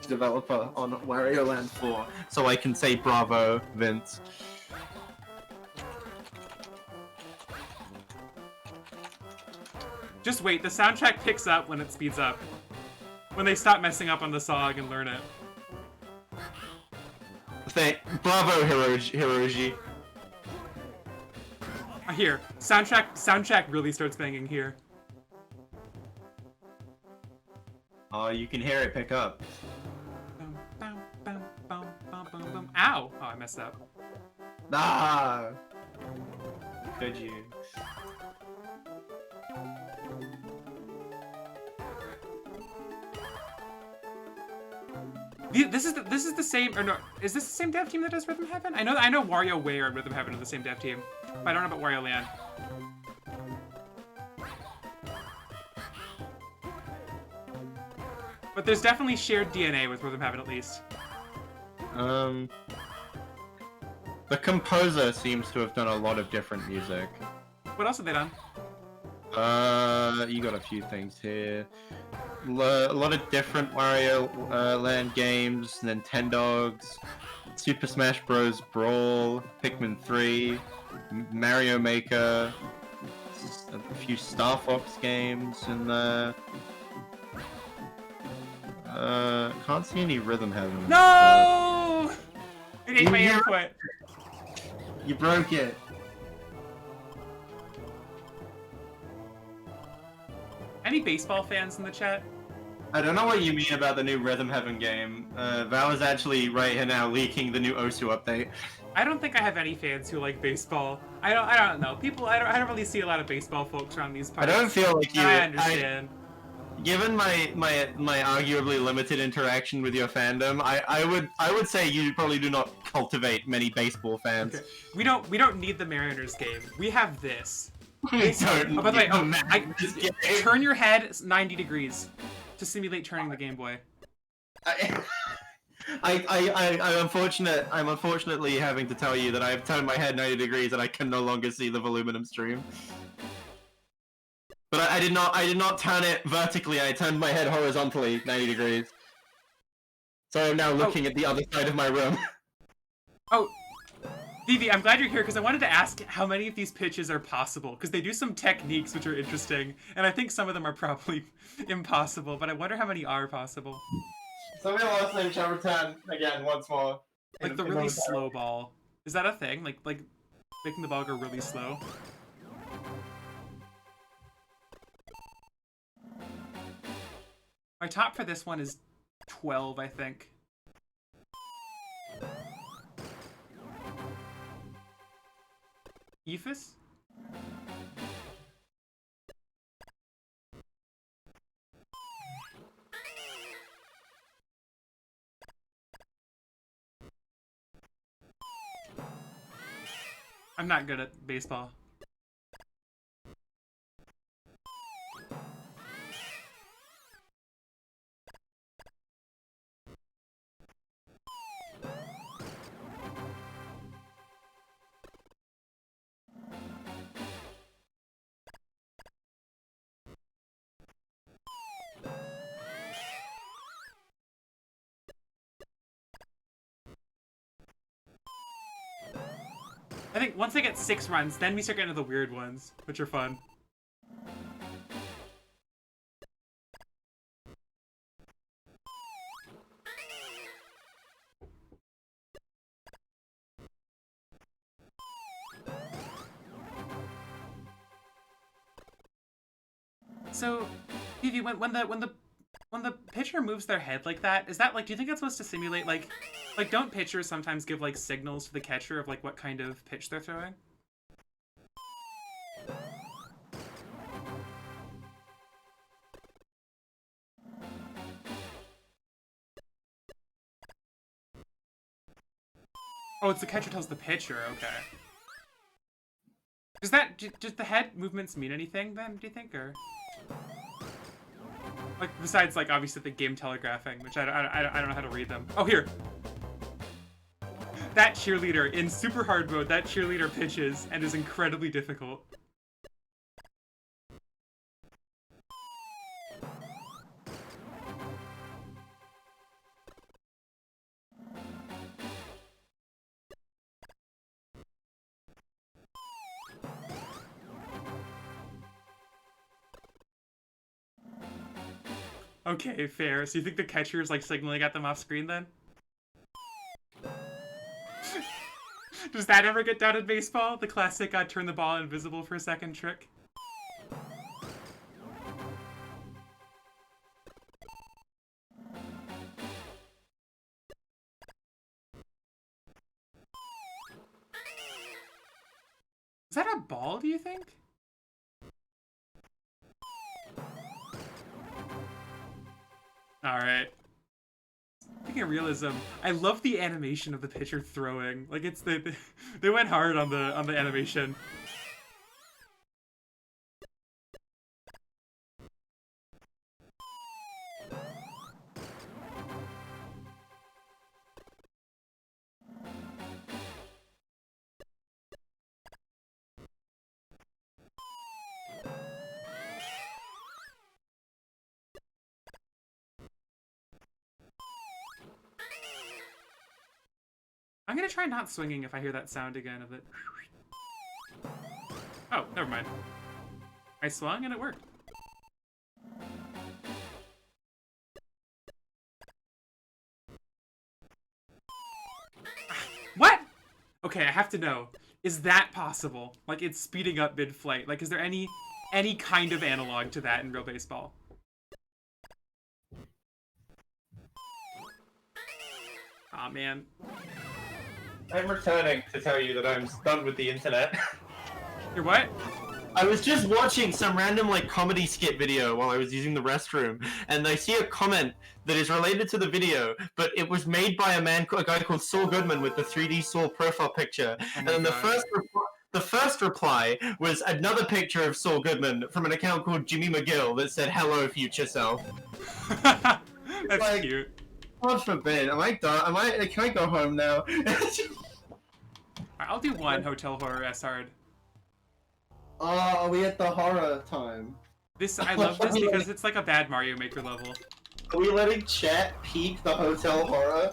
Developer on Wario Land 4, so I can say bravo, Vince. Just wait, the soundtrack picks up when it speeds up. When they stop messing up on the song and learn it. Bravo, Hiroji. Here, soundtrack really starts banging here. Oh, you can hear it pick up. Bum, bum, bum, bum, bum, bum, bum. Ow! Oh, I messed up. Ah! Could you? This is the same, or no, is this the same dev team that does Rhythm Heaven? I know WarioWare and Rhythm Heaven are the same dev team, but I don't know about Wario Land. But there's definitely shared DNA with Rhythm Heaven at least. The composer seems to have done a lot of different music. What else have they done? You got a few things here. A lot of different Wario Land games, Nintendogs, Super Smash Bros. Brawl, Pikmin 3, Mario Maker, a few Star Fox games in there. Can't see any Rhythm Heaven. No! It ate my Yeah. input. You broke it. Any baseball fans in the chat? I don't know what you mean about the new Rhythm Heaven game. Val is actually right here now leaking the new Osu update. I don't think I have any fans who like baseball. I don't know. I don't really see a lot of baseball folks around these I parts. don't feel like you. I understand. Given my arguably limited interaction with your fandom, I would say you probably do not cultivate many baseball fans. Okay. We don't need the Mariners game. We have this. We don't Oh, by the way, need this game. turn your head 90 degrees to simulate turning the Game Boy. I'm unfortunately having to tell you that I've turned my head 90 degrees and I can no longer see the Voluminum stream. But I did not turn it vertically, I turned my head horizontally 90 degrees. So I'm now looking at the other side of my room. Oh, Vivi, I'm glad you're here because I wanted to ask how many of these pitches are possible, because they do some techniques which are interesting, and I think some of them are probably impossible, but I wonder how many are possible. Somebody listening shall return again once more. Like the really slow ball. Is that a thing? Like making the ball go really slow? My top for this one is 12, I think. Ephus? I'm not good at baseball. I think once I get 6 runs, then we start getting to the weird ones, which are fun. So, Vivi, when the when the pitcher moves their head like that, is that like, do you think that's supposed to simulate like don't pitchers sometimes give like signals to the catcher of like what kind of pitch they're throwing? Oh, it's the catcher tells the pitcher, okay. Does the head movements mean anything then, do you think, or? Like, besides, like, obviously the game telegraphing, which I don't know how to read them. Oh, here! That cheerleader, in super hard mode, that cheerleader pitches and is incredibly difficult. Okay, fair. So you think the catcher is like signaling at them off screen then? Does that ever get done in baseball? The classic turn the ball invisible for a second trick? Is that a ball, do you think? Alright. Speaking of realism, I love the animation of the pitcher throwing. Like it's they went hard on the animation. I'm gonna try not swinging if I hear that sound again of it. Oh, never mind. I swung and it worked. What? Okay, I have to know. Is that possible? Like, it's speeding up mid-flight. Like, is there any kind of analog to that in real baseball? Aw, man. I'm returning to tell you that I'm done with the internet. You're what? I was just watching some random like comedy skit video while I was using the restroom, and I see a comment that is related to the video, but it was made by a guy called Saul Goodman with the 3D Saul profile picture. And then the first reply was another picture of Saul Goodman from an account called Jimmy McGill that said, "Hello, future self." That's like, cute. God forbid. Am I done? Can I go home now? I'll do one Hotel Horror S-Hard. Are we at the horror time? I love this because it's like a bad Mario Maker level. Are we letting chat peek the hotel horror?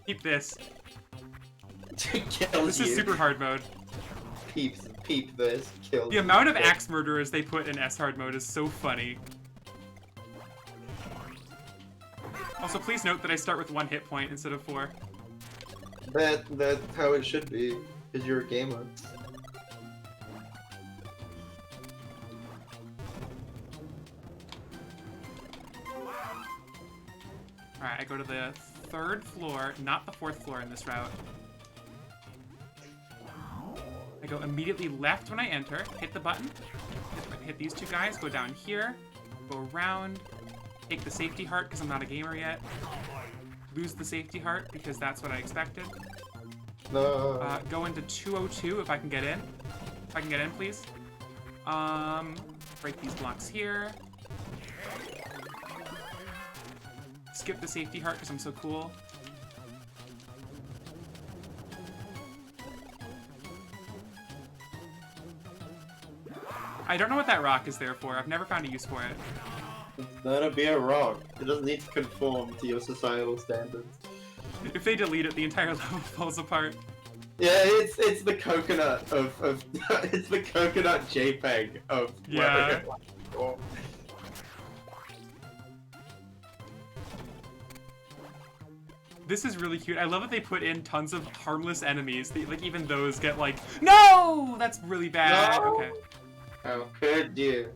Keep this. Kills This you. is super hard mode. Peep this. Kills The amount of axe murderers they put in S-Hard mode is so funny. Also, please note that I start with 1 hit point instead of 4. That's how it should be, because you're a gamer. Alright, I go to the 3rd floor, not the 4th floor in this route. I go immediately left when I enter, hit the button, hit these 2 guys, go down here, go around, take the safety heart because I'm not a gamer yet, lose the safety heart because that's what I expected. No. Go into 202 if I can get in. If I can get in, please. Break these blocks here. Skip the safety heart because I'm so cool. I don't know what that rock is there for. I've never found a use for it. Let it be a rock. It doesn't need to conform to your societal standards. If they delete it, the entire level falls apart. Yeah, it's the coconut of it's the coconut JPEG of Yeah. Wario. This is really cute. I love that they put in tons of harmless enemies. Like, even those get like, no! That's really bad. No! Okay. How could you?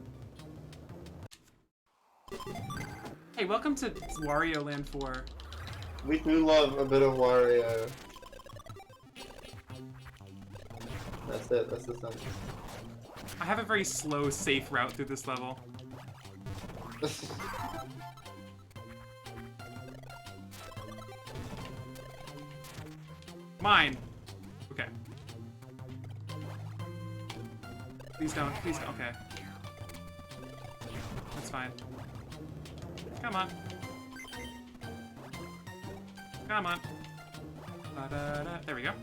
Hey, welcome to Wario Land 4. We do love a bit of Wario. That's it, that's the sentence. I have a very slow, safe route through this level. Mine. Okay. Please don't. Please don't. Okay. That's fine. Come on. Come on. Da-da-da. There we go.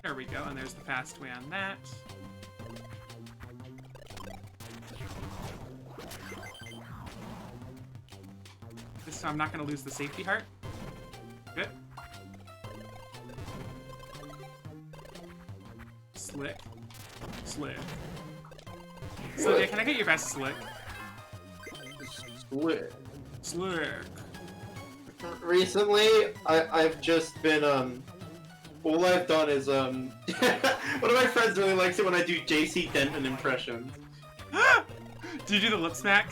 There we go, and there's the fast way on that. This time I'm not going to lose the safety heart. Good. Slick. Slick. So, yeah, can I get your best slick? Slick. Slick. Recently, I've just been, all I've done is, one of my friends really likes it when I do JC Denton impressions. Do you do the lip smack?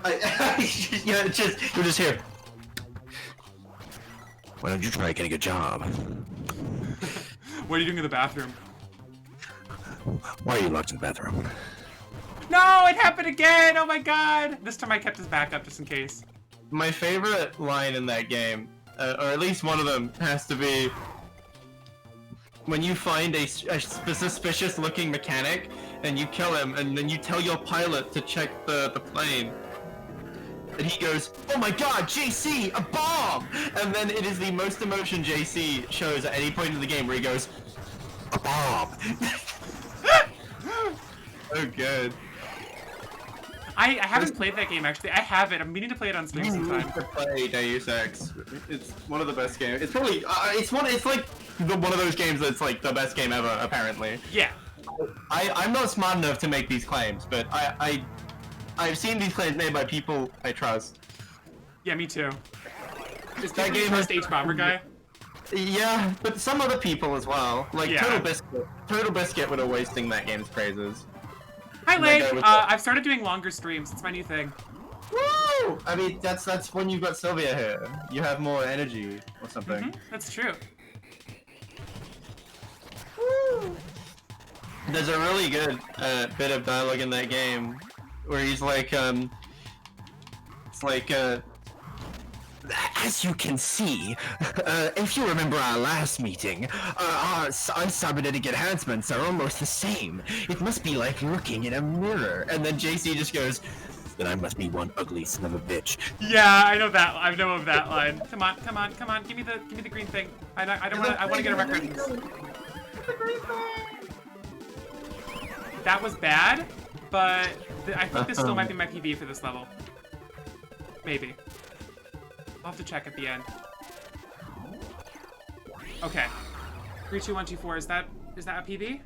Yeah, you're just here. Why don't you try getting a job? What are you doing in the bathroom? Why are you locked in the bathroom? No, it happened again! Oh my god! This time I kept his backup just in case. My favorite line in that game, or at least one of them, has to be when you find a suspicious-looking mechanic and you kill him, and then you tell your pilot to check the plane. And he goes, "Oh my god, JC, a bomb!" And then it is the most emotion JC shows at any point in the game where he goes, "A bomb!" Oh, good. I haven't played that game, actually. I have it. I'm meaning to play it on stream sometime. To play Deus Ex. It's one of the best games. It's probably, it's like one of those games that's like the best game ever, apparently. Yeah. I'm not smart enough to make these claims, but I've seen these claims made by people I trust. Yeah, me too. Is That that game game has- first H-Bomber guy? Yeah, but some other people as well. Like Yeah. Total Biscuit would always sing that game's praises. Hi, That Lake! guy with I've started doing longer streams. It's my new thing. Woo! I mean, that's when you've got Sylvia here. You have more energy or something. That's true. There's a really good bit of dialogue in that game where he's like, it's like, as you can see, if you remember our last meeting, our cybernetic enhancements are almost the same. It must be like looking in a mirror. And then JC just goes, then I must be one ugly son of a bitch. Yeah, I know that. I know of that line. Come on, come on, come on. Give me the green thing. I don't want. I want to get a record. That was bad, but I think this still might be my PB for this level. Maybe. I'll have to check at the end. Okay. 3, 2, 1, 2, 4. Is that a PB?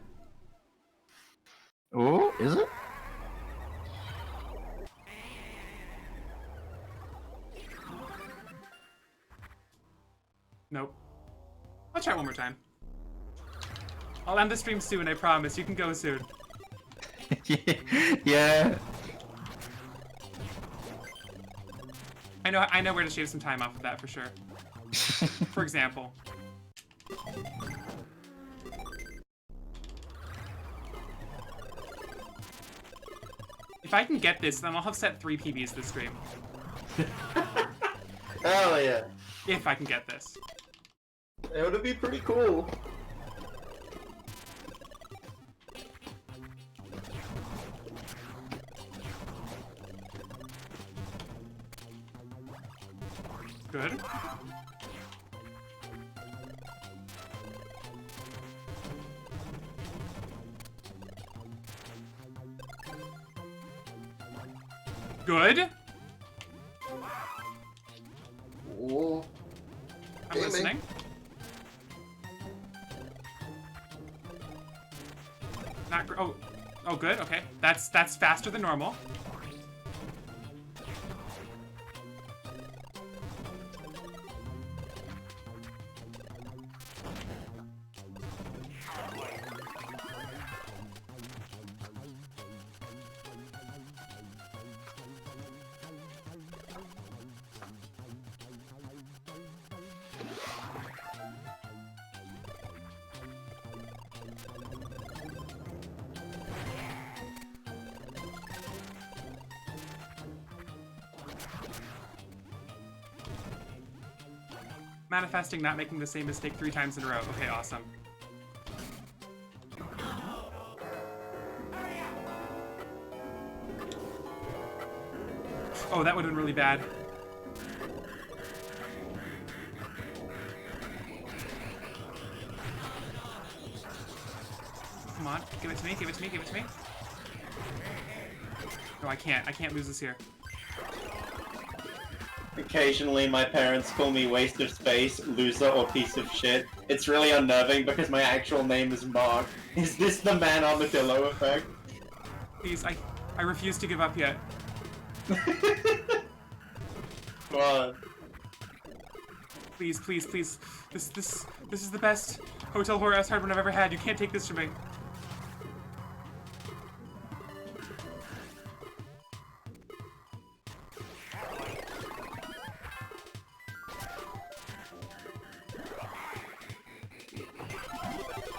Oh, is it? Nope. I'll try one more time. I'll end the stream soon, I promise. You can go soon. Yeah. I know where to shave some time off of that for sure. For example. If I can get this, then I'll have set 3 PBs this stream. Hell yeah. If I can get this. It would be pretty cool. Good. Good. Ooh. I'm Gaming. listening. Not gr- oh, good. Okay, that's faster than normal. Manifesting not making the same mistake 3 times in a row. Okay, awesome. Oh, that would have been really bad. Come on, give it to me, give it to me, give it to me. No, I can't lose this here. Occasionally, my parents call me waste of space, loser, or piece of shit. It's really unnerving because my actual name is Mark. Is this the man armadillo effect? Please, I refuse to give up yet. Come on. Please, please, please. This is the best hotel horror S hardware I've ever had. You can't take this from me.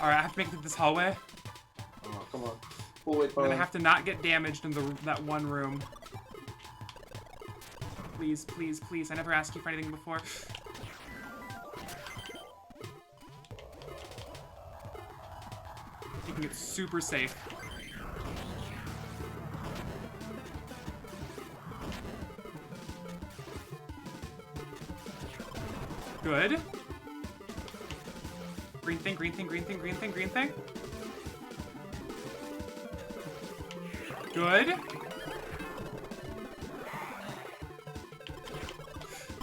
Alright, I have to make it through this hallway. Oh, come on. Pull it, I'm gonna have to not get damaged in that one room. Please, please, please. I never asked you for anything before. Keeping it super safe. Good. Green thing, green thing, green thing, green thing, green thing. Good.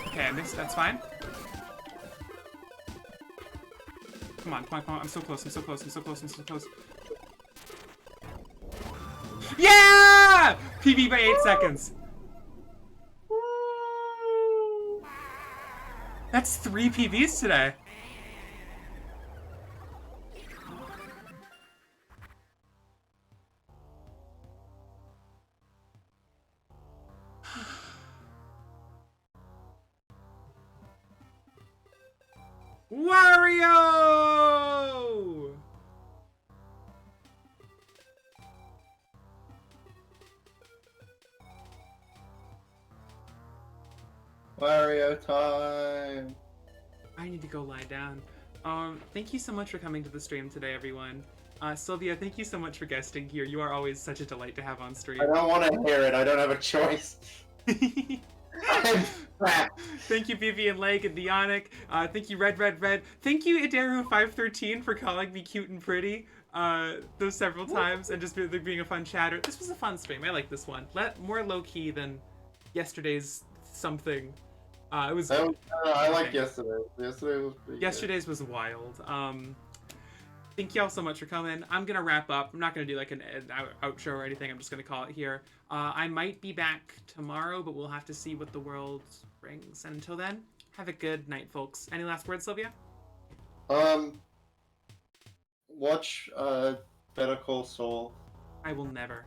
Okay, I missed. That's fine. Come on, come on, come on. I'm so close, I'm so close, I'm so close, I'm so close. Yeah! PB by 8 seconds. That's 3 PBs today. Wario! Wario time. I need to go lie down. Thank you so much for coming to the stream today, everyone. Sylvia, thank you so much for guesting here. You are always such a delight to have on stream. I don't want to hear it. I don't have a choice. I'm trapped. Thank you, Vivian Lake and Dionic. Thank you, Red. Thank you, Idaru513, for calling me cute and pretty those several times and just being a fun chatter. This was a fun stream. I like this one. More low-key than yesterday's something. It was. I like yesterday. Yesterday was pretty Yesterday's was wild. Thank y'all so much for coming. I'm gonna wrap up. I'm not gonna do like an outro or anything. I'm just gonna call it here. I might be back tomorrow, but we'll have to see what the world brings. And until then, have a good night, folks. Any last words, Sylvia? Watch Better Call Saul. I will never.